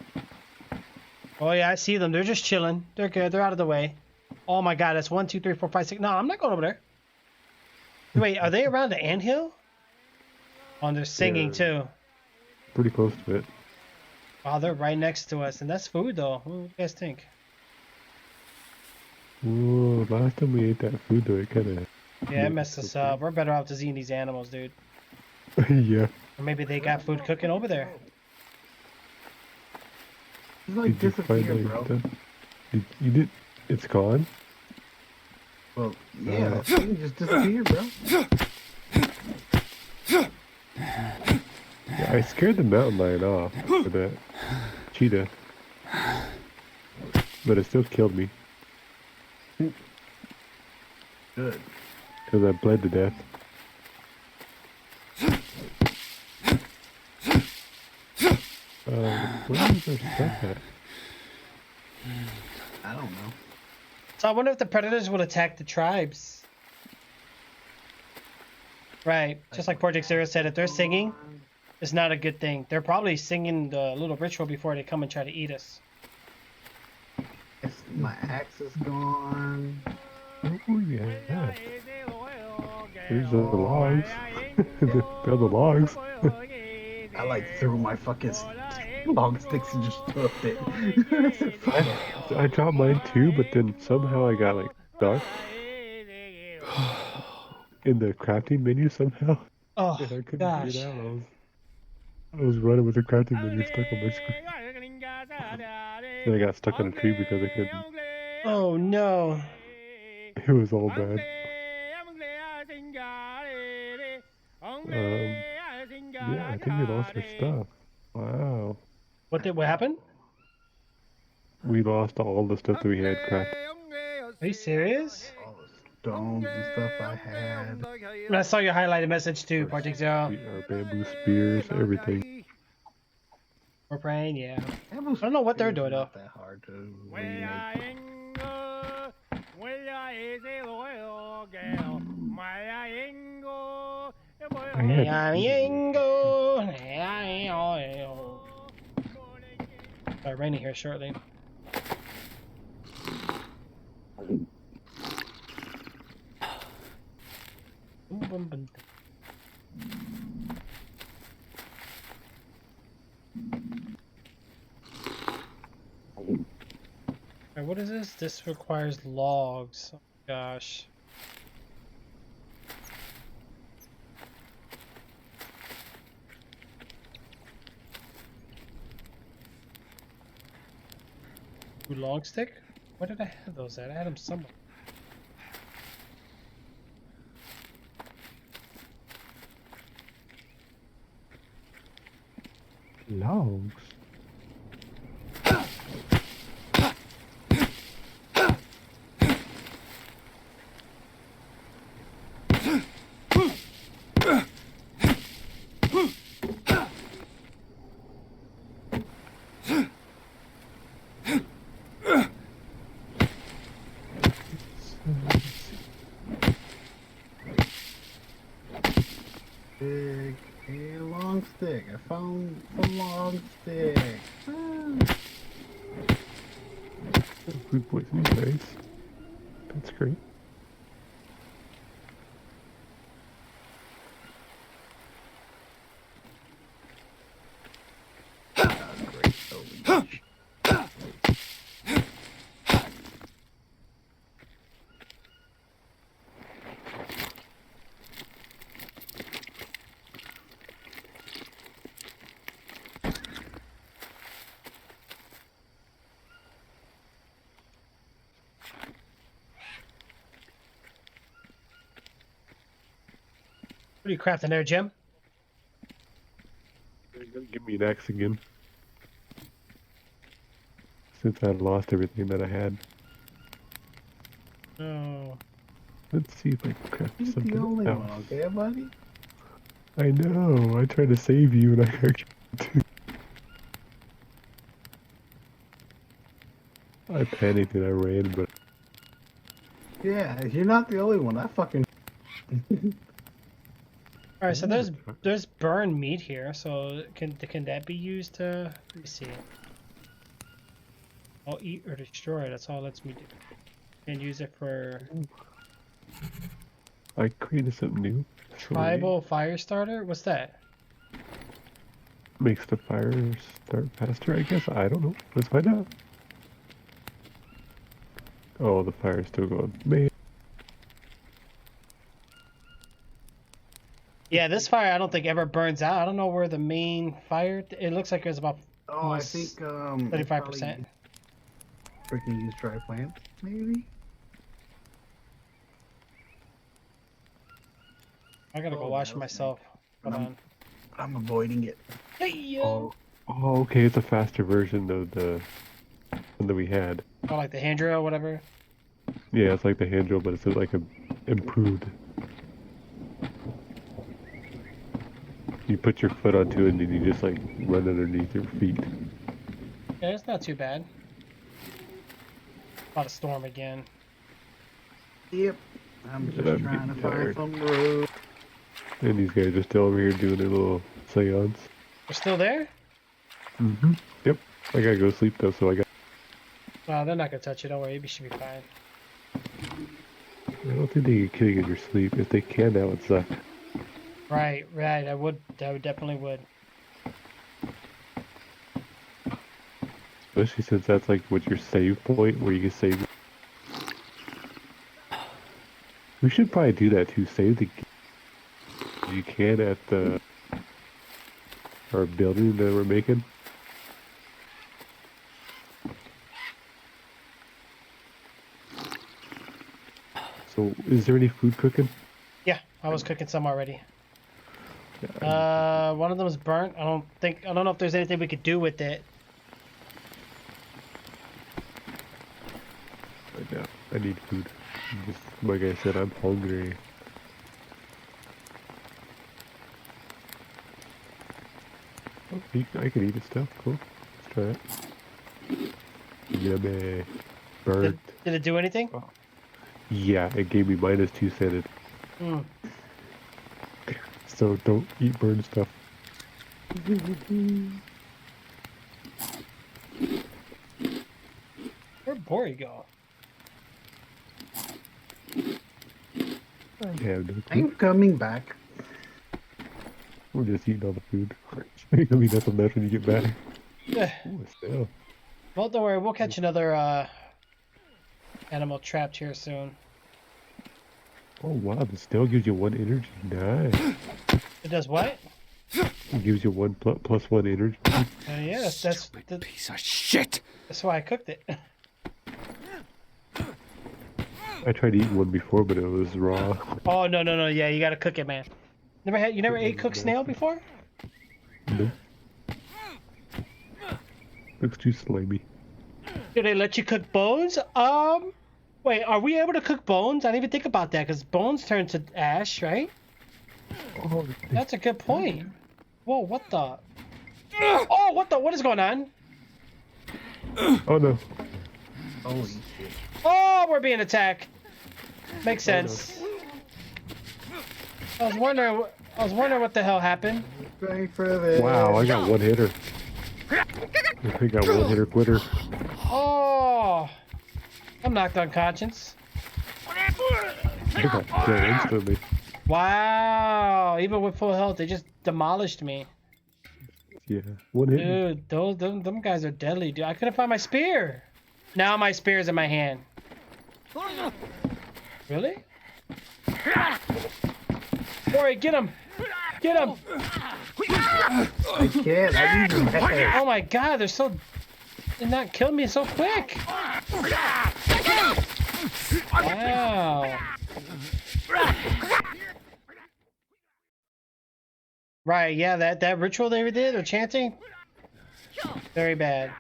Oh, yeah, I see them. They're just chilling. They're good. They're out of the way. Oh my god, that's 1, 2, 3, 4, 5, 6. No, I'm not going over there. Wait, are they around the anthill? Oh, and they're singing They're- too. Pretty close to it. Oh, they're right next to us, and that's food though. What do you guys think? Whoa, last time we ate that food though, it kind of... Yeah, it messed us up. We're better off just eating these animals, dude. Yeah. Or maybe they got food cooking over there. Just like Did you find disappear, out bro. that? You did... It's gone? Well, yeah, that thing just disappeared, bro. Yeah, I scared the mountain lion off for that cheetah. But it still killed me. Good. Because I bled to death. Where is our stuff at? I don't know. So I wonder if the predators will attack the tribes. Right, just like Project Zero said, if they're singing, it's not a good thing. They're probably singing the little ritual before they come and try to eat us. My axe is gone. Oh, yeah. There's the logs. They're the logs. I like threw my fucking log sticks and just took it. I said, fuck it. I dropped mine too, but then somehow I got like stuck in the crafting menu somehow. Oh, And I couldn't gosh. get out. I was running with the crafting menu stuck on my screen. Then I got stuck on a tree because I couldn't. Oh, no. It was all bad. Yeah, I think we lost our stuff. Wow. What happened? We lost all the stuff that we had crafted. Are you serious? All the stones and stuff I had. I saw your highlighted message too, Project Zero. Our bamboo spears, everything. We're praying, yeah. I don't know what they're doing, Not that hard to remake. I had Start raining here shortly. Alright, what is this? This requires logs. Oh gosh. Ooh, log stick? Where did I have those at? I had them somewhere. logs. Big, a long stick. I found the long stick. Food poisoning, nice. That's great. Great. Holy shit. What are you crafting there, Jim? Give me an axe again. Since I lost everything that I had. Oh. Let's see if I can craft He's the something only else. one, okay, buddy? I know. I tried to save you and I got killed too. I panicked and I ran, but Yeah. Yeah, you're not the only one. I fucking. All right, so there's burned meat here. So can that be used to? Let me see. I'll eat or destroy. That's all it lets me do. And use it for I created something new. tribal fire starter. What's that? Makes the fire start faster, I guess. I don't know. Let's find out. Oh, the fire's still going. Man. Yeah, this fire I don't think ever burns out. I don't know where the main fire. It looks like it's about Oh, I almost think 35%. Freaking use dry plants, maybe. I gotta go Oh, wash that was myself. Hold Um, on. I'm avoiding it. Hey yo. Oh, okay. It's a faster version of the one that we had. Oh, like the hand drill, whatever. Yeah, it's like the hand drill, but it's like a improved. You put your foot onto it and then you just like run underneath your feet. Yeah, it's not too bad. About to storm again. Yep. I'm just I'm trying to getting find tired. some road. And these guys are still over here doing their little seance. We're still there? Mm-hmm. Yep. I gotta go sleep though, so I got. Well, they're not gonna touch you. Don't worry. You should be fine. I don't think they can kill you in your sleep. If they can, that would suck. Right. I would definitely would. Especially since that's like what your save point where you can save. We should probably do that too. Save the. You can at the. Our building that we're making. So, is there any food cooking? Yeah, I was cooking some already. Yeah, One of them is burnt. I don't know if there's anything we could do with it. I need food. Just, like I said, I'm hungry. Oh, I can eat it still. Cool. Let's try it. Yummy. Burnt. Did it do anything? Yeah, it gave me -2 sanity. Hmm. So don't eat burned stuff. Where'd Bori go? I have no clue. I'm coming back. We're just eating all the food. You're gonna be nothing left when you get back. Eh, Ooh, still. well, don't worry. We'll catch another animal trapped here soon. Oh wow, the still gives you 1 energy. Nice. It does what? It gives you plus 1 energy. Yeah, Stupid piece of shit. that's why I cooked it. I tried eating one before, but it was raw. Oh no! Yeah, you gotta cook it, man. You never ate cooked snail before? Nope. Looks too slimy. Do they let you cook bones? Wait, are we able to cook bones? I didn't even think about that because bones turn to ash, right? Oh, That's a good point. Whoa, what the? Oh, what the? What is going on? oh no. Holy shit. Oh, we're being attacked. Makes sense. I was wondering what the hell happened. Going for this. Wow, I got 1 hitter. I got 1 hitter quitter. Oh, I'm knocked unconscious. I got killed instantly. Wow, even with full health, they just demolished me. Yeah, 1 hit. Dude, them guys are deadly, dude. I couldn't find my spear. Now my spear's in my hand. Really? Boy, get him! Get him! I can't. I need your head. Oh my god, they're not killing me so quick. Wow. Right, yeah, that ritual they did, or chanting, very bad.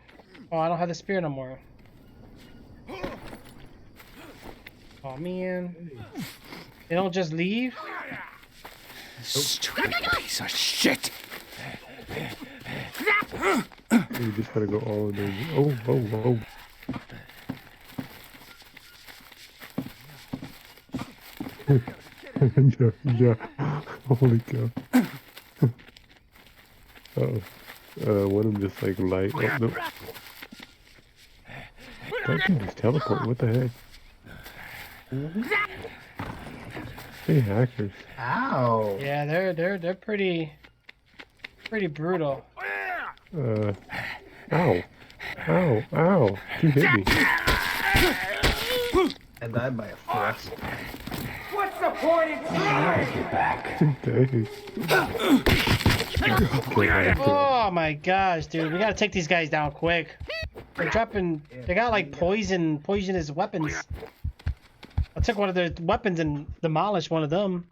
Oh, I don't have the spear no more. Oh man, they don't just leave. Stupid piece of shit. You just gotta go all in there. Oh. yeah. Holy cow. Uh-oh. One of them just like light. Oh, no. That can just teleport. What the heck? Hey, hackers. Ow. Yeah, they're pretty brutal. Ow. Ow. Ow. You hit me. I died by a thrust. What's the point in trying? Get back. Dang. Oh my gosh, dude, we gotta take these guys down quick. They're dropping. They got like poisonous weapons. I took one of their weapons and demolished one of them.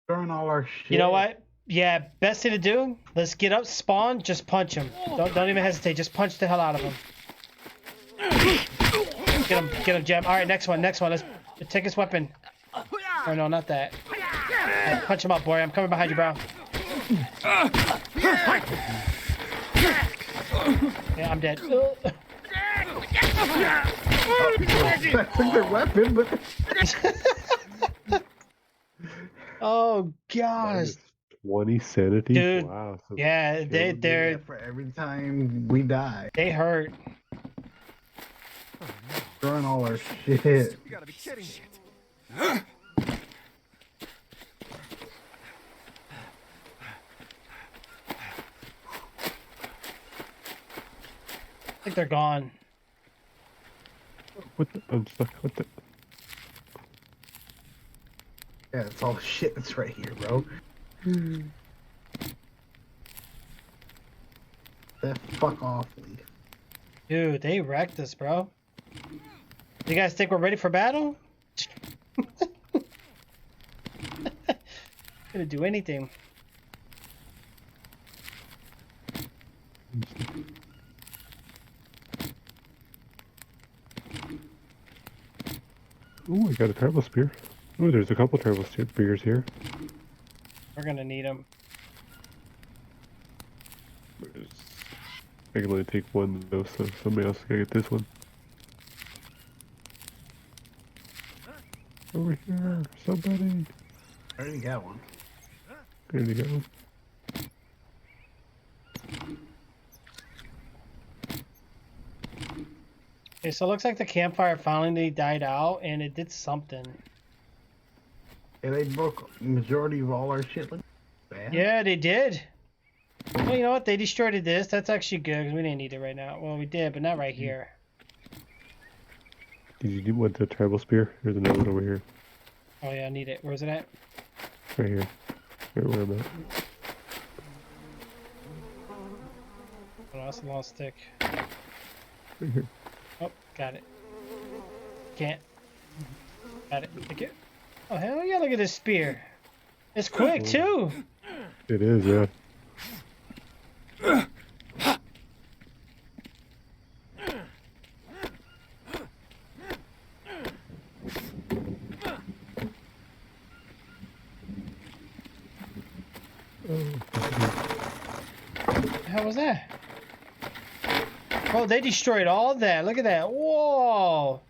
Throwing all our shit. You know what? Yeah, best thing to do. Let's get up, spawn, just punch him. Don't even hesitate. Just punch the hell out of him. Get him, Jeb. All right, next one. Let's take his weapon. Oh no, not that. Right, punch him up, boy. I'm coming behind you, bro. Yeah, I'm dead. I took their weapon, but Oh gosh. 20 sanity? Dude, Wow. So yeah, they're for every time we die, they hurt. throwing all our shit. You gotta be kidding me. I think they're gone. What the? I'm stuck. What the? Yeah, it's all shit that's right here, bro. That fuck off, Lee. Dude, they wrecked us, bro. You guys think we're ready for battle? Gonna do anything. Ooh, I got a tribal spear. Ooh, there's a couple tribal spears here. We're gonna need them. I can only take one though, so somebody else gotta get this one. Over here, somebody. I already got one. There you go. Okay, so it looks like the campfire finally died out, and it did something. Yeah, they broke majority of all our shit. Look bad. Yeah, they did. Well, you know what? They destroyed this. That's actually good, because we didn't need it right now. Well, we did, but not right here. Did you want the tribal spear? There's another one over here. Oh, yeah, I need it. Where's it at? Right here. Right where I'm at. Oh, that's a long stick. Right here. Oh, got it. Can't. Got it. Thank you. Oh, hell yeah, look at this spear. It's quick, too. It is, yeah. What the hell was that? Oh, they destroyed all that. Look at that. Whoa.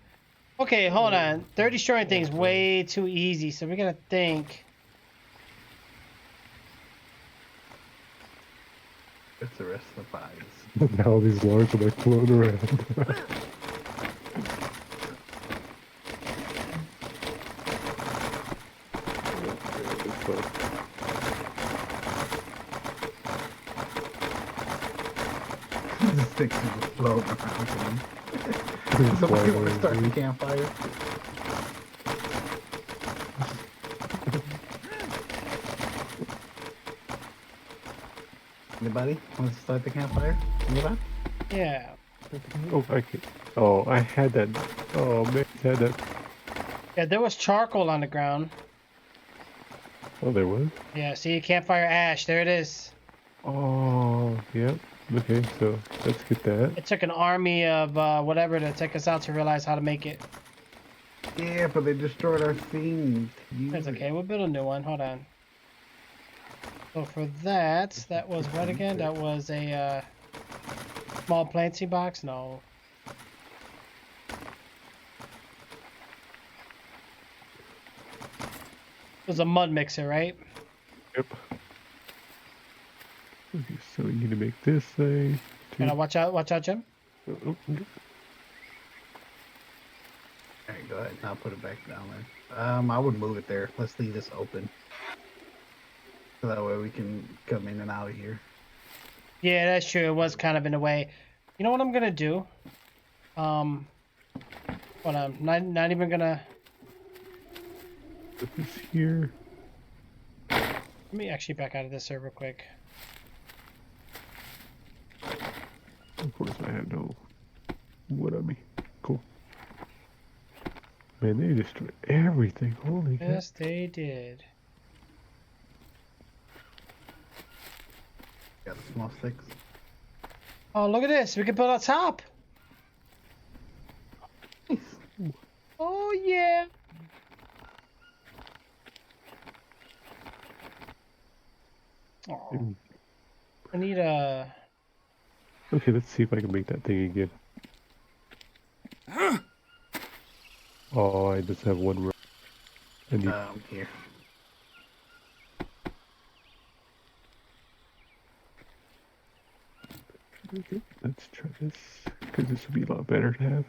Okay, hold on. They're destroying things way too easy, so we gotta think. It's the rest of the bodies. Now these logs are like floating around. The sticks are just floating around. Somebody want to start the campfire? Anybody want to start the campfire? Anybody? Yeah. Oh, I can. Oh, I had that. Oh, man, I had that. Yeah, there was charcoal on the ground. Oh, there was? Yeah, see, campfire ash. There it is. Oh, yep. Okay, so let's get that. It took an army of whatever to take us out to realize how to make it. Yeah, but they destroyed our thing. That's okay. We'll build a new one. Hold on. So for that was what again? That was a small planting box? No. It was a mud mixer, right? Yep. Okay, so we need to make this thing. Watch out, Jim. Oh, Alright, go ahead and I'll put it back down there. I would move it there. Let's leave this open. So that way we can come in and out of here. Yeah, that's true. It was kind of in a way. You know what I'm gonna do? Hold on. Not even gonna. Put this here. Let me actually back out of this server quick. Of course, I had no wood on me. Cool. Man, they destroyed everything. Holy cow. Yes, they did. Got the small sticks. Oh, look at this. We can build on top. Oh, yeah. Oh, I need a... Okay, let's see if I can make that thing again. Oh, I just have one row. I need Here. okay, let's try this, because this would be a lot better to have.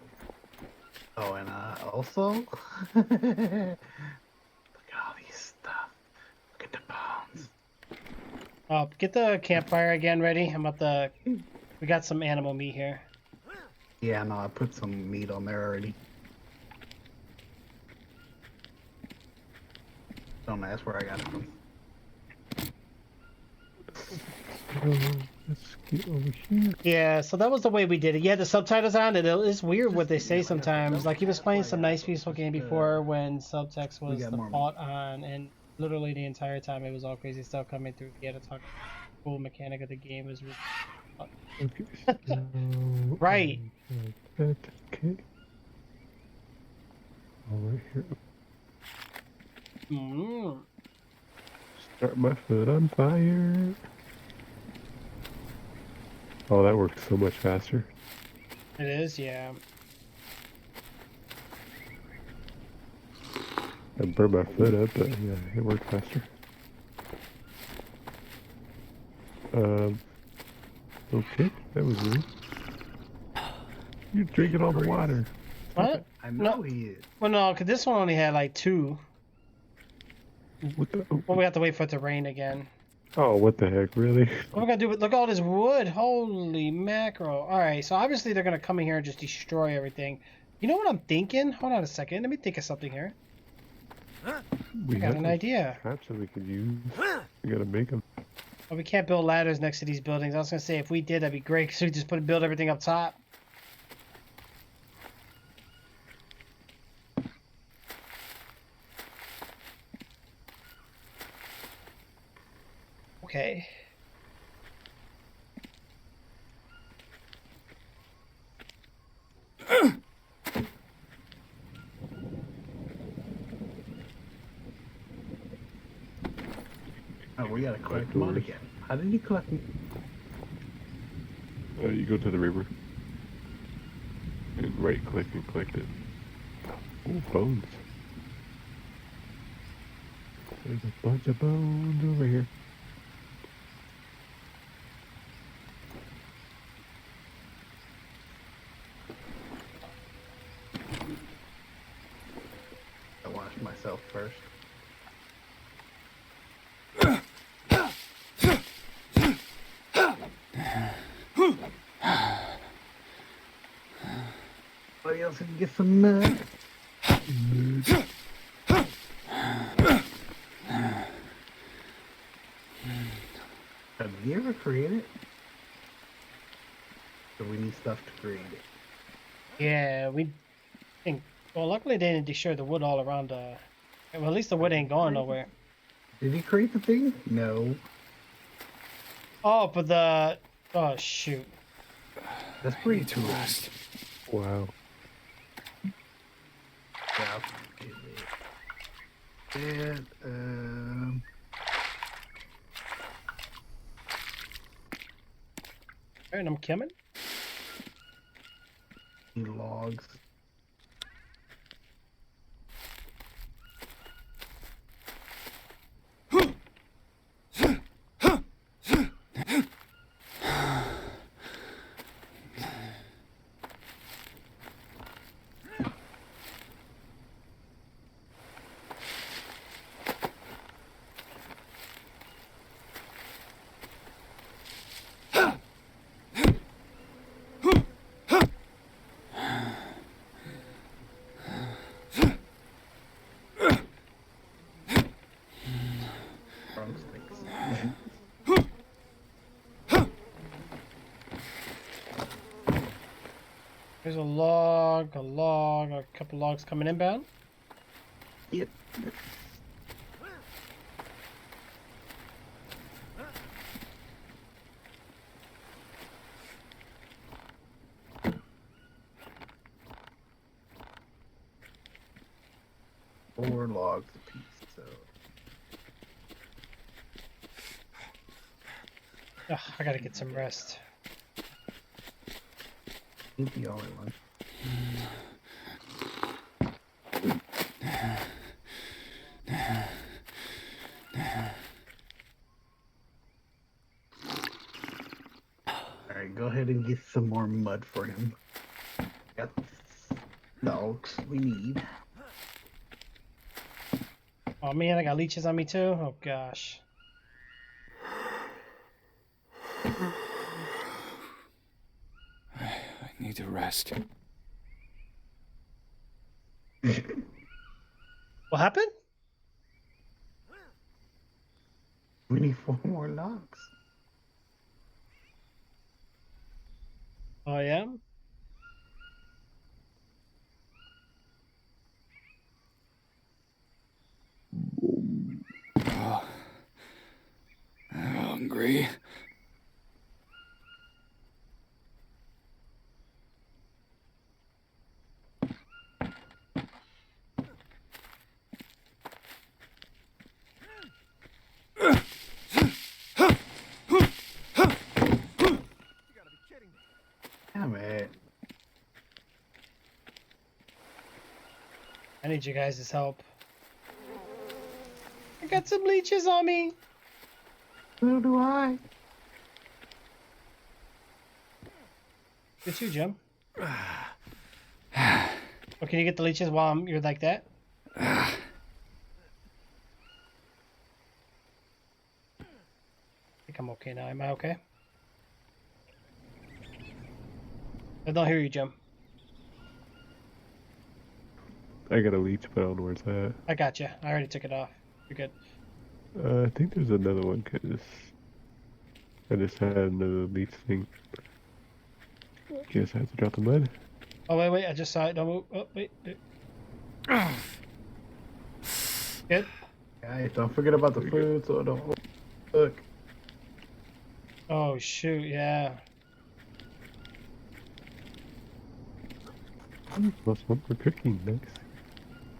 Oh, and also, look at all these stuff. Look at the bones. Oh, get the campfire again ready. I'm about to... We got some animal meat here. Yeah, no, I put some meat on there already. Don't ask where I got it from. Let's get over here. Yeah, so that was the way we did it. Yeah, the subtitles on it. It's weird what they say sometimes. Like, he was playing some nice, peaceful game before when subtext was got the more default on, and literally the entire time it was all crazy stuff coming through. He had to talk cool mechanic of the game was really... Okay, so Right. that, okay. All right here. Mm. Start my foot on fire. Oh, that works so much faster. It is, yeah. I burned my foot up, but yeah, it worked faster. Okay, that was rude. You're drinking all the water. What? I know No. he is. Well, no, because this one only had like 2. What the? Well, we have to wait for it to rain again. Oh, what the heck, really? What are we gonna do with, look at all this wood, holy mackerel. Alright, so obviously they're gonna come in here and just destroy everything. You know what I'm thinking? Hold on a second, let me think of something here. We I got an idea. traps that we could use. We gotta make them. Well, we can't build ladders next to these buildings. I was gonna say if we did, that'd be great, because we just build everything up top. Okay. Oh, we gotta collect them all again. How did you collect them? You go to the river. And right click and collect it. Oh, bones. There's a bunch of bones over here. I washed myself first. Anybody else can get some mud? Have you ever created it? So we need stuff to create it. Yeah, we think. Well, luckily they didn't destroy the wood all around. Well, at least the wood ain't going nowhere. Did he create the thing? No. Oh, but the. Oh shoot. That's pretty To cool. rest. Wow. Yeah. And, Alright, I'm coming. logs. There's a couple logs coming inbound. Yep. 4 logs apiece, so Ugh, I gotta get some rest. ain't the only one. Alright, go ahead and get some more mud for him. Got the dogs we need. Oh man, I got leeches on me too. Oh gosh. I need to rest. What happened? We need 4 more logs. Oh yeah. Oh, I'm hungry. Damn it. I need you guys' help. I got some leeches on me. So do I. It's you, Jim. Oh, can you get the leeches while you're like that? I think I'm okay now. Am I okay? I don't hear you, Jim. I got a leech, but I don't know where it's at. I got you. I already took it off. You're good. I think there's another one, because I just had another leech thing. Guess I have to drop the mud. Oh, wait. I just saw it. Don't move. Oh, wait. Good. Guys, don't forget about the food, so don't look. Oh, shoot. Yeah. Plus 1 for cooking, nice.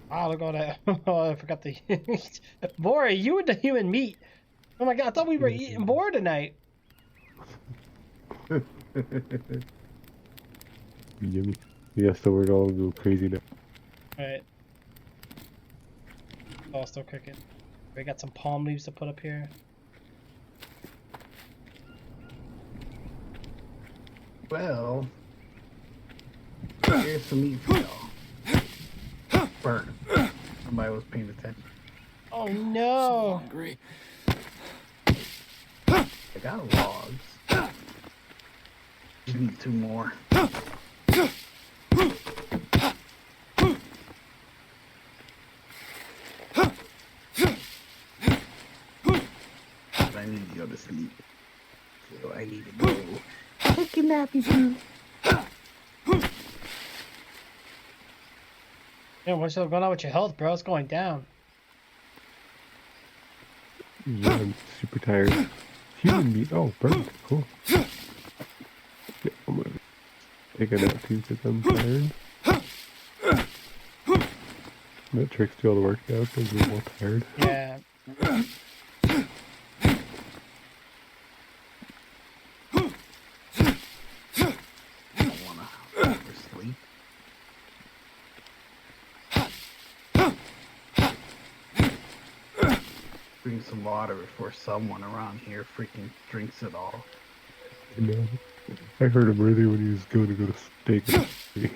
Wow, look at all that. Oh, I forgot the... Bora, you and the human meat. Oh my god, I thought we were eating boar tonight. Yummy. Yeah, so we're all go crazy now. Alright. Oh, still cooking. We got some palm leaves to put up here. Well, here's some meat for y'all. Burn. Somebody was paying attention. Oh no! Hungry. I got logs. Just need 2 more. But I need to go to sleep. So I need to go. Take a nappy too. Yeah, what's going on with your health, bro? It's going down. Yeah, I'm super tired. Human meat. Oh, burned. Cool. Yeah, I'm gonna take a nap too because I'm tired. That tricks do all the work out because we're all tired. Yeah. I don't wanna oversleep. Drink some water before someone around here freaking drinks it all. You know, I heard him earlier when he was going to go to steak. He's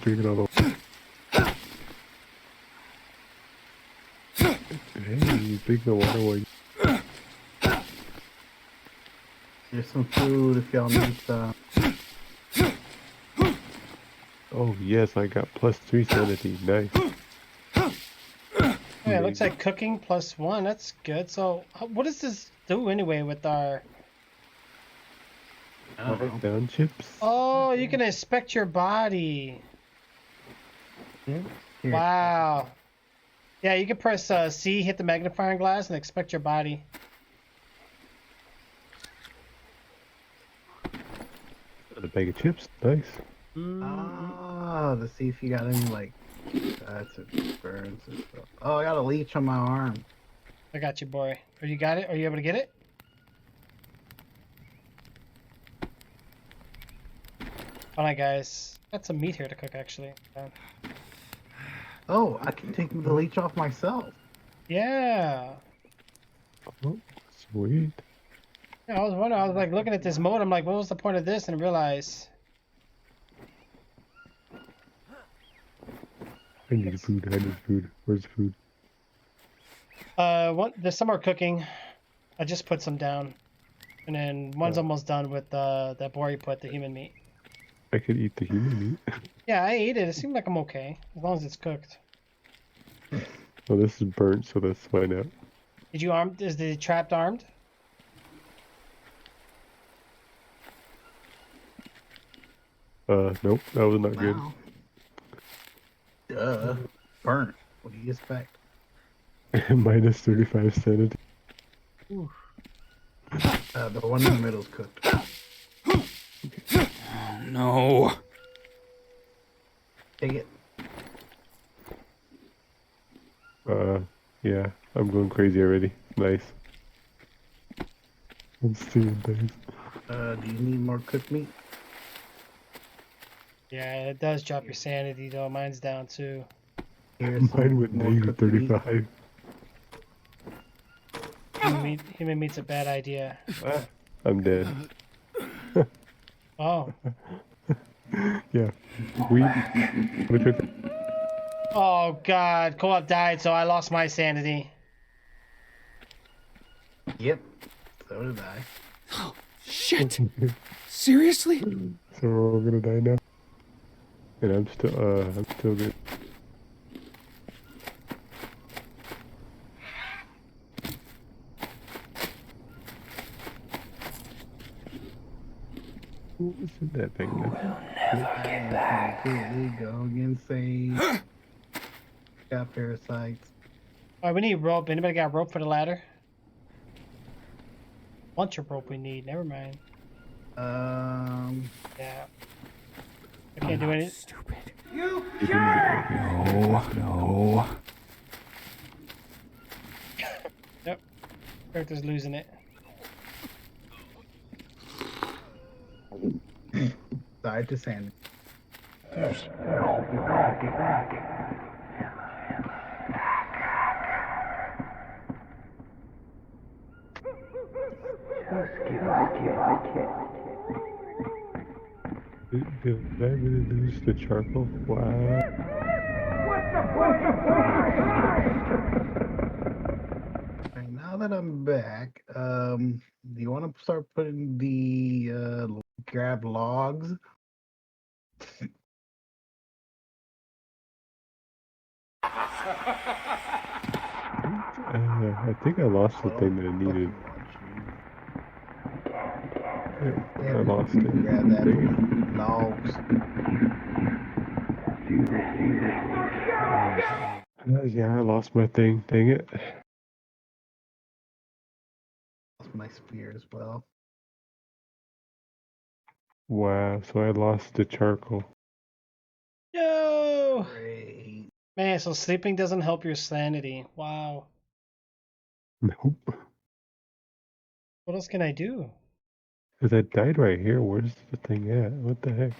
drinking all the. Hey, he's drinking the water while. Here's some food if y'all need some. Oh yes, I got +3 sanity. Nice. Yeah, it looks like cooking +1. That's good. So, what does this do anyway with our... I don't know. Down chips. Oh, you can inspect your body. Yeah. Here. Wow. Yeah, you can press C, hit the magnifying glass, and inspect your body. A bag of chips. Nice. Ah, to see if you got any like cuts or burns and stuff. Oh, I got a leech on my arm. I got you, boy. Or you got it? Are you able to get it? Hold on, guys. Got some meat here to cook, actually. Oh, I can take the leech off myself. Yeah. Oh, sweet. Yeah, I was wondering. I was like looking at this mode. I'm like, what was the point of this? And realize. I need food. I need food. Where's the food? There's some more cooking. I just put some down, and then one's almost done with that boar you put, the human meat. I could eat the human meat. Yeah, I ate it. It seemed like I'm okay as long as it's cooked. Well, this is burnt, so that's why not. Did you arm? Is the trapped armed? Nope, that was not good. Wow. Duh. Burnt. What do you expect? Minus 35 sanity. The one in the middle's cooked. Oh, no. Take it. Yeah, I'm going crazy already. Nice. I'm stealing things. Do you need more cooked meat? Yeah, it does drop your sanity though. Mine's down too. Here's some Mine with more negative cooked meat. 35. Human meat's a bad idea. I'm dead. Oh. Yeah. We took. Oh God, Co-op died, so I lost my sanity. Yep. So did I. Oh, shit. Seriously? So we're all gonna die now. And I'm still good. What was in that thing? Completely going insane. Got parasites. Alright, we need rope. Anybody got rope for the ladder? Bunch of rope we need. Never mind. Yeah. I can't do anything. Stupid. You No. Yep. Character's losing it. Died to sand. Did I really lose the charcoal? Wow. Right, now that I'm back, do you want to start putting the grab logs? I think I lost the thing that I needed. Yeah, I lost it. Grab that logs. Yeah, I lost my thing. Dang it. Lost my spear as well. Wow, so I lost the charcoal. No! Great. Man, so sleeping doesn't help your sanity. Wow. Nope. What else can I do? Because I died right here. Where's the thing at? What the heck?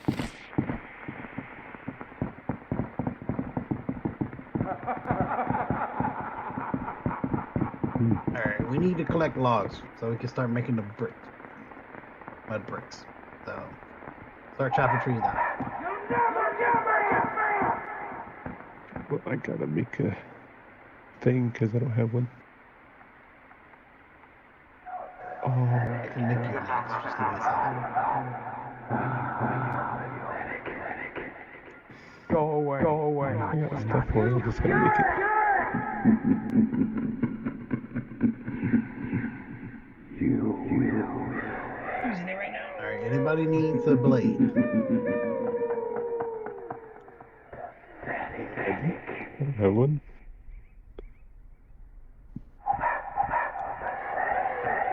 Alright, we need to collect logs so we can start making the bricks. Mud bricks. So, start chopping trees down. Well, I gotta make a thing because I don't have one. Oh, I can make you an axe. Just give me a second. go away. Go away. I got stuff for it. I'm just gonna make it. Using it right now. Alright, Anybody needs a blade? I don't have one.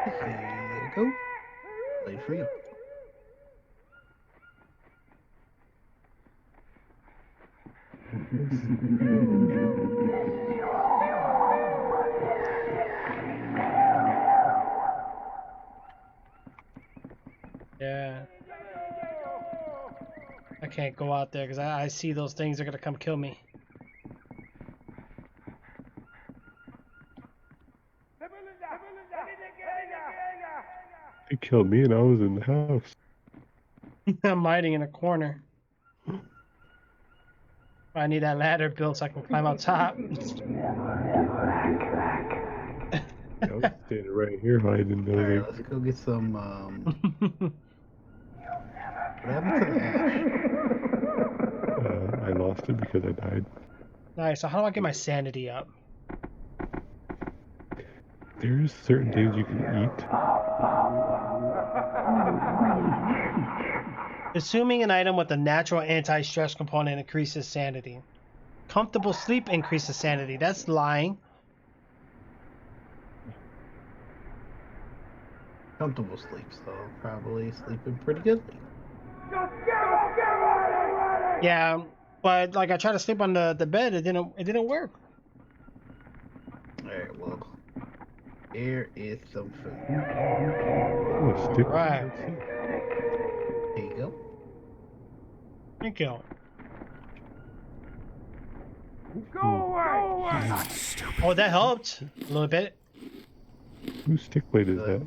Here you go. Blade for you. Yeah. I can't go out there because I see those things are gonna come kill me. They killed me and I was in the house. I'm hiding in a corner. I need that ladder built so I can climb on top. I was standing right here hiding. I was Alright, like, let's go get some, what happened to the ash? I lost it because I died. Nice. So how do I get my sanity up? There's certain things you can eat. Assuming an item with a natural anti-stress component increases sanity. Comfortable sleep increases sanity. That's lying. Comfortable sleep, so probably sleeping pretty good. Yeah, but like I tried to sleep on the bed, it didn't work. Alright, well, here is some food. Oh, a stick. Right. There you go. Thank you. Go away! I'm not stupid. Oh, that helped a little bit. Whose stick blade is that?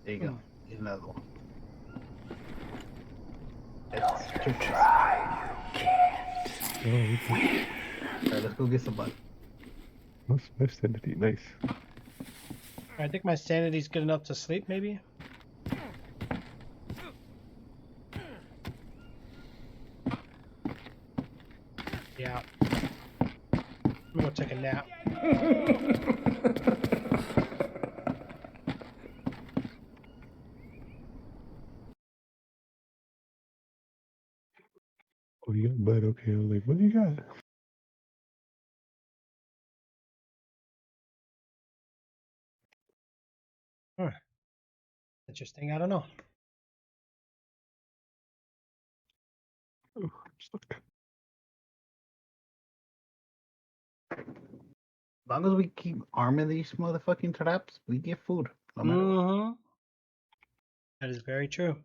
There you go. Get another one. That's true. Oh, okay. Alright, let's go get some butter. What's my sanity? Nice. I think my sanity's good enough to sleep, maybe. Yeah. I'm gonna go take a nap. Oh, you got bud. Okay, I was like, what do you got? Huh. Interesting. I don't know. Oh, I'm stuck. As long as we keep arming these motherfucking traps, we get food. No matter what. Mm-hmm. That is very true.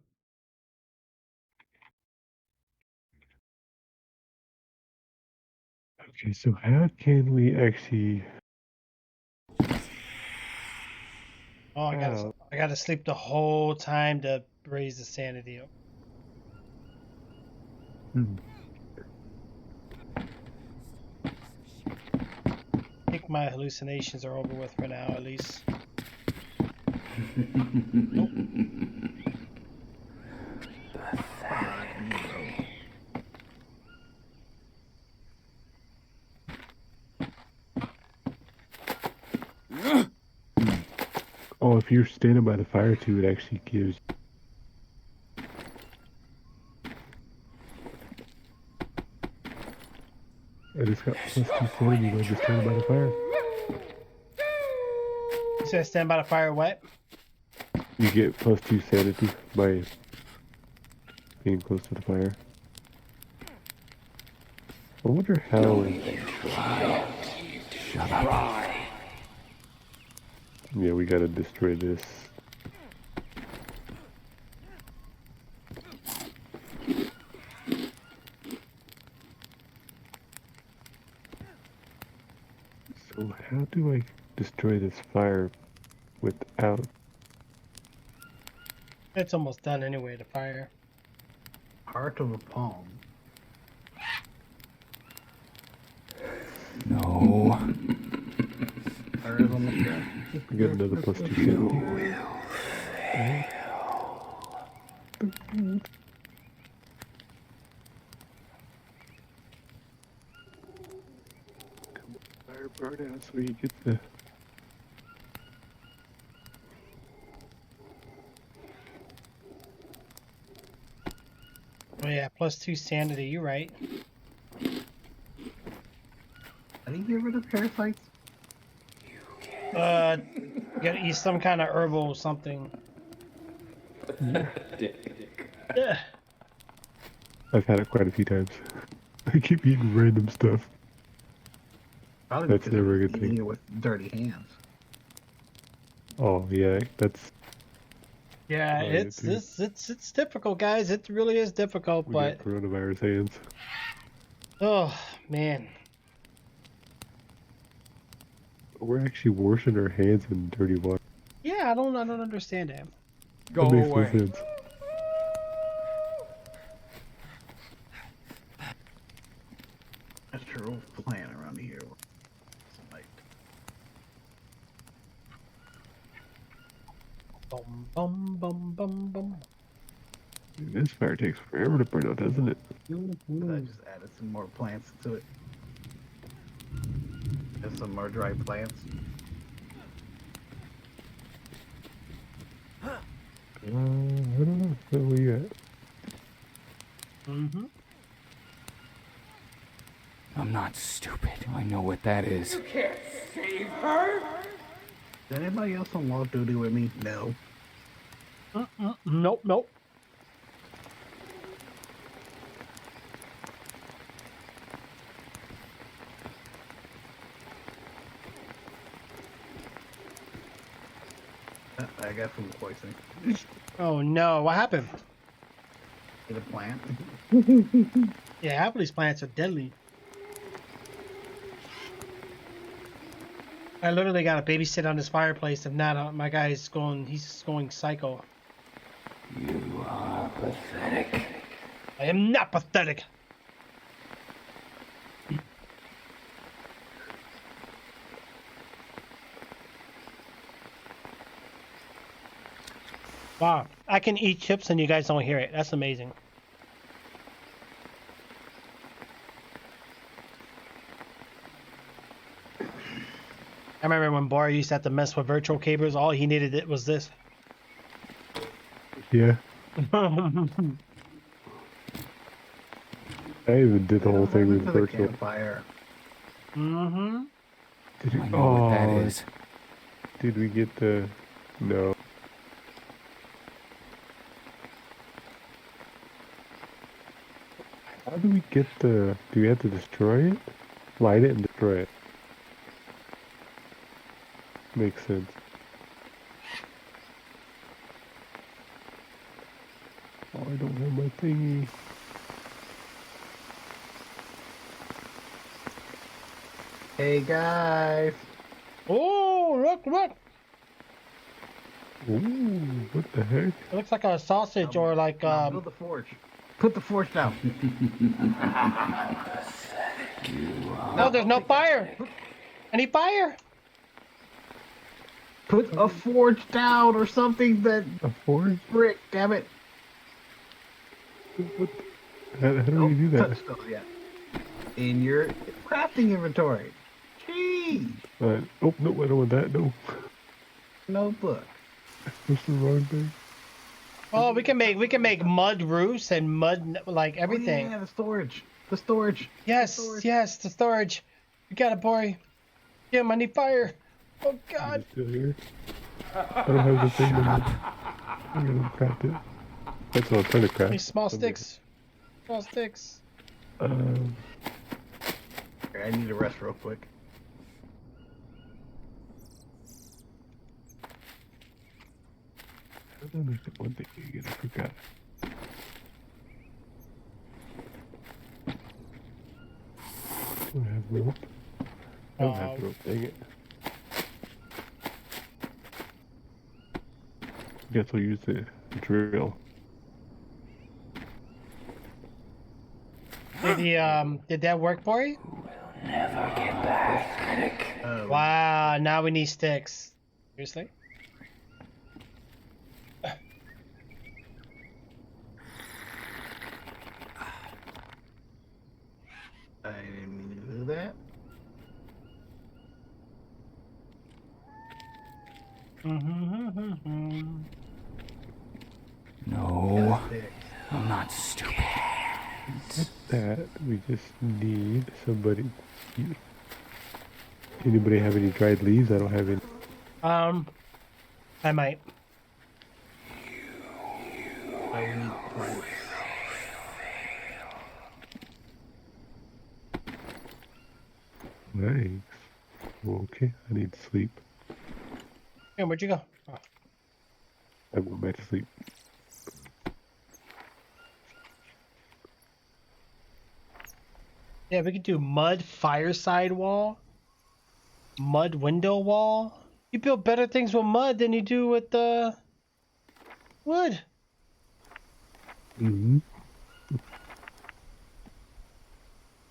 Okay, so how can we actually? Oh, I gotta sleep the whole time to raise the sanity up. I think my hallucinations are over with for now, at least. Nope. Oh, if you're standing by the fire too, it actually gives. I just got +2 sanity by just standing by the fire. You said stand by the fire, what? You get +2 sanity by being close to the fire. I wonder how. Shut up. Yeah, we gotta destroy this. So how do I destroy this fire without? It's almost done anyway, the fire. Heart of a palm. No. Fire is almost done. We got another +2 sanity. Fire burn out so you get the. Oh yeah, +2 sanity. You're right. I didn't get rid of parasites. You gotta eat some kind of herbal something. Ugh. I've had it quite a few times. I keep eating random stuff. Probably That's because never a you're good eating thing. it with dirty hands. Oh yeah, that's. Yeah, Oh, yeah, it's dude. it's difficult, guys. It really is difficult, We but got coronavirus hands. oh man. We're actually washing our hands in dirty water. Yeah, I don't understand him. Go That makes no away. sense. That's true. Playing around here. Like, Bum bum bum bum bum. Dude, this fire takes forever to burn out, doesn't it? I just added some more plants to it. And some more dry plants. I don't know. What we got? Mm-hmm. I'm not stupid. I know what that is. You can't save her. Is anybody else on Wall of Duty with me? No. Nope, nope. I got food poisoning. Oh no, what happened? Get a plant. Yeah, half of these plants are deadly. I literally got to babysit on this fireplace. If not, my guy's he's going psycho. You are pathetic. I am not pathetic. Wow, I can eat chips and you guys don't hear it. That's amazing. I remember when Bar used to have to mess with virtual cables. All he needed it was this. Yeah. I even did the whole thing with To the virtual. campfire. Mm-hmm. Did you? I know what that Oh, is. did we get the? No. How do we get the? Do we have to destroy it? Light it and destroy it. Makes sense. Oh, I don't have my thingy. Hey guys. Oh, look! Ooh, what the heck? It looks like a sausage or like Now build the forge. Put the forge down. No, there's no fire. Any fire? Put a forge down or something that A forge? brick, damn it. What? How do we do that? Touch those yet. In your crafting inventory. Jeez. Oh no, I don't want that. No, Notebook. that's the wrong thing. Oh, we can make mud roofs and mud like everything. Oh, yeah, the storage. The storage. Yes, storage. yes, the storage. We got it, boy. Yeah, I need fire. Oh Is God. it still here? I don't have the thing anymore. I'm gonna craft it. That's what I'm trying to craft. These small sticks. Small sticks. Um, Here, I need to rest real quick. I don't know if one thing again. I forgot. I don't have rope. I don't have rope. Dang it. Guess we'll use the drill. Did that work for you? Never get back. Wow, now we need sticks. Seriously? I didn't mean to do that. No, Sticks. I'm not stupid. That we just need somebody. Anybody have any dried leaves? I don't have any. I might. I will need planks. Nice. Okay, I need sleep. Hey, where'd you go? Oh. I went back to sleep. Yeah, we could do mud fireside wall, mud window wall. You build better things with mud than you do with wood. Mm-hmm.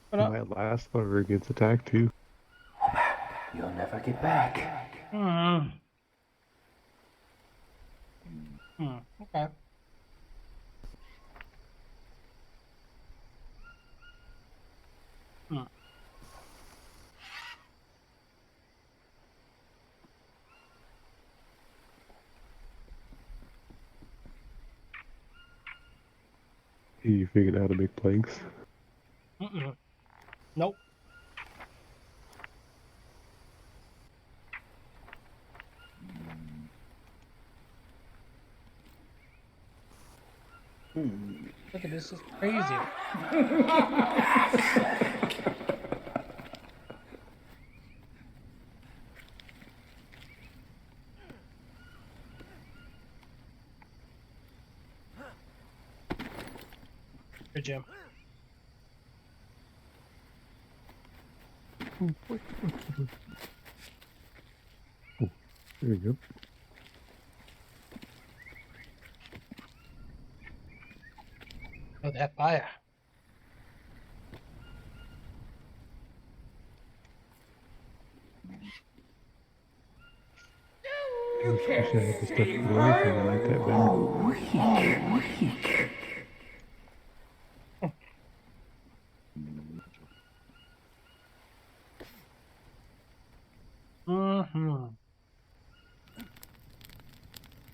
What It up? might last longer against attack too. You'll never get back. Hmm. Okay. Hmm. You figured out how to make planks. Mm-mm. Nope. Look at this. It's crazy. Good, Jim. There you go. Oh, that fire. I wish I had the stuff to do anything. I like that better. Weak. Mm-hmm.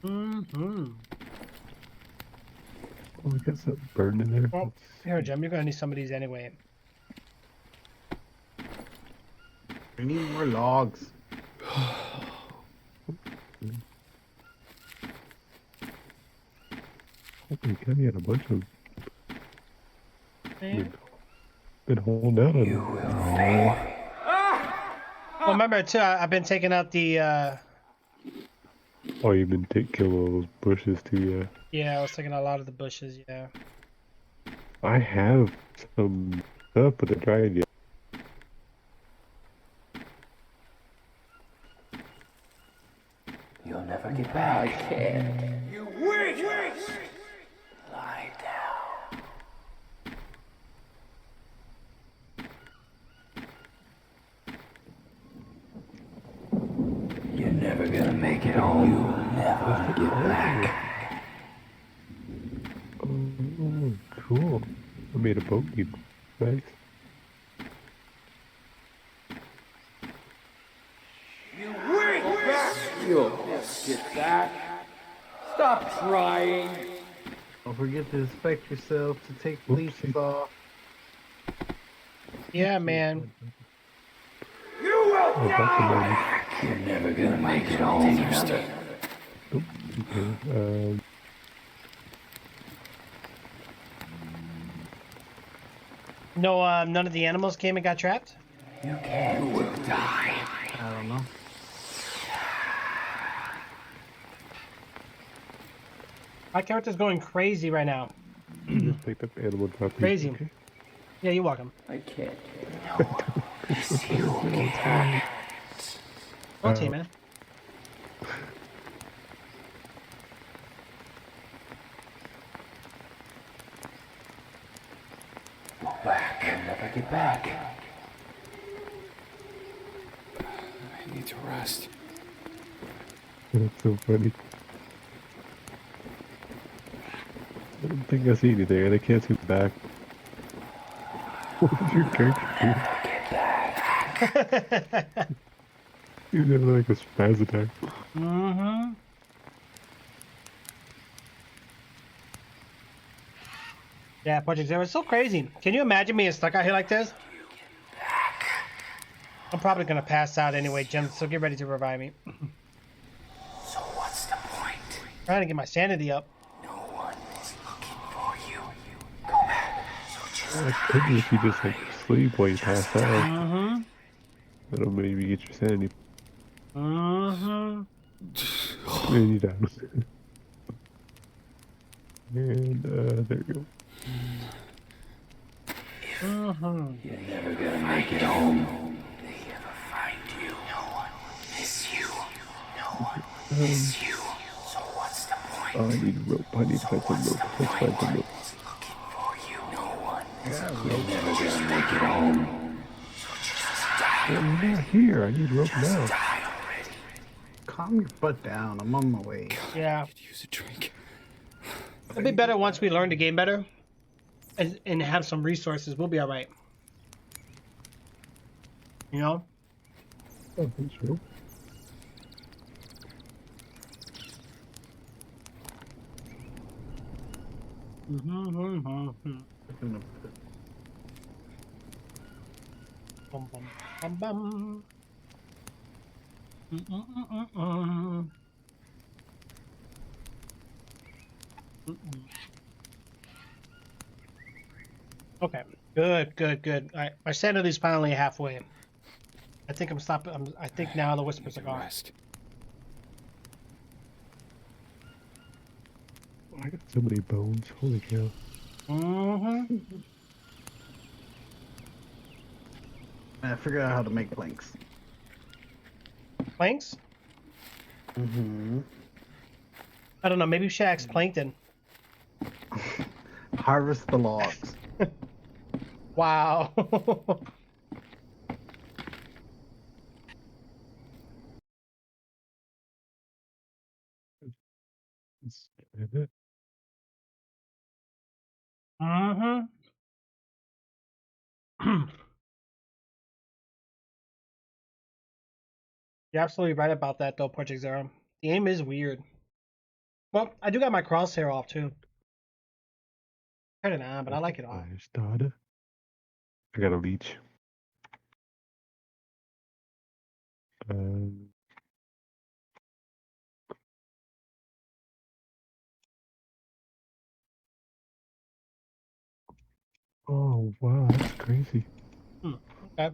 Mm-hmm. Oh, we got something burned in there. Well, here, Jim, you're gonna need some of these anyway. I need more logs. Holy cow, you had a bunch of Okay. been holding out on You it. will stay. Well, remember too, I've been taking out the. Oh, you've been killing all those bushes too, yeah. Yeah, I was taking a lot of the bushes. Yeah. I have some stuff, but they're dried yet. You'll never get back. I can't. You wait! Lie down. You're never gonna make it home. You'll never get back. Oh, cool. I made a boat. Nice. You wait! You'll never get back. Stop trying. Don't forget to inspect yourself to take the leases off. Yeah, man. You will Oh, that's die! You're never gonna make it home. okay. No, none of the animals came and got trapped. You will die. I don't know. My character's going crazy right now. Just picked up animal drop. Crazy. Okay. Yeah, you're welcome. I can't. Yes, you can. Go team, man. Go back. You'll never get back. I need to rest. That's so funny. I don't think I see anything, and I can't see the back. What did your character do? He's having like a spaz attack. Yeah, Project Zero. It's so crazy. Can you imagine being stuck out here like this? I'm probably gonna pass out anyway, Jim. So get ready to revive me. So what's the point? Trying to get my sanity up. No one is looking for you. Go back. So just I could if you just like sleep while you pass out. Mm-hmm. That'll maybe get your sanity. Mm-hmm. And you down. And there you go. Mm-hmm. you're never gonna make it home. They ever find you. No one miss you. No one miss you. So what's the point? Oh, I need rope. I need to find some rope. Let's find some rope. It's looking for you. No one. Yeah, You're never gonna make it home. So just die. Well, you're not here. I need rope now. Die already. calm your butt down. I'm on my way. Yeah. Could use a drink. It'll be better once we learn the game better. And have some resources. We'll be alright. You know? Oh, thanks, rope. Mm-hmm. Bum, bum, bum, bum. Mm-mm-mm-mm-mm. Mm-mm. Okay, good. All right, my sanity's finally halfway. I think I'm stopping. I think now the whispers are gone. Rest. I got so many bones. Holy cow. Mm-hmm. I figured out how to make planks. Planks? Mm-hmm. I don't know. Maybe we should ask Plankton. Harvest the logs. Wow. Is that it? Mm-hmm. You're absolutely right about that, though, Project Zero. The aim is weird. Well, I do got my crosshair off, too. Turn it on, but I like it off. Fire starter. I got a leech. Um, oh, wow, that's crazy. Okay.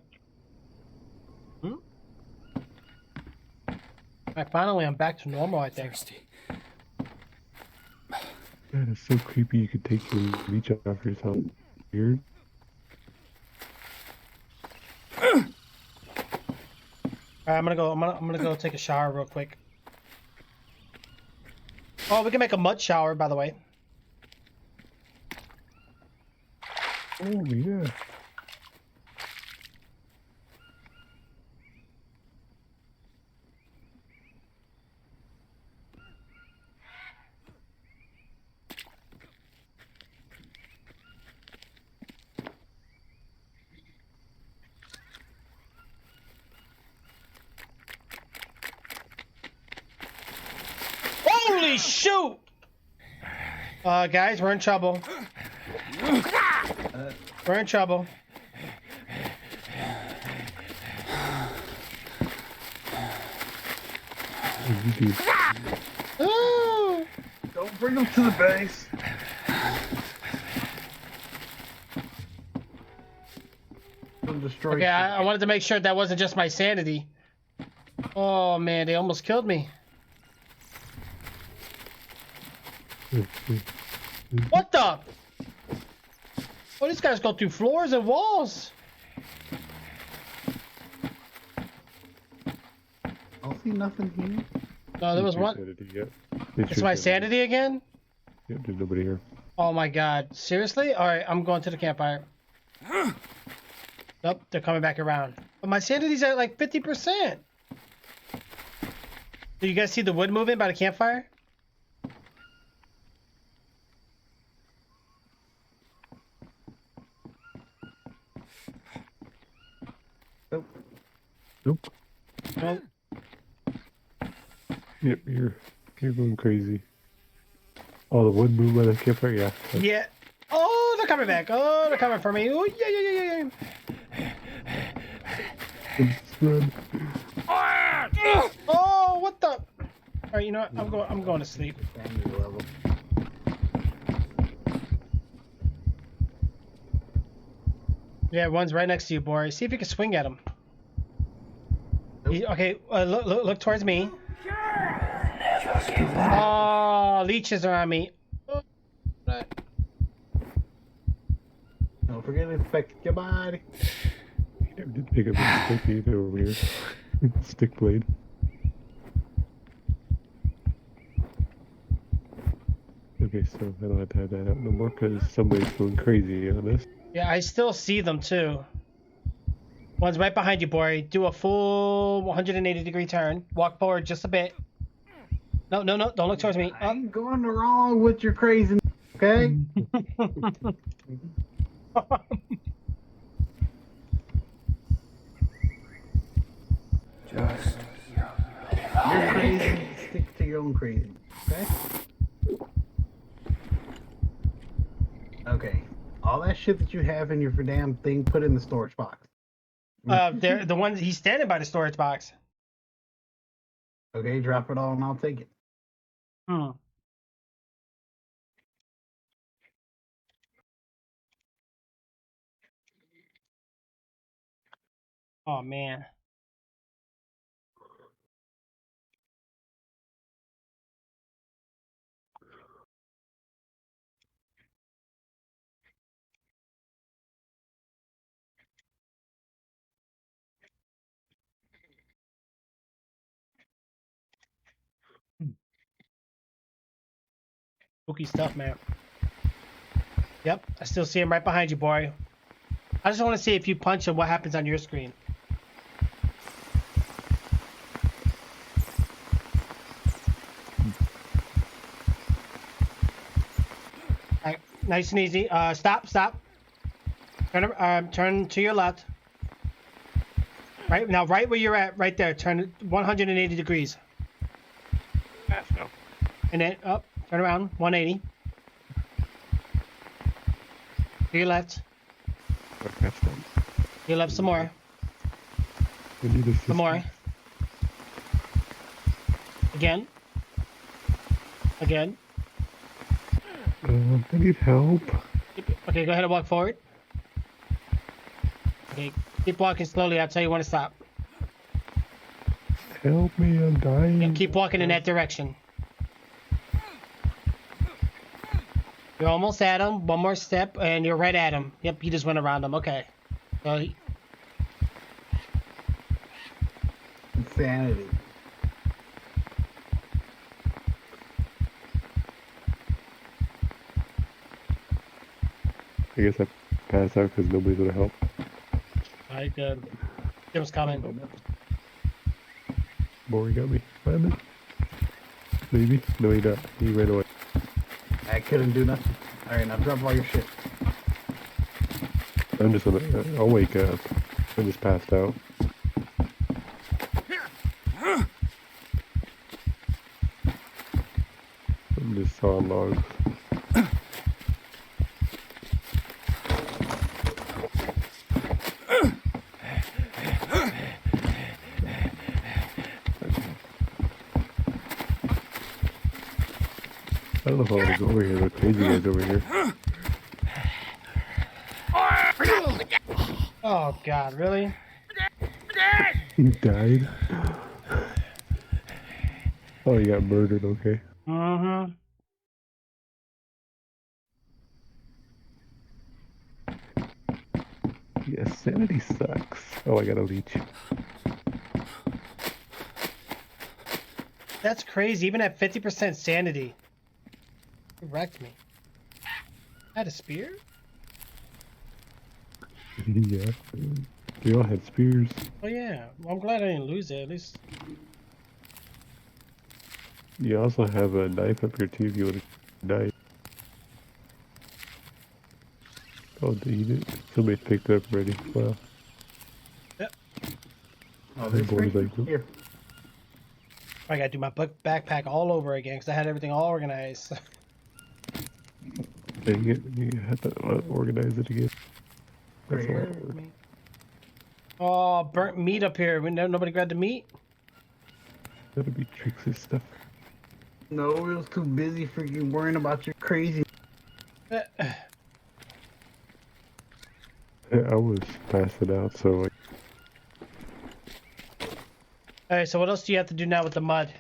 Alright, finally, I'm back to normal, I think. Thirsty. That is so creepy. You could take your leech off yourself. Weird. Alright, I'm gonna go take a shower real quick. Oh, we can make a mud shower, by the way. Oh, yeah. Holy shoot! Guys, we're in trouble. We're in trouble. What did you do? Ooh. Don't bring them to the base. They'll destroy Okay, you. I wanted to make sure that wasn't just my sanity. Oh man, they almost killed me. What the? Oh, these guys go through floors and walls. I don't see nothing here. No, there was one. It's my sanity again? Yep, there's nobody here. Oh my god. Seriously? Alright, I'm going to the campfire. Nope, they're coming back around. But my sanity's at like 50%. Do you guys see the wood moving by the campfire? Nope. Nope. No. Yep, you're going crazy. Oh, the wood moved by the campfire? Yeah. Yeah. Oh, they're coming back. Oh, they're coming for me. Oh, yeah. Just run. Oh, what the? All right, you know what? I'm going to sleep. Sanity level. Yeah, one's right next to you, boy. See if you can swing at him. Nope. Okay, look towards me. Never give up. Oh, leeches are on me. Oh, right. Don't forget to inspect your body. I did pick up a stick either over here. Stick blade. Okay, so I don't have to have that out no more because somebody's going crazy on this. Yeah, I still see them too. One's right behind you, boy. Do a full 180-degree turn. Walk forward just a bit. No, don't look towards me. I ain't going wrong with your crazy, okay? Just You're crazy. Stick to your own crazy, okay? Okay. All that shit that you have in your damn thing, put in the storage box. They're the ones he's standing by the storage box. Okay, drop it all and I'll take it. Hmm. Oh man. Spooky stuff, man. Yep, I still see him right behind you, boy. I just want to see if you punch him, what happens on your screen. All right, nice and easy. Stop. Turn to your left. Right now, right where you're at, right there. Turn 180 degrees. No. And then up, turn around, 180. To your left. Okay, stop. To your left some more. I need assistance. Some more. Again. Again. I need help. Okay, go ahead and walk forward. Okay, keep walking slowly. I'll tell you when to stop. Help me, I'm dying. Yep, keep walking in that direction. You're almost at him. One more step, and you're right at him. Yep, you just went around him. Okay. So, Insanity. I guess I passed out because nobody's gonna help. alright, good. Jim's coming. Boy got me. Find it. Maybe. No, he not. He ran away. I couldn't do nothing. Alright, now drop all your shit. I'm just gonna. I'll wake up. I just passed out. I'm just sawing logs. I don't know if I want to go over here. The crazy guy's over here. Oh, God, really? He died. Oh, he got murdered. Okay. Mm-hmm. Yeah, sanity sucks. Oh, I got a leech. That's crazy. Even at 50% sanity. You wrecked me. I had a spear? Yeah. They all had spears. Oh, yeah. Well, I'm glad I didn't lose it. At least. You also have a knife up here too if you want a knife. Oh, did somebody picked it up already. Wow. Oh, this boys right like here. I gotta do my backpack all over again because I had everything all organized. Dang it, you have to organize it again. That's a lot of work. Meat. Oh, burnt meat up here. Nobody grabbed the meat? That'll be Trix's stuff. No, we was too busy freaking worrying about your crazy. Uh, I was passing out, so like, Alright, so what else do you have to do now with the mud?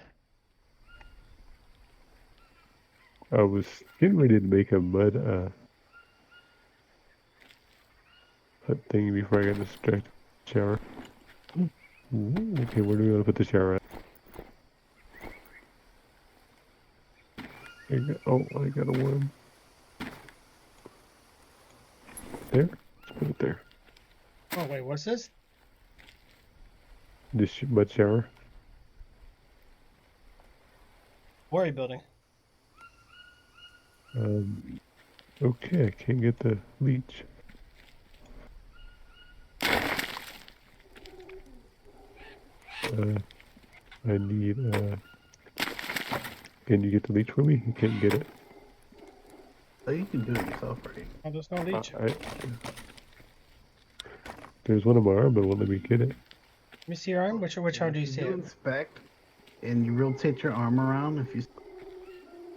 I was getting ready to make a mud hut thing before I got distracted. Shower. Ooh, okay, where do we want to put the shower at? I got a worm. There? Let's put it there. Oh, wait, what's this? This mud shower. Quarry building. Okay, I can't get the leech. I need, can you get the leech for me? You can't get it. Oh, you can do it yourself, right? Oh, there's no leech. There's one on my arm, but it won't let me get it. Let me see your arm. Which arm do you see You it? inspect, and you rotate your arm around. If you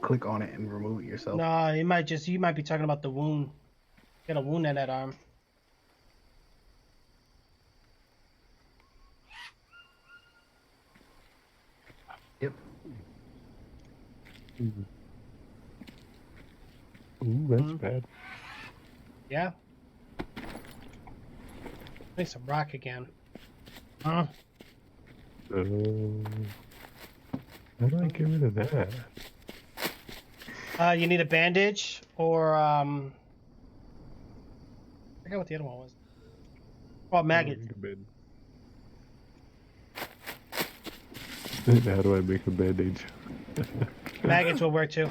click on it and remove it yourself. No, you might be talking about the wound. Got a wound in that arm. Yep. Ooh, that's bad. Yeah. Make some rock again. Huh? How do I get rid of that? You need a bandage or I forgot what the other one was. Oh, maggot. How do I make a bandage? Maggots will work too.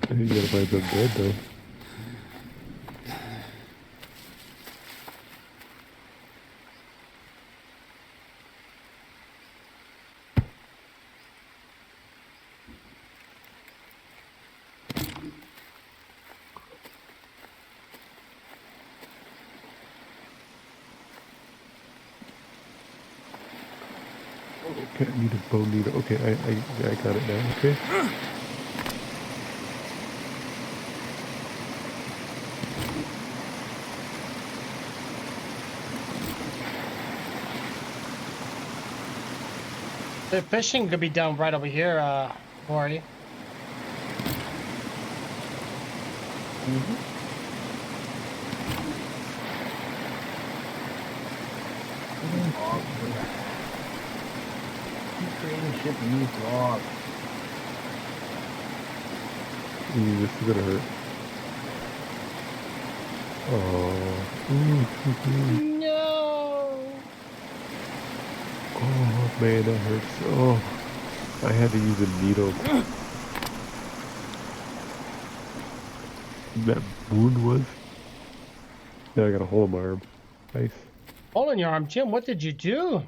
You gotta find some bread though. Okay, I need a bone needle. Okay, I got it now. Okay. The fishing could be done right over here, Maury. Keep creating shit to use logs. This is gonna hurt. Oh. No. Oh man, that hurts. Oh, I had to use a needle. That wound was. Now I got a hole in my arm. Nice. Hole in your arm, Jim. What did you do?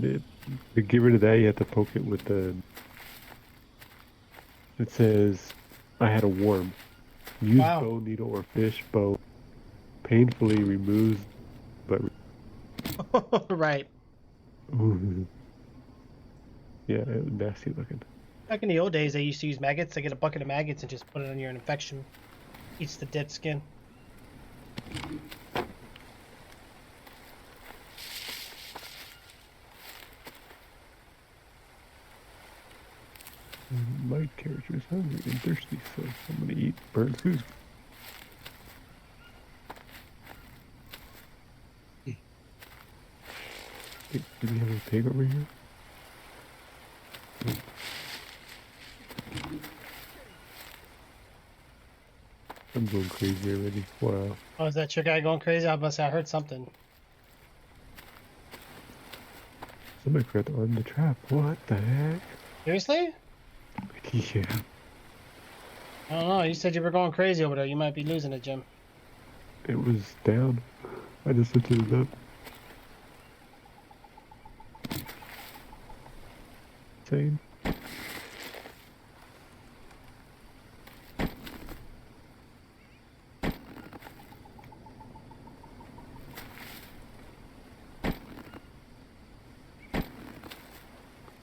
To get rid of that, you have to poke it with the. It says, "I had a worm. Use bow, needle, or fish bow. Painfully removes, but." Right. Yeah, it was nasty looking. Back in the old days, they used to use maggots. They get a bucket of maggots and just put it on your infection. Eats the dead skin. My character is hungry and thirsty, so I'm gonna eat burnt food. Hey, do we have a pig over here? I'm going crazy already. Wow. Oh, is that your guy going crazy? I must say I heard something. Somebody forgot to arm the trap. What the heck? Seriously? Yeah. I don't know. You said you were going crazy over there. You might be losing it, Jim. It was down. I just lifted it up. Same.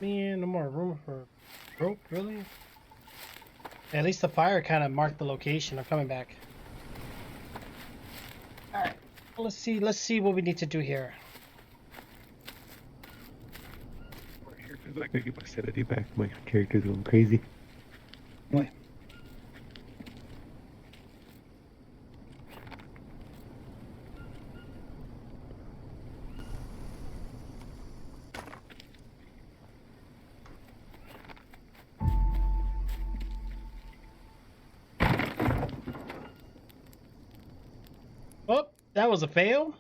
Man, no more room for rope, really? At least the fire kind of marked the location. I'm coming back. All right. Well, let's see what we need to do here. I gotta get my sanity back. My character's going crazy. Boy. Oh, that was a fail.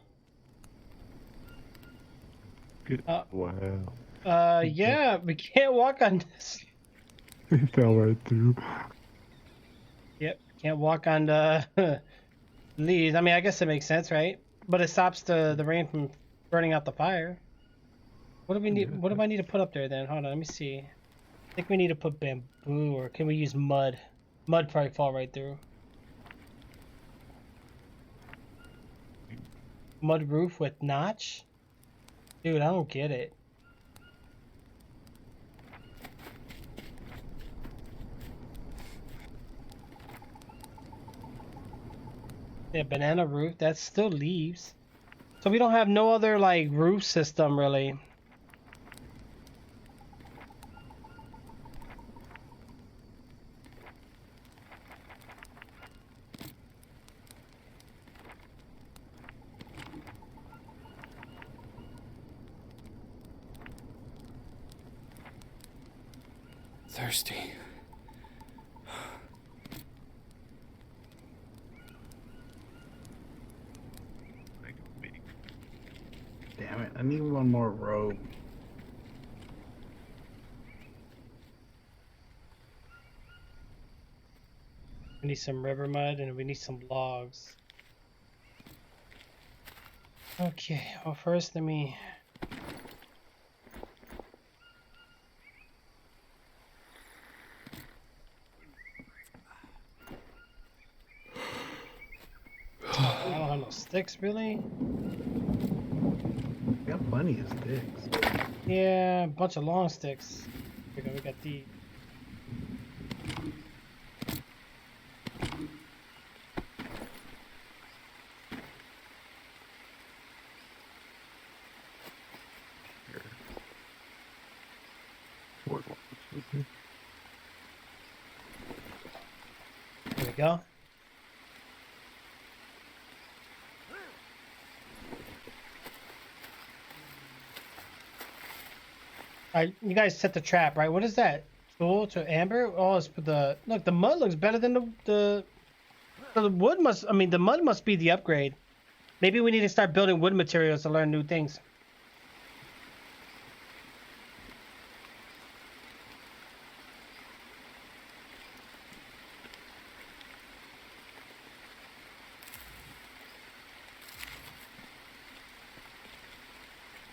Good. Wow. Yeah, we can't walk on this. It fell right through. Yep, can't walk on the leaves. I mean, I guess it makes sense, right? But it stops the rain from burning out the fire. What do we need? What do I need to put up there then? Hold on, let me see. I think we need to put bamboo, or can we use mud? Mud probably fall right through. Mud roof with notch? Dude, I don't get it. Yeah, banana roof, that's still leaves. So we don't have no other like roof system really. Thirsty. Damn it, I need one more rope. We need some river mud and we need some logs. Okay, well first let me... I don't have no sticks really. Got plenty of sticks. Yeah, a bunch of long sticks. We got these. There we go. Alright, you guys set the trap, right? What is that? Tool to amber? Oh, it's for the... Look, the mud looks better than the wood must... I mean, the mud must be the upgrade. Maybe we need to start building wood materials to learn new things.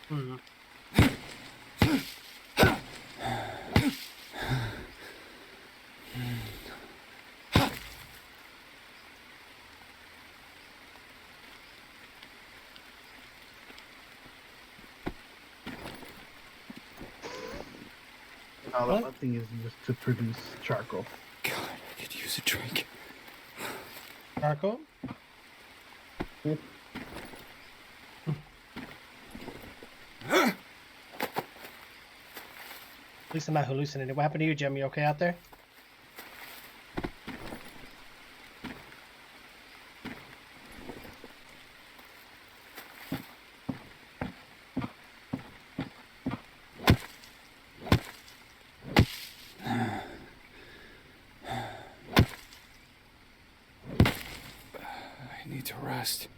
Hmm. All What? that thing is used to produce charcoal. God, I could use a drink. Charcoal? At least I'm not hallucinating. What happened to you, Jim? You okay out there? I need to rest.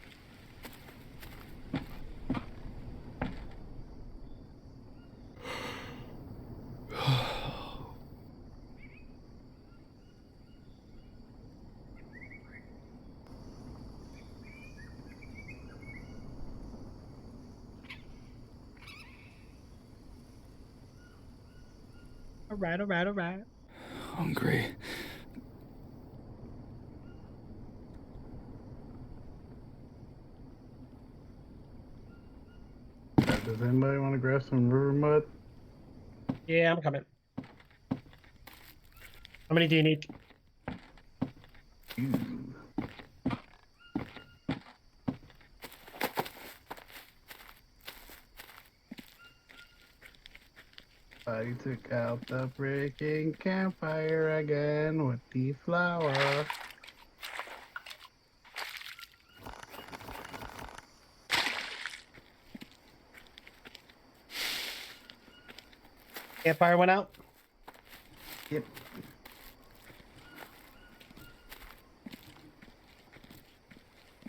Alright, alright, alright. Hungry. Does anybody want to grab some river mud? Yeah, I'm coming. How many do you need? I took out the breaking campfire again with the flower. Campfire went out? Yep.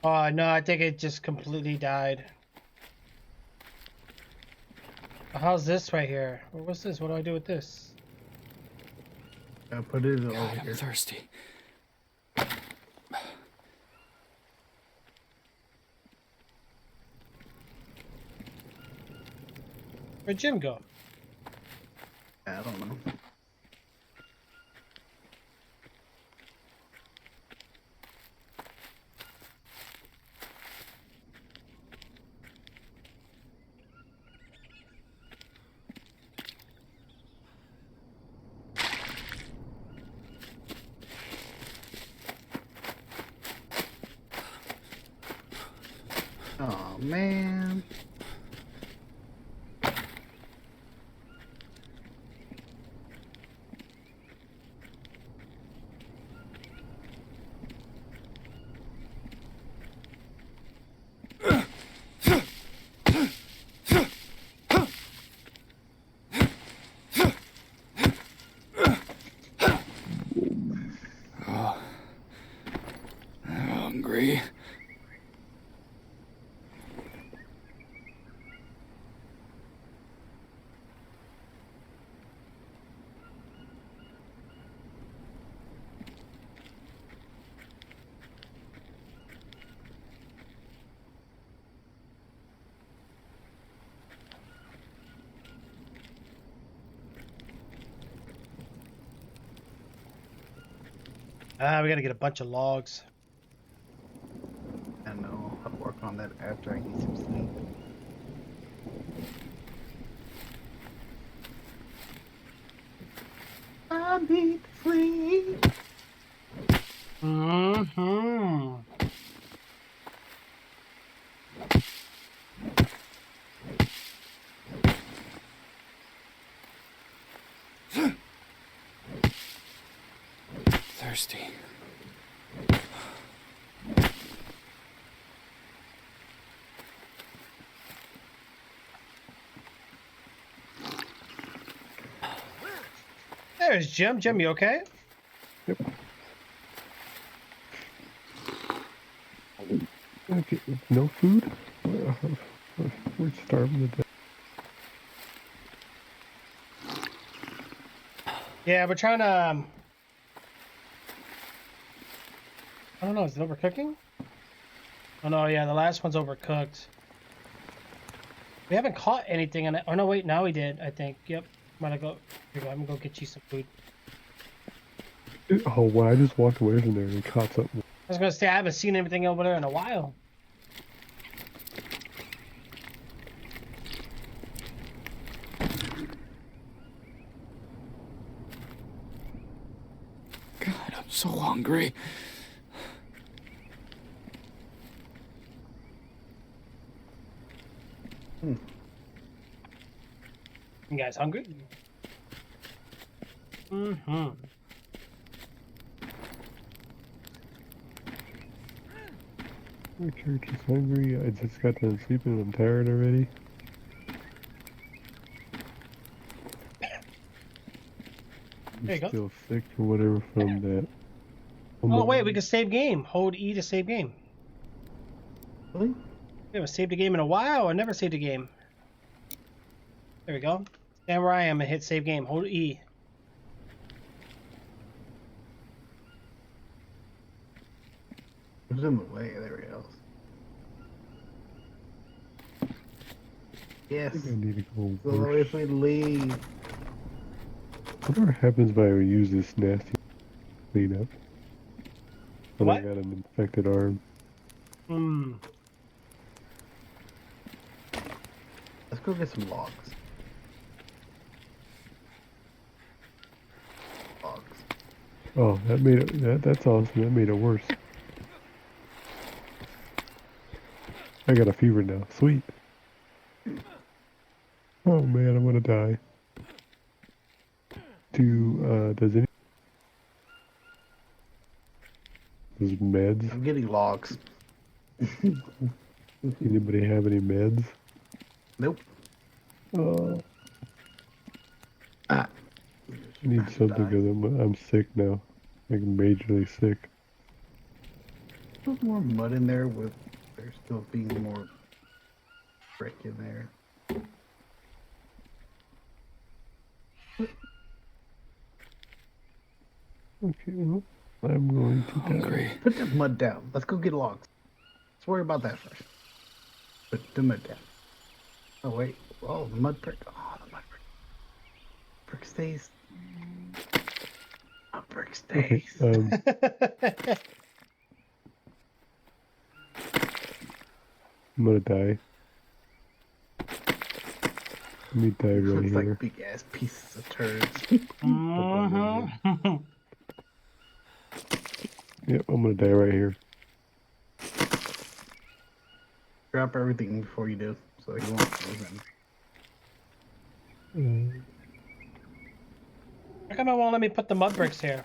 Oh, no, I think it just completely died. How's this right here? What's this? What do I do with this? I put it over God, I'm here. thirsty. Where'd Jim go? I don't know. Oh man. Hungry. Ah, we gotta get a bunch of logs. I know. I'll work on that after I get some sleep. I need sleep. Mm-hmm. Thirsty. There's Jim. Jim, you okay? Okay, no food? We're starving to death. Yeah, we're trying to... I don't know, is it overcooking? Oh no, yeah, the last one's overcooked. We haven't caught anything in it. Oh no, wait, now we did, I think. Yep. Might I go... Here you go, I'm gonna go get you some food. Oh, wow, I just walked away from there and caught something. I was gonna say, I haven't seen anything over there in a while. God, I'm so hungry. You guys hungry? Mm-hmm. My church is hungry. I just got done sleeping and I'm tired already. There you I'm go. still sick or whatever from that. Oh wait, we can save game. Hold E to save game. Really? We haven't saved a game in a while. I never saved a game. There we go. Stand where I am and hit save game. Hold E. Who's in the way? There we go. I Yes. think I need to go So work. if we leave, Whatever happens if I use this nasty cleanup? When I What? got an infected arm. Hmm. let's go get some logs. Oh, that made it. That's awesome. That made it worse. I got a fever now. Sweet. Oh man, I'm gonna die. Does any those meds? I'm getting logs. Anybody have any meds? Nope. Oh, Ah. I need something because I'm sick now. Like majorly sick. There's more mud in there with there still being more brick in there. Okay, well, I'm going to die. Hungry. Put that mud down. Let's go get logs. Let's worry about that first. Put the mud down. Oh wait. Oh, the mud brick. Oh, the mud brick. Brick stays. Oh, brick Okay, stays. I'm gonna die. Let me die right Looks here. like big ass pieces of turds. Mm-hmm. Yep, I'm gonna die right here. Drop everything before you do, so you won't lose them. How come it won't let me put the mud bricks here?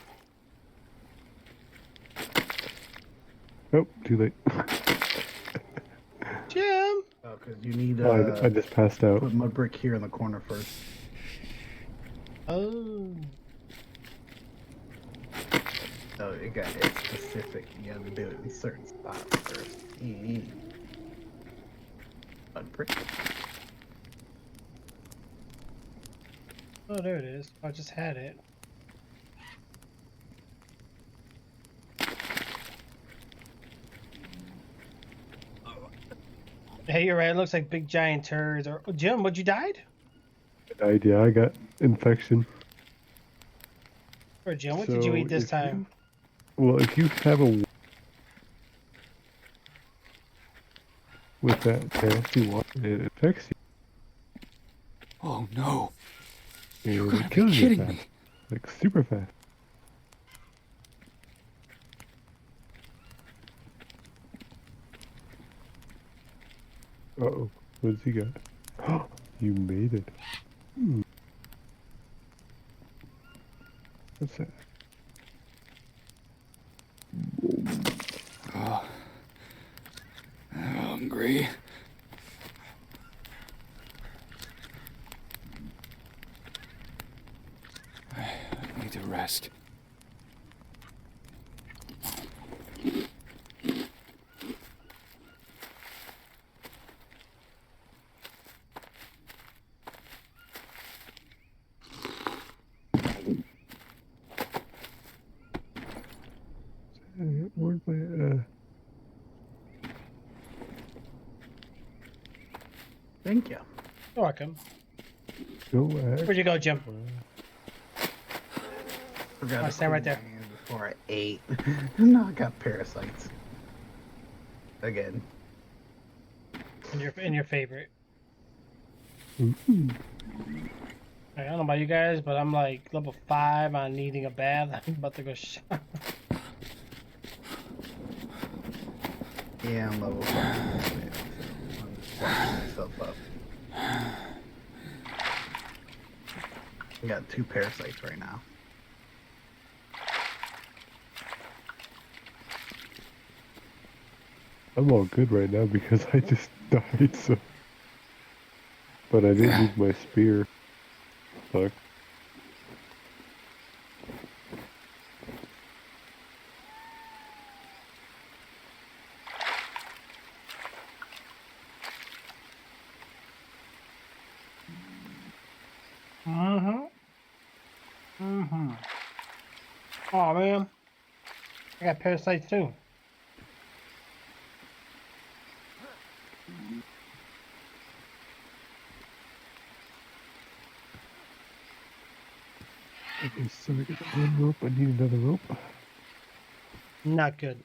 Oh, too late. Jim! Oh, because you need I just passed out. put mud brick here in the corner first. Oh. No, it's specific. You gotta do it in certain spots first. Mud brick. Oh, there it is. I just had it. Hey, you're right. It looks like big giant turds. Or Jim, what you died? Yeah, I got infection. Or Jim, what did you So eat this if time? Well, if you have a with that nasty water, it infects Oh no. you. You And gotta it be kills you kidding fast. me. Like super fast. Uh-oh. What's he got? You made it. Hmm. What's that? Oh. Hungry. I need to rest. Where's my, Thank you. You're welcome. go Where'd you go, Jim? Forgot Oh, to stand right clean there. my hands before I ate. No, I got parasites. Again. In your favorite. Mm-hmm. I don't know about you guys, but I'm like level 5 on needing a bath. I'm about to go shower. Yeah, I'm level 5. I'm washing myself up. I got 2 parasites right now. I'm all good right now because I just died, so. But I didn't use my spear. Fuck. Oh man, I got parasites too. Okay, so we got one rope. I need another rope. Not good.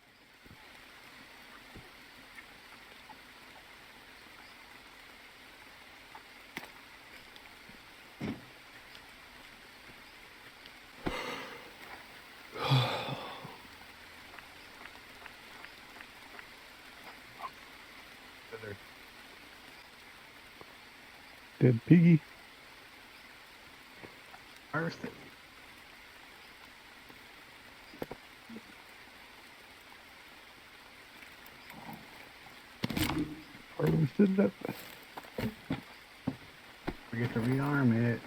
Dead piggy. Harvest it. Harvested that. Forget to rearm it.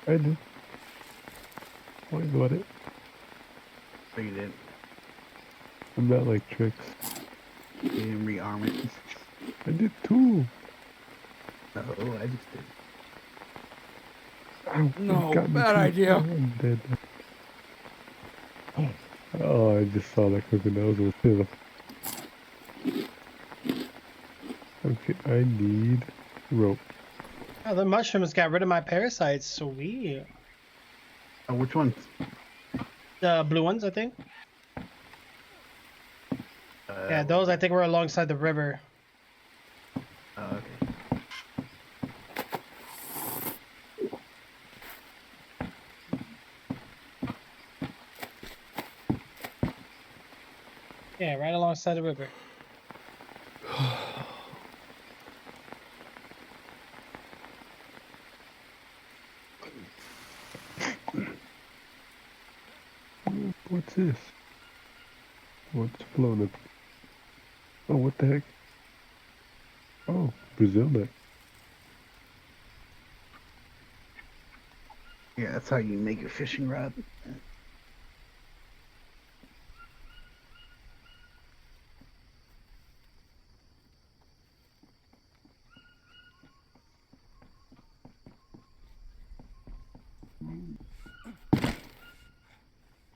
I did. Why got it? So you didn't. I'm not like tricks. You didn't rearm it. I did too. No, I just did. Ow, No, it got me bad too. idea. Oh, I'm dead. Oh, I just saw that cooking nose. Okay, I need rope. Oh, the mushrooms got rid of my parasites. Sweet. Oh, which ones? The blue ones, I think. Yeah, those I think were alongside the river. Okay. Yeah, right alongside the river. What's this? What's floating? Oh, what the heck? Oh, Brazil nut. Yeah, that's how you make a fishing rod.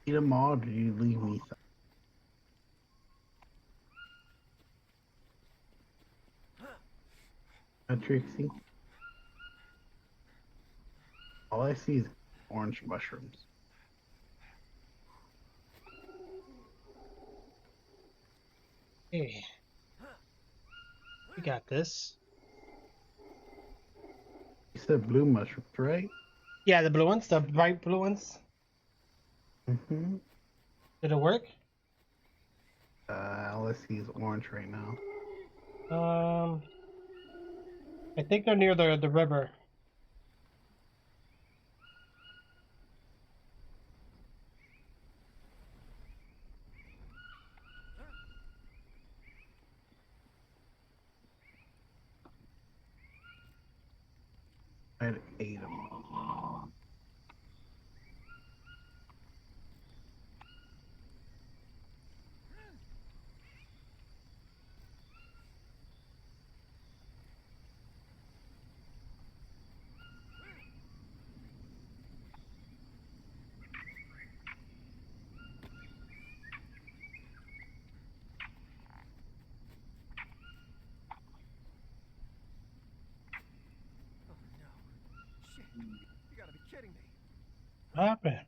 Eat them all, or did you leave me some? Trixie. All I see is orange mushrooms. Hey, we got this. You said blue mushrooms, right? Yeah, the blue ones, the bright blue ones. Mm-hmm. Did it work? All I see is orange right now. I think they're near the river. I had 8 of them. Shit. You gotta be kidding me. What happened?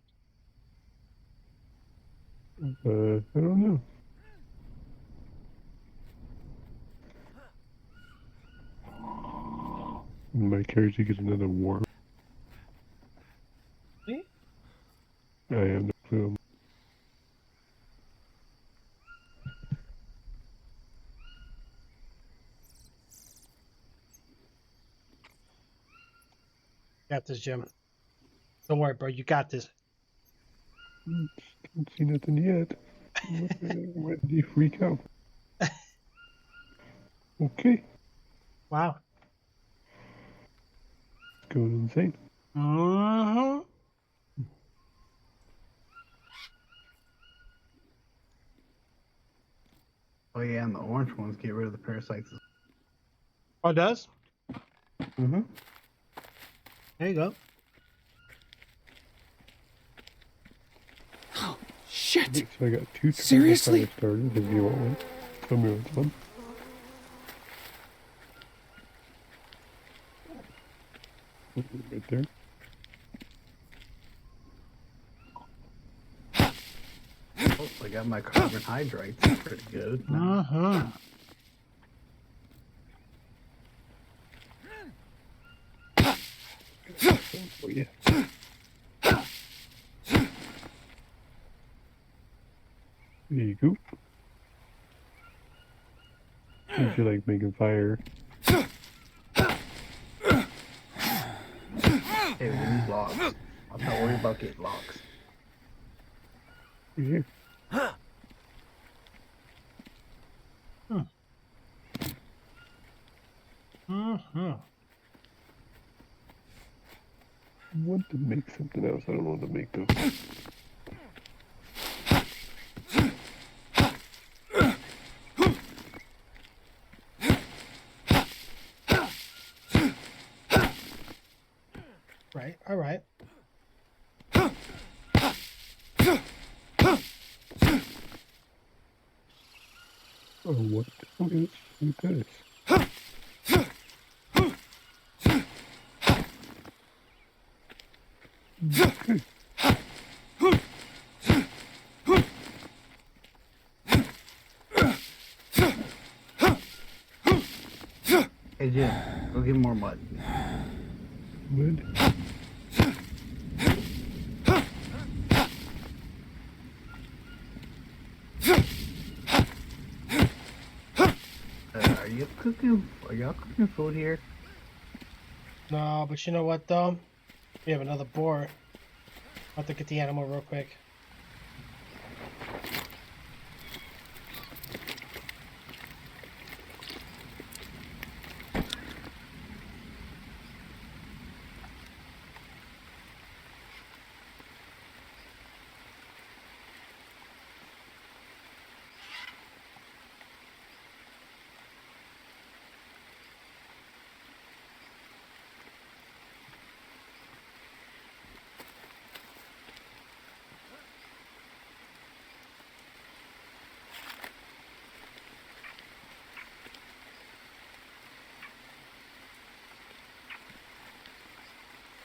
I don't know. My character get another worm. See? I have no clue. Got this, Jim. Don't worry, bro. You got this. Can't see nothing yet. Why did you freak out? Okay, Wow. going insane. Mm-hmm. Oh yeah, and the orange ones get rid of the parasites. Oh, it does? Mm-hmm. There you go. Oh, shit. Okay, so I got 2 Seriously? fire starters if you want one. Tell me which one. Right there. Oh, I got my carbon hydrates. That's pretty good. Mm-hmm. Oh yeah. There you go. If you like making fire. I'm not worried about getting logs. Yeah. Mm-hmm. I want to make something else. I don't know what to make though. Right. All right. Oh, what? Okay, look at this. Okay. Hey Jim, go get more mud. Good. Are you cooking? Are y'all cooking food here? No, but you know what though? We have another boar. I'll have to get the animal real quick.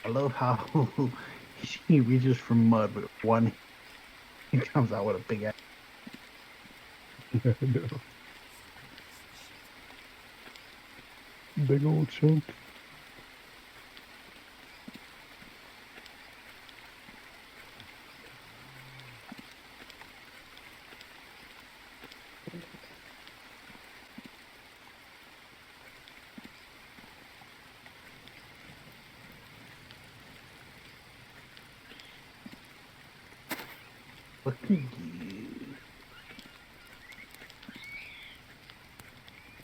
I love how he reaches for mud with one. He comes out with a big ass. Yeah, I know. Big old chunk. Look at you.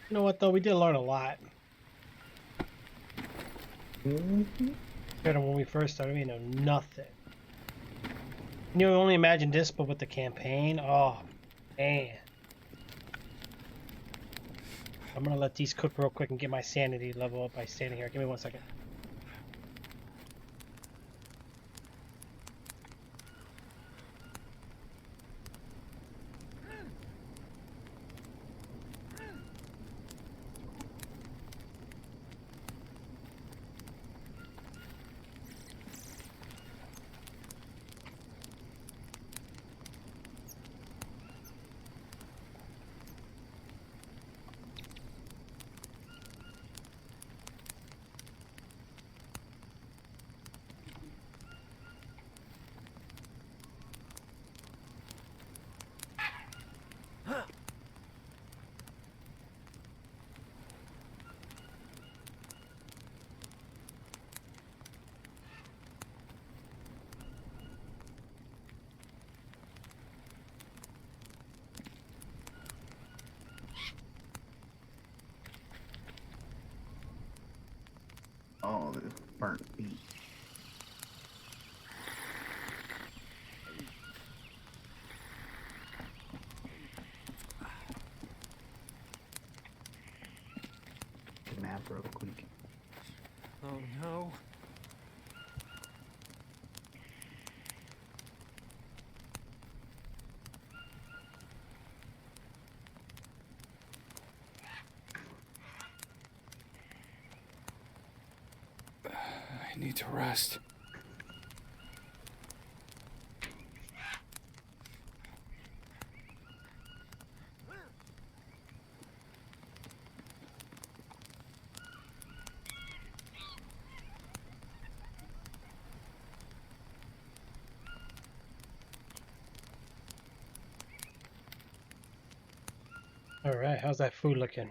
You know what though? We did learn a lot. Mm-hmm. Compared to when we first started, we know nothing. You know, only imagine this, but with the campaign. Oh, man. I'm gonna let these cook real quick and get my sanity level up by standing here. Give me 1 second. Oh, this burnt meat. Take a nap real quick. Oh no. I need to rest. All right, how's that food looking?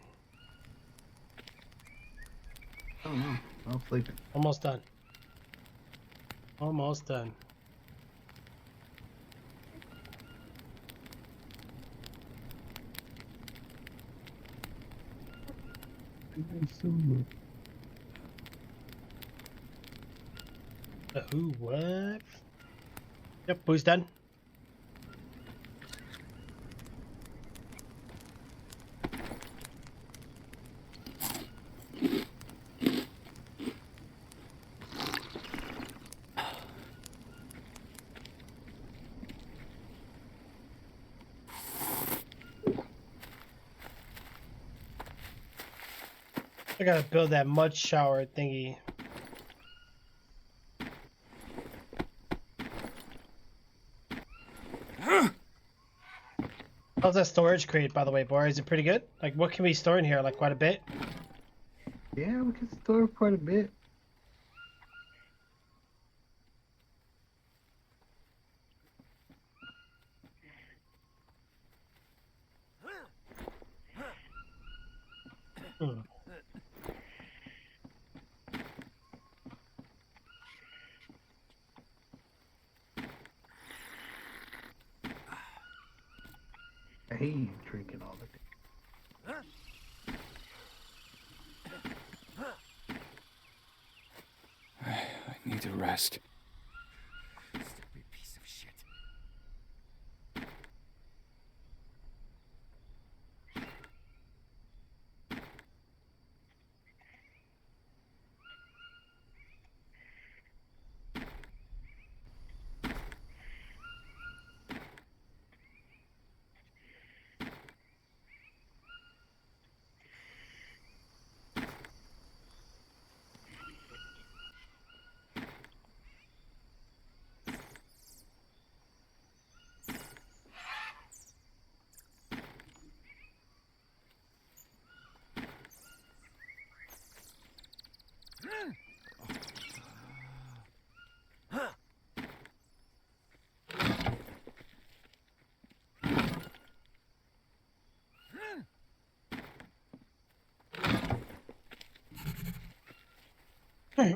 I don't know. I'll sleep. Almost done. Almost done. Who? What? Yep, who's done? I gotta build that mud shower thingy. How's that storage crate, by the way, boy? Is it pretty good? Like, what can we store in here? Like, quite a bit? Yeah, we can store quite a bit. Hmm. I hate you drinking all the time. I need to rest. Stupid piece of shit.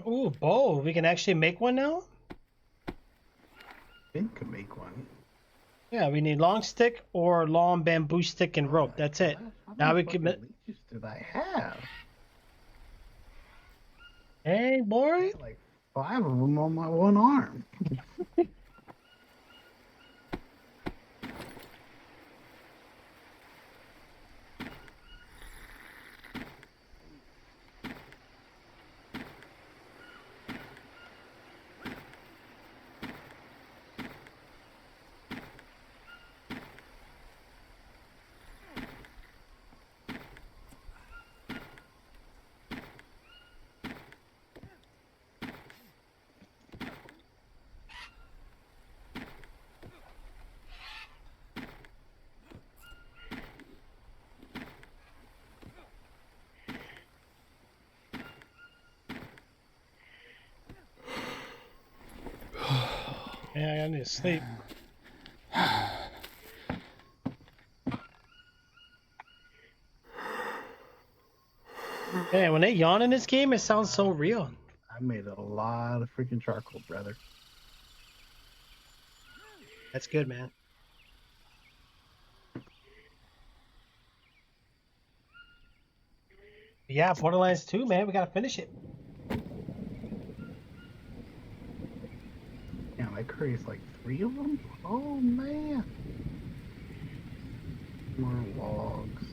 Ooh, bow. We can actually make one now? Ben could make one. Yeah, we need long stick or long bamboo stick and rope. That's it. How Now many we can. fucking leeches did I have? Hey, I boy. had like 5 of them on my one arm. Yeah, I need to sleep. Man, when they yawn in this game, it sounds so real. I made a lot of freaking charcoal, brother. That's good, man. Yeah, Borderlands 2, man. We gotta finish it. Damn, I created like 3 of them? Oh, man. More logs.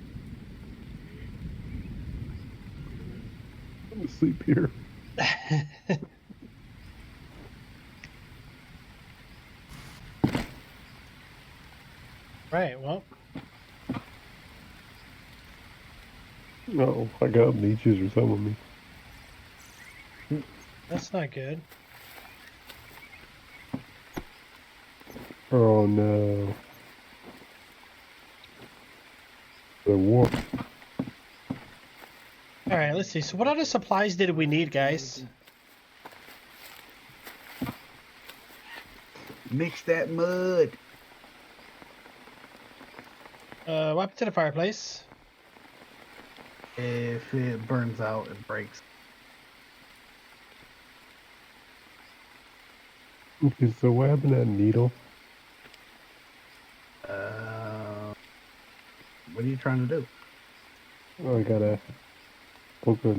I'm asleep here. Right, well, No, I got leeches or some of me. that's not good. Oh no. The war. All right, let's see. So what other supplies did we need, guys? Mix that mud. What happened to the fireplace? If it burns out, it breaks. Okay, so what happened to that needle? What are you trying to do? Oh, I gotta poke a...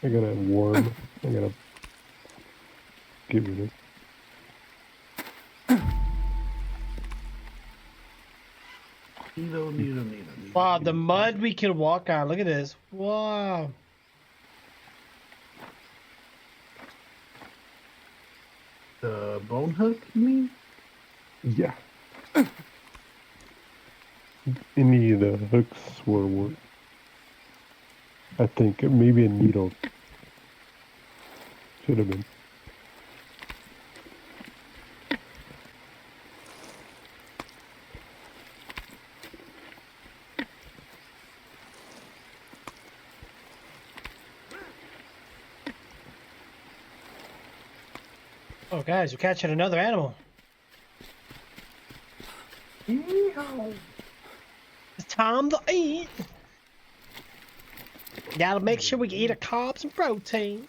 I gotta worm. I gotta get rid of. Needle. Wow, the mud we can walk on. Look at this. Wow. The bone hook, you mean? Yeah. Any of the hooks were work. I think maybe a needle should have been. Oh, guys, we're catching another animal. Yeehaw. It's time to eat. Gotta make sure we eat our carbs and protein.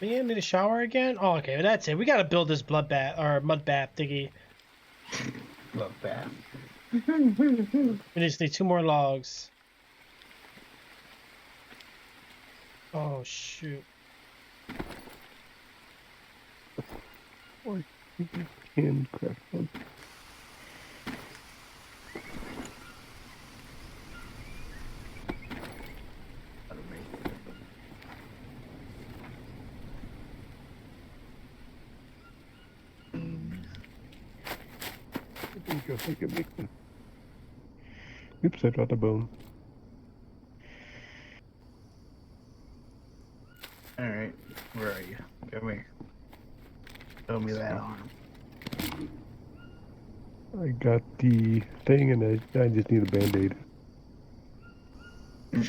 We need to shower again? Oh, okay, well, that's it. We gotta build this blood bath or mud bath thingy. Love bath. We just need 2 more logs. Oh shoot. Or handcraft one. I think I can make one. Oops, I dropped a bone. Alright, where are you? Come here. Show me that arm. I got the thing and I just need a band-aid. Know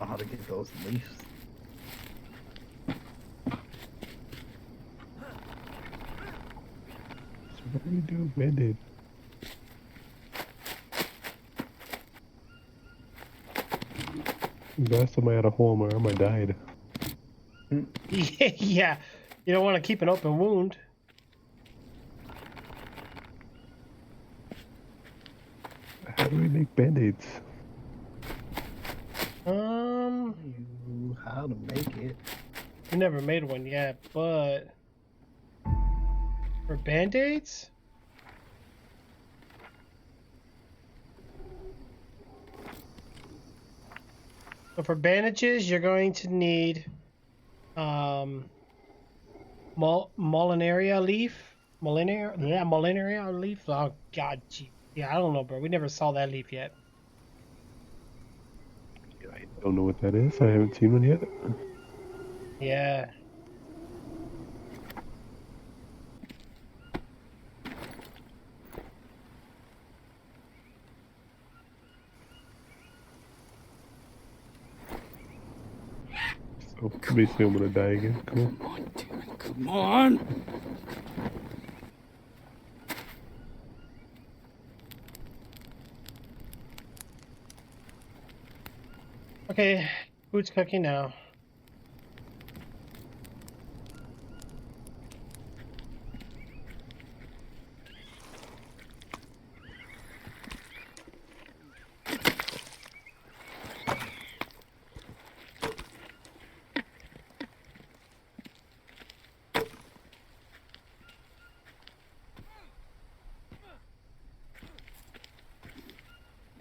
how to get those leaves. So what do we do? Band-aid. Last time I had a hole in my arm, I died. Yeah, you don't want to keep an open wound. How do we make band-aids? How to make it? We never made one yet, but for band-aids? So for bandages, you're going to need Molinaria leaf. Molinaria leaf. Oh god, gee. Yeah, I don't know, bro. We never saw that leaf yet. I don't know what that is. I haven't seen one yet. Yeah. So basically I'm gonna die again. Come on. Come on, damn it, come on! Okay, food's cooking now.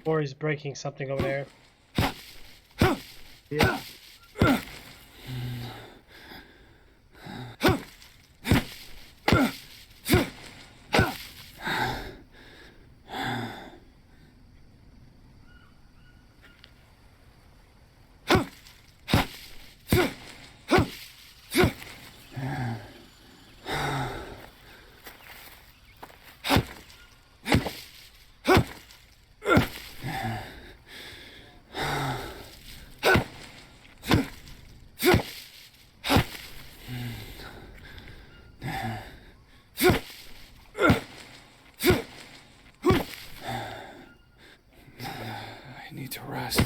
Or he's breaking something over there. Yeah. rest.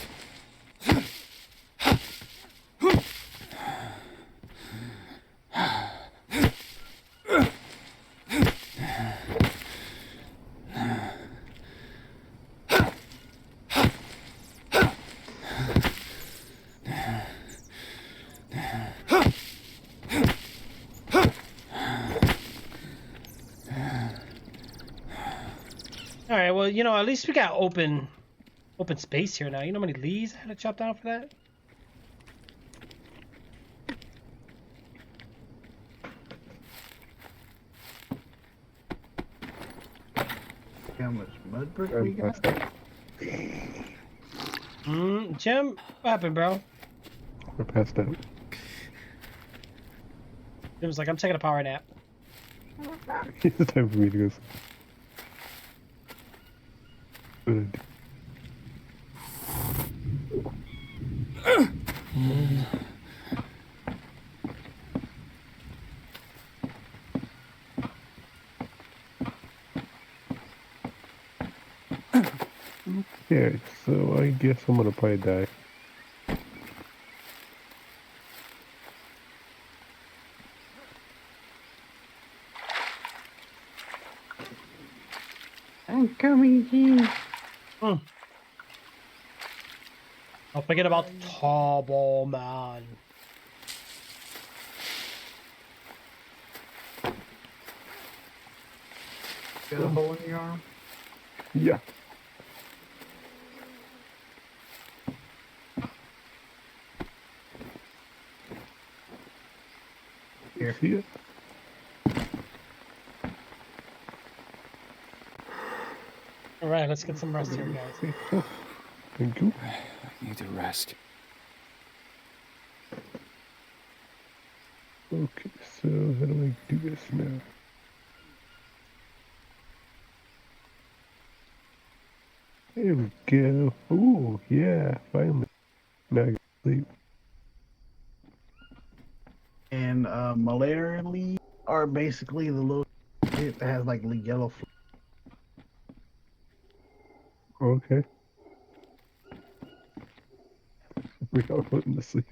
All right. Well, you know, at least we got open space here now. You know how many leaves I had to chop down for that? How much mud brick we got? Jim, what happened, bro? I passed out. Jim's like, I'm taking a power nap. It's time for me to go. Good. Okay, so I guess I'm gonna probably die. I'm coming here. Don't forget about the tall man. Got a hole in your arm? Yeah. Here. See it? All right, let's get some rest here, guys. Oh, thank you. I need to rest. Okay, so how do I do this now? There we go. Oh, yeah, finally. Now I can sleep. And malaria leaves are basically the little shit that has like yellow. Okay. We all putting to sleep.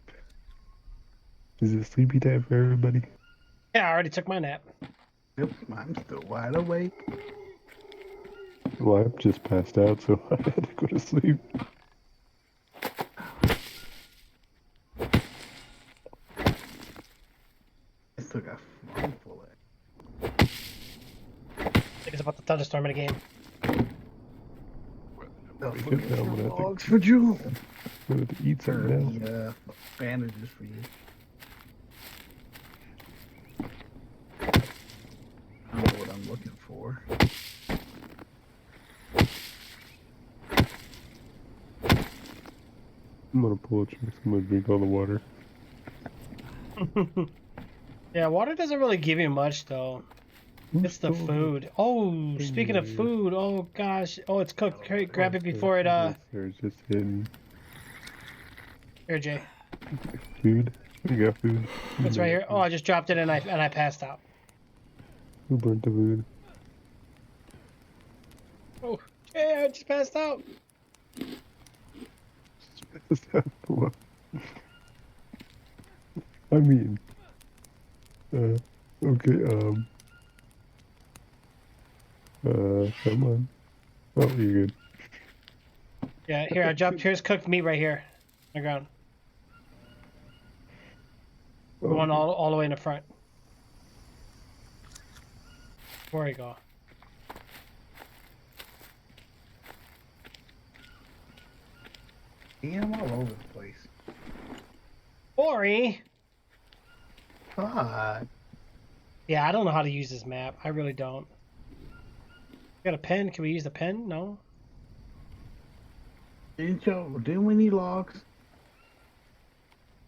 Is it sleepy time for everybody? Yeah, I already took my nap. Yep, I'm still wide awake. Well, I've just passed out, so I had to go to sleep. I still got phone full of I think it's about the thunderstorm in the game. stuff. Good, Look at now I'm your gonna have to- logs for Jewel. I'm going to eat Or something now. the bandages for you. I don't know what I'm looking for. I'm gonna pull a trigger. I'm gonna drink all the water. Yeah, water doesn't really give you much, though. It's the food. Oh, speaking of food, oh gosh. Oh, it's cooked. Great, grab it before it, There's just hidden Here, Jay. food. I got food. It's right here. Oh, I just dropped it and I passed out. Who burnt the food? Oh, Jay, I just passed out. What? I mean, okay, come on. Oh, you're good. Yeah, here, I dropped, here's cooked meat right here. On the ground. The one all the way in the front. Where you go? Yeah, I'm all over the place. Ori! God. Yeah, I don't know how to use this map. I really don't. Got a pen? Can we use the pen? No? Didn't we need logs?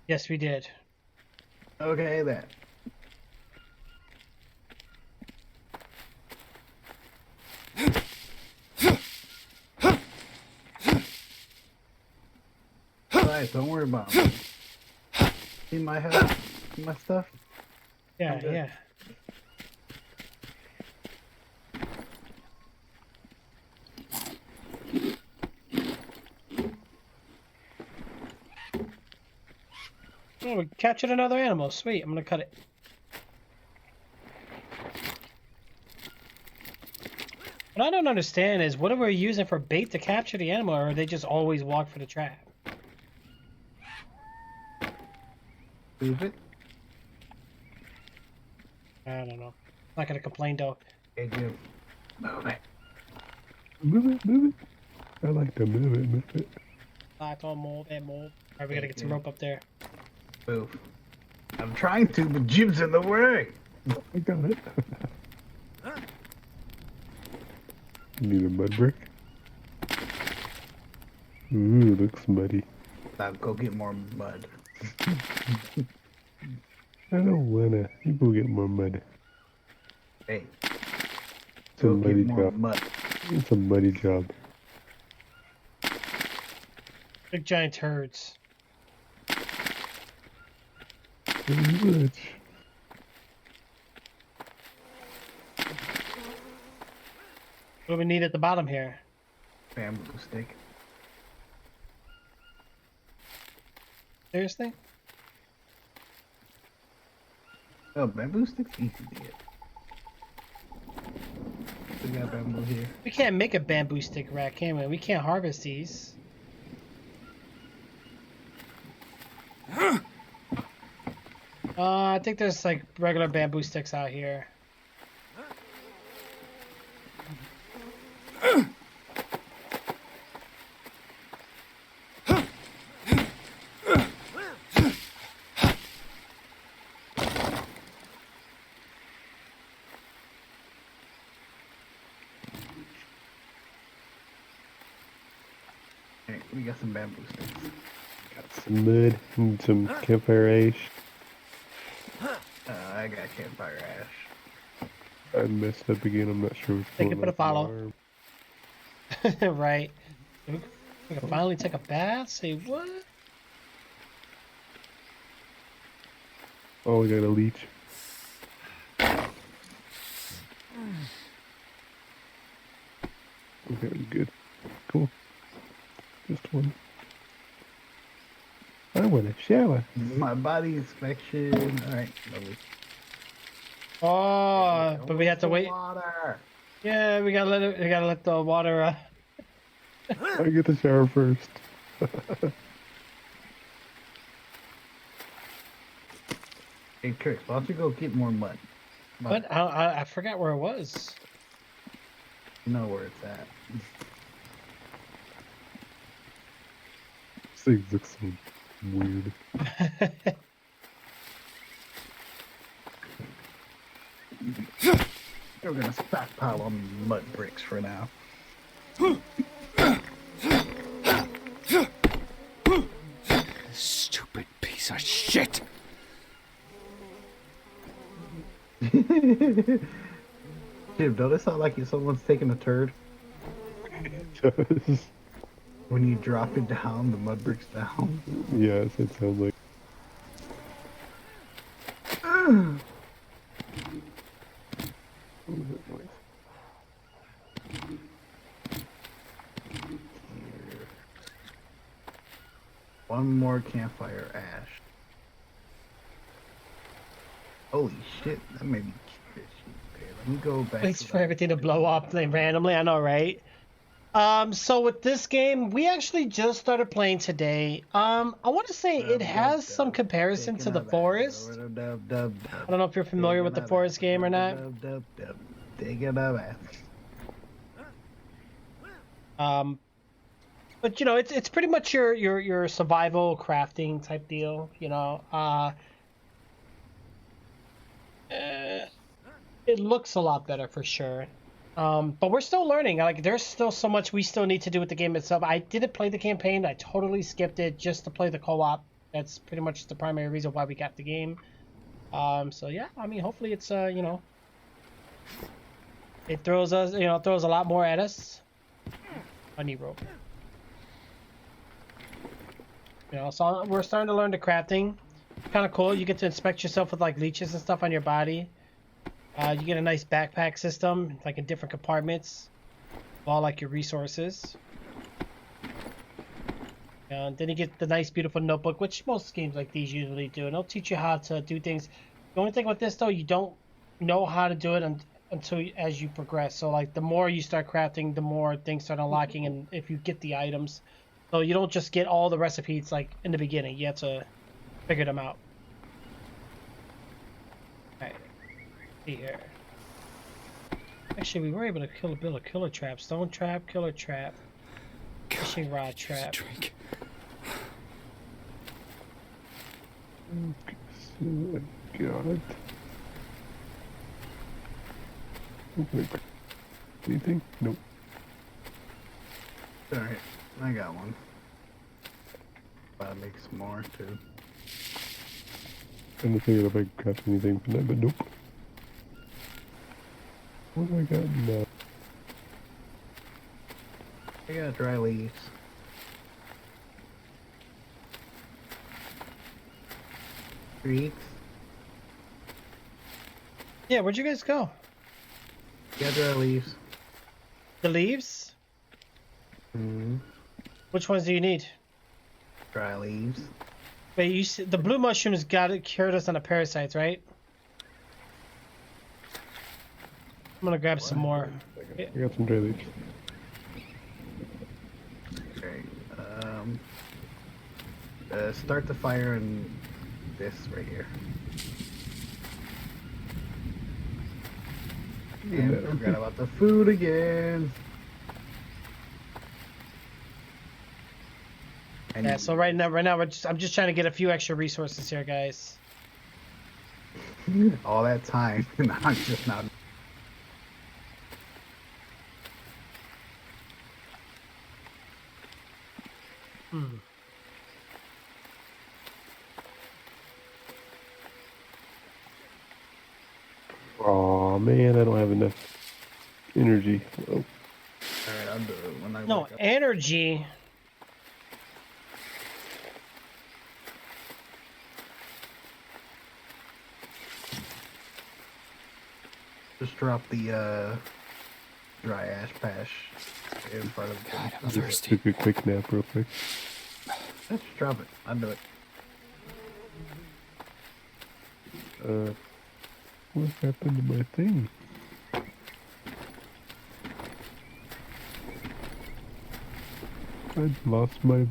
Yes, we did. Okay, then. Alright, don't worry about me. See my head? See my stuff? Yeah, good. yeah. Oh, we captured another animal. Sweet. I'm gonna cut it. What I don't understand is what are we using for bait to capture the animal, or they just always walk for the trap? Move it. I don't know. Not gonna complain though. Hey, Jim. Move it. Move it, move it. I like to move it, move it. Lock on mold and mold. Alright, we gotta get some rope up there. Move. I'm trying to, but Jim's in the way. I got it. You need a mud brick? Ooh, looks muddy. Now go get more mud. I don't wanna. You go get more mud. Hey. It's a Go muddy get more job. mud. It's a muddy job. Big giant turds. Pretty much. What do we need at the bottom here? Bamboo stick. Seriously? Oh, bamboo stick's easy to get. We got bamboo here. We can't make a bamboo stick rack, can we? We can't harvest these. I think there's like regular bamboo sticks out here. Alright, we got some bamboo sticks. Got some mud and some campfire ash. I got campfire ash. I messed up again. I'm not sure which Thank one. you for the I follow. alarm. Right. We can finally take a bath? Say what? Oh, we got a leech. Okay, good. Cool. Just one. I want a shower. My body inspection. Alright, lovely. Oh, but we have to wait. Water. Yeah, we gotta let it. We gotta let the water. I get the shower first. Hey, Chris, why don't you go get more mud? Mud. But I forgot where it was. You know where it's at. This thing looks so weird. We're gonna stockpile on mud bricks for now. Stupid piece of shit. Jim, don't it sound like someone's taking a turd? It does. When you drop it down, the mud bricks down. Yes, it sounds like. One more campfire ash. Holy shit, that made me curious. Okay, let me go back. Thanks to for that. everything to blow up randomly. I know, right? So with this game, we actually just started playing today. I want to say it has some comparison to the Forest. I don't know if you're familiar with the Forest game or not. But you know, it's pretty much your survival crafting type deal. You know, it looks a lot better for sure. But we're still learning. Like, there's still so much we still need to do with the game itself. I didn't play the campaign. I totally skipped it just to play the co-op. That's pretty much the primary reason why we got the game. So yeah, I mean, hopefully it's you know, it throws us, you know, throws a lot more at us. I need rope. You know, so we're starting to learn the crafting. Kind of cool. You get to inspect yourself with like leeches and stuff on your body. You get a nice backpack system, like in different compartments, of all like your resources. And then you get the nice, beautiful notebook, which most games like these usually do. And they'll teach you how to do things. The only thing with this, though, you don't know how to do it until as you progress. So, like, the more you start crafting, the more things start unlocking. And if you get the items, so you don't just get all the recipes like in the beginning. You have to figure them out. All right, see here. Actually, we were able to build a killer trap, stone trap, killer trap, fishing rod trap. Drink. So, got it. Okay. Anything? Nope. Alright, I got one. Gotta make some more too. I'm trying to figure out if I can craft anything from that, but nope. What do I got now? I got dry leaves. Treats. Yeah, where'd you guys go? Got dry leaves. The leaves? Mm-hmm. Which ones do you need? Dry leaves. Wait, the blue mushrooms cured us on the parasites, right? I'm gonna grab some more. I got some dry leaves. Okay. Start the fire in this right here. And I forgot about the food again. Yeah, so right now I'm just trying to get a few extra resources here, guys. All that time, and I'm just not. Oh man, I don't have enough energy. Oh, Alright, I'll do it when I No, wake up. energy. Just drop the dry ash patch in front of God, I'm the thirsty. took a quick nap real quick. Just drop it. I'll do it. What happened to my thing? I lost my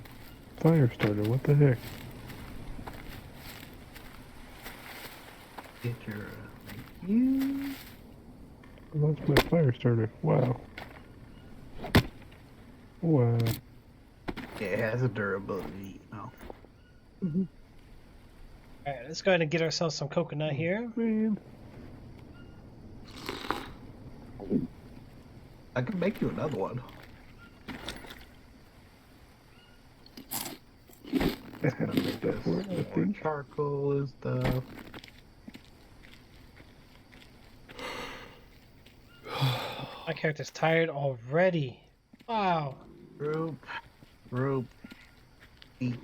fire starter. What the heck? Get your thank you. I lost my fire starter. Wow. Wow. Yeah, it has a durability. Oh. Alright, let's go ahead and get ourselves some coconut here. Man. I can make you another one. I have Make stuff this for it, I more think. charcoal and stuff. My character's tired already. Wow. Rope, beak.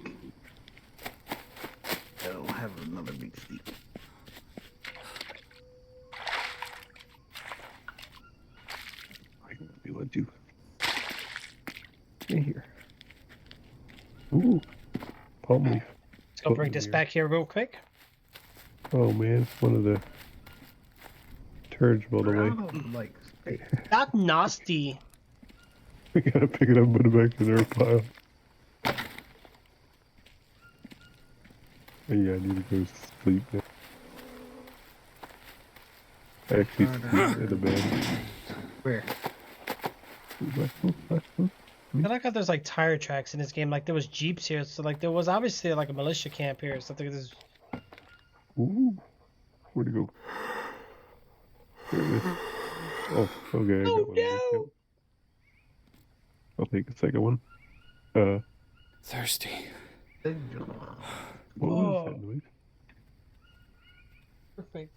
I don't have another big steak. I can do it too. Stay here. Ooh. Palm leaf. Let's go bring this back here real quick. Oh man, one of the turds rolled We're away. out of, like, steak. Not nasty. We gotta pick it up and put it back in our pile. Oh, yeah, I need to go sleep now. I actually sleep in the bed. Where? I like how there's like tire tracks in this game. Like there was jeeps here, so like there was obviously like a militia camp here. So I think this. Ooh. Where'd it go? There it is. Oh, okay. I got one. no! I'll take the second one. Thirsty. What was that noise? Perfect.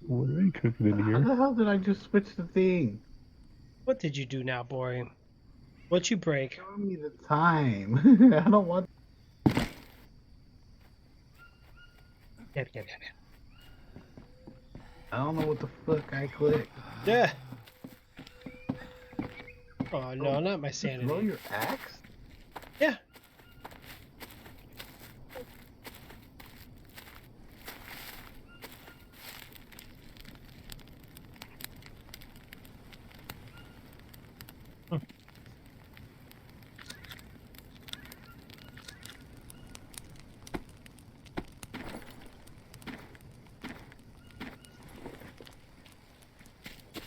What are you cooking in How here? the hell did I just switch the thing? What did you do now, boy? What you break? Show me the time. I don't want. Yeah. I don't know what the fuck I clicked. Yeah. Oh no, not my Roll sanity. your axe? Yeah.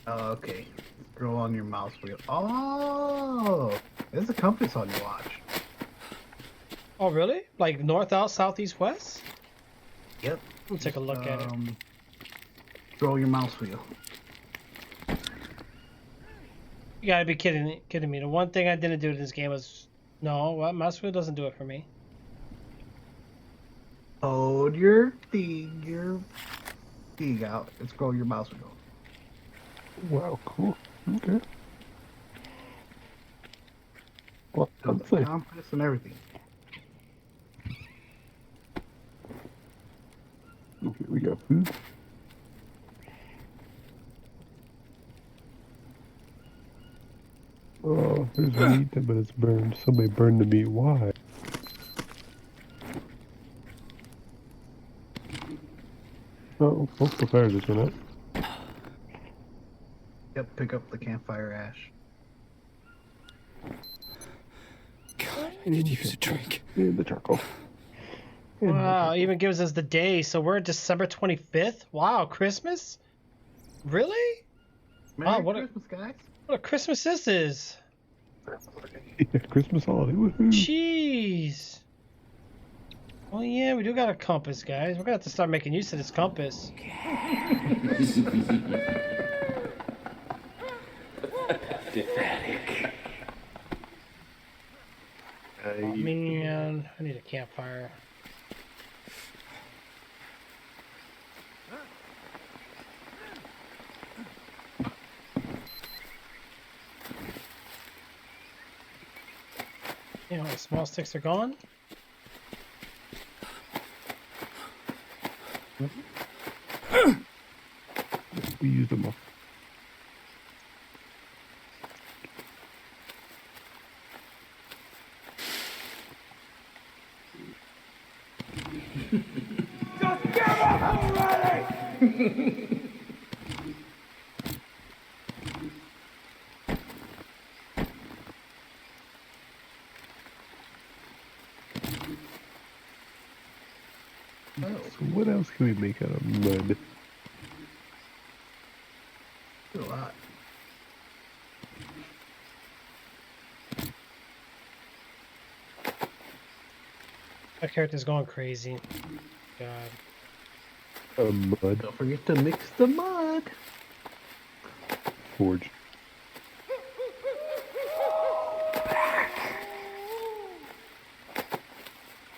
Oh, okay. Scroll on your mouse wheel. Oh, there's a compass on your watch. Oh really? Like north, south, south, east, west? Yep. We'll take a look at it. Scroll your mouse wheel. You gotta be kidding me. The one thing I didn't do in this game was mouse wheel doesn't do it for me. Hold your thing out and scroll your mouse wheel. Wow, cool. Okay. Well, So I'm the saying. compass and everything. Okay, we got food. Oh, there's meat, but it's burned. Somebody burned the meat. Why? Oh, the fire just went out. Yep, pick up the campfire ash. God, I need to use a drink. And the charcoal. And the Wow, charcoal. even gives us the day, so we're December 25th? Wow, Christmas? Really? Merry Wow, what Christmas, guys. a Christmas this is. Yeah, Christmas holiday. Woohoo. Jeez. Oh yeah, we do got a compass, guys. We're gonna have to start making use of this compass. Pathetic. Oh, man, I need a campfire. You know, the small sticks are gone. We used them all. Oh, So what else can we make out of mud? a lot. My character's going crazy. God. Mud Don't forget to mix the mud. forge.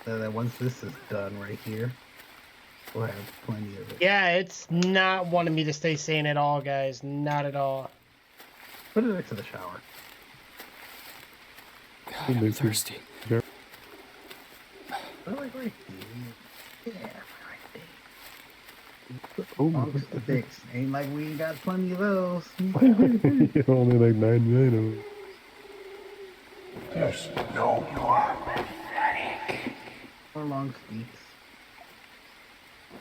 So that once this is done right here, we'll have plenty of it. Yeah, it's not wanting me to stay sane at all, guys. Not at all. Put it next to the shower. God, I'm thirsty. Oh, right here. Yeah, right there. Oh, Long sticks. Ain't like we ain't got plenty of those. only like 99 of them. There's no more pathetic. Or long sticks.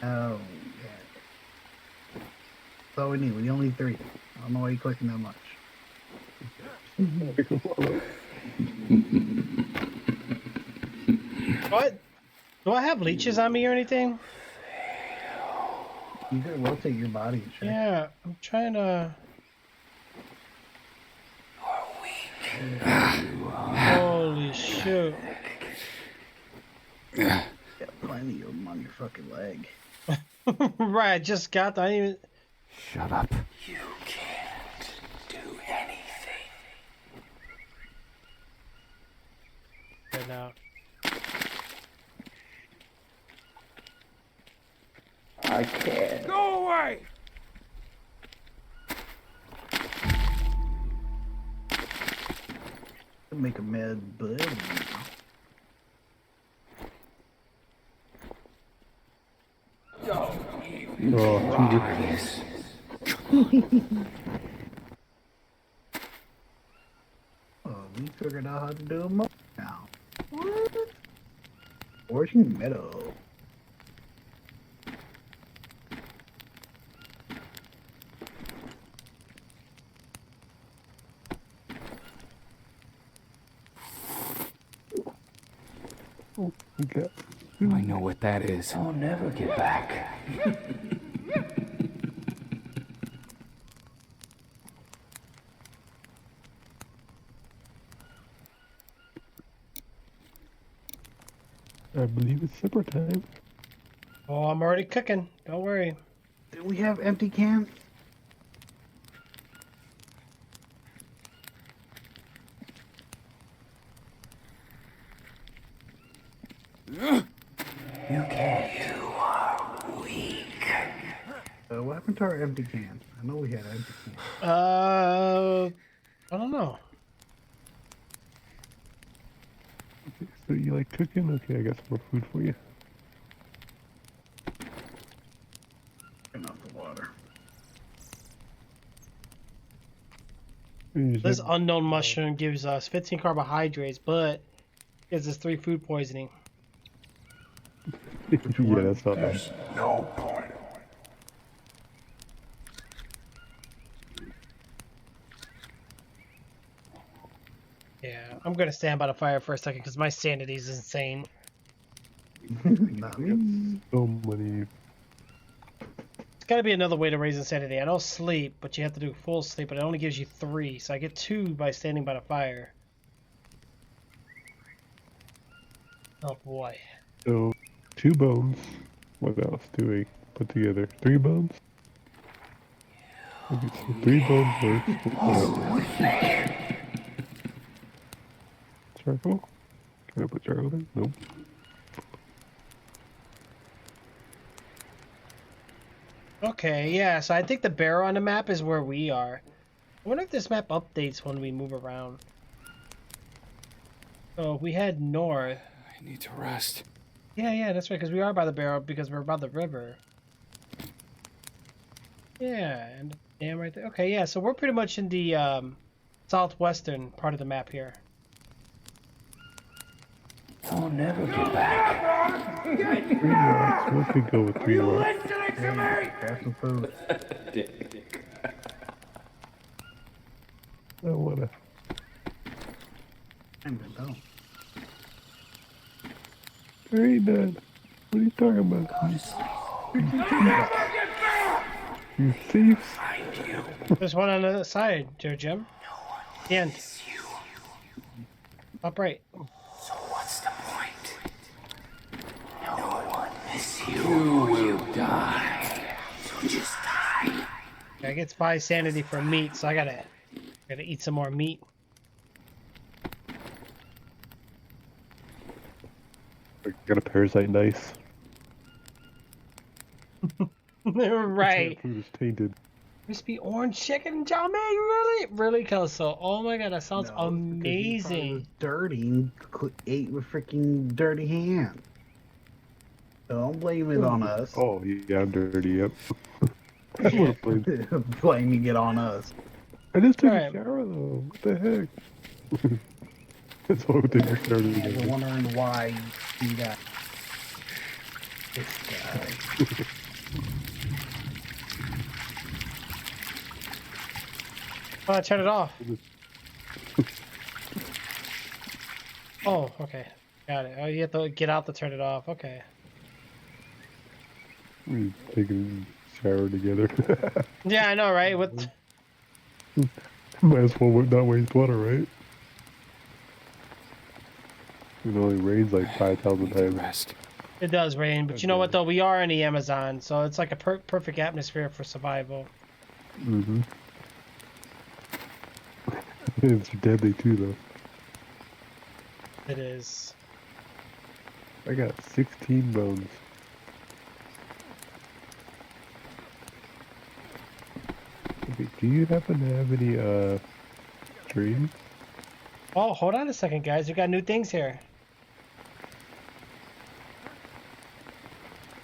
Oh, yeah. So we need. We only 3. I don't know why you're clicking that much. What? Do I have leeches on me or anything? You could rotate your body and check. Yeah, I'm trying to. Holy shoot. Got plenty of them on your fucking leg. Right, I just got that. I didn't even. Shut up. You can't do anything. Right now. I can't. Go away! Make a med bud. Oh, We figured out how to do a moat now. What? Forging metal. Okay. I know what that is. I'll never get back. I believe it's supper time. Oh, I'm already cooking. Don't worry. Do we have empty cans? You can't. You are weak. What happened to our empty cans? I know we had empty cans. I don't know. So you like cooking? Okay, I got some more food for you. Turn off the water. You just This have- unknown mushroom gives us 15 carbohydrates, but gives us 3 food poisoning. yeah, that's not bad. No point. Yeah, I'm gonna stand by the fire for a second because my sanity is insane. Not me. So many. It's gotta be another way to raise insanity. I don't sleep, but you have to do full sleep, but it only gives you 3, so I get 2 by standing by the fire. Oh boy. So, 2 bones. What else do we put together? 3 bones? Okay, so 3 bones worth. Charcoal? Can I put charcoal there? Nope. Okay, yeah, so I think the barrel on the map is where we are. I wonder if this map updates when we move around. So if we head north. I need to rest. Yeah, that's right, because we are by the barrel because we're by the river. Yeah, and dam right there. Okay, yeah, so we're pretty much in the southwestern part of the map here. I'll never get back. 3 rocks. We could go with 3 rocks. Grab some food. I wanna. I'm done. There ain't none. What are you talking about? You thieves. There's one on the side, Joe Jim. The end. Up right. So what's the point? No one miss you. You will die. So just die. I get 5 sanity for meat, so I gotta eat some more meat. I got a parasite nice. Right. Food is tainted. Crispy orange chicken, John man, really Kelso. Oh my god, that sounds No, because he probably amazing. was dirty and ate with freaking dirty hands. So don't blame it on us. Oh, yeah, I'm dirty, yep. I wanna play. Blaming it on us. I just took Alright. a shower though. What the heck? That's why we take a shower I've been together. wondering why you got this guy. Oh, turn it off. Oh, okay. Got it. Oh, you have to get out to turn it off. Okay. We take a shower together. Yeah, I know, right? With Might as well not waste water, right? It only rains like 5,000 Need to times. rest. it does rain, but you know what though? We are in the Amazon, so it's like a perfect atmosphere for survival. Mm-hmm. It's deadly too, though. It is. I got 16 bones. Okay, do you happen to have any, trees? Oh, hold on a second, guys. We got new things here.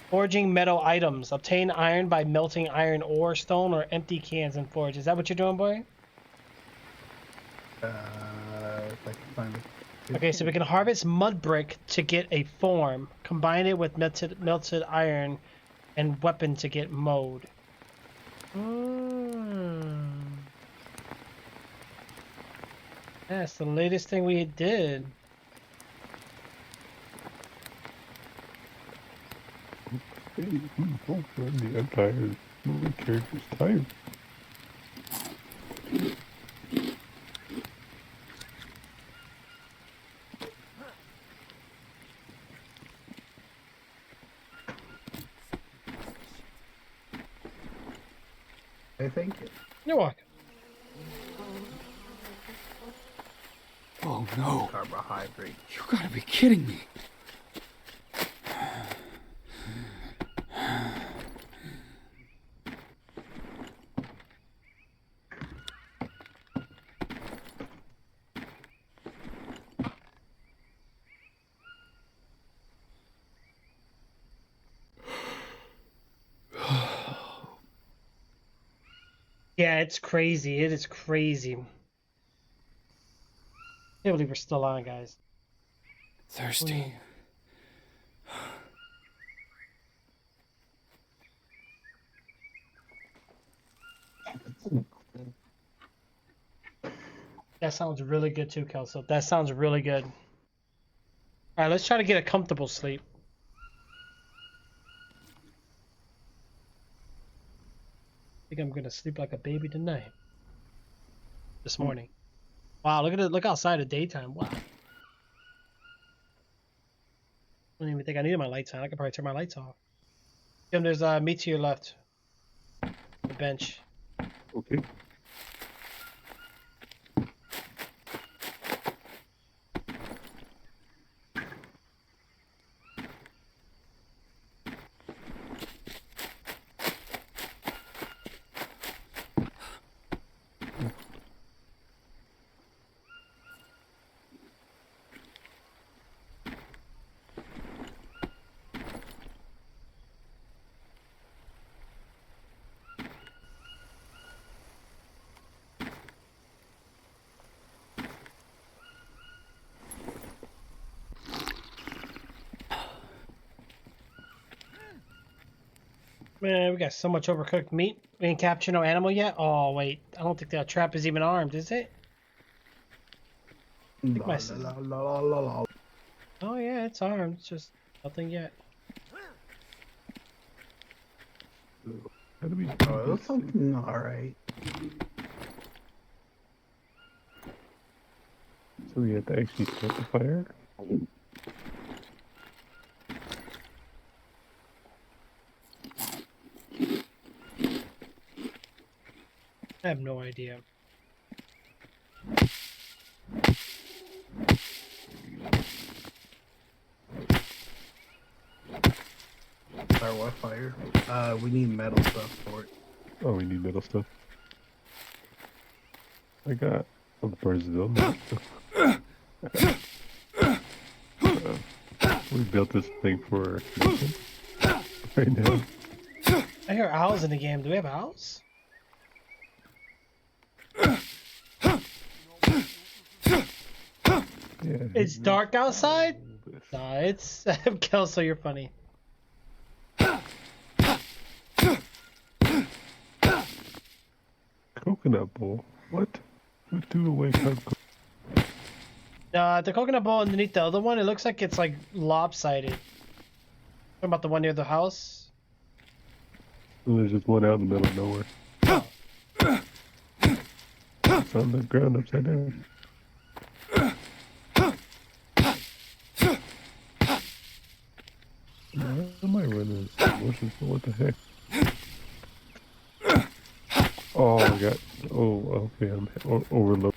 Forging metal items. Obtain iron by melting iron ore, stone, or empty cans and forge. Is that what you're doing, boy? I can finally. Okay, so we can harvest mud brick to get a form, combine it with melted iron, and weapon to get mode. That's the latest thing we did. Don't run me. I'm tired. My character's tired. I think. You're welcome. Oh no. Carbohydrate. You gotta be kidding me. Yeah, it's crazy. It is crazy. Can't believe we're still on, guys. Thirsty. That sounds really good too, Kelso. That sounds really good. All right, let's try to get a comfortable sleep. I think I'm gonna sleep like a baby tonight. This morning. Wow, look at it. Look outside at daytime. Wow. I don't even think I needed my lights on. I could probably turn my lights off. Jim, there's meat to your left. The bench. Okay. Man, we got so much overcooked meat. We didn't capture no animal yet? Oh, wait. I don't think that trap is even armed, is it? La, my- la, la, la, la, la. Oh, yeah, it's armed. It's just nothing yet. How do we? Oh, it was something alright. So we have to actually start the fire. I have no idea. Fire what fire? We need metal stuff for it. Oh, we need metal stuff. I got all the parts of we built this thing for right now. I hear owls in the game. Do we have owls? Yeah. It's dark outside? Nah, it's... Kelso, you're funny. Coconut bowl. What? Who threw away coconut? The coconut bowl underneath the other one, it looks like it's like lopsided. Talking about the one near the house? Well, there's just one out in the middle of nowhere. It's on the ground upside down. Why am I running this motion? What the heck? Oh, I got. Oh, okay. I'm overloaded.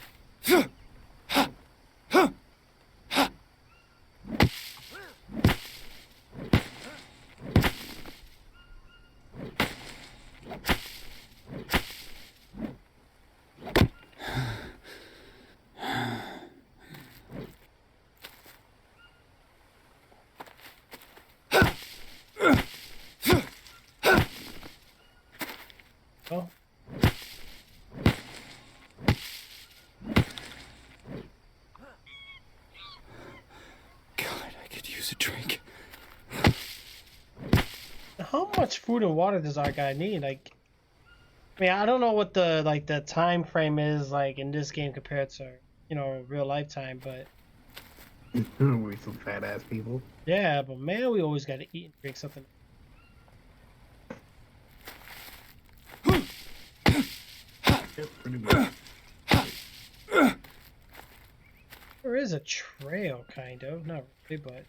Oh. food and water does our guy need? Like, I mean, I don't know what the time frame is like in this game compared to, you know, real life time, but We some fat ass people. yeah, but man, we always gotta eat and drink something. Yep, pretty much. There is a trail, kind of, not really, but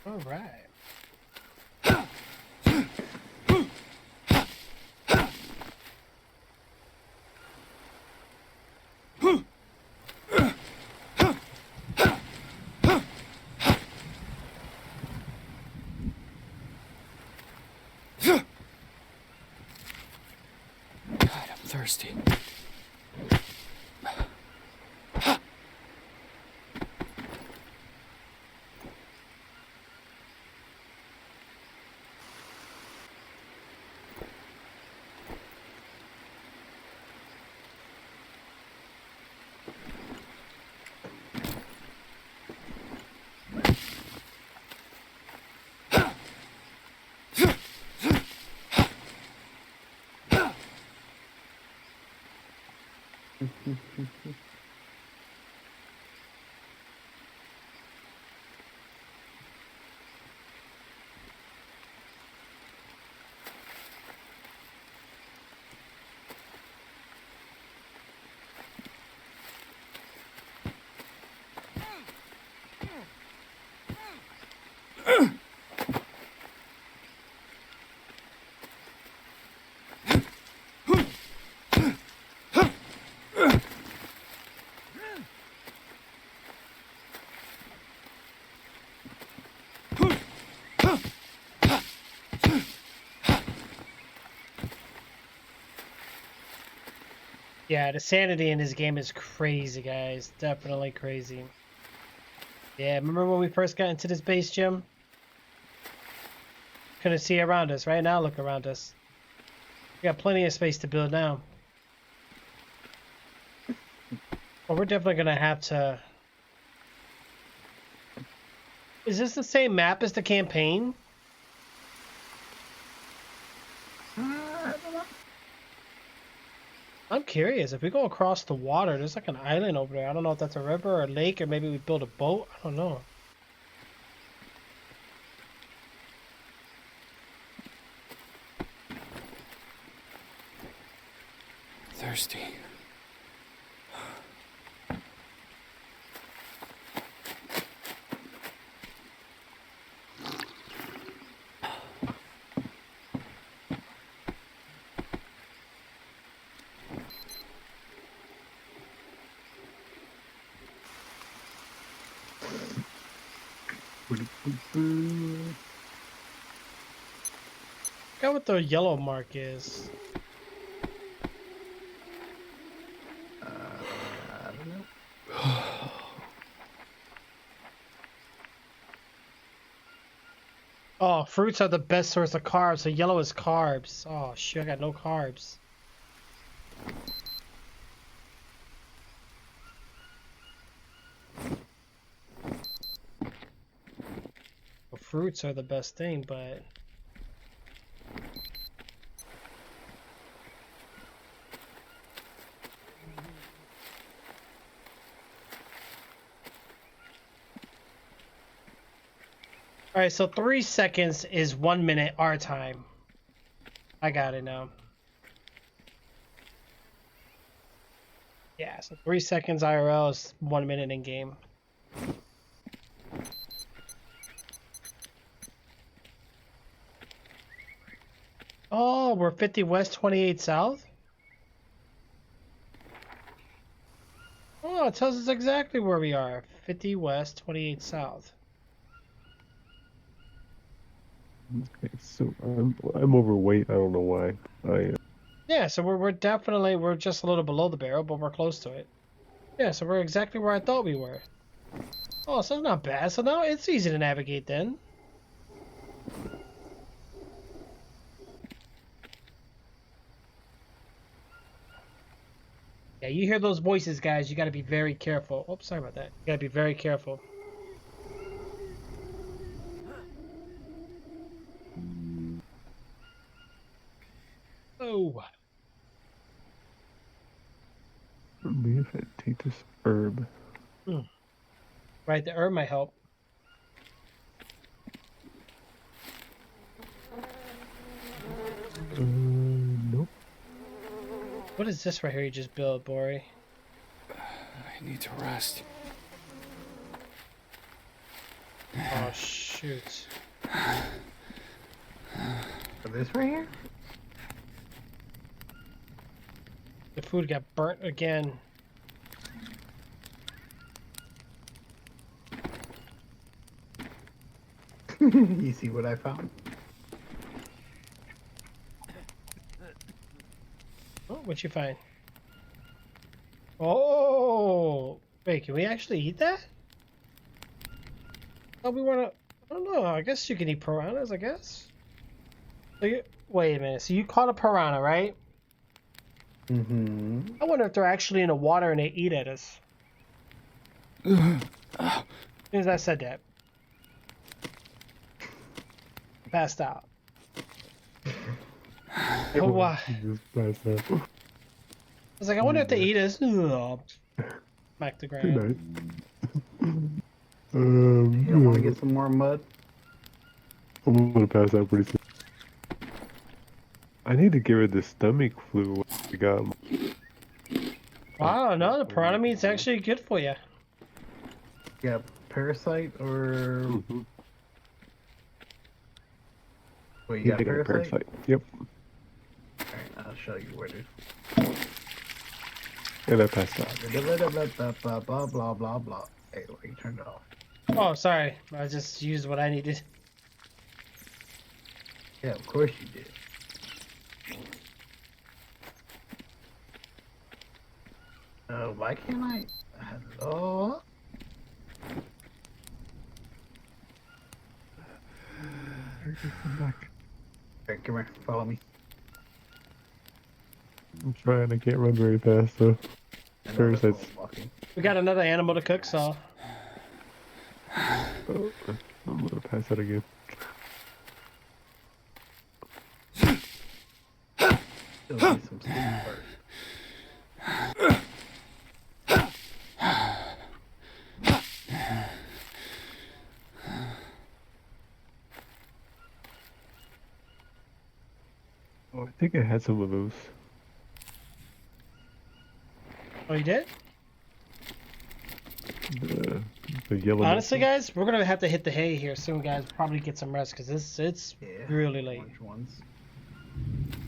all right. God, I'm thirsty. Yeah, the sanity in this game is crazy, guys. Definitely crazy. Yeah, remember when we first got into this base, Jim? Couldn't see around us. Right now, look around us. We got plenty of space to build now. Well, we're definitely gonna have to... Is this the same map as the campaign? I don't know. I'm curious. If we go across the water, there's like an island over there. I don't know if that's a river or a lake, or maybe we build a boat. I don't know. Thirsty. Look at what the yellow mark is. I don't know. Oh, fruits are the best source of carbs. So yellow is carbs. Oh shit, I got no carbs. Well, fruits are the best thing, but All right, so 3 seconds is 1 minute our time. I got it now. Yeah, so 3 seconds IRL is 1 minute in game. Oh, we're 50 west, 28 south? Oh, it tells us exactly where we are. 50 west, 28 south. Okay, so I'm overweight. I don't know why. Yeah, so we're definitely, we're just a little below the barrel, but we're close to it. Yeah, so we're exactly where I thought we were. Oh, so it's not bad. So now it's easy to navigate then. Yeah, you hear those voices, guys. You got to be very careful. Oops, sorry about that. You got to be very careful. Oh, Maybe if I take this herb. right. The herb might help. Nope. What is this right here you just built, Bori? I need to rest. Oh, shoot. For this right here? The food got burnt again. You see what I found? Oh, what'd you find? Oh, wait, can we actually eat that? Oh, we want to. I don't know. I guess you can eat piranhas, I guess. So wait a minute. So you caught a piranha, right? Mm-hmm. I wonder if they're actually in the water and they eat at us. As soon as I said that. Passed out. Oh, wow. Just pass out. I was like, I wonder if they eat us. Ugh. Smack the Good ground. night. You want to get some more mud? I'm gonna pass out pretty soon. I need to give her the stomach flu. We got. Wow, no, the piranha meat's actually good for you. Yeah, parasite or wait, you Yeah, got I got a parasite? Yep. Alright, I'll show you where to. And I passed out. Blah blah blah blah blah. Hey, wait, you turned it off. Oh, sorry. I just used what I needed. Yeah, of course you did. Why can't I? Hello? Come back. Alright, come here. Follow me. I'm trying. I can't run very fast though. I know Parasites. that's what I'm walking. We got another animal to cook, so. Oh, I'm gonna pass out again. Still need some sleep first. Oh, I think I had some of those. Oh, you did? The yellow. Honestly, guys, we're gonna have to hit the hay here soon, guys. Probably get some rest because it's Yeah. really late. Orange ones.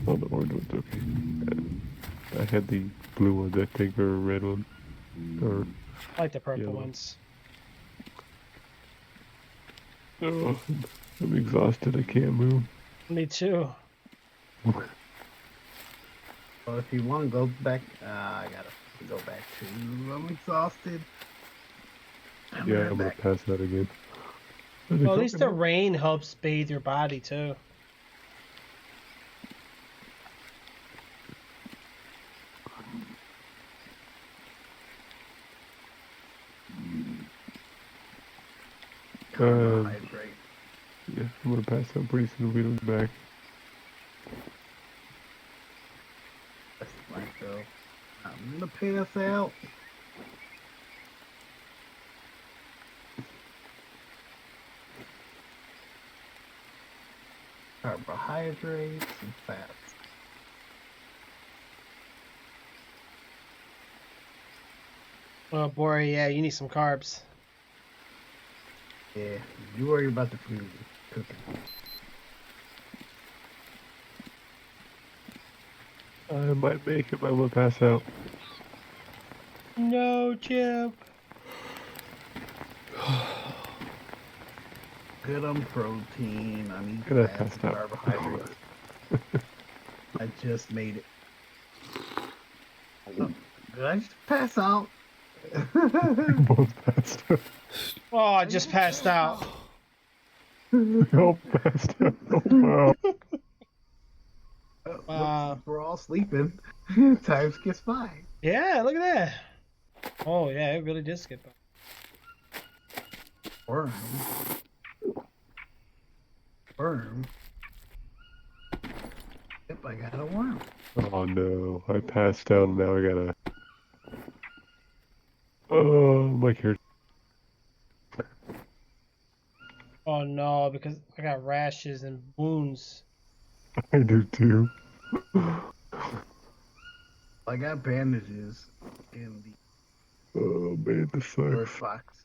Oh, the orange one's okay. I had the blue ones, I think, or red one, or. I like the purple Yellow. ones. Oh, I'm exhausted. I can't move. Me too. Well, if you want to go back, I gotta go back to. I'm exhausted. I'm Yeah, right I'm gonna back. pass out again. Well, at least the rain helps bathe your body too. Hydrate. Yeah, I'm gonna pass out pretty soon. We don't get back. That's the mic though. I'm gonna pass out. carbohydrates and fats. Oh, boy, yeah, you need some carbs. Yeah, you worry about the food cooking. I might make it, but I'm gonna pass out. No, Chip. Good on protein. I need And I fats passed and out. carbohydrates. I just made it. Oh, did I just pass out? Both passed out. Oh, I just passed out. We all passed out. Oh, wow. Wow. We're all sleeping. Time skips by. Yeah, look at that. Oh, yeah, it really did skip by. Worm. Worm. Yep, I got a worm. Oh no, I passed out and now I gotta. Oh, my hair. Oh, no, because I got rashes and wounds. I do too. I got bandages in the Oh man, this storage sucks. box.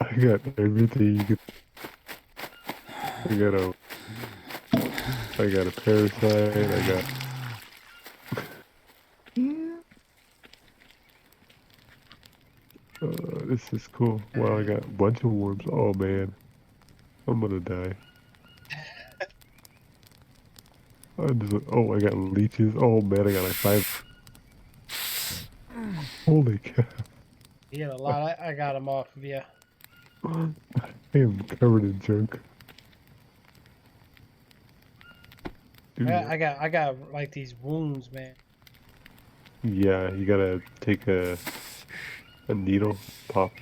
I got everything you could. I got a parasite. I got. Yeah. This is cool. Wow, I got a bunch of worms. Oh man, I'm gonna die. Oh, I got leeches. Oh man, I got like 5. Holy cow! You got a lot. I got them off of you. I am covered in junk. Dude, I got like these wounds, man. yeah, you gotta take a needle, pop.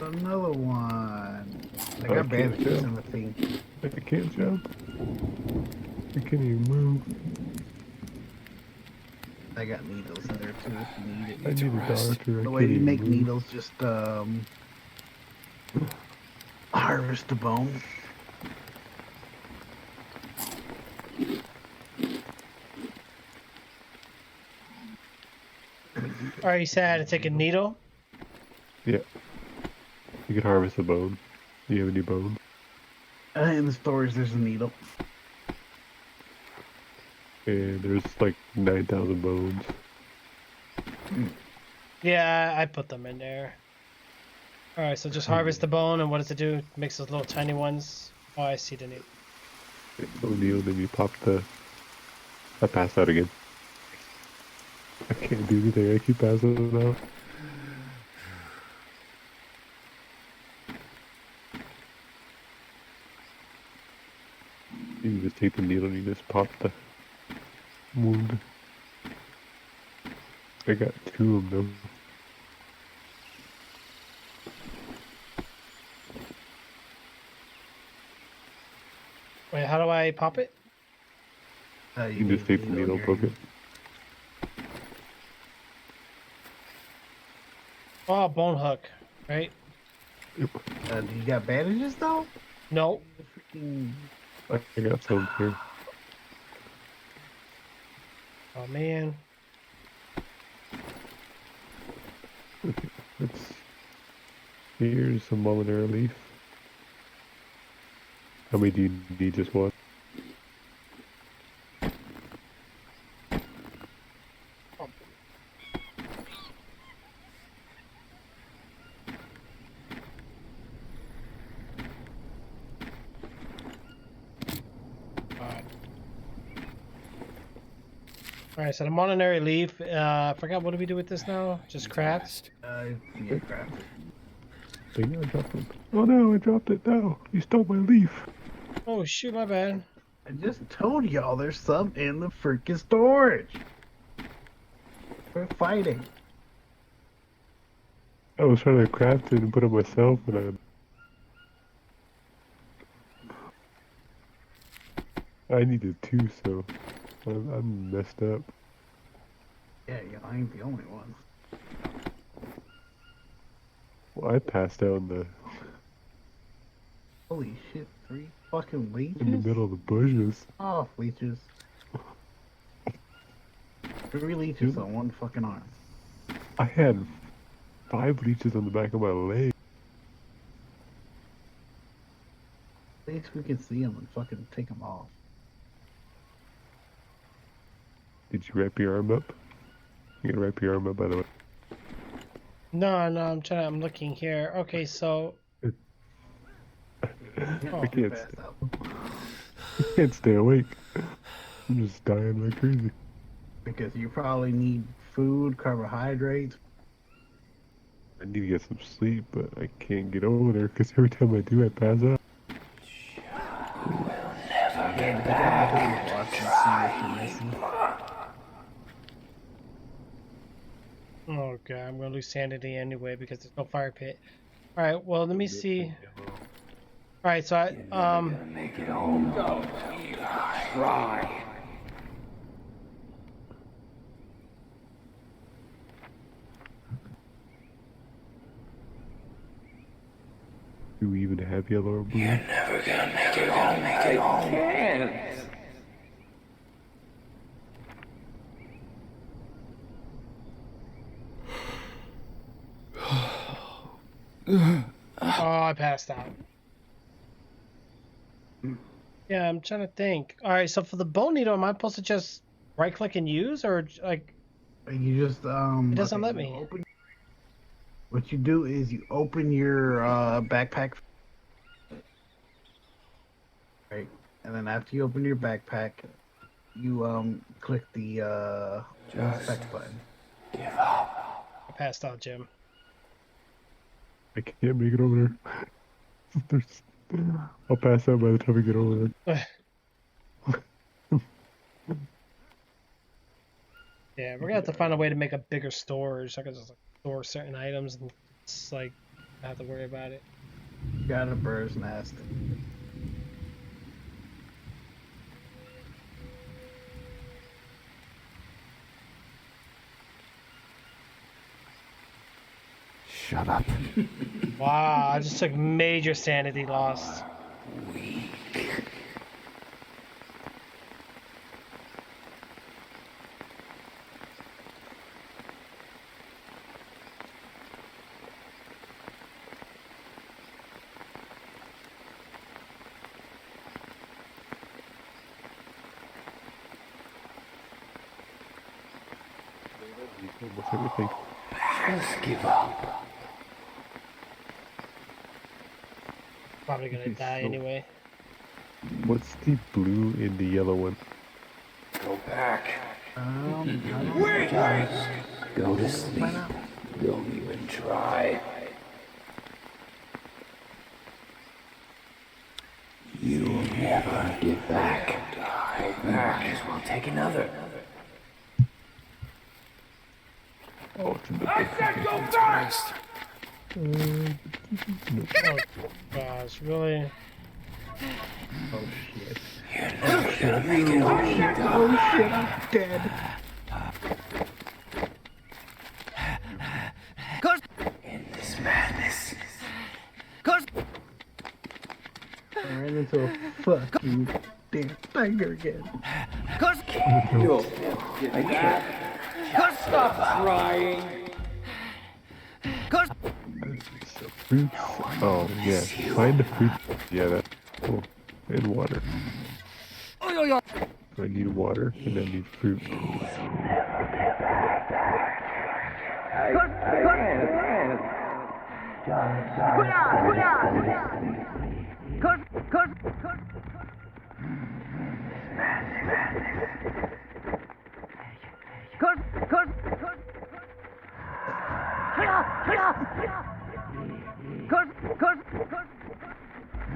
Another one. I I got can't bandages jump. in the thing. I can't jump. I can't even move. I got needles in there too if you need it. I need a rest. doctor. I The way can't you even make move. needles, just harvest the bone. All right, you said I had to take a needle. Yeah, you can harvest a bone. Do you have any bones? In the storage, there's a needle. And there's like 9,000 bones. Yeah, I put them in there. All right, so just harvest the bone, and what does it do? Makes those little tiny ones. Oh, I see the needle. No needle, then you pop the. I passed out again. I can't do anything. I keep passing out. You just take the needle and you just pop the wound. I got 2 of them. Wait, how do I pop it? You can just take the needle, in poke your it. Oh, bone hook, right? hand. Do you got bandages though? No. Freaking. I got some here. Oh man. Let's. Here's some momentary relief. How many do you need? Just one? All right, so the monetary leaf. I forgot what do we do with this now? Just craft. Yeah, crap. Dang it, I dropped it. Oh no, I dropped it. No, you stole my leaf. Oh shoot, my bad. I just told y'all there's some in the freaking storage. We're fighting. I was trying to craft it and put it myself, and I needed 2, so I'm messed up. Yeah, I ain't the only one. Well, I passed out in the Holy shit, 3 fucking leeches? In the middle of the bushes. Oh, leeches. 3 leeches on 1 fucking arm. I had 5 leeches on the back of my leg. At least we can see them and fucking take them off. Did you wrap your arm up? You gotta wrap your arm up, by the way. No, I'm looking here. Okay, so I can't, Passed out. I can't stay awake. I'm just dying like crazy. Because you probably need food, carbohydrates. I need to get some sleep, but I can't get over there because every time I do, I pass out. Get back. oh god, I'm gonna lose sanity anyway because there's no fire pit. All right, well let me see. All right, so I Make it home. Don't try. Do we even have yellow or blue? You're never gonna make it home. Make it home. oh I passed out. Yeah, I'm trying to think. All right, so for the bone needle, am I supposed to just right click and use, or like You just it doesn't let you me? What you do is you open your backpack, right? And then after you open your backpack, you click the inspect button. Give up. I passed out, Jim. I can't make it over there. There's... I'll pass out by the time I get over there. Yeah, we're gonna have to find a way to make a bigger storage. So I can just like, store certain items and it's like I have to worry about it. Got a bird's nest. Shut up. Wow, I just took major sanity loss. Weak. Almost everything. Just give up. Probably gonna Okay, die so- anyway. What's the blue in the yellow one? Go back. I don't Just go to sleep. find out. Don't even try. You'll never get back. Go back. Might as well take another. Oh, it's in the I said go back! Oh gosh, really? Oh shit. You're never gonna make it home. Oh shit, I'm dead. In this madness. I ran into a fucking damn tiger again. You'll never get back. Stop crying. fruits. Oh, yeah. Find the fruit. Yeah, that's cool. And water. I need water and I need fruit.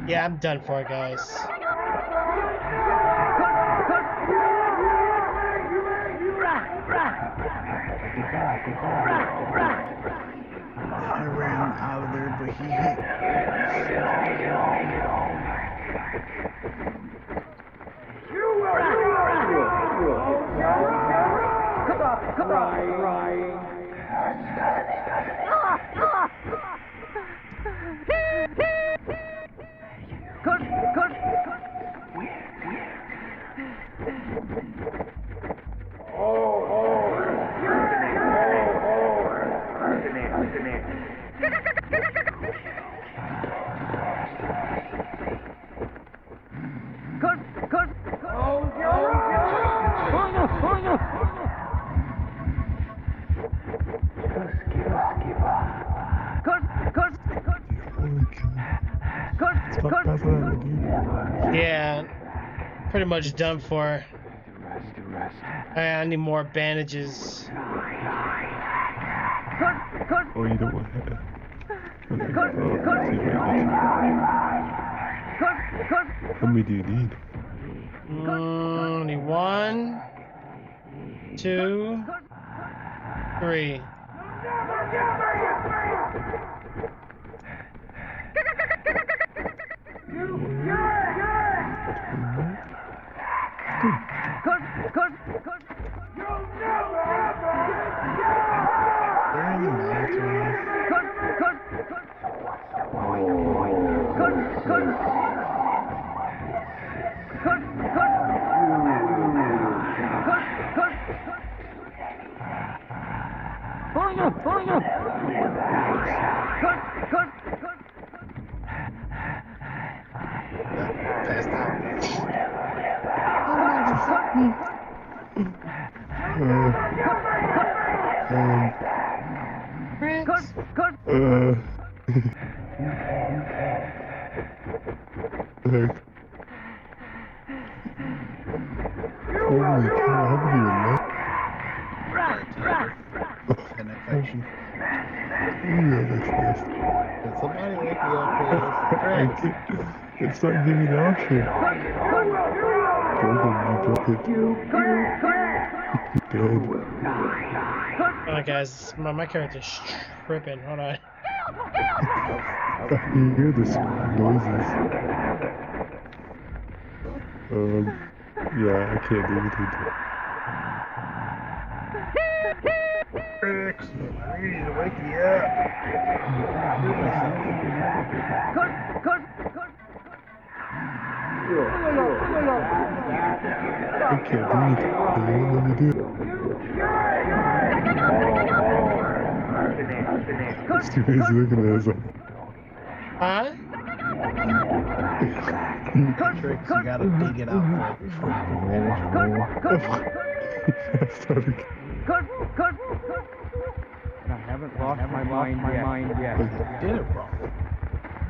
Yeah, I'm done for it, guys. I ran out of there, but he hit. Stop passing out, dude. Yeah, pretty much done for. I need more bandages. Oh, you don't want to. How many do you need? Only 1, 2, 3. Heck. Holy cow, how many are left? An infection. Yeah, that's nice. Can somebody wake me up, please? I can't. It's not giving me the option. Broke it. Dead. Alright, guys, my character's tripping. Hold on. You hear the noises. Yeah, I can't do anything. Rex, I need you to wake me up. I can't do anything. They won't let me do it. Stupid's looking at us. Huh? Tricks, you gotta dig it out before you can manage Sorry. I haven't lost my mind yet. it. Did it wrong.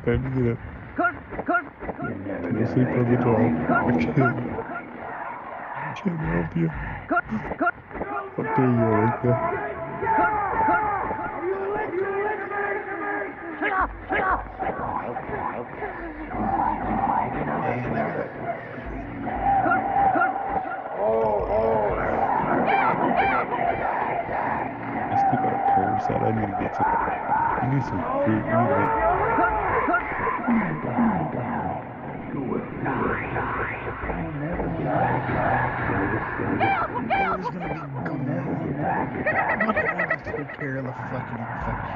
Time to get up. Go sleep on the dog. I can't help you. Up there you are, like that. I still got a parasite. I need to get some. You need some fruit. You need that. There's gonna be gone. I don't want to take care of the fucking infection.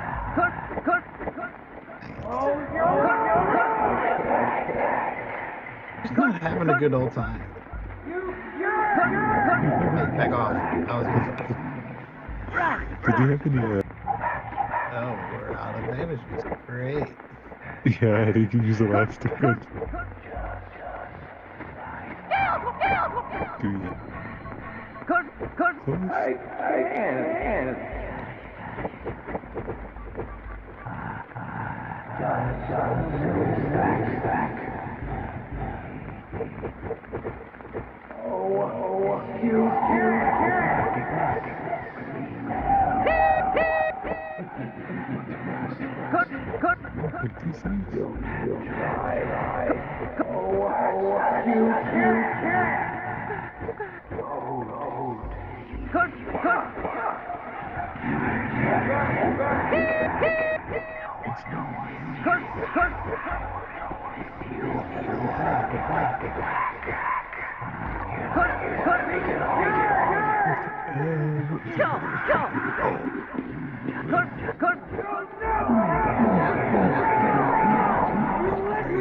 Just not having a good old time. Hey, back off. I was good. Did you have any, Oh, we're out of bandages. Great. yeah, I think you use the last one. Do you? Close? I can't. Like these things?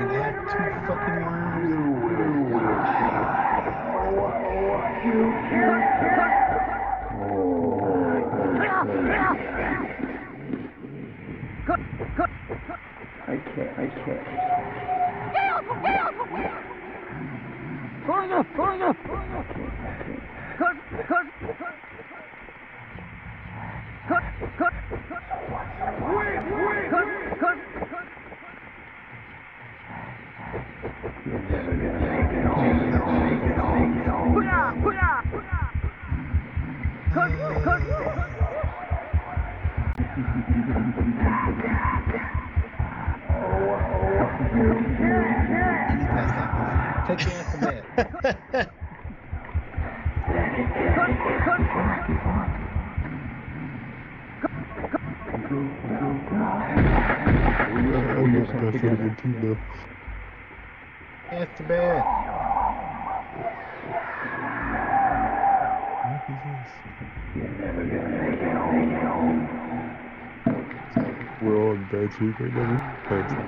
They have two fucking worms. I can't. Take your ass to bed. I almost got it again too, though. Ass to bed. What is this? We're all in bad shape right now. Bad shape.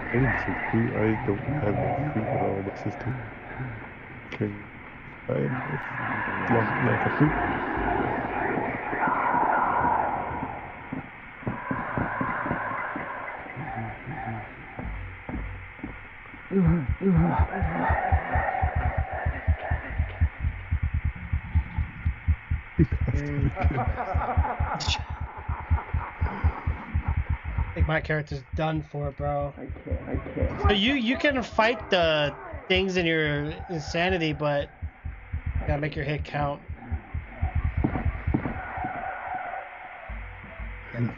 I need some fruit. I don't have no fruit at all in my system. Can I like a fruit? I think my character's done for, bro. I can't. So you can fight the things in your insanity, but you gotta make your hit count.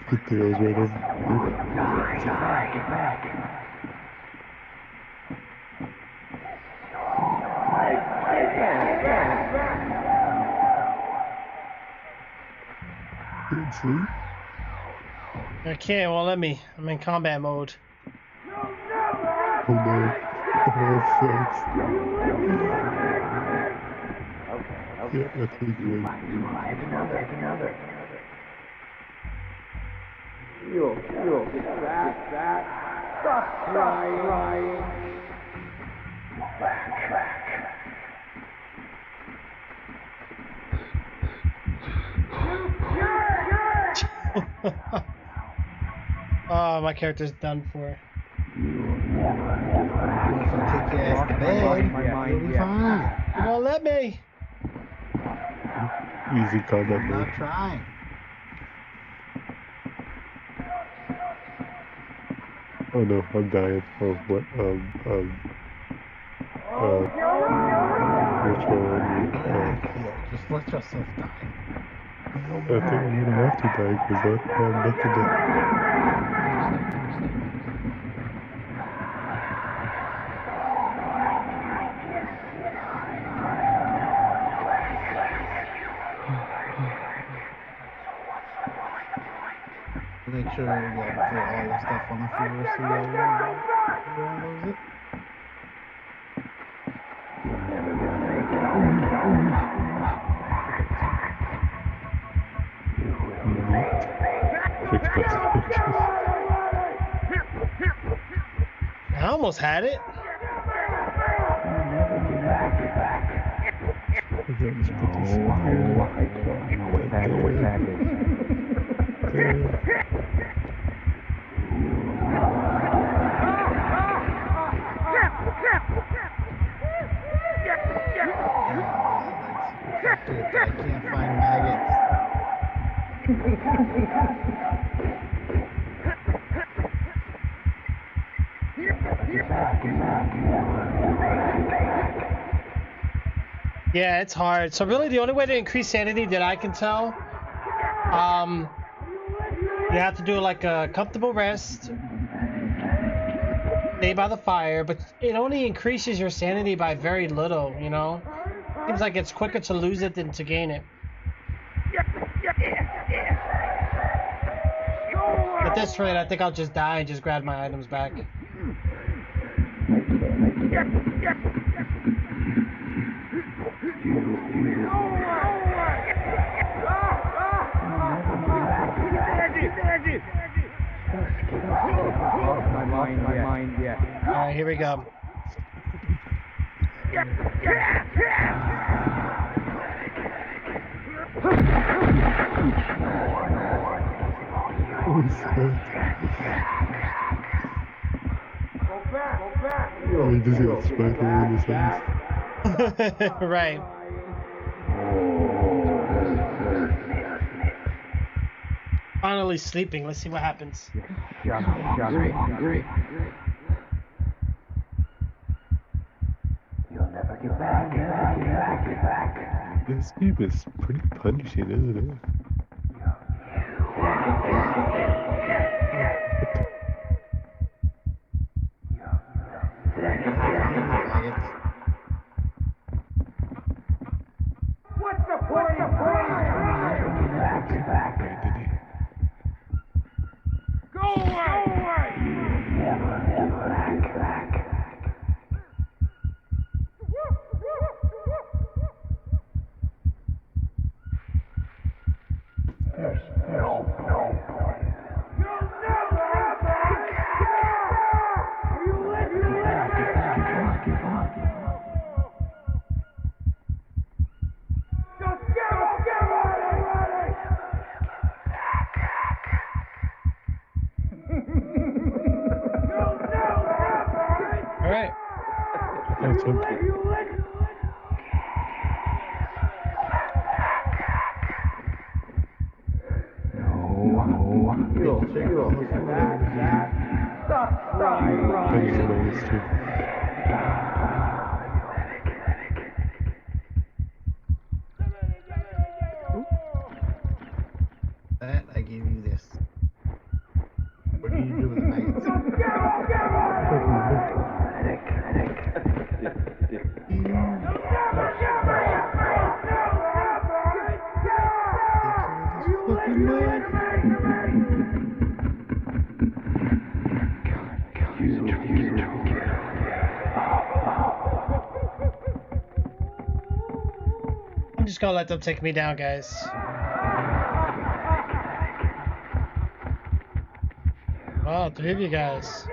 Good thing I was right over. Didn't see? Okay, well let me. I'm in combat mode. Oh no. Oh, that sucks. Yeah, I think you're right. Stop crying. Oh, my character's done for. Take your ass to bed. You'll be fine. You won't let me. Easy combat I'm mode. not trying. Oh no, I'm dying. Oh, what? Which one? Yeah, just let yourself die. I think I'm gonna have to die because I have nothing to. Make sure you put all your stuff on the floor so you don't lose it. Fix my switches. I almost had it. Okay, let's put this in here. I can't find maggots. Yeah, it's hard. So really the only way to increase sanity that I can tell, you have to do like a comfortable rest, stay by the fire, but it only increases your sanity by very little, you know? Seems like it's quicker to lose it than to gain it. At this rate, I think I'll just die and just grab my items back. My mind, yeah. Alright, here we go. Oh, you just got spider in his hands. Right. Finally sleeping. Let's see what happens. Shut up. You'll never get back. Get back. This game is pretty punishing, isn't it? What's the point of Get back. Wait, did he? Go away! Never back. There's no point. You'll never have that! You listen! Give up. Just give up already! You'll never have that! All right. That's okay. You listen! Stop I crying! just noticed too. That I gave you this. What do you do with the maggots? Fucking mag. I'm just gonna let them take me down, guys. Wow, 3 of you guys.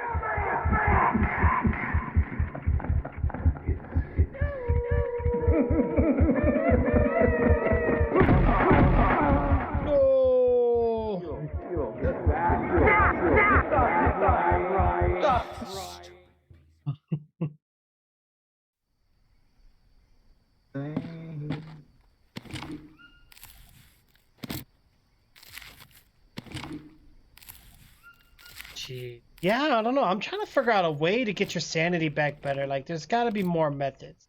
Gee. Yeah, I don't know. I'm trying to figure out a way to get your sanity back better. Like, there's got to be more methods.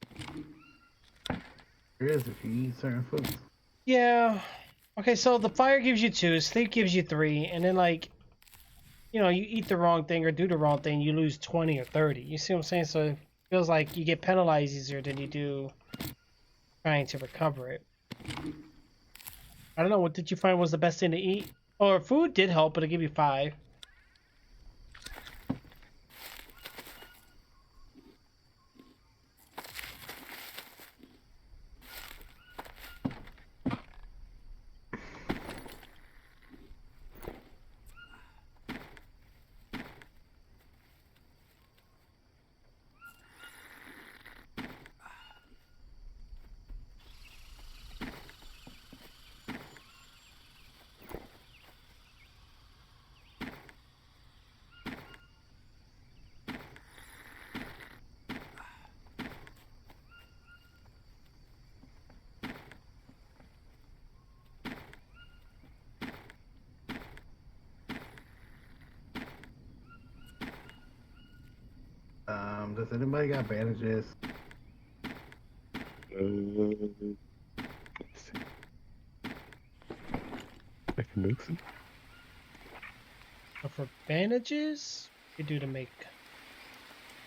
There is if you eat certain foods. Yeah. Okay, so the fire gives you 2, sleep gives you 3, and then, like, you know, you eat the wrong thing or do the wrong thing, you lose 20 or 30. You see what I'm saying? So it feels like you get penalized easier than you do trying to recover it. I don't know. What did you find was the best thing to eat? Or food did help, but it gave you 5. Does anybody got bandages? Let's see. I can make some. So for bandages, what do you do to make?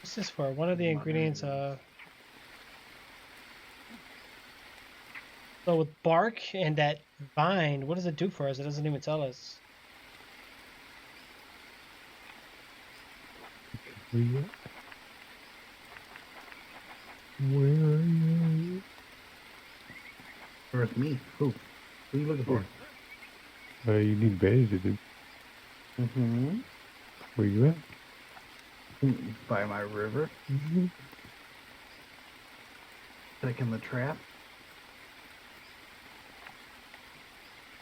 What's this for? One of the ingredients. So with bark and that vine, what does it do for us? It doesn't even tell us. Where you at? Where are you? Where's me? Who? Who are you looking for? You need bandages, dude. Mm-hmm. Where you at? By my river. Taking the trap.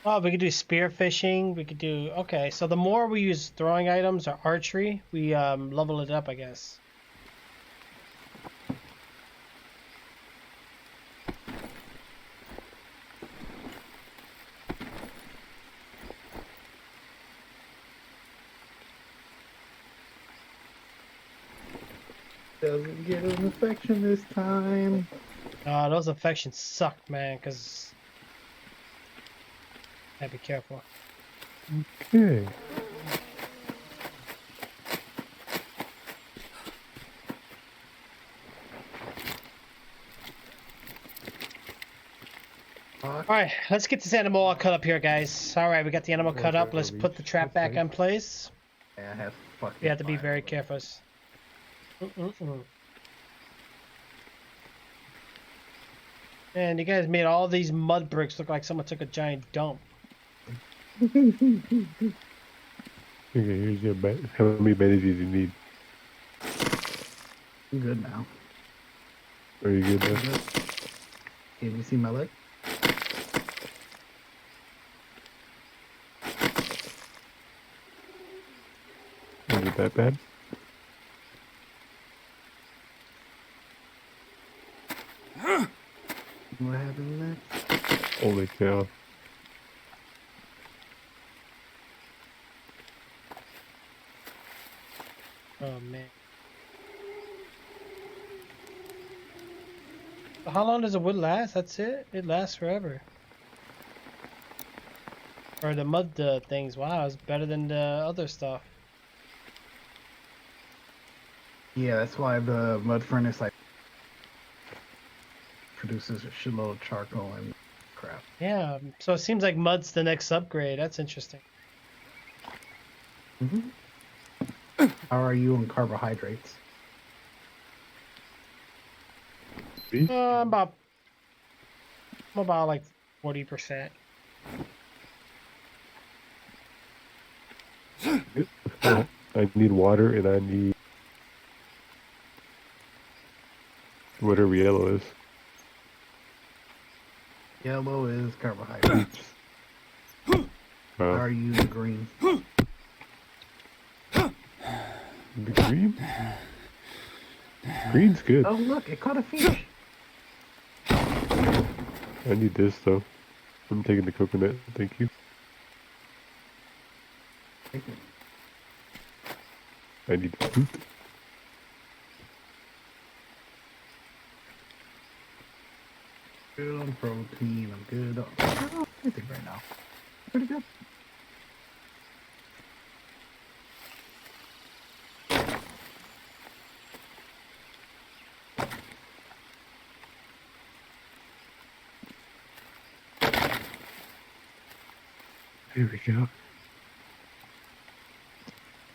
Oh, we could do spear fishing. We could do okay. So the more we use throwing items or archery, we level it up, I guess. Doesn't get an infection this time. Those infections suck, man. Cause gotta be careful. Okay. All right, let's get this animal all cut up here, guys. All right, we got the animal cut up. Let's put the trap back in place. Yeah, I have fucking. We have to be fire. very careful. Mm-mm-mm. And you guys made all these mud bricks look like someone took a giant dump. Okay, here's your bed. How many bandages do you need? I'm good now. Are you good I'm now? good. Can you see my leg? Is it that bad? What happened next? Holy cow. Oh man. How long does the wood last? That's it? It lasts forever. Or the mud things. Wow, it's better than the other stuff. Yeah, that's why the mud furnace like produces a shitload of charcoal and crap. Yeah, so it seems like mud's the next upgrade. That's interesting. How are you on carbohydrates? Me? I'm about like 40%. I need water and I need whatever yellow is. Yellow is carbohydrates. How are you in green? The green? Green's good. Oh look, it caught a fish. I need this though. I'm taking the coconut, thank you. I need fruit. Good on protein. I'm good on everything right now. Pretty good. Here we go.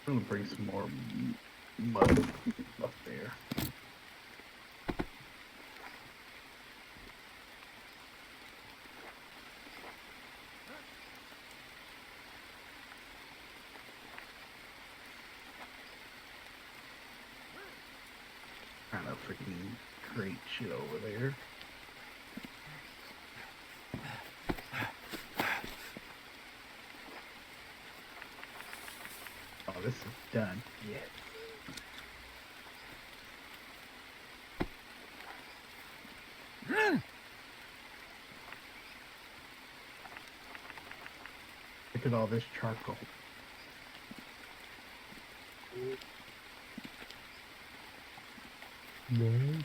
I'm gonna bring some more mud up there. Trying to freaking create shit over there. Oh, this is done. Yeah. Look at all this charcoal. Nice.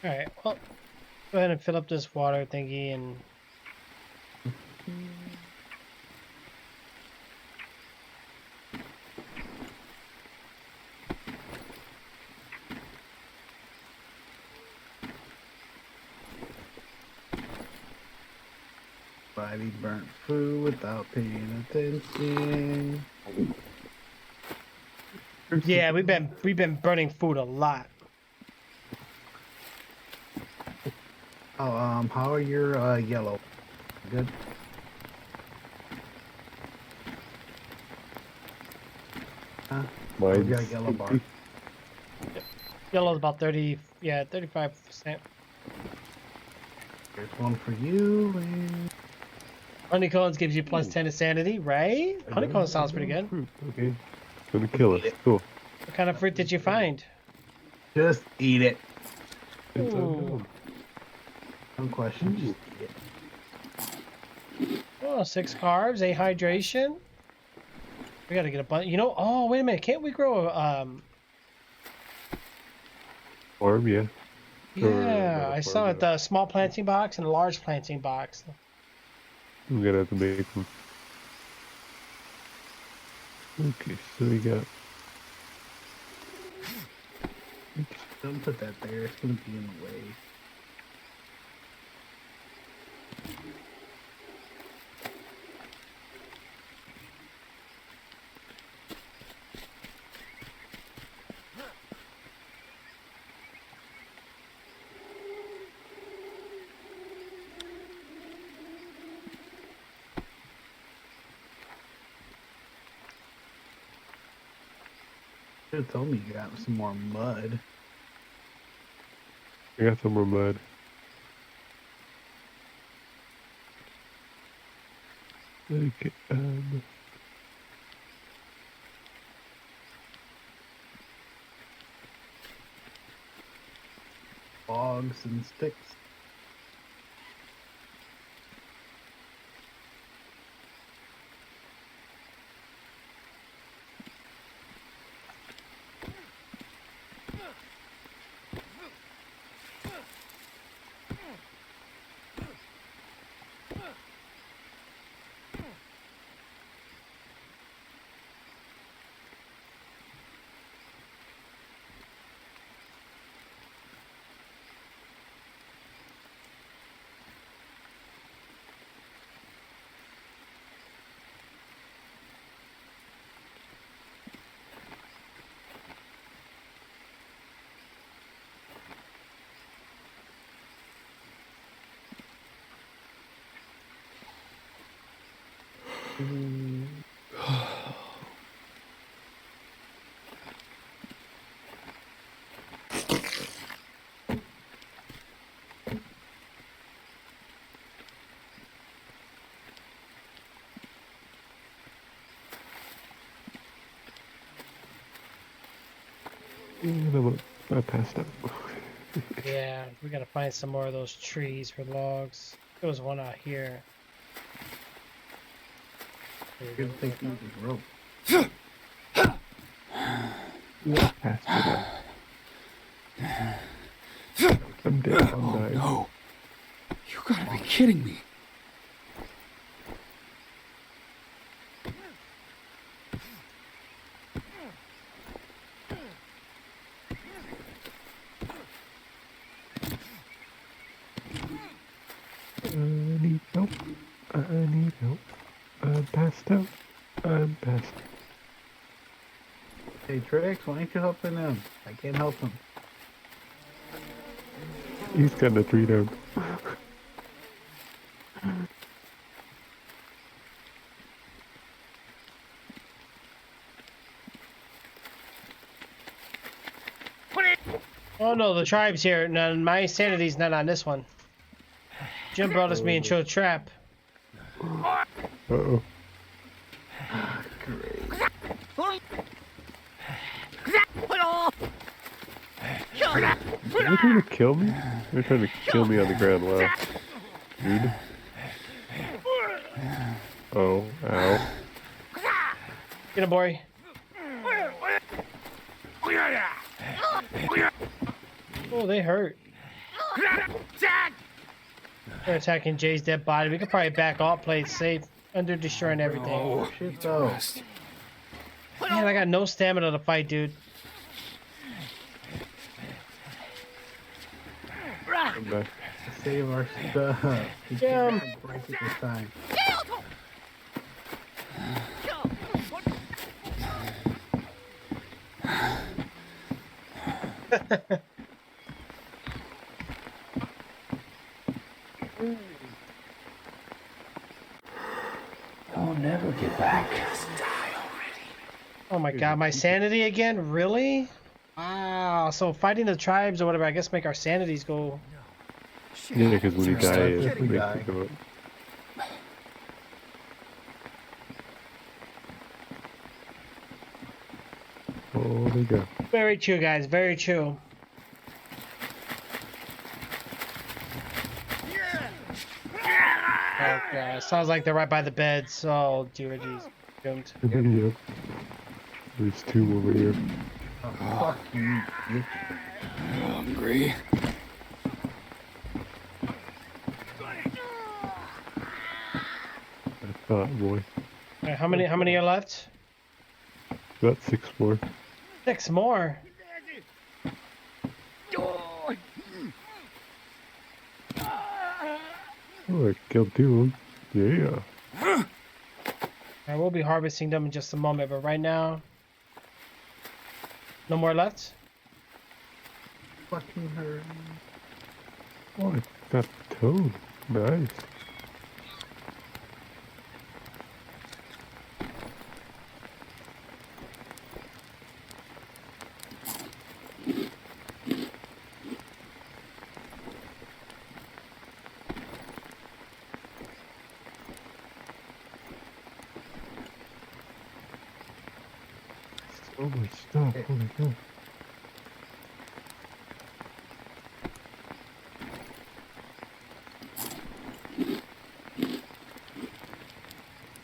Alright, well, go ahead and fill up this water thingy and... Body burnt food without paying attention. Yeah, we've been burning food a lot. Oh, how are your yellow? Good. Huh? Oh, you got a Mine's yellow bar. empty. Yellow's about 30, yeah, 35%. Here's one for you. And Honeycombs gives you plus 10 to sanity, right? Honeycomb sounds pretty good. Fruit. Okay. It's gonna kill us. Cool. What kind of fruit did you find? just eat it. It's Ooh. unknown. No question. Just eat it. Oh, 6 carbs, 8 hydration. We gotta get a bunch. You know, oh, wait a minute. Can't we grow Farm, yeah. yeah, not a I saw farm, it, the small planting box and a large planting box. I'm gonna have to make them. Okay, so we got. Don't put that there. It's gonna be in the way. Should have told me you got some more mud. I got some more mud. Okay, Logs and sticks. and I passed out. Yeah, we gotta find some more of those trees for logs. There was one out here. Good thing you can rope. Passed it out. I'm dead. I'm Oh dying. no. You gotta be kidding me. I need help. I need help. I'm passed out. I'm passed out. Hey Trix, why ain't you helping him? I can't help him. He's got the 3 down. Oh no, the tribe's here. No, my sanity's not on this one. Jim brought us me into a trap. Uh-oh. They're trying to kill me? They're trying to kill me on the ground. Wow. Dude. Oh, ow. Get him, boy. Oh, they hurt. They're attacking Jay's dead body. We could probably back off, play it safe, under destroying everything. Oh, Shit, need to though. rest. Man, I got no stamina to fight, dude. I'm back. Save our stuff. We Yeah. can't break it this time. You'll never get back. Oh my god, my sanity again? Really? Wow. So fighting the tribes or whatever, I guess make our sanities go. Yeah, because when you die, If it we makes die. it go up. Oh, they go. Very true, guys. Very true. Oh god, sounds like they're right by the bed. So, dear jeez, doomed. Yep. There's two over here. Oh, fuck you, bitch. Hungry. I thought, boy. Alright, how many are left? Got 6 more. 6 more. Oh, I killed 2 of them. Yeah. I will be harvesting them in just a moment, but right now, no more left. Fucking her. Oh, I got the toad. Nice. So much stuff. Holy cow.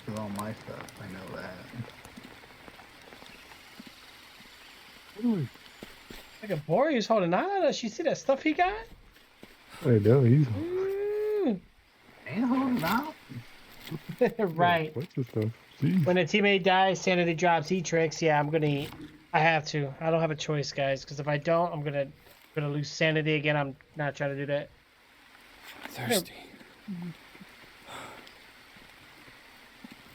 With all my stuff, I know that. Like a boy who's holding on to us. You see that stuff he got? I know, he's Ooh. Ain't holding out. Right. What's the stuff? Jeez. When a teammate dies, sanity drops, eat tricks. Yeah, I'm gonna eat. I have to. I don't have a choice, guys. Because if I don't, I'm gonna lose sanity again. I'm not trying to do that. Thirsty.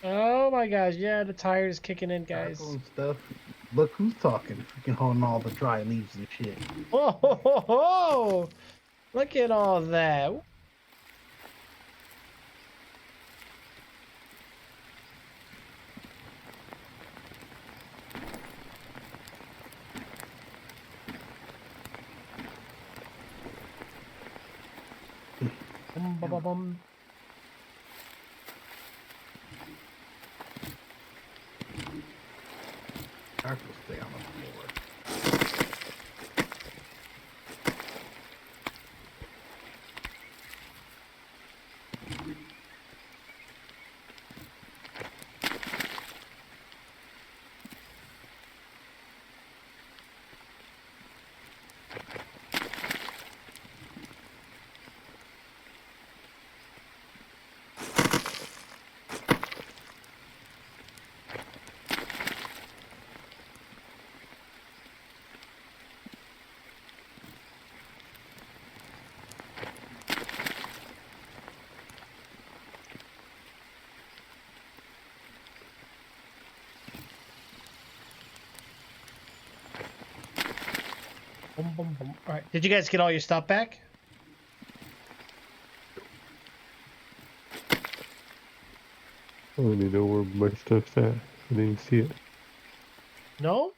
Oh my gosh, yeah, the tire is kicking in, guys. Tackle and stuff. Look who's talking. Freaking holding all the dry leaves and shit. Whoa, ho, ho, ho. Look at all that. Bum, bum, bum, bum. Tackle stay on the floor. Boom, boom, boom. All right. Did you guys get all your stuff back? I don't even know where my stuff's at. I didn't even see it. No?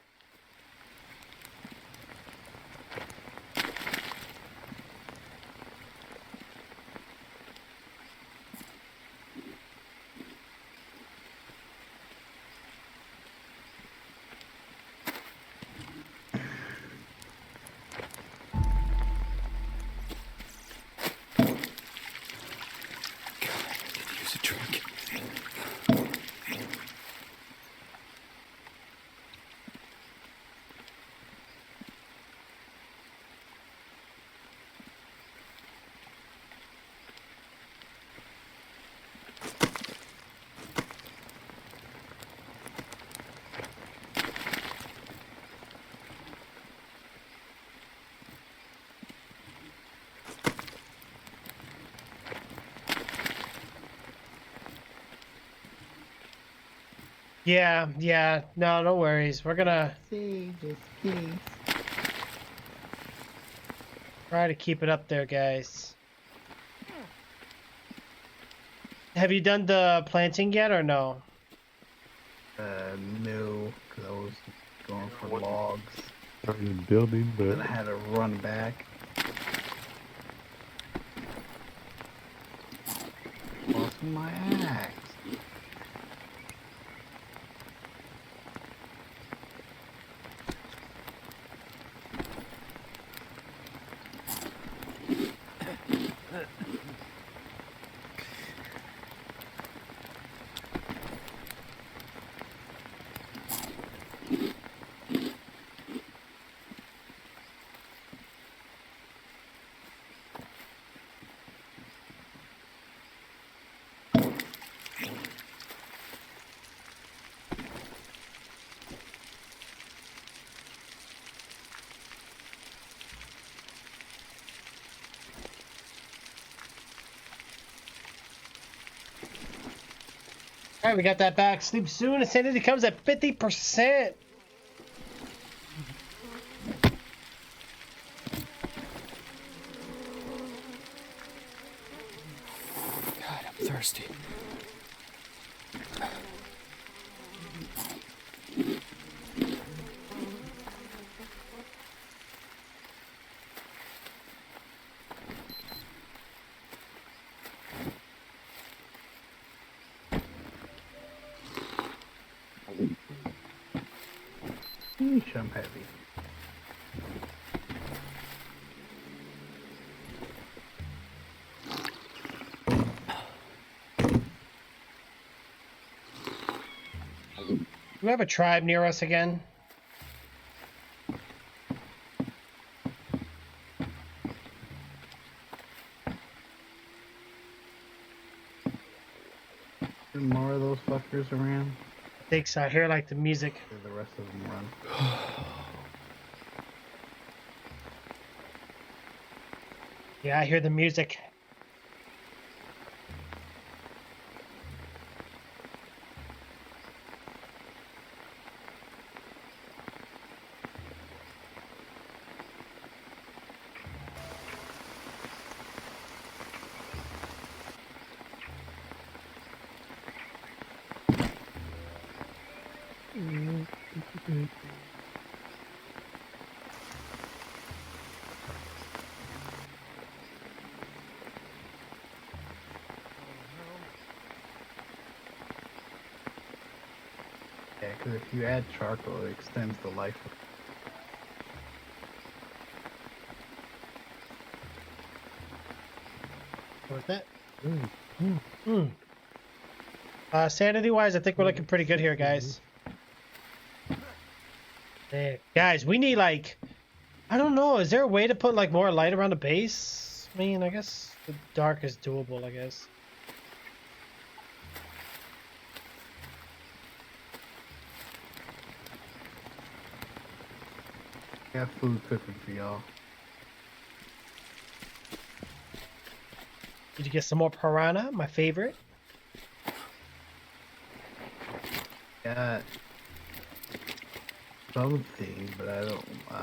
Use a drink. Yeah, yeah. No, no worries. We're gonna Sage's case. try to keep it up there, guys. Have you done the planting yet or no? No, because I was going for logs. Started building, Then but I had to run back. Lost my axe. All right, we got that back. Sleep soon. Insanity comes at 50%. God, I'm thirsty. Yeesh, I'm heavy. Do we have a tribe near us again? There's more of those fuckers around. I think so. I hear like the music. Or the rest of them run. Yeah, I hear the music. Yeah, because if you add charcoal, it extends the life of What's that? Sanity wise, I think we're looking pretty good here, guys. Hey, guys, we need like, I don't know. Is there a way to put like more light around the base? I mean, I guess the dark is doable, I guess. got food cooking for y'all. Did you get some more piranha? My favorite. Got something, but I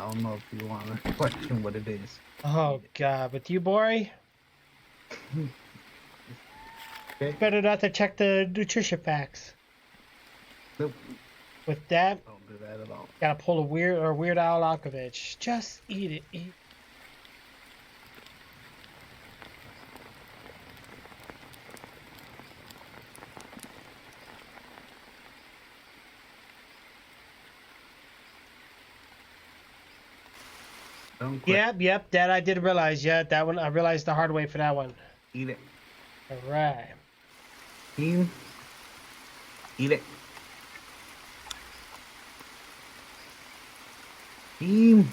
don't know if you want to question what it is. Oh God, with you, boy. Okay. Better not to check the nutrition facts. Nope. With that, Don't do that at all. gotta pull a Weird Al Alkovich. Just eat it. Eat. Don't quit. Yep. That I did realize. Yeah, that one I realized the hard way for that one. Eat it. All right. Eat it. Eat.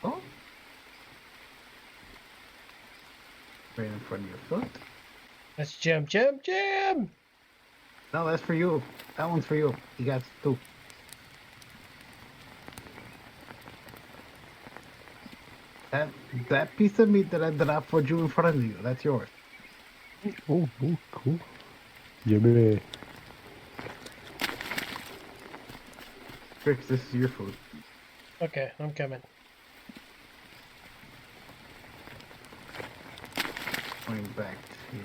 Oh. Right in front of your foot. That's Jim. No, that's for you. That one's for you. You got two. That piece of meat that I dropped for you in front of you, that's yours. Oh, cool. Yummy. Trix, this is your food. Okay, I'm coming. Going back to.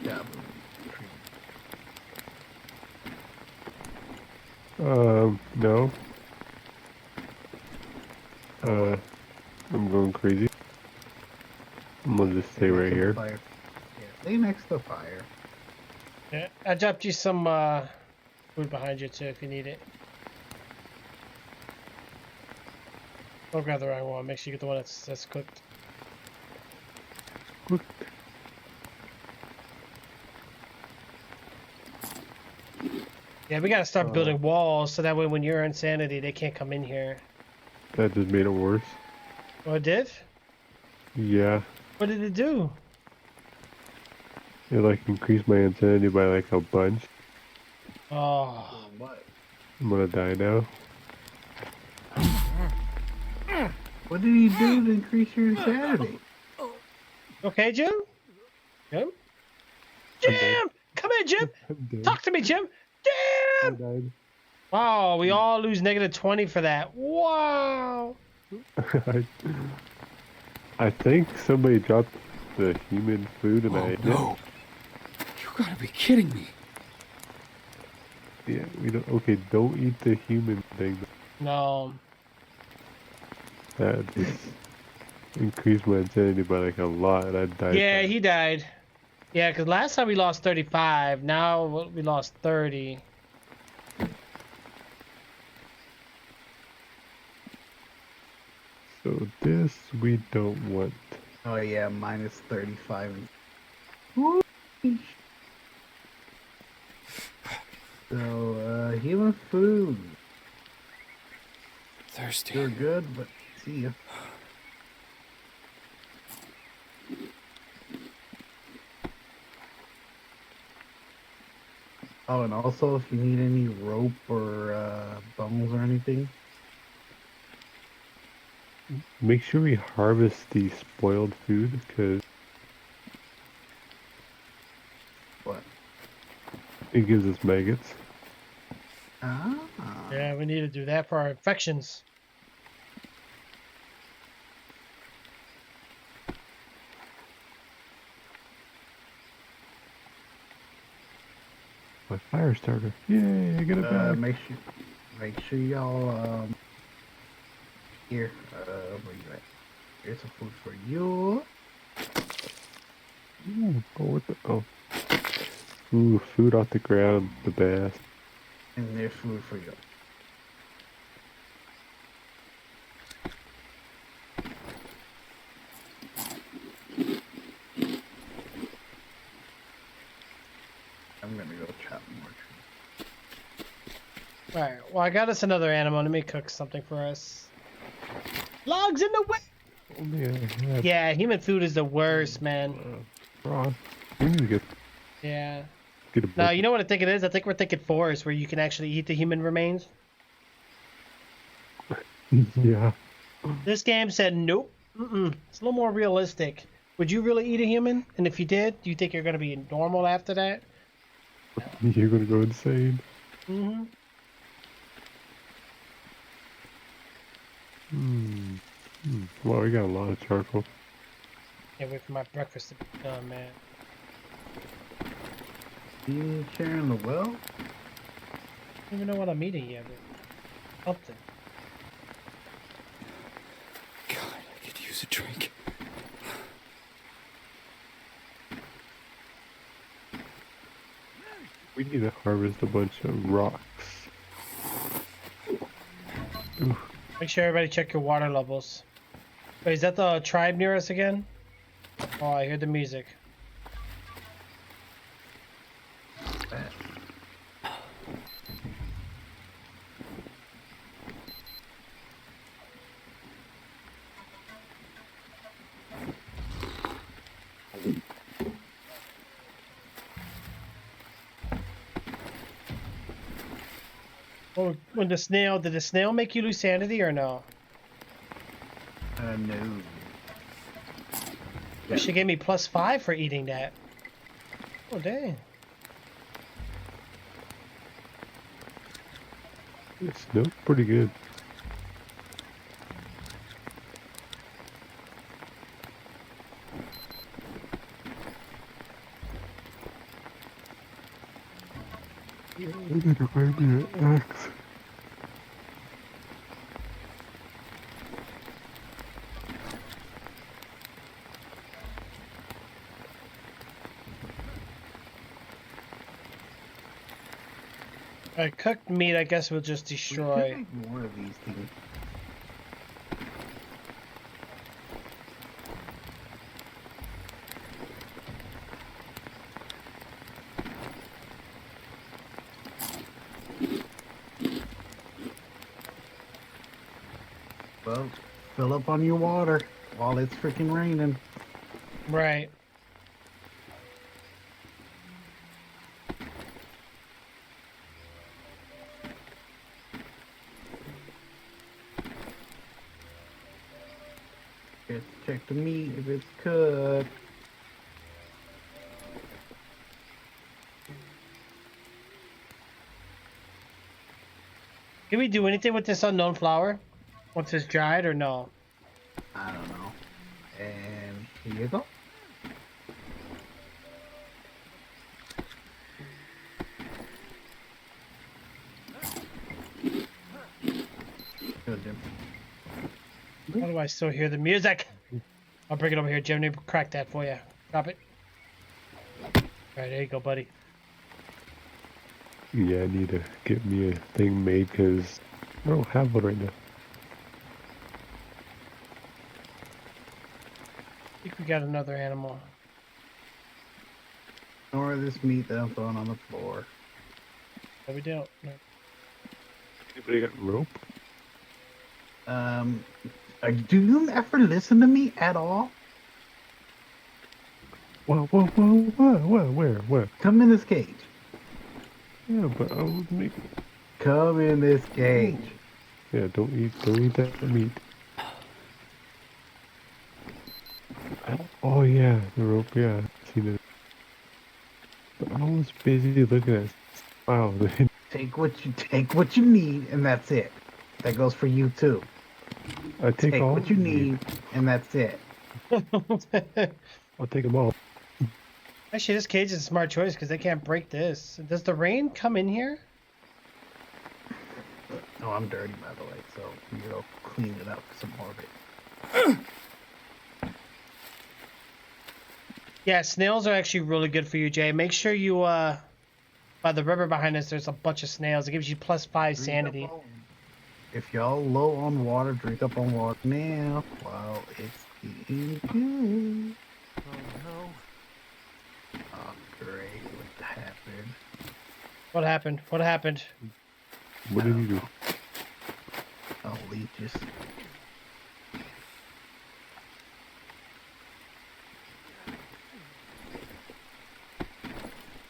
Yeah. No. Oh, I'm going crazy. I'm gonna just stay next right to the here. fire. Yeah, stay next to the fire. Yeah, I dropped you some food behind you too if you need it. Don't grab the wrong one. Make sure you get the one that's cooked. Yeah, we gotta start building walls so that way when you're insanity, they can't come in here. That just made it worse. Oh, it did? Yeah. What did it do? It like increased my insanity by like a bunch. Oh. What? I'm gonna die now. What did he do to increase your insanity? Okay, Jim? Jim? I'm dead. Jim! Come here, Jim! I'm dead. Talk to me, Jim! I Jim! died. Wow, we all lose negative 20 for that. Wow! I think somebody dropped the human food and I ate No. You gotta be kidding me. it. Yeah, we don't. Okay, don't eat the human thing. No. That just increased my insanity by like a lot, and I died. Yeah, he died. Yeah, because last time we lost 35. Now we lost 30. So this we don't want. Oh yeah, minus 35. So, human food. Thirsty. You're good, but see ya. Oh, and also if you need any rope or bones or anything, Make sure we harvest the spoiled food, because what? it gives us maggots. Ah. Yeah, we need to do that for our infections. My fire starter. Yay, I get it back. Make sure y'all here. Where you at? Here's some food for you. Ooh, oh, what the? Oh. Ooh, food off the ground. The best. And there's food for you. I'm gonna go chop more trees. Alright, well, I got us another animal. Let me cook something for us. Logs in the way! Oh man, Yeah, human food is the worst, man. Ron, we need to get Yeah. a No, book. you know what I think it is? I think we're thinking forest, where you can actually eat the human remains. Yeah. This game said nope. It's a little more realistic. Would you really eat a human? And if you did, do you think you're going to be normal after that? You're gonna go insane. Mm-hmm. Well, we got a lot of charcoal. Can't wait for my breakfast to be done, man. You sharing the well? I don't even know what I'm eating yet, but something. God, I could use a drink. We need to harvest a bunch of rocks. Ooh, Make sure everybody check your water levels. Wait, is that the tribe near us again? Oh, I hear the music. Oh, when the snail, did the snail make you lose sanity or no? No. She gave me +5 for eating that. Oh, dang. It's no pretty good. Yeah, I need to find me an axe. Alright, cooked meat, I guess we'll just We should destroy. make more of these things. Well, fill up on your water while it's freaking raining. Right. Just check the meat if it's cooked. Can we do anything with this unknown flower? Once it's dried or no? I don't know. And here you go. Good, Jim. How do I still hear the music? I'll bring it over here, Jim. Let me crack that for you. Drop it. Alright, there you go, buddy. Yeah, I need to get me a thing made because I don't have one right now. I think we got another animal. Ignore this meat that I'm throwing on the floor. No, we don't. No. Anybody got rope? Do you ever listen to me at all? Whoa, where? Come in this cage. Yeah, but I was making. Come in this cage. Yeah, don't eat that meat. Oh yeah, the rope. Yeah, I've seen it. But I was busy looking at. Wow, Take what you need, and that's it. That goes for you too. I take Take all. what you of need, and that's it. I'll take them all. Actually, this cage is a smart choice because they can't break this. Does the rain come in here? Oh, I'm dirty by the way, so you'll clean it up some more of it. Yeah, snails are actually really good for you, Jay. Make sure you, by the river behind us, there's a bunch of snails. It gives you +5 sanity. If y'all low on water, drink up on water now while it's getting good. Oh no. Oh, great. What happened? What happened? What happened? What did you do? Oh, leeches.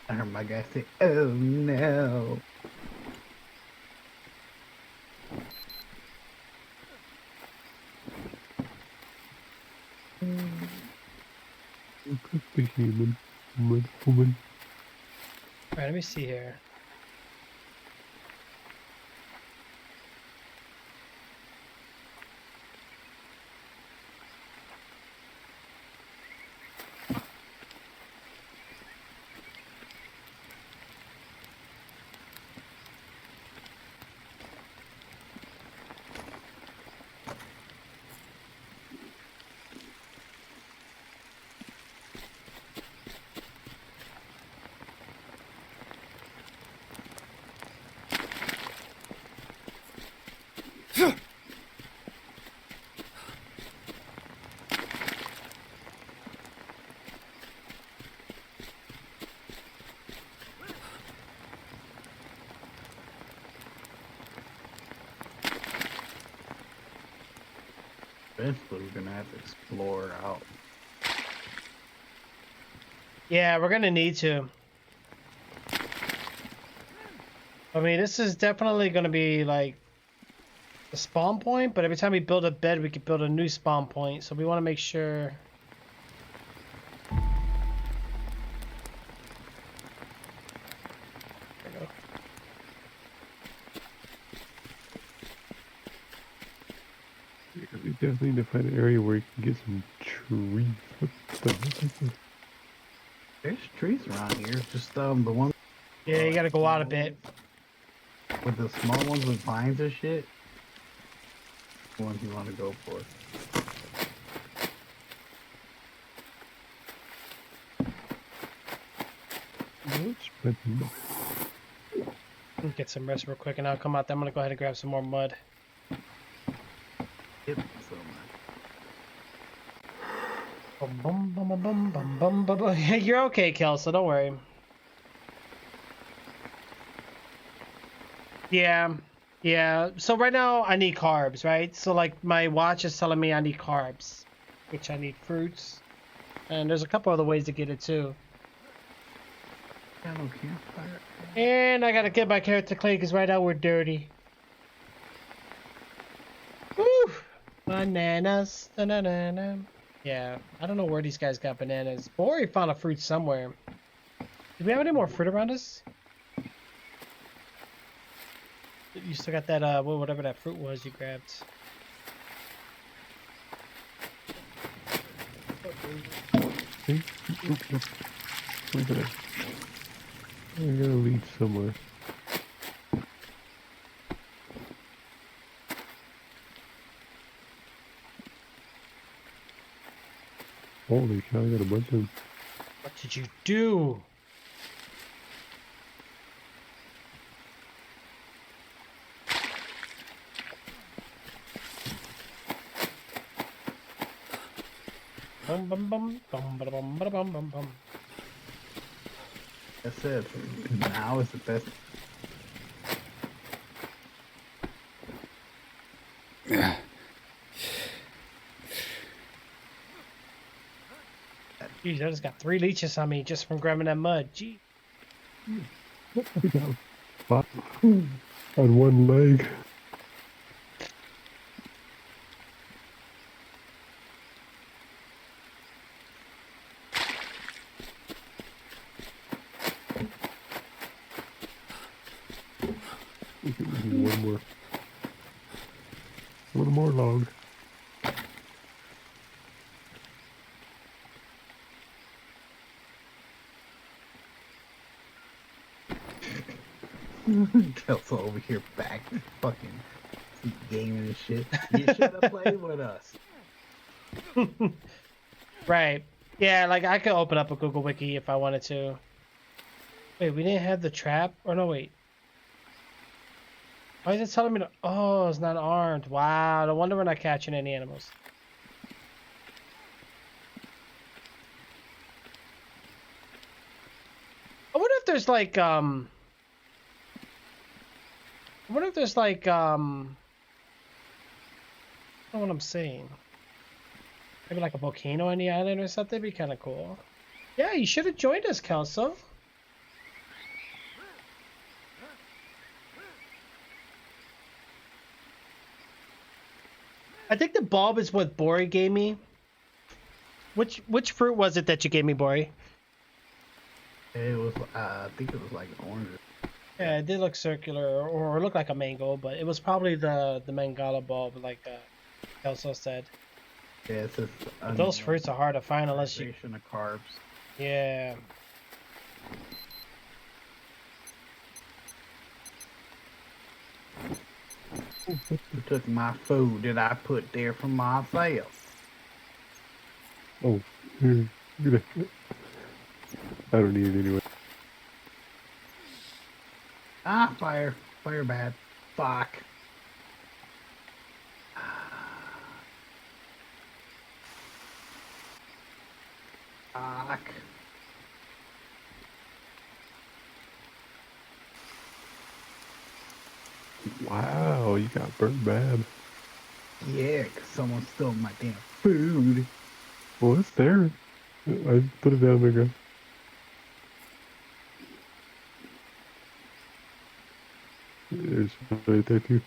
I heard my guy say, oh no. The human, woman. Alright, let me see here. Eventually, we're gonna have to explore out. Yeah, we're gonna need to. I mean, this is definitely going to be like the spawn point, but every time we build a bed, we could build a new spawn point. So we want to make sure. There we go. Yeah, we definitely need to find an area where you can get some trees. What the heck is this? There's trees around here. Just the one Yeah, you got to go out a bit. with the small ones with pines and shit. The ones you want to go for. But Get some rest real quick, and I'll come out there. I'm going to go ahead and grab some more mud. Yep, so much. Bum, bum, bum, bum, bum, bum, bum, bum, bum. You're okay, Kelso. Don't worry. Yeah. So right now I need carbs, right? So like my watch is telling me I need carbs, which I need fruits, and there's a couple other ways to get it too. Got no campfire. And I gotta get my character clay because right now we're dirty. Woo! Bananas. Da-na-na-na. Yeah, I don't know where these guys got bananas. Bori found a fruit somewhere. Do we have any more fruit around us? You still got that, whatever that fruit was you grabbed. see? Look at it. I gotta lead somewhere. Holy cow, I got a bunch of... What did you do? Bum bum bum bum bum bum bum bum bum bum. That's it. Now is the best. Jeez, I just got 3 leeches on me just from grabbing that mud. Gee. I got spot on one leg. One more log. Kelso over here back fucking gaming and shit. You should have played with us. Right. Yeah, like I could open up a Google Wiki if I wanted to. Wait, we didn't have the trap? Or no, wait. Why is it telling me to... Oh, it's not armed. Wow, no wonder we're not catching any animals. I wonder if there's like, I wonder if there's like, I don't know what I'm saying. Maybe like a volcano on the island or something. It'd be kind of cool. Yeah, you should have joined us, Kelso. I think the bulb is what Bori gave me. Which fruit was it that you gave me, Bori? It was, I think it was like orange. Yeah, it did look circular, or look like a mango, but it was probably the Mangala bulb, like Kelso said. Yeah, it says But those fruits are hard to find unless you... of carbs. Yeah. You took my food that I put there for myself. Oh, here. Get it. I don't need it anyway. Ah, fire. Fire bad. Fuck. Fuck. Wow, you got burnt bad. Yeah, 'cause someone stole my damn food. Well, it's there. I put it down there, guys. There's right there too.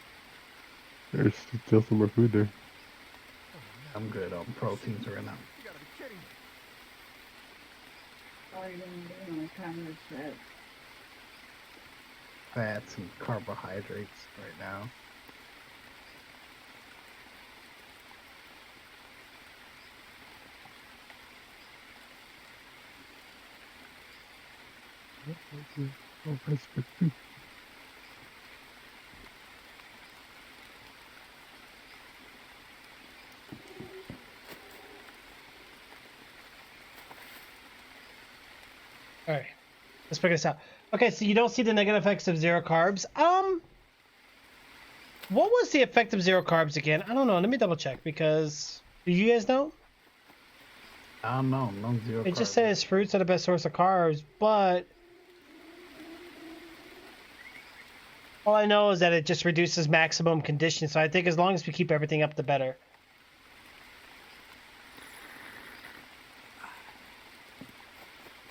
There's still some more food there. I'm good on proteins right now. You gotta be kidding me. All you're gonna do is come with that. Fats and carbohydrates right now. Oh, that's good too. All right, let's figure this out. Okay, so you don't see the negative effects of zero carbs. What was the effect of zero carbs again? I don't know. Let me double check because do you guys know? I don't know. No zero. It just carbs. says fruits are the best source of carbs, but all I know is that it just reduces maximum condition. So I think as long as we keep everything up, the better.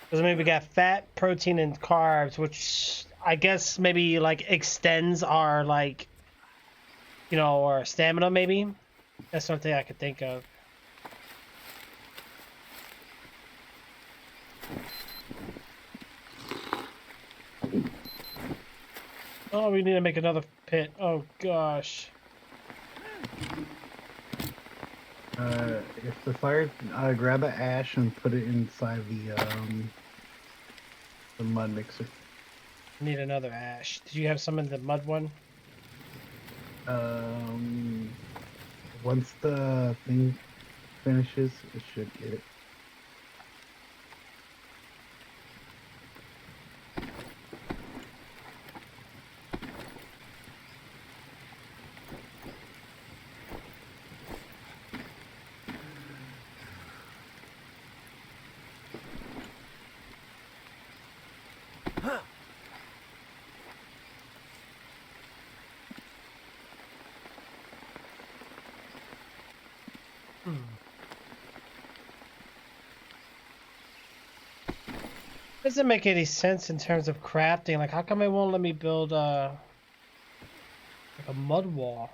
Because maybe we got fat, protein, and carbs, which I guess maybe like extends our like, you know, our stamina maybe. That's something I could think of. Oh, we need to make another pit. Oh gosh. If the fire, grab an ash and put it inside the mud mixer. Need another ash. Did you have some in the mud one? Once the thing finishes, it should get it. Doesn't make any sense in terms of crafting. Like, how come it won't let me build like a mud wall?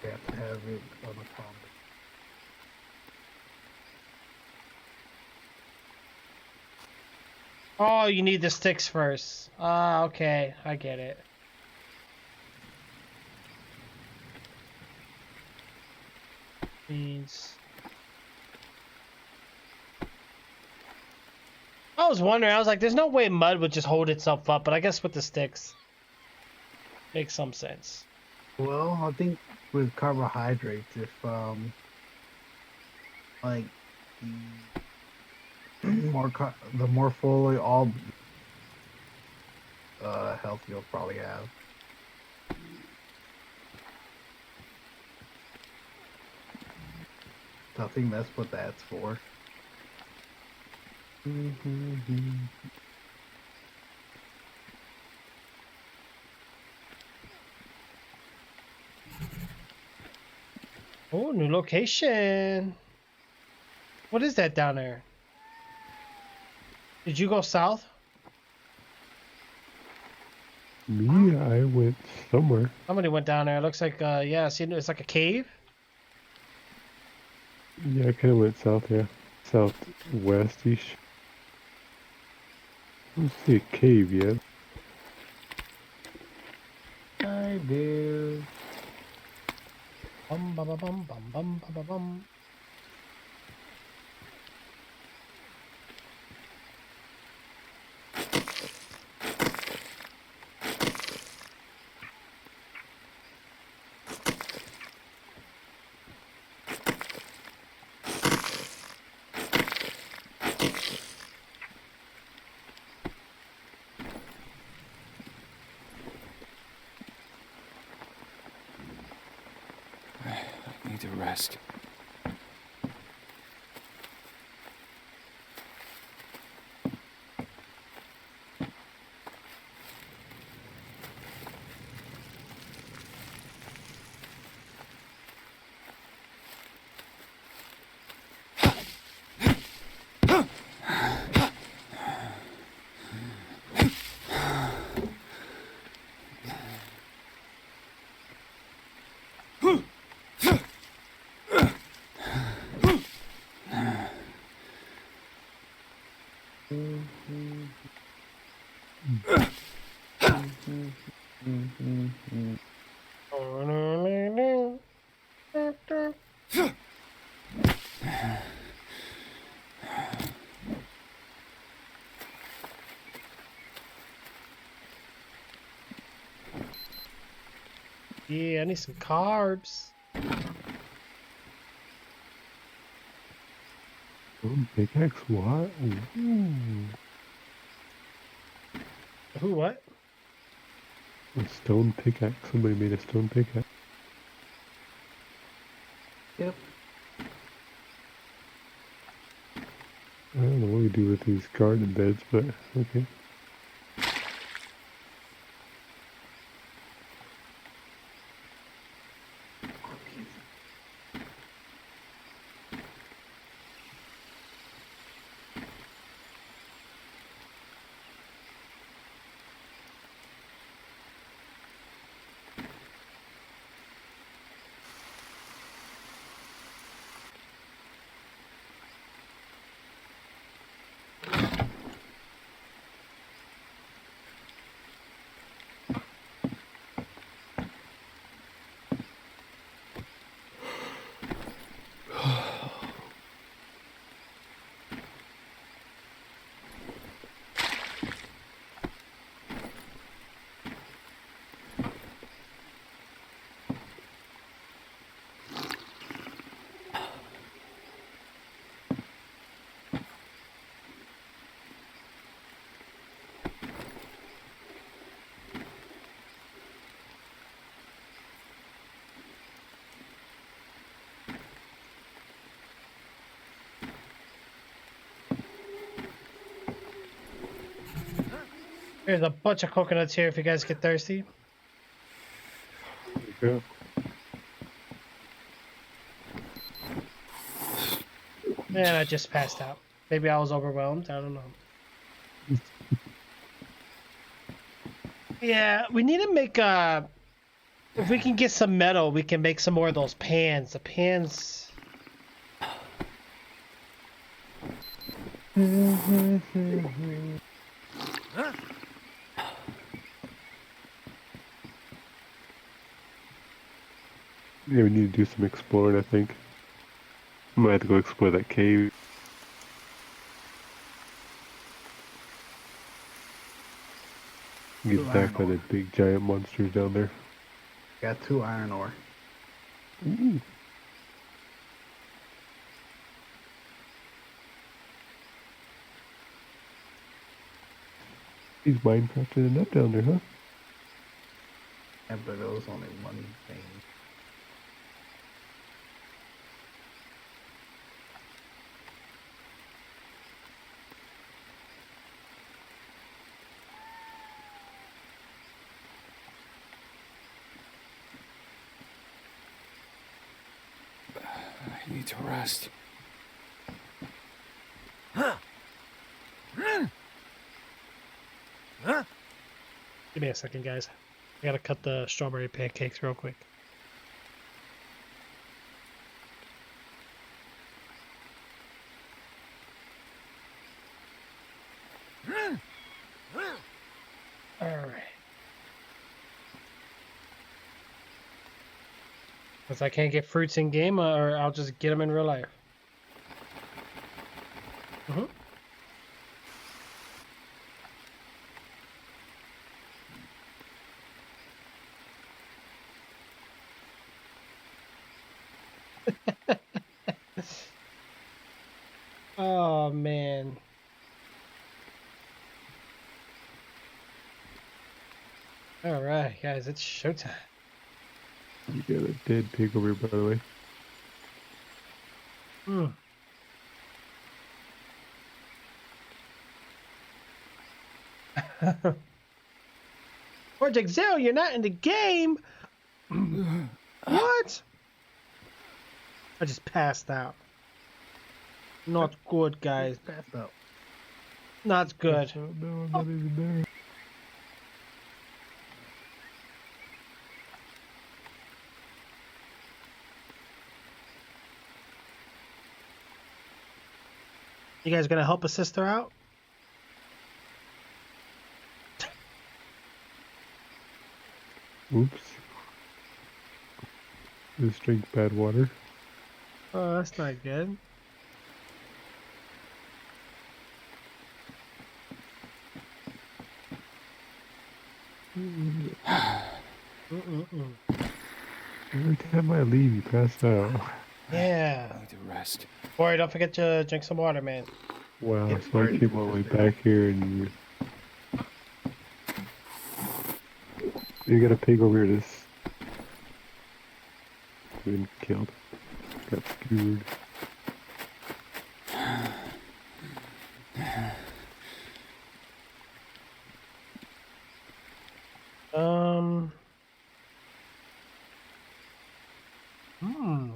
You have to have it on the top. Oh, you need the sticks first. Ah, okay. I get it. Means... I was wondering, I was like, there's no way mud would just hold itself up, but I guess with the sticks, makes some sense. Well, I think with carbohydrates, if like the more full all health you'll probably have. So I think that's what that's for. Oh, new location. What is that down there? Did you go south? Me, I went somewhere. Somebody went down there. It looks like, yeah, see, it's like a cave. Yeah, I kind of went south, yeah. Southwest-ish. I don't see a cave yet. I do. Bum, bum, bum, bum, bum, bum, bum, bum. I need to rest. Yeah, I need some carbs. Pickaxe what? Ooh. Who, what? A stone pickaxe. Somebody made a stone pickaxe. Yep. I don't know what we do with these garden beds, but okay. There's a bunch of coconuts here if you guys get thirsty. Yeah. And I just passed out. Maybe I was overwhelmed. I don't know. Yeah, we need to make if we can get some metal, we can make some more of those pans. The pans. Yeah, we need to do some exploring, I think. I might have to go explore that cave. Get Two back by iron the ore. big giant monsters down there. Got 2 iron ore. Ooh. He's Minecrafted enough down there, huh? Yeah, but it was only one thing. I need to rest. Give me a second, guys. I gotta cut the strawberry pancakes real quick. All right. Because I can't get fruits in game, or I'll just get them in real life. Oh man. All right, guys, it's showtime. You got a dead pig over here, by the way. Hmm. Project Zero, you're not in the game. What? I just passed out. Not good, guys. Passed out. Not good. Oh, no, I'm not even there. You guys gonna help a sister out? Oops. Just drink bad water. Oh, that's not good. Mm-mm-mm. Every time I leave, you pass out. Yeah. I need to rest. Boy, don't forget to drink some water, man. Wow, It's so I hard came to all the way just- back here and you got a pig over here that's been killed. Got skewered. Um. Hmm.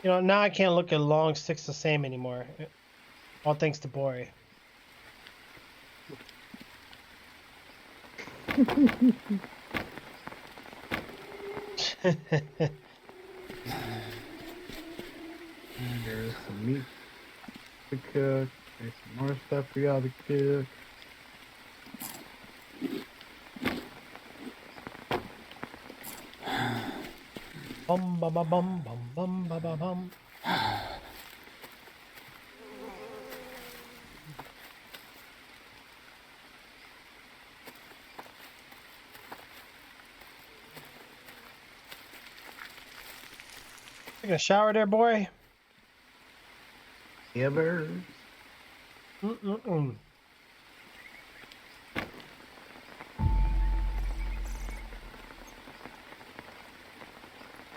You know, now I can't look at long sticks the same anymore. All thanks to Bori. There's some meat to cook. There's some more stuff for y'all to cook. Bum ba ba bum bum bum ba ba bum. Taking a shower there, boy. Yeah, birds. Mm-mm-mm.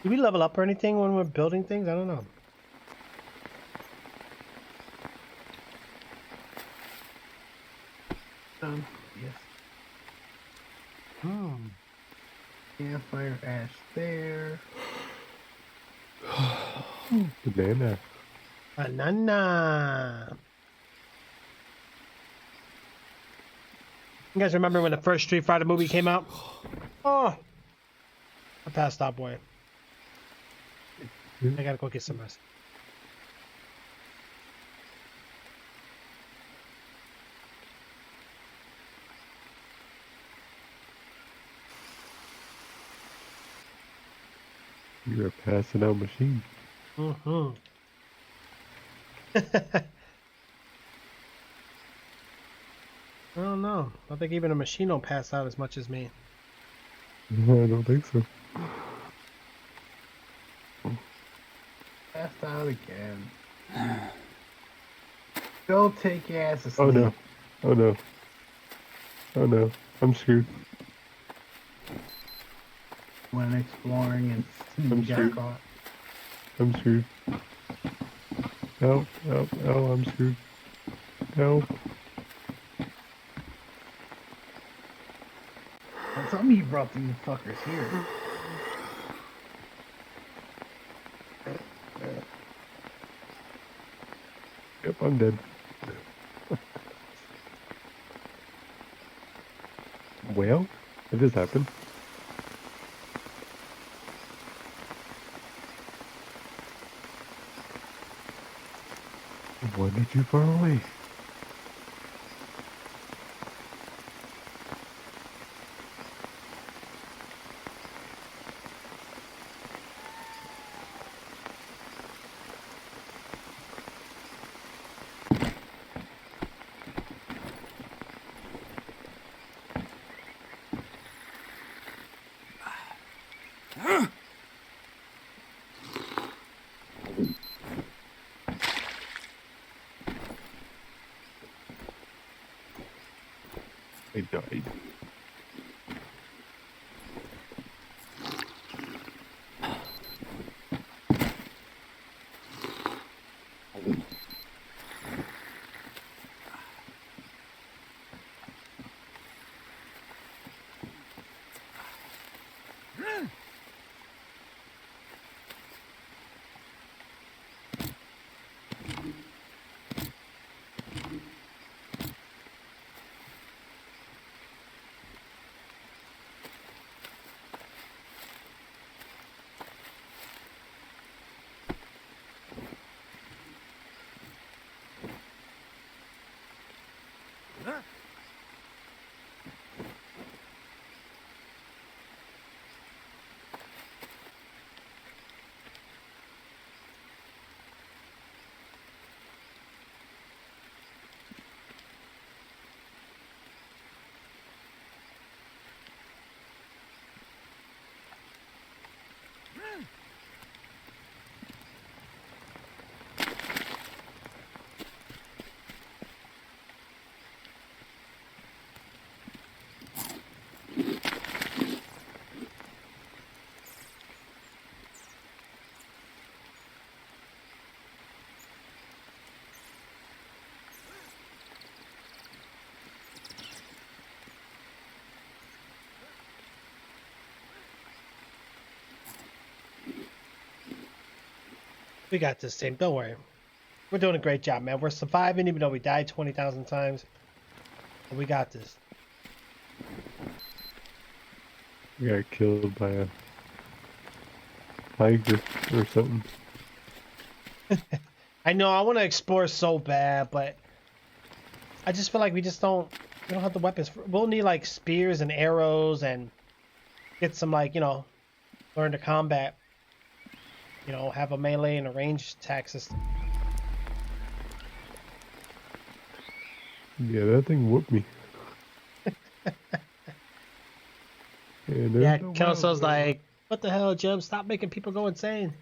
Do we level up or anything when we're building things? I don't know. Yes. Hmm. Campfire ash there. Banana. Banana. You guys remember when the first Street Fighter movie came out? Oh, I passed out, boy. I gotta go get some rest. You're a passing out machine. Mm-hmm. I don't know. I think even a machine don't pass out as much as me. No, I don't think so. Passed out again. Go take your ass to sleep. Oh no. Oh no. Oh no. I'm screwed. Went exploring and I'm you got screwed. caught. I'm screwed. Help, help, oh, I'm screwed. Help. Well, some of you brought these fuckers here. Yep, I'm dead. Well, if this happened. Why not too far away? I died. We got this team. Don't worry. We're doing a great job, man. We're surviving even though we died 20,000 times. But we got this. We got killed by a tiger or something. I know I want to explore so bad, but I just feel like we don't have the weapons. We'll need like spears and arrows and get some like, learn to combat. Have a melee and a ranged attack system. Yeah, that thing whooped me. Yeah, Kelso's like, what the hell, Jim? Stop making people go insane.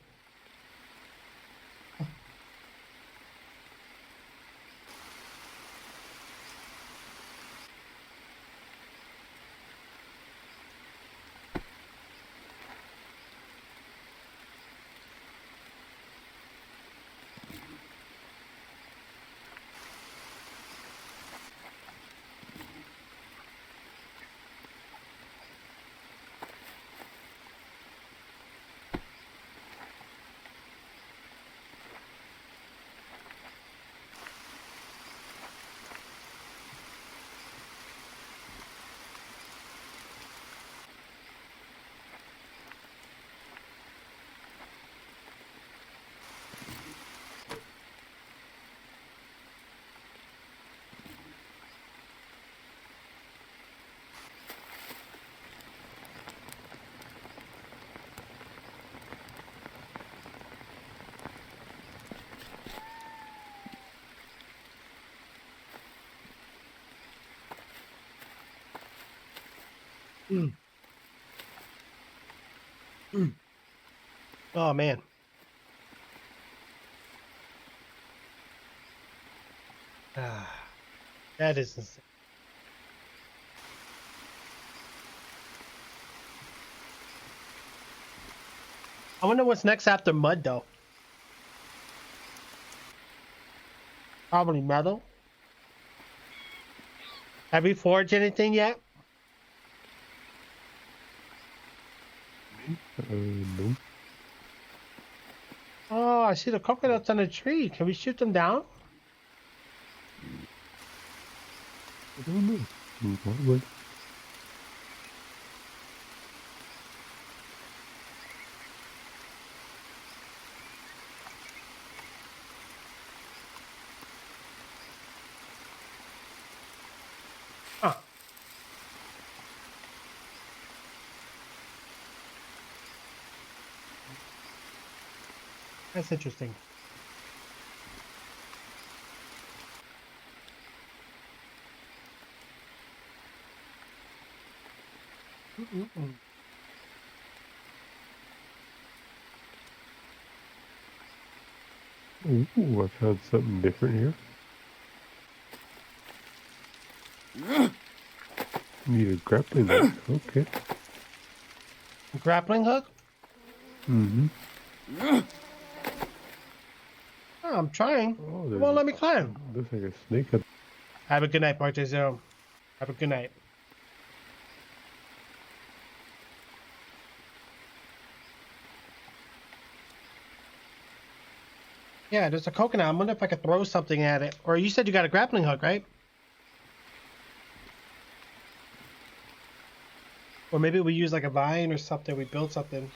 Oh man. That is insane. I wonder what's next after mud though. Probably metal. Have we forged anything yet? No. Oh, I see the coconuts on the tree. Can we shoot them down? I don't know. Probably. Huh. That's interesting. Mm-mm-mm. Ooh, I found something different here. Need a grappling hook. Okay. Grappling hook? Mm-hmm. Oh, I'm trying. Oh, It won't let me climb. looks like a snake. Have a good night, Party Zero. Have a good night. Yeah, there's a coconut. I wonder if I could throw something at it. Or you said you got a grappling hook, right? Or maybe we use like a vine or something. We build something.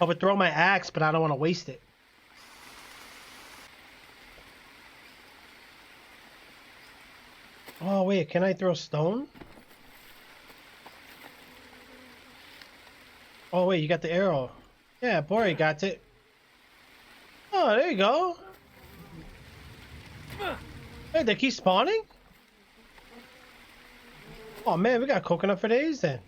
I would throw my axe, but I don't want to waste it. Oh, wait. Can I throw stone? Oh, wait. You got the arrow. Yeah, Bori got it. Oh, there you go. Hey, they keep spawning? Oh, man. We got coconut for days then.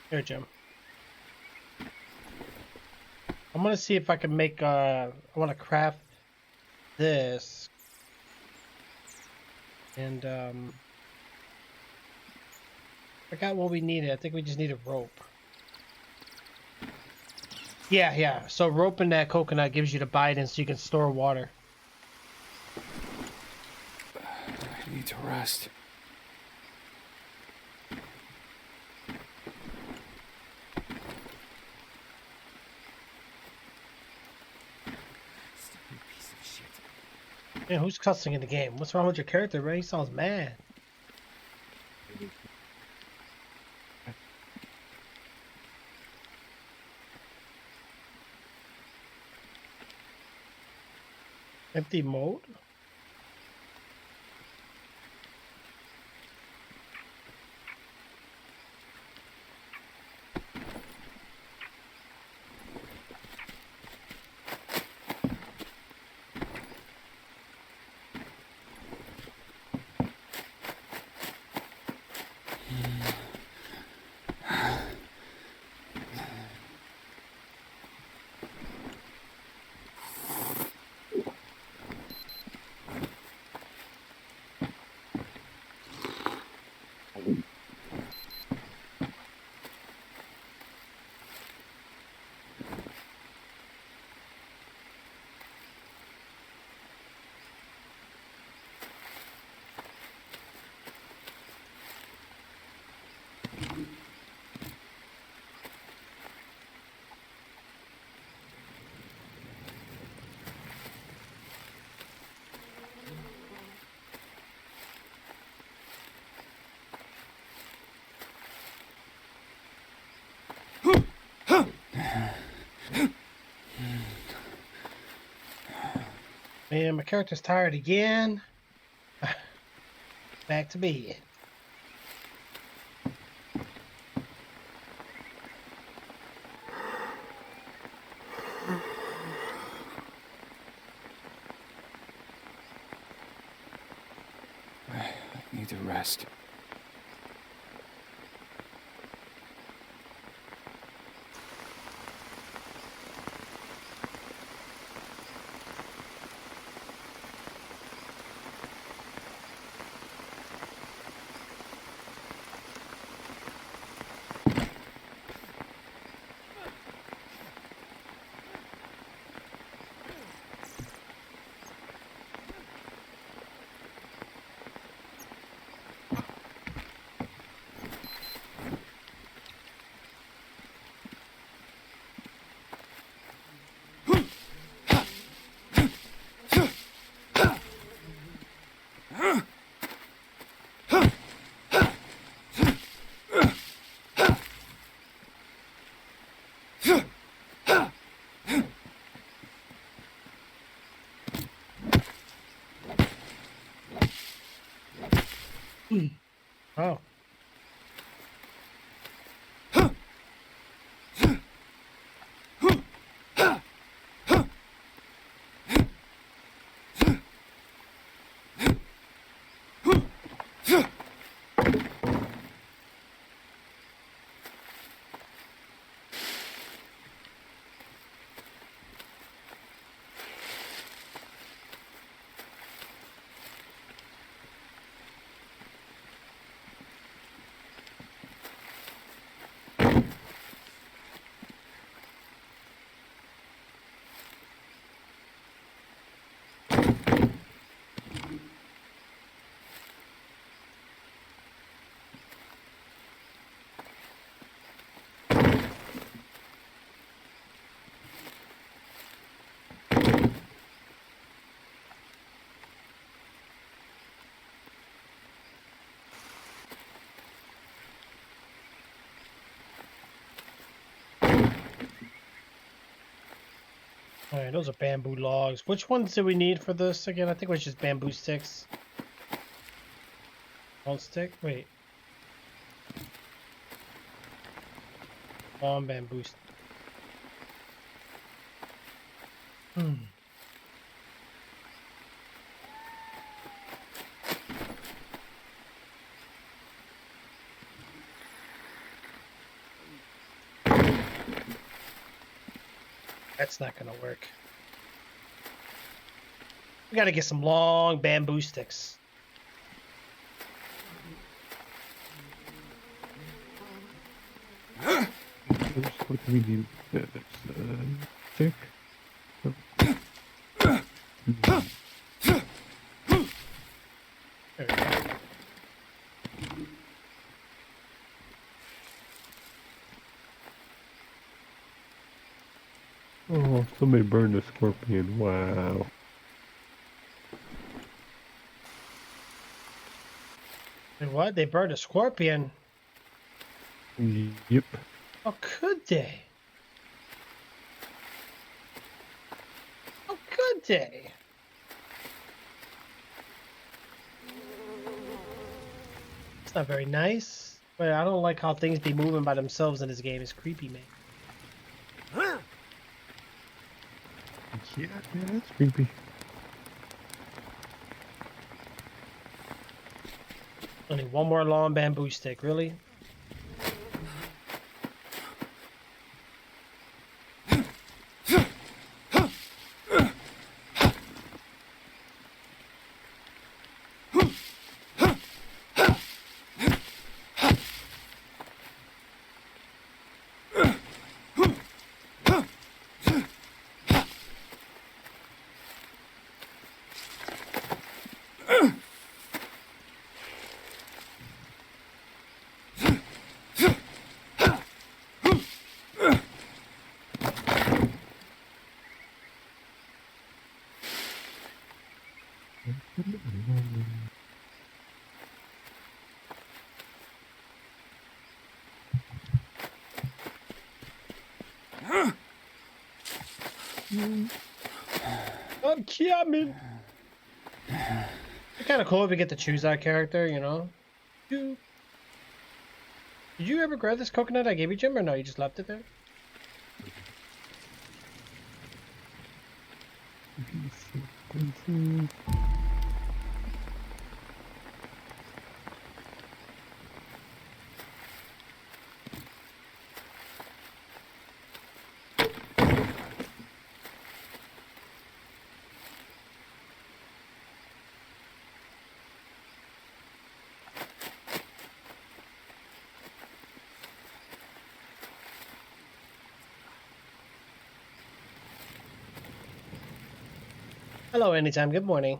Here, Jim. I'm gonna see if I can make. I want to craft this, and I got what we needed. I think we just need a rope. Yeah. So rope in that coconut gives you the bite, so you can store water. I need to rest. Stupid piece of shit. Man, who's cussing in the game? What's wrong with your character, Ray? He sounds mad. Empty mode? Man, my character's tired again. Back to bed. I need to rest. Oh. Alright, those are bamboo logs. Which ones do we need for this again? I think it was just bamboo sticks. One stick? Wait. Long bamboo stick. That's not gonna work. We gotta get some long bamboo sticks. What do we need? Stick. There we go. Oh, somebody burned a scorpion. Wow. And what? They burned a scorpion? Yep. How could they? How could they? It's not very nice. But I don't like how things be moving by themselves in this game. It's creepy, man. Yeah, that's creepy. Only one more long bamboo stick, really? I'm coming. It's kind of cool if we get to choose that character, you know? Did you ever grab this coconut I gave you, Jim, or no? You just left it there? Hello, anytime. Good morning.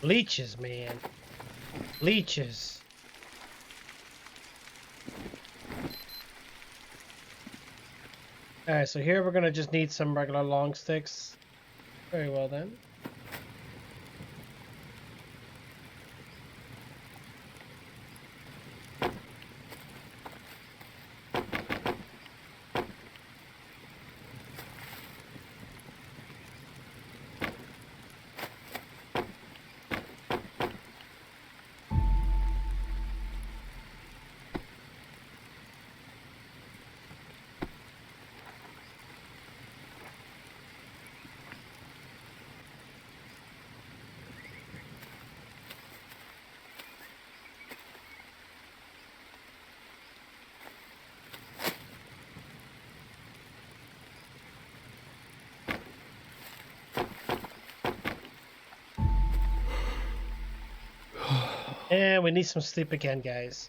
Leeches, man. Leeches. Alright, so here we're gonna just need some regular long sticks. Very well then. And we need some sleep again, guys.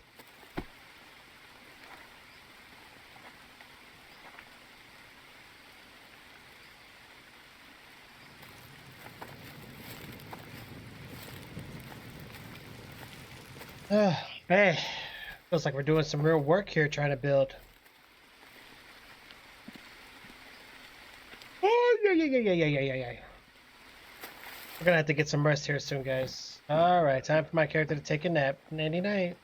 Hey, feels like we're doing some real work here trying to build. Oh, yeah. We're gonna have to get some rest here soon, guys. Alright, time for my character to take a nap. Nighty night.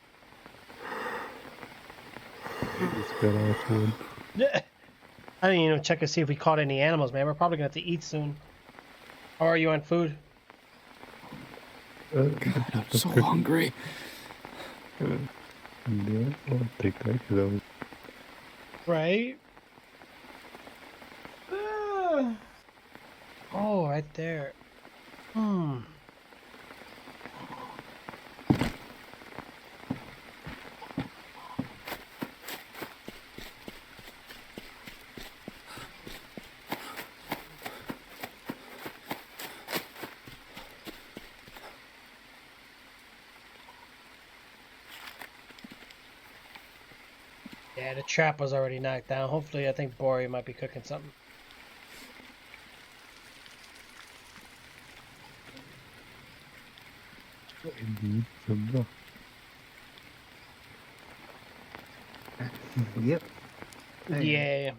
Just got off one. I didn't even check to see if we caught any animals, man. We're probably gonna have to eat soon. How are you on food? God, I'm so hungry. Yeah, I'll take that because I'm Right? Oh, right there. Hmm. Yeah, the trap was already knocked down. Hopefully, I think Bori might be cooking something. indeed some luck. Yep. Hey. Yeah.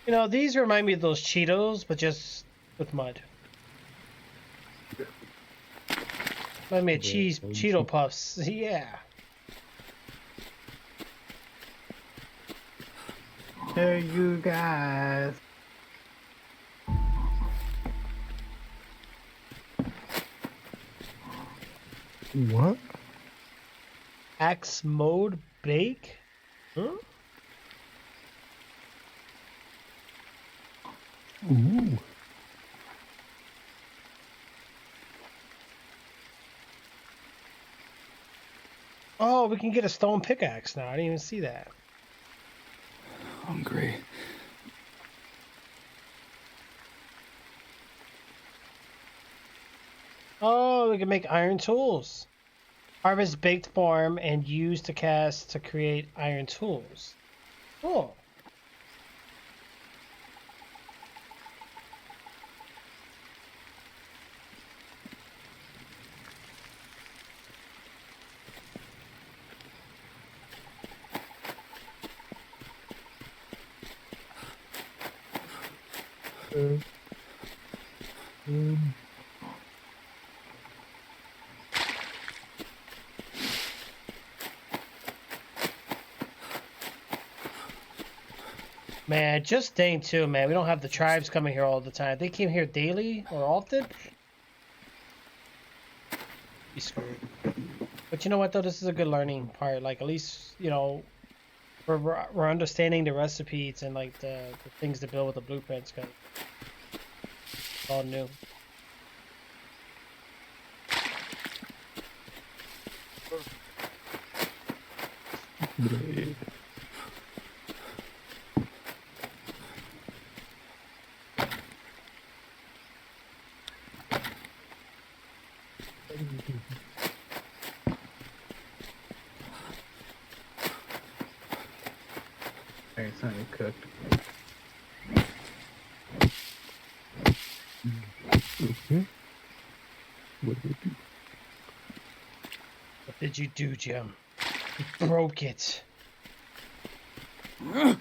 You know, these remind me of those Cheetos, but just with mud. Remind me of Cheeto Puffs. Yeah. Hey, you guys. What? Axe mode bake? Huh? Ooh. Oh, we can get a stone pickaxe now. I didn't even see that. Hungry. Oh, we can make iron tools. Harvest baked form and use to cast to create iron tools. Cool. Um, Man, just dang too, man. We don't have the tribes coming here all the time. They came here daily or often. Be screwed. But you know what though? This is a good learning part. Like at least you know we're understanding the recipes and like the things to build with the blueprints. Cause it's all new. blade. Hey, something cooked. Okay. What do we do? What did you do, Jim? You broke it. Okay,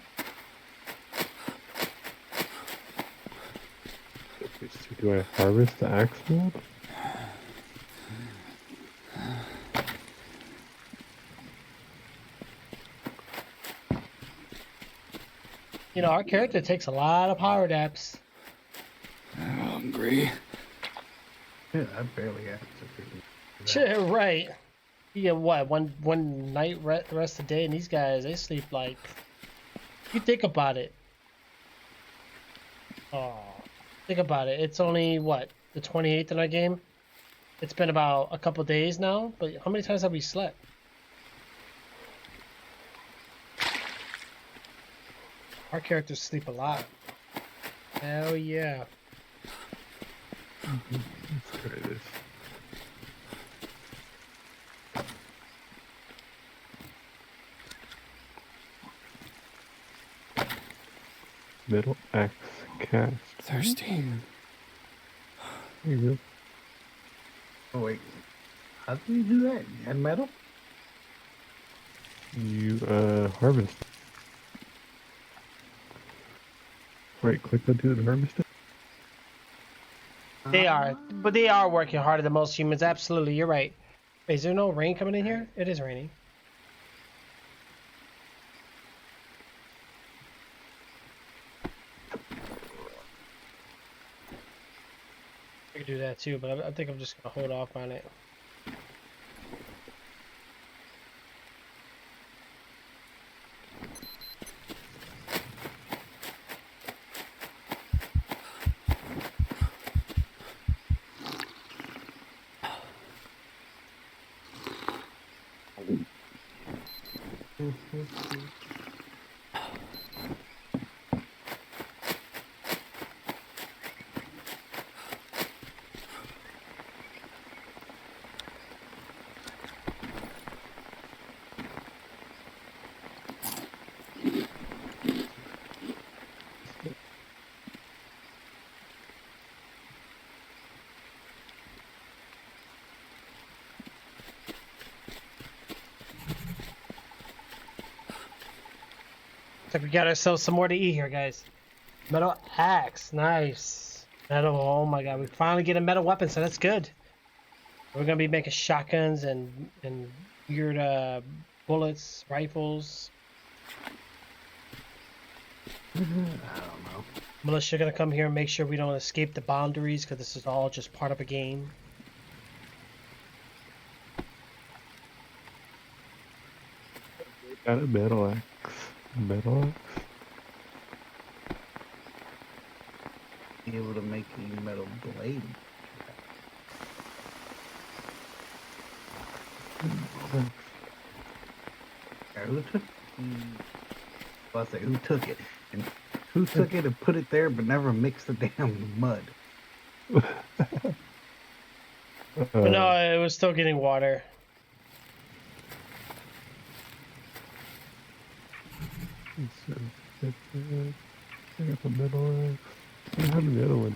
so do I harvest the axe mold? You know, our character takes a lot of power naps. Hungry. Yeah, I barely have to figure Yeah, right. You get what, one night rest a day, and these guys, they sleep like, you think about it. Oh, think about it. It's only what, the 28th in our game? It's been about a couple days now, but how many times have we slept? Our characters sleep a lot. Hell yeah. Let's try this. Metal axe cast. Thirsty. There you Oh wait, how did you do that? You had metal? You harvest. Right click onto it and harvest it. They are, but they are working harder than most humans. Absolutely, you're right. Wait, is there no rain coming in here? It is raining. I could do that too, but I think I'm just gonna hold off on it. Looks like we got ourselves some more to eat here, guys. Metal axe, nice. Metal, oh my god, we finally get a metal weapon, so that's good. We're gonna be making shotguns and weird bullets, rifles. I don't know. Militia gonna come here and make sure we don't escape the boundaries, because this is all just part of a game. Got a metal axe. Metal axe. Be able to make a metal blade. Who took? Well, I say who took it, and who took it and put it there, but never mixed the damn mud. But no, it was still getting water. I got the metal axe. I have the other one.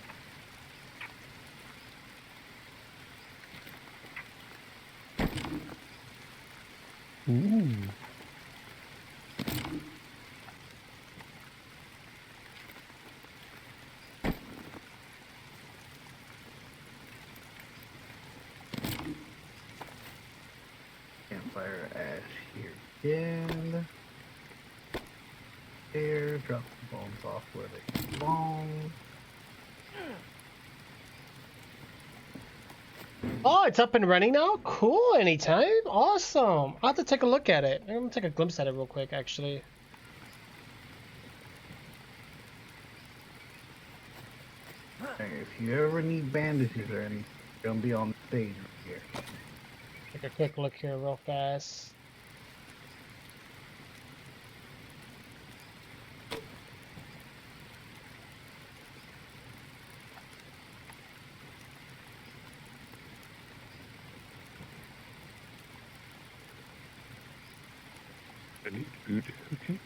Ooh. Campfire ash here again. There, drop the bones off where they belong. Oh, it's up and running now? Cool, anytime. Awesome. I'll have to take a look at it. I'm gonna take a glimpse at it real quick, actually. Hey, if you ever need bandages or anything, they're gonna be on the stage right here. Take a quick look here real fast. I need food. Okay.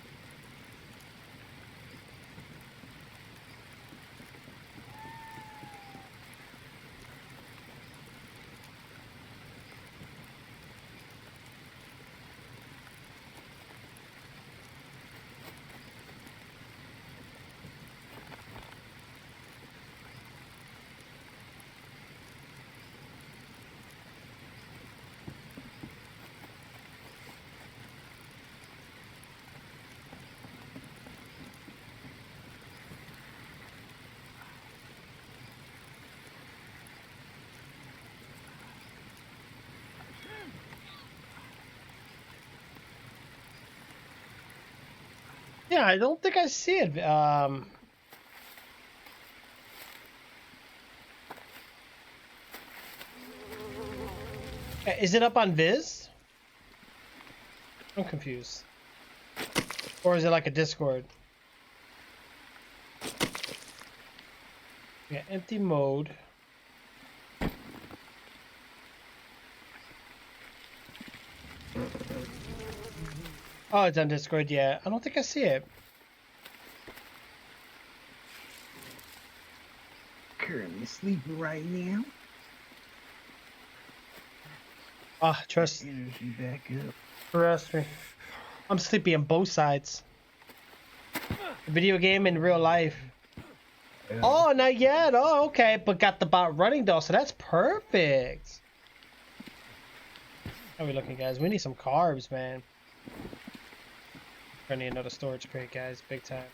Yeah, I don't think I see it. Is it up on Viz? I'm confused. Or is it like a Discord? Yeah, empty mode. Oh, it's on Discord, yeah. I don't think I see it. Currently sleeping right now. Ah, trust Energy back up. me. I'm sleepy on both sides. Video game and real life. Yeah. Oh, not yet. Oh, okay. But got the bot running though, so that's perfect. How are we looking, guys? We need some carbs, man. Gonna need another storage crate, guys. Big time.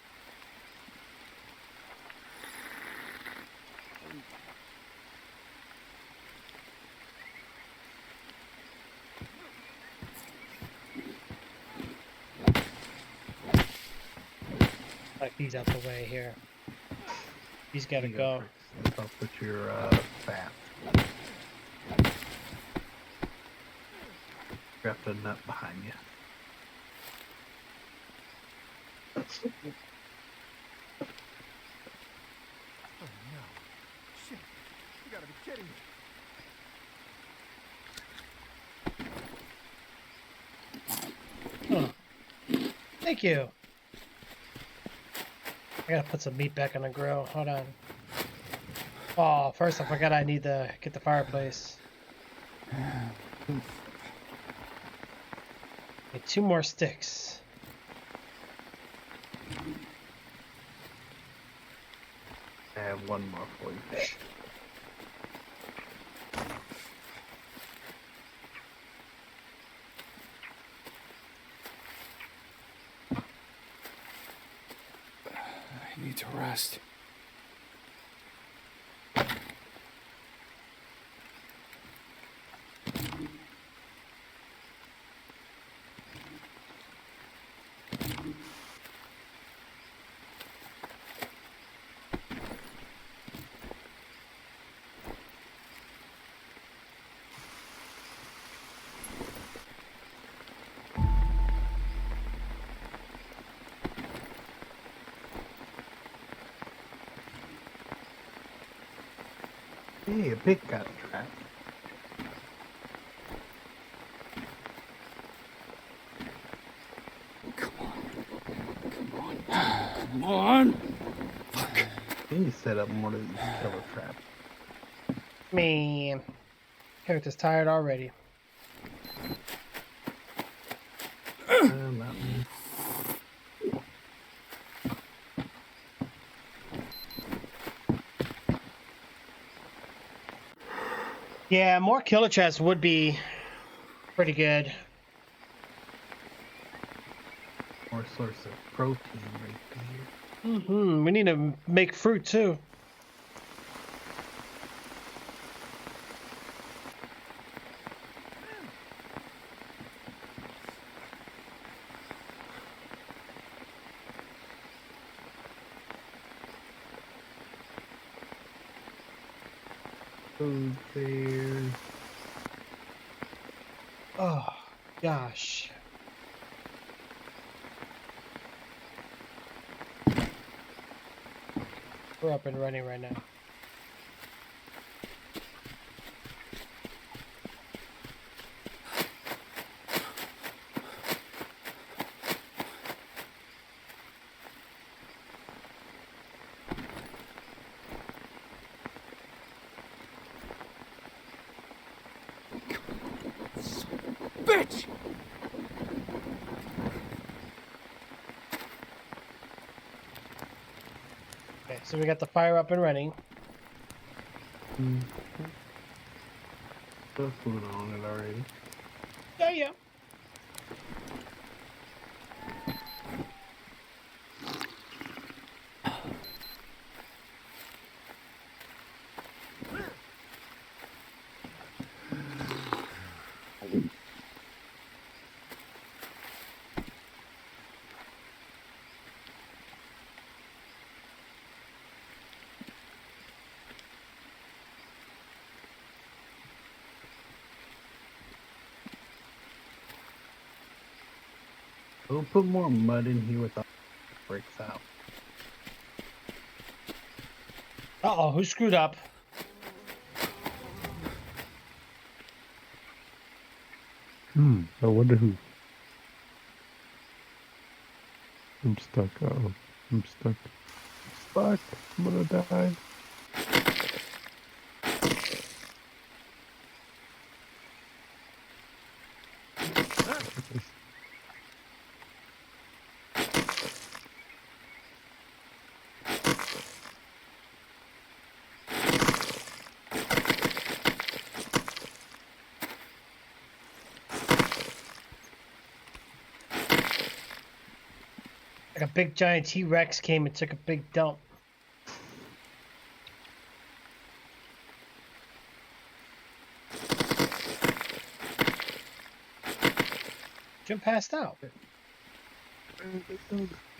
Like he's out the way here. He's gotta go. I'll put your fat. Grab the nut behind you. Oh no. Shit. You gotta be kidding me. Oh. Thank you. I gotta put some meat back on the grill. Hold on. Oh, first I forgot I need to get the fireplace. Need 2 more sticks. I have one more for you. I need to rest. Hey, a pig got trapped. Come on. Come on. Come on. Then you set up one of these killer traps. Man. Character's tired already. Not me. Yeah, more killer traps would be pretty good. More source of protein right there. We need to make fruit too. Food there. Oh, gosh. We're up and running right now. Bitch! Okay, so we got the fire up and running. Put food on it already. Yeah, yeah. We'll put more mud in here with the bricks out. Uh-oh, who screwed up? I wonder who. I'm stuck. Uh-oh. I'm stuck. Stuck. I'm gonna die. Like a big giant T-Rex came and took a big dump. Jim passed out.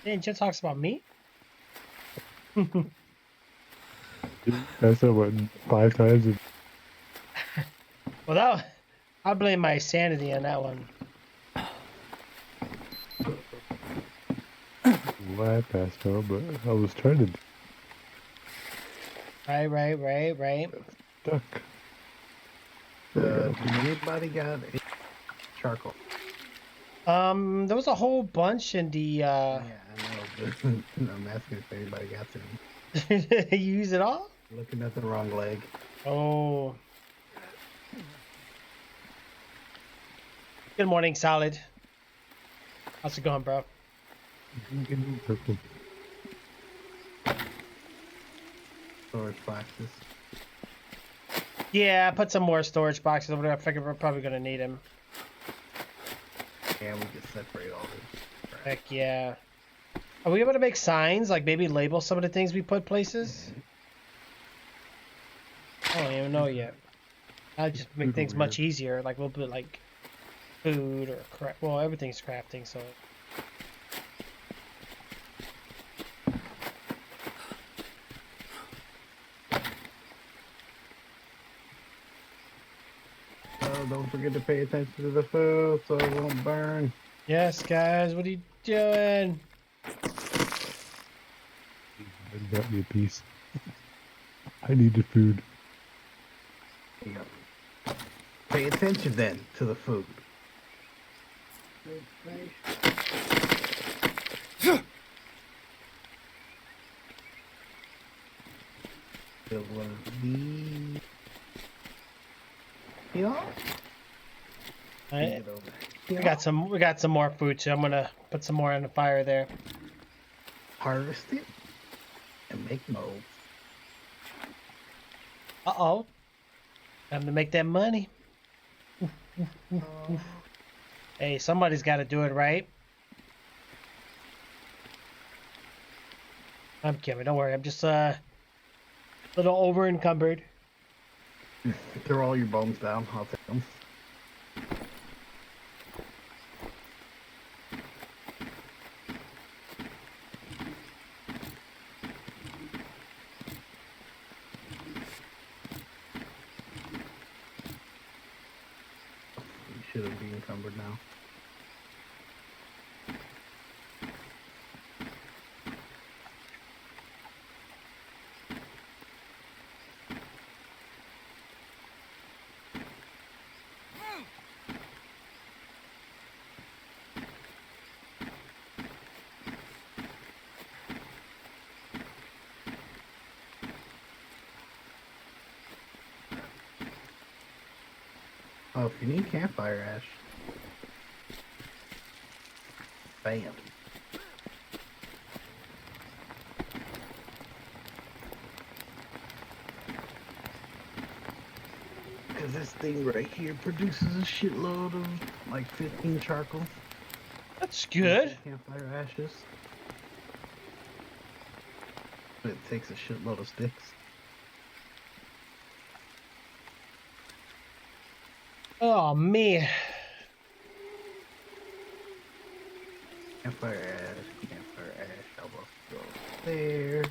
Hey, Jim talks about me? That's what 5 times. Well, I blame my sanity on that one. Well, I passed out, but I was trying to Right. duck. Did anybody got a charcoal? There was a whole bunch in the, Yeah, I know, but I'm asking if anybody got some. you use it all? Looking at the wrong leg. Oh. Good morning, Solid. How's it going, bro? Purple. Storage boxes. Yeah, I put some more storage boxes over there. I figure we're probably gonna need them. And we can separate all this. Heck yeah. Are we able to make signs? Like maybe label some of the things we put places? I don't even know yet. I'll just make things much easier. Like we'll put like food or well, everything's crafting, so. Oh, don't forget to pay attention to the food so it won't burn. Yes, guys, what are you doing? That got me a piece. I need the food. There you go. Pay attention then to the food. Build one of these. You know? Alright. We got some more food, so I'm gonna put some more on the fire there. Harvest it and make molds. Uh-oh. Time to make that money. Hey, somebody's got to do it, right? I'm kidding. Don't worry. I'm just a little over encumbered. Throw all your bones down. I'll take them. You shouldn't be encumbered now. Oh, if you need campfire ash, bam. Because this thing right here produces a shitload of like 15 charcoal. That's good. Campfire ashes. But it takes a shitload of sticks. Oh, man. Campfire ash, I will go there.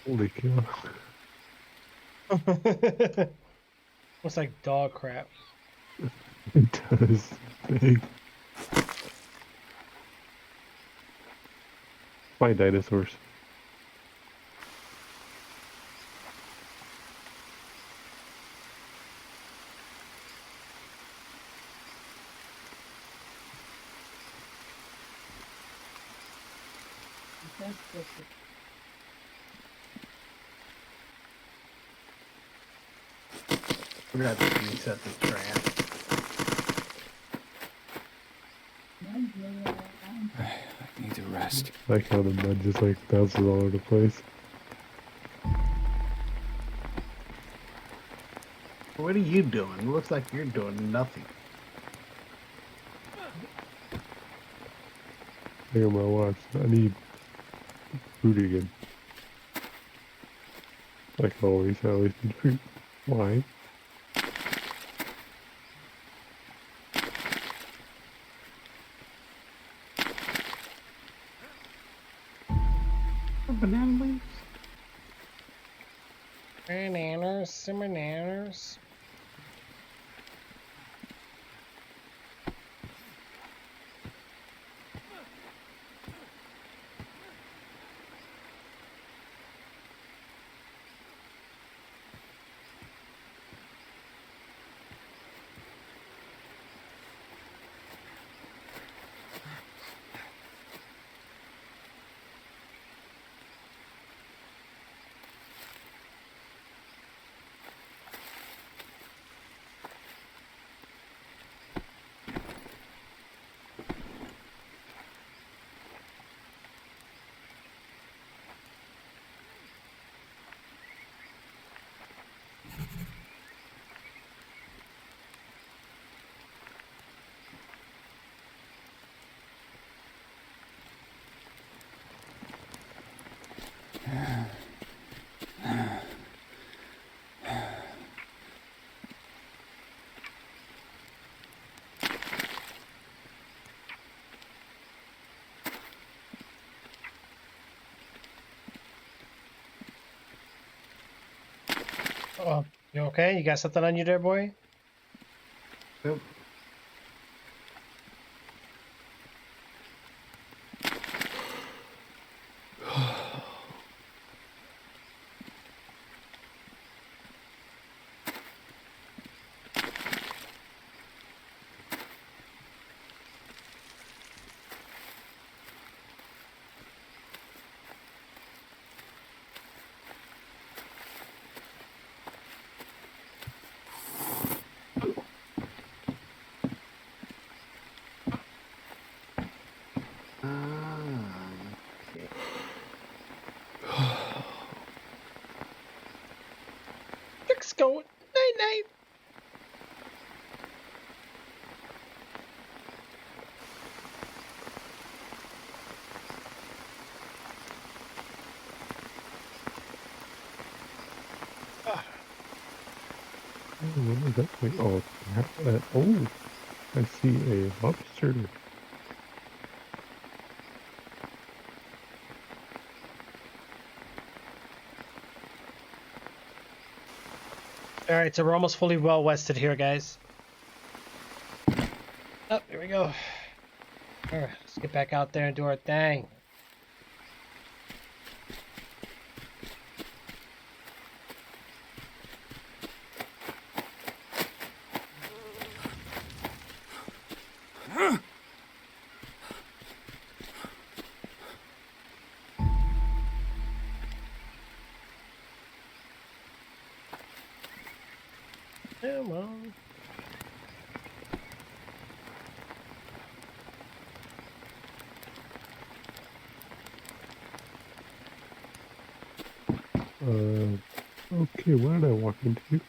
Holy cow. Looks like dog crap. It does. Dang. Find dinosaurs. That's just We're gonna have to reset this trance. I need to rest. Like how the mud just like bounces all over the place. What are you doing? It looks like you're doing nothing. Look at my watch. I need food again. Like always, I always need food. Why? Banana leaves? Bananas, bananas. Oh, you okay? You got something on you there, boy? Nope. Okay. Let's go. Night night. Oh, what is that? Wait, oh, oh, I see a lobster. All right, so we're almost fully well wested here, guys. Oh, here we go. All right, let's get back out there and do our thing. Come on. Okay, what did I walk into?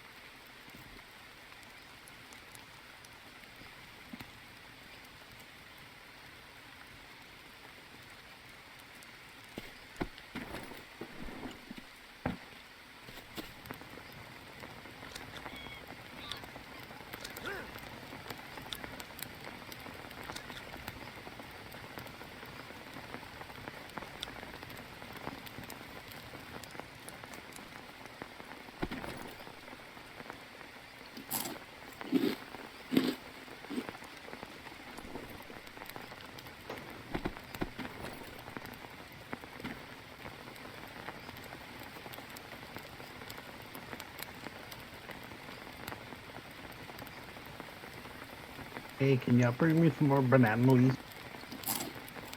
Hey, can y'all bring me some more banana leaves?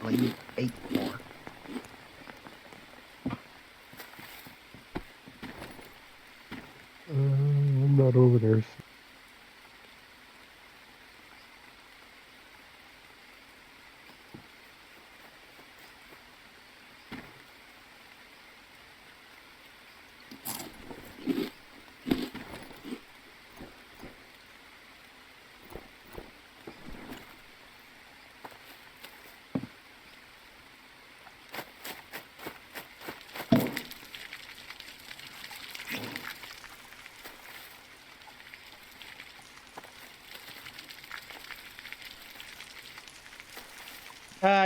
I need 8 more. it over there.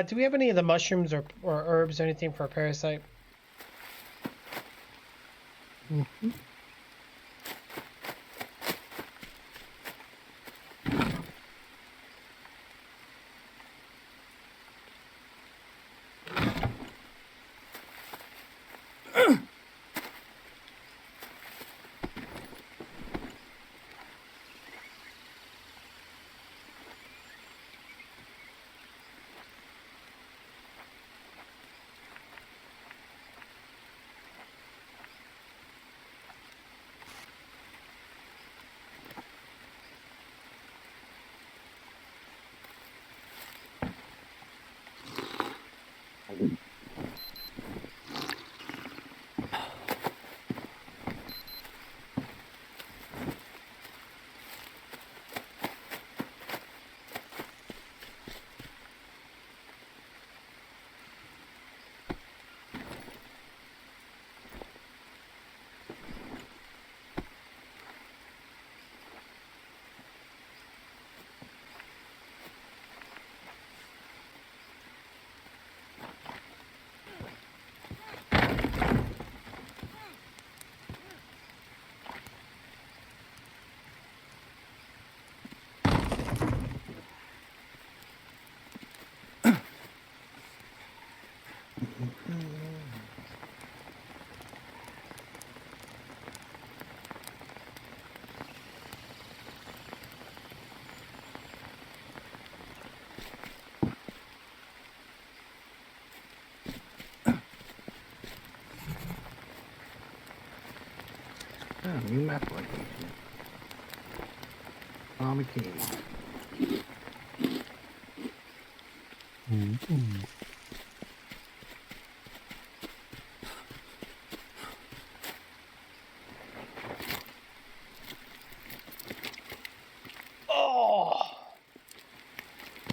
Do we have any of the mushrooms or herbs or anything for a parasite? New map location. Army Cave. Oh,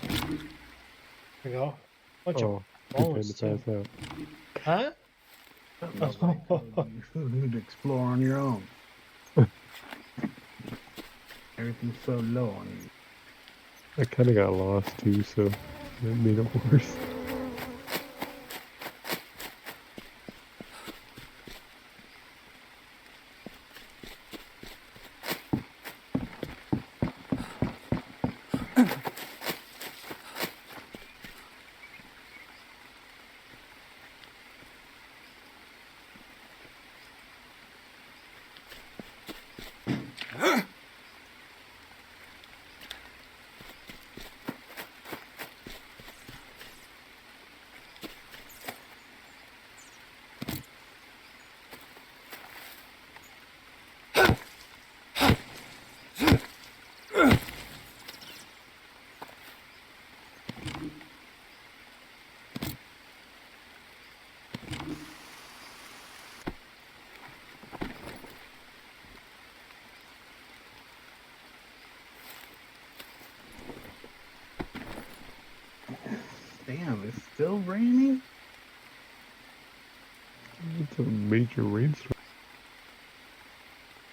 there we go. Bunch Oh, of good time bones to too. pass out. Huh? Nobody told you to explore on your own. Everything's so low on you. I kind of got lost too, so that made it worse. Damn, it's still raining? It's a major rainstorm.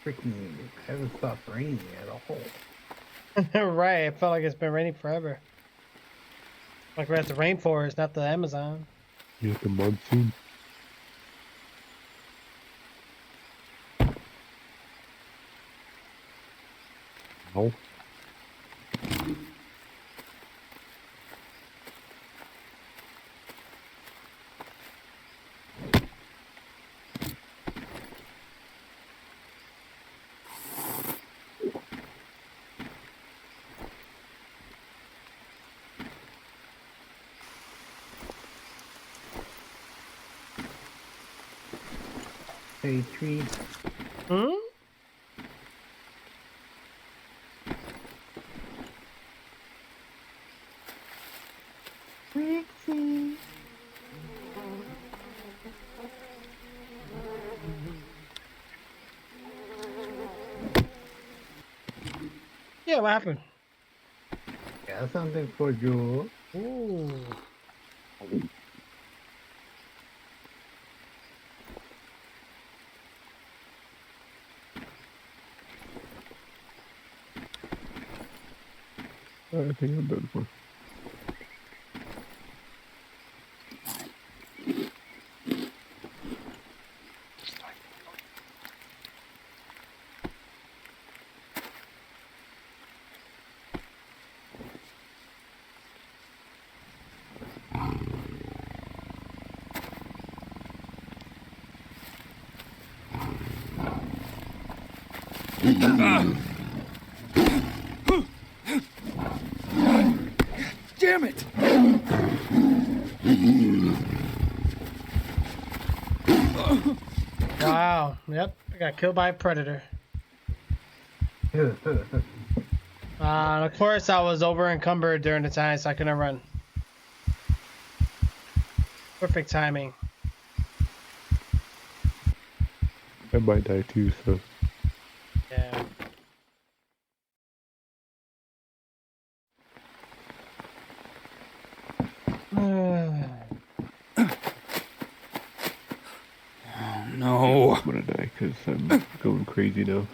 Freaking hasn't stopped raining at all. Right, it felt like it's been raining forever. Like we're at the rainforest, not the Amazon. You have the monsoon. Ow. Hey, tree. Hmm? yeah, what happened? Got something for you. Ooh. I think I'm done for. Damn it! Wow. Yep. I got killed by a predator. Of course, I was over encumbered during the time, so I couldn't run. Perfect timing. I might die too, so. Yeah. Oh no. I'm gonna die because I'm going crazy now.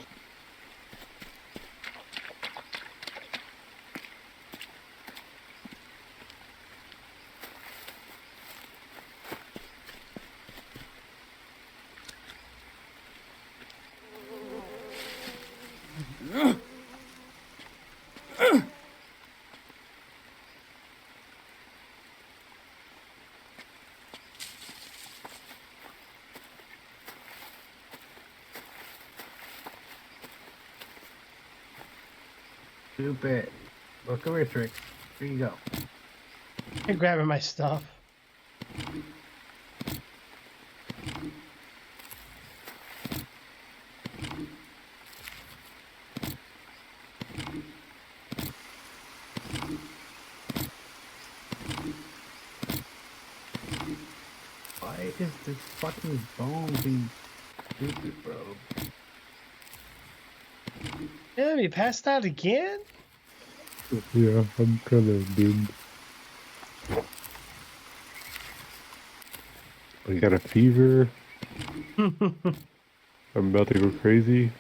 Stupid. Look over here, Trick. Here you go. I'm grabbing my stuff. Why is this fucking bone being stupid, bro? Yeah, you passed out again? Yeah, I'm kind of doomed. I got a fever. I'm about to go crazy.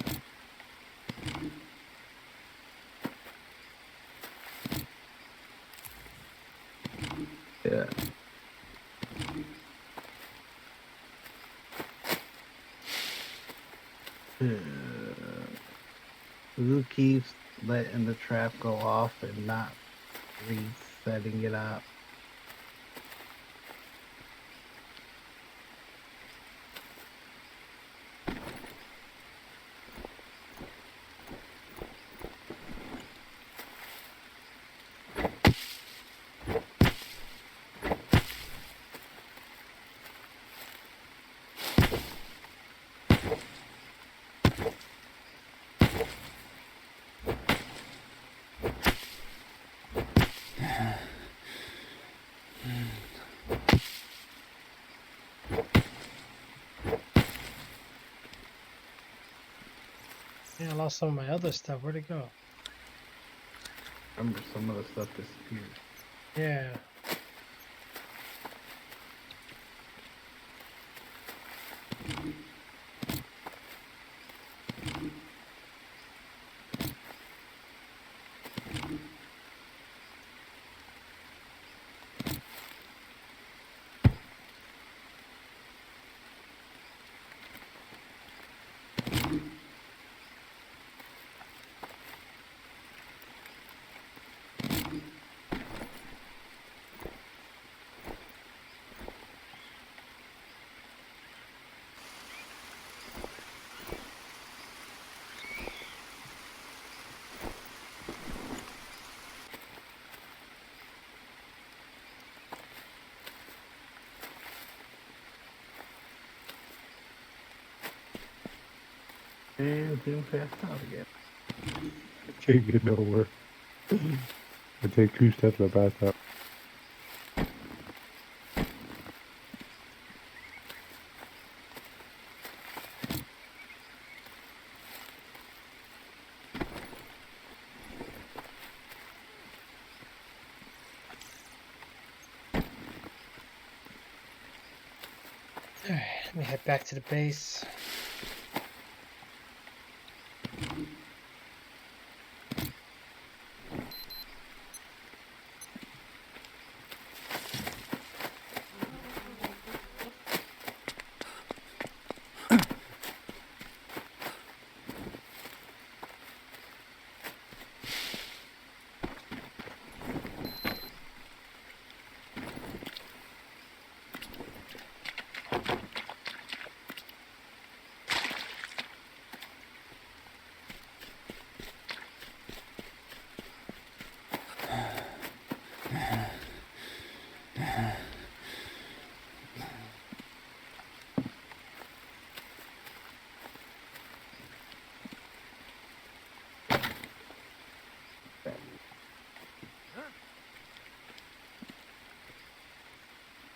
Yeah. Who keeps letting the trap go off and not resetting it up? Yeah, I lost some of my other stuff. Where'd it go? Remember, some of the stuff disappeared. Yeah. And then passed out again. Can't get nowhere. I take 2 steps, I pass out. Let me head back to the base.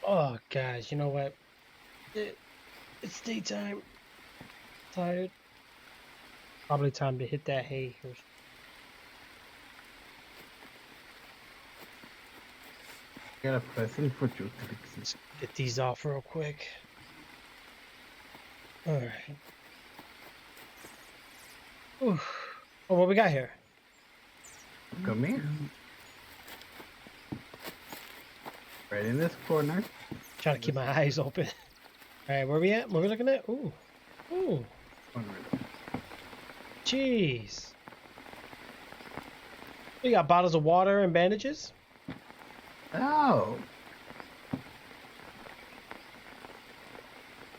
Oh, guys, you know what? It's daytime. Tired. Probably time to hit that hay. Got a present for you. Let's get these off real quick. All right. Ooh. Oh, what we got here? Come here. Right in this corner. Trying to keep my eyes open. All right, where we at? What are we looking at? Ooh. Ooh. Corner. Jeez. We got bottles of water and bandages. Oh,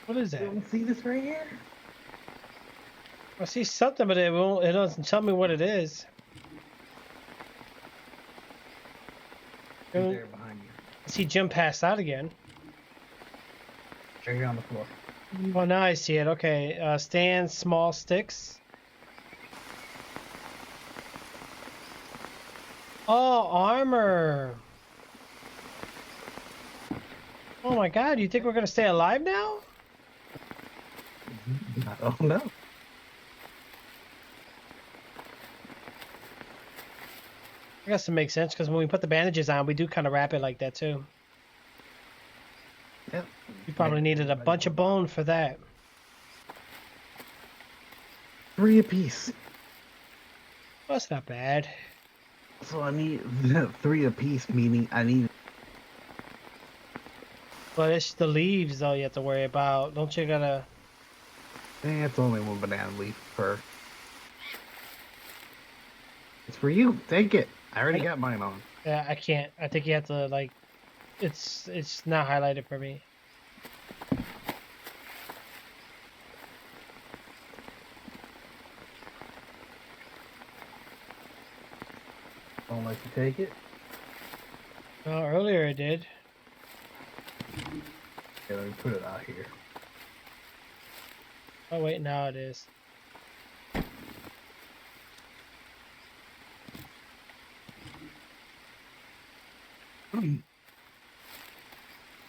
What is you that? don't see this right here? I see something, but it won't. It doesn't tell me what it is. Right I there behind you. see Jim passed out again. Right here on the floor. Oh, now I see it. Okay. Stand small sticks. Oh, armor. Oh my God! You think we're gonna stay alive now? I don't know. I guess it makes sense because when we put the bandages on, we do kind of wrap it like that too. Yep. You probably needed a bunch of bone for that. 3 apiece. Well, that's not bad. So I need 3 apiece, meaning I need. But it's the leaves though you have to worry about. Don't you gotta? It's only 1 banana leaf per. It's for you. Take it. I already got mine on. Yeah, I can't. I think you have to like. It's not highlighted for me. Don't like to take it. Oh, earlier it did. Yeah, let me put it out here. Oh wait, now it is.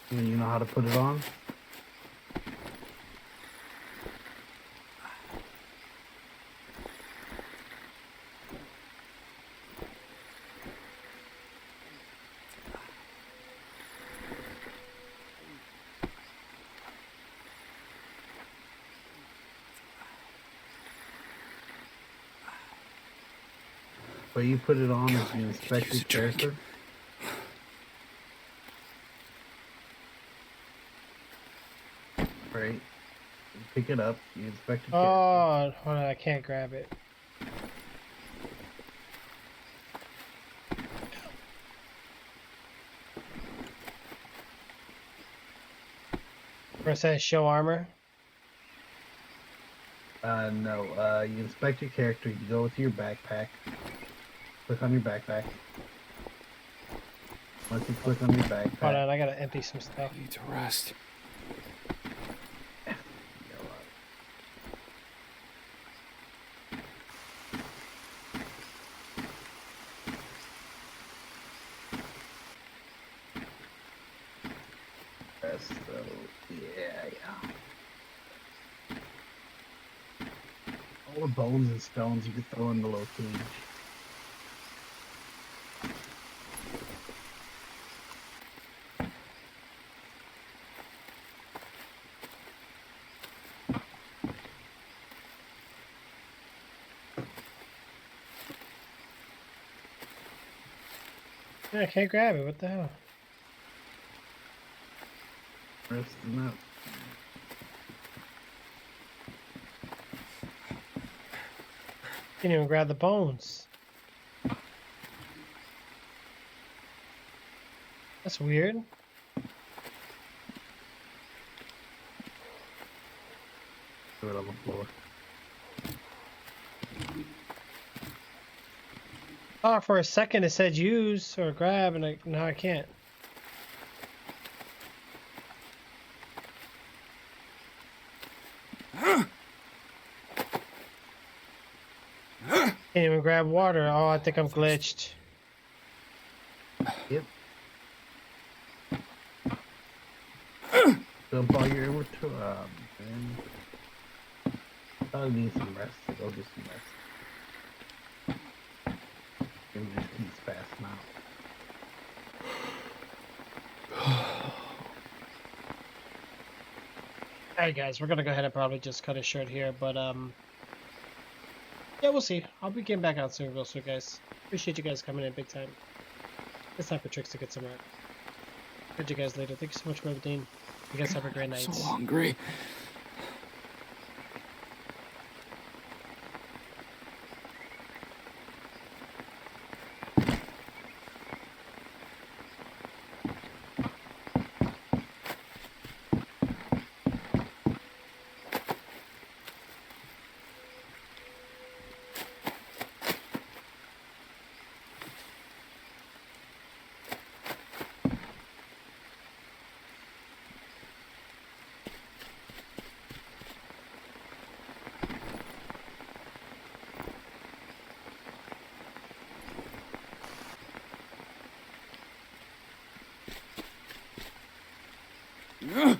You know how to put it on? But you put it on as you inspect your character. Right. You pick it up, you inspect your character. Oh, hold on, I can't grab it. Where it says show armor. No, you inspect your character, you go to your backpack, click on your backpack. Once you click on your backpack, Hold on, I gotta empty some stuff. I need to rest. so, yeah. All the bones and stones you can throw in the little cage. I can't grab it. What the hell? Resting up. Can't even grab the bones. That's weird. Do it on the floor. Oh, for a second it said use or grab, and now I can't. Can't even grab water. Oh, I think I'm glitched. Yep. Dump all your inventory. Man. I need some rest. Go get some rest. And just keeps passing out. Alright guys, we're gonna go ahead and probably just cut it short here, but yeah, we'll see. I'll be getting back out soon, real soon, guys. Appreciate you guys coming in big time. It's time for Tricks to get some rest. Catch you guys later. Thank you so much, Brother Dean. You guys have a great night. So hungry. Ugh.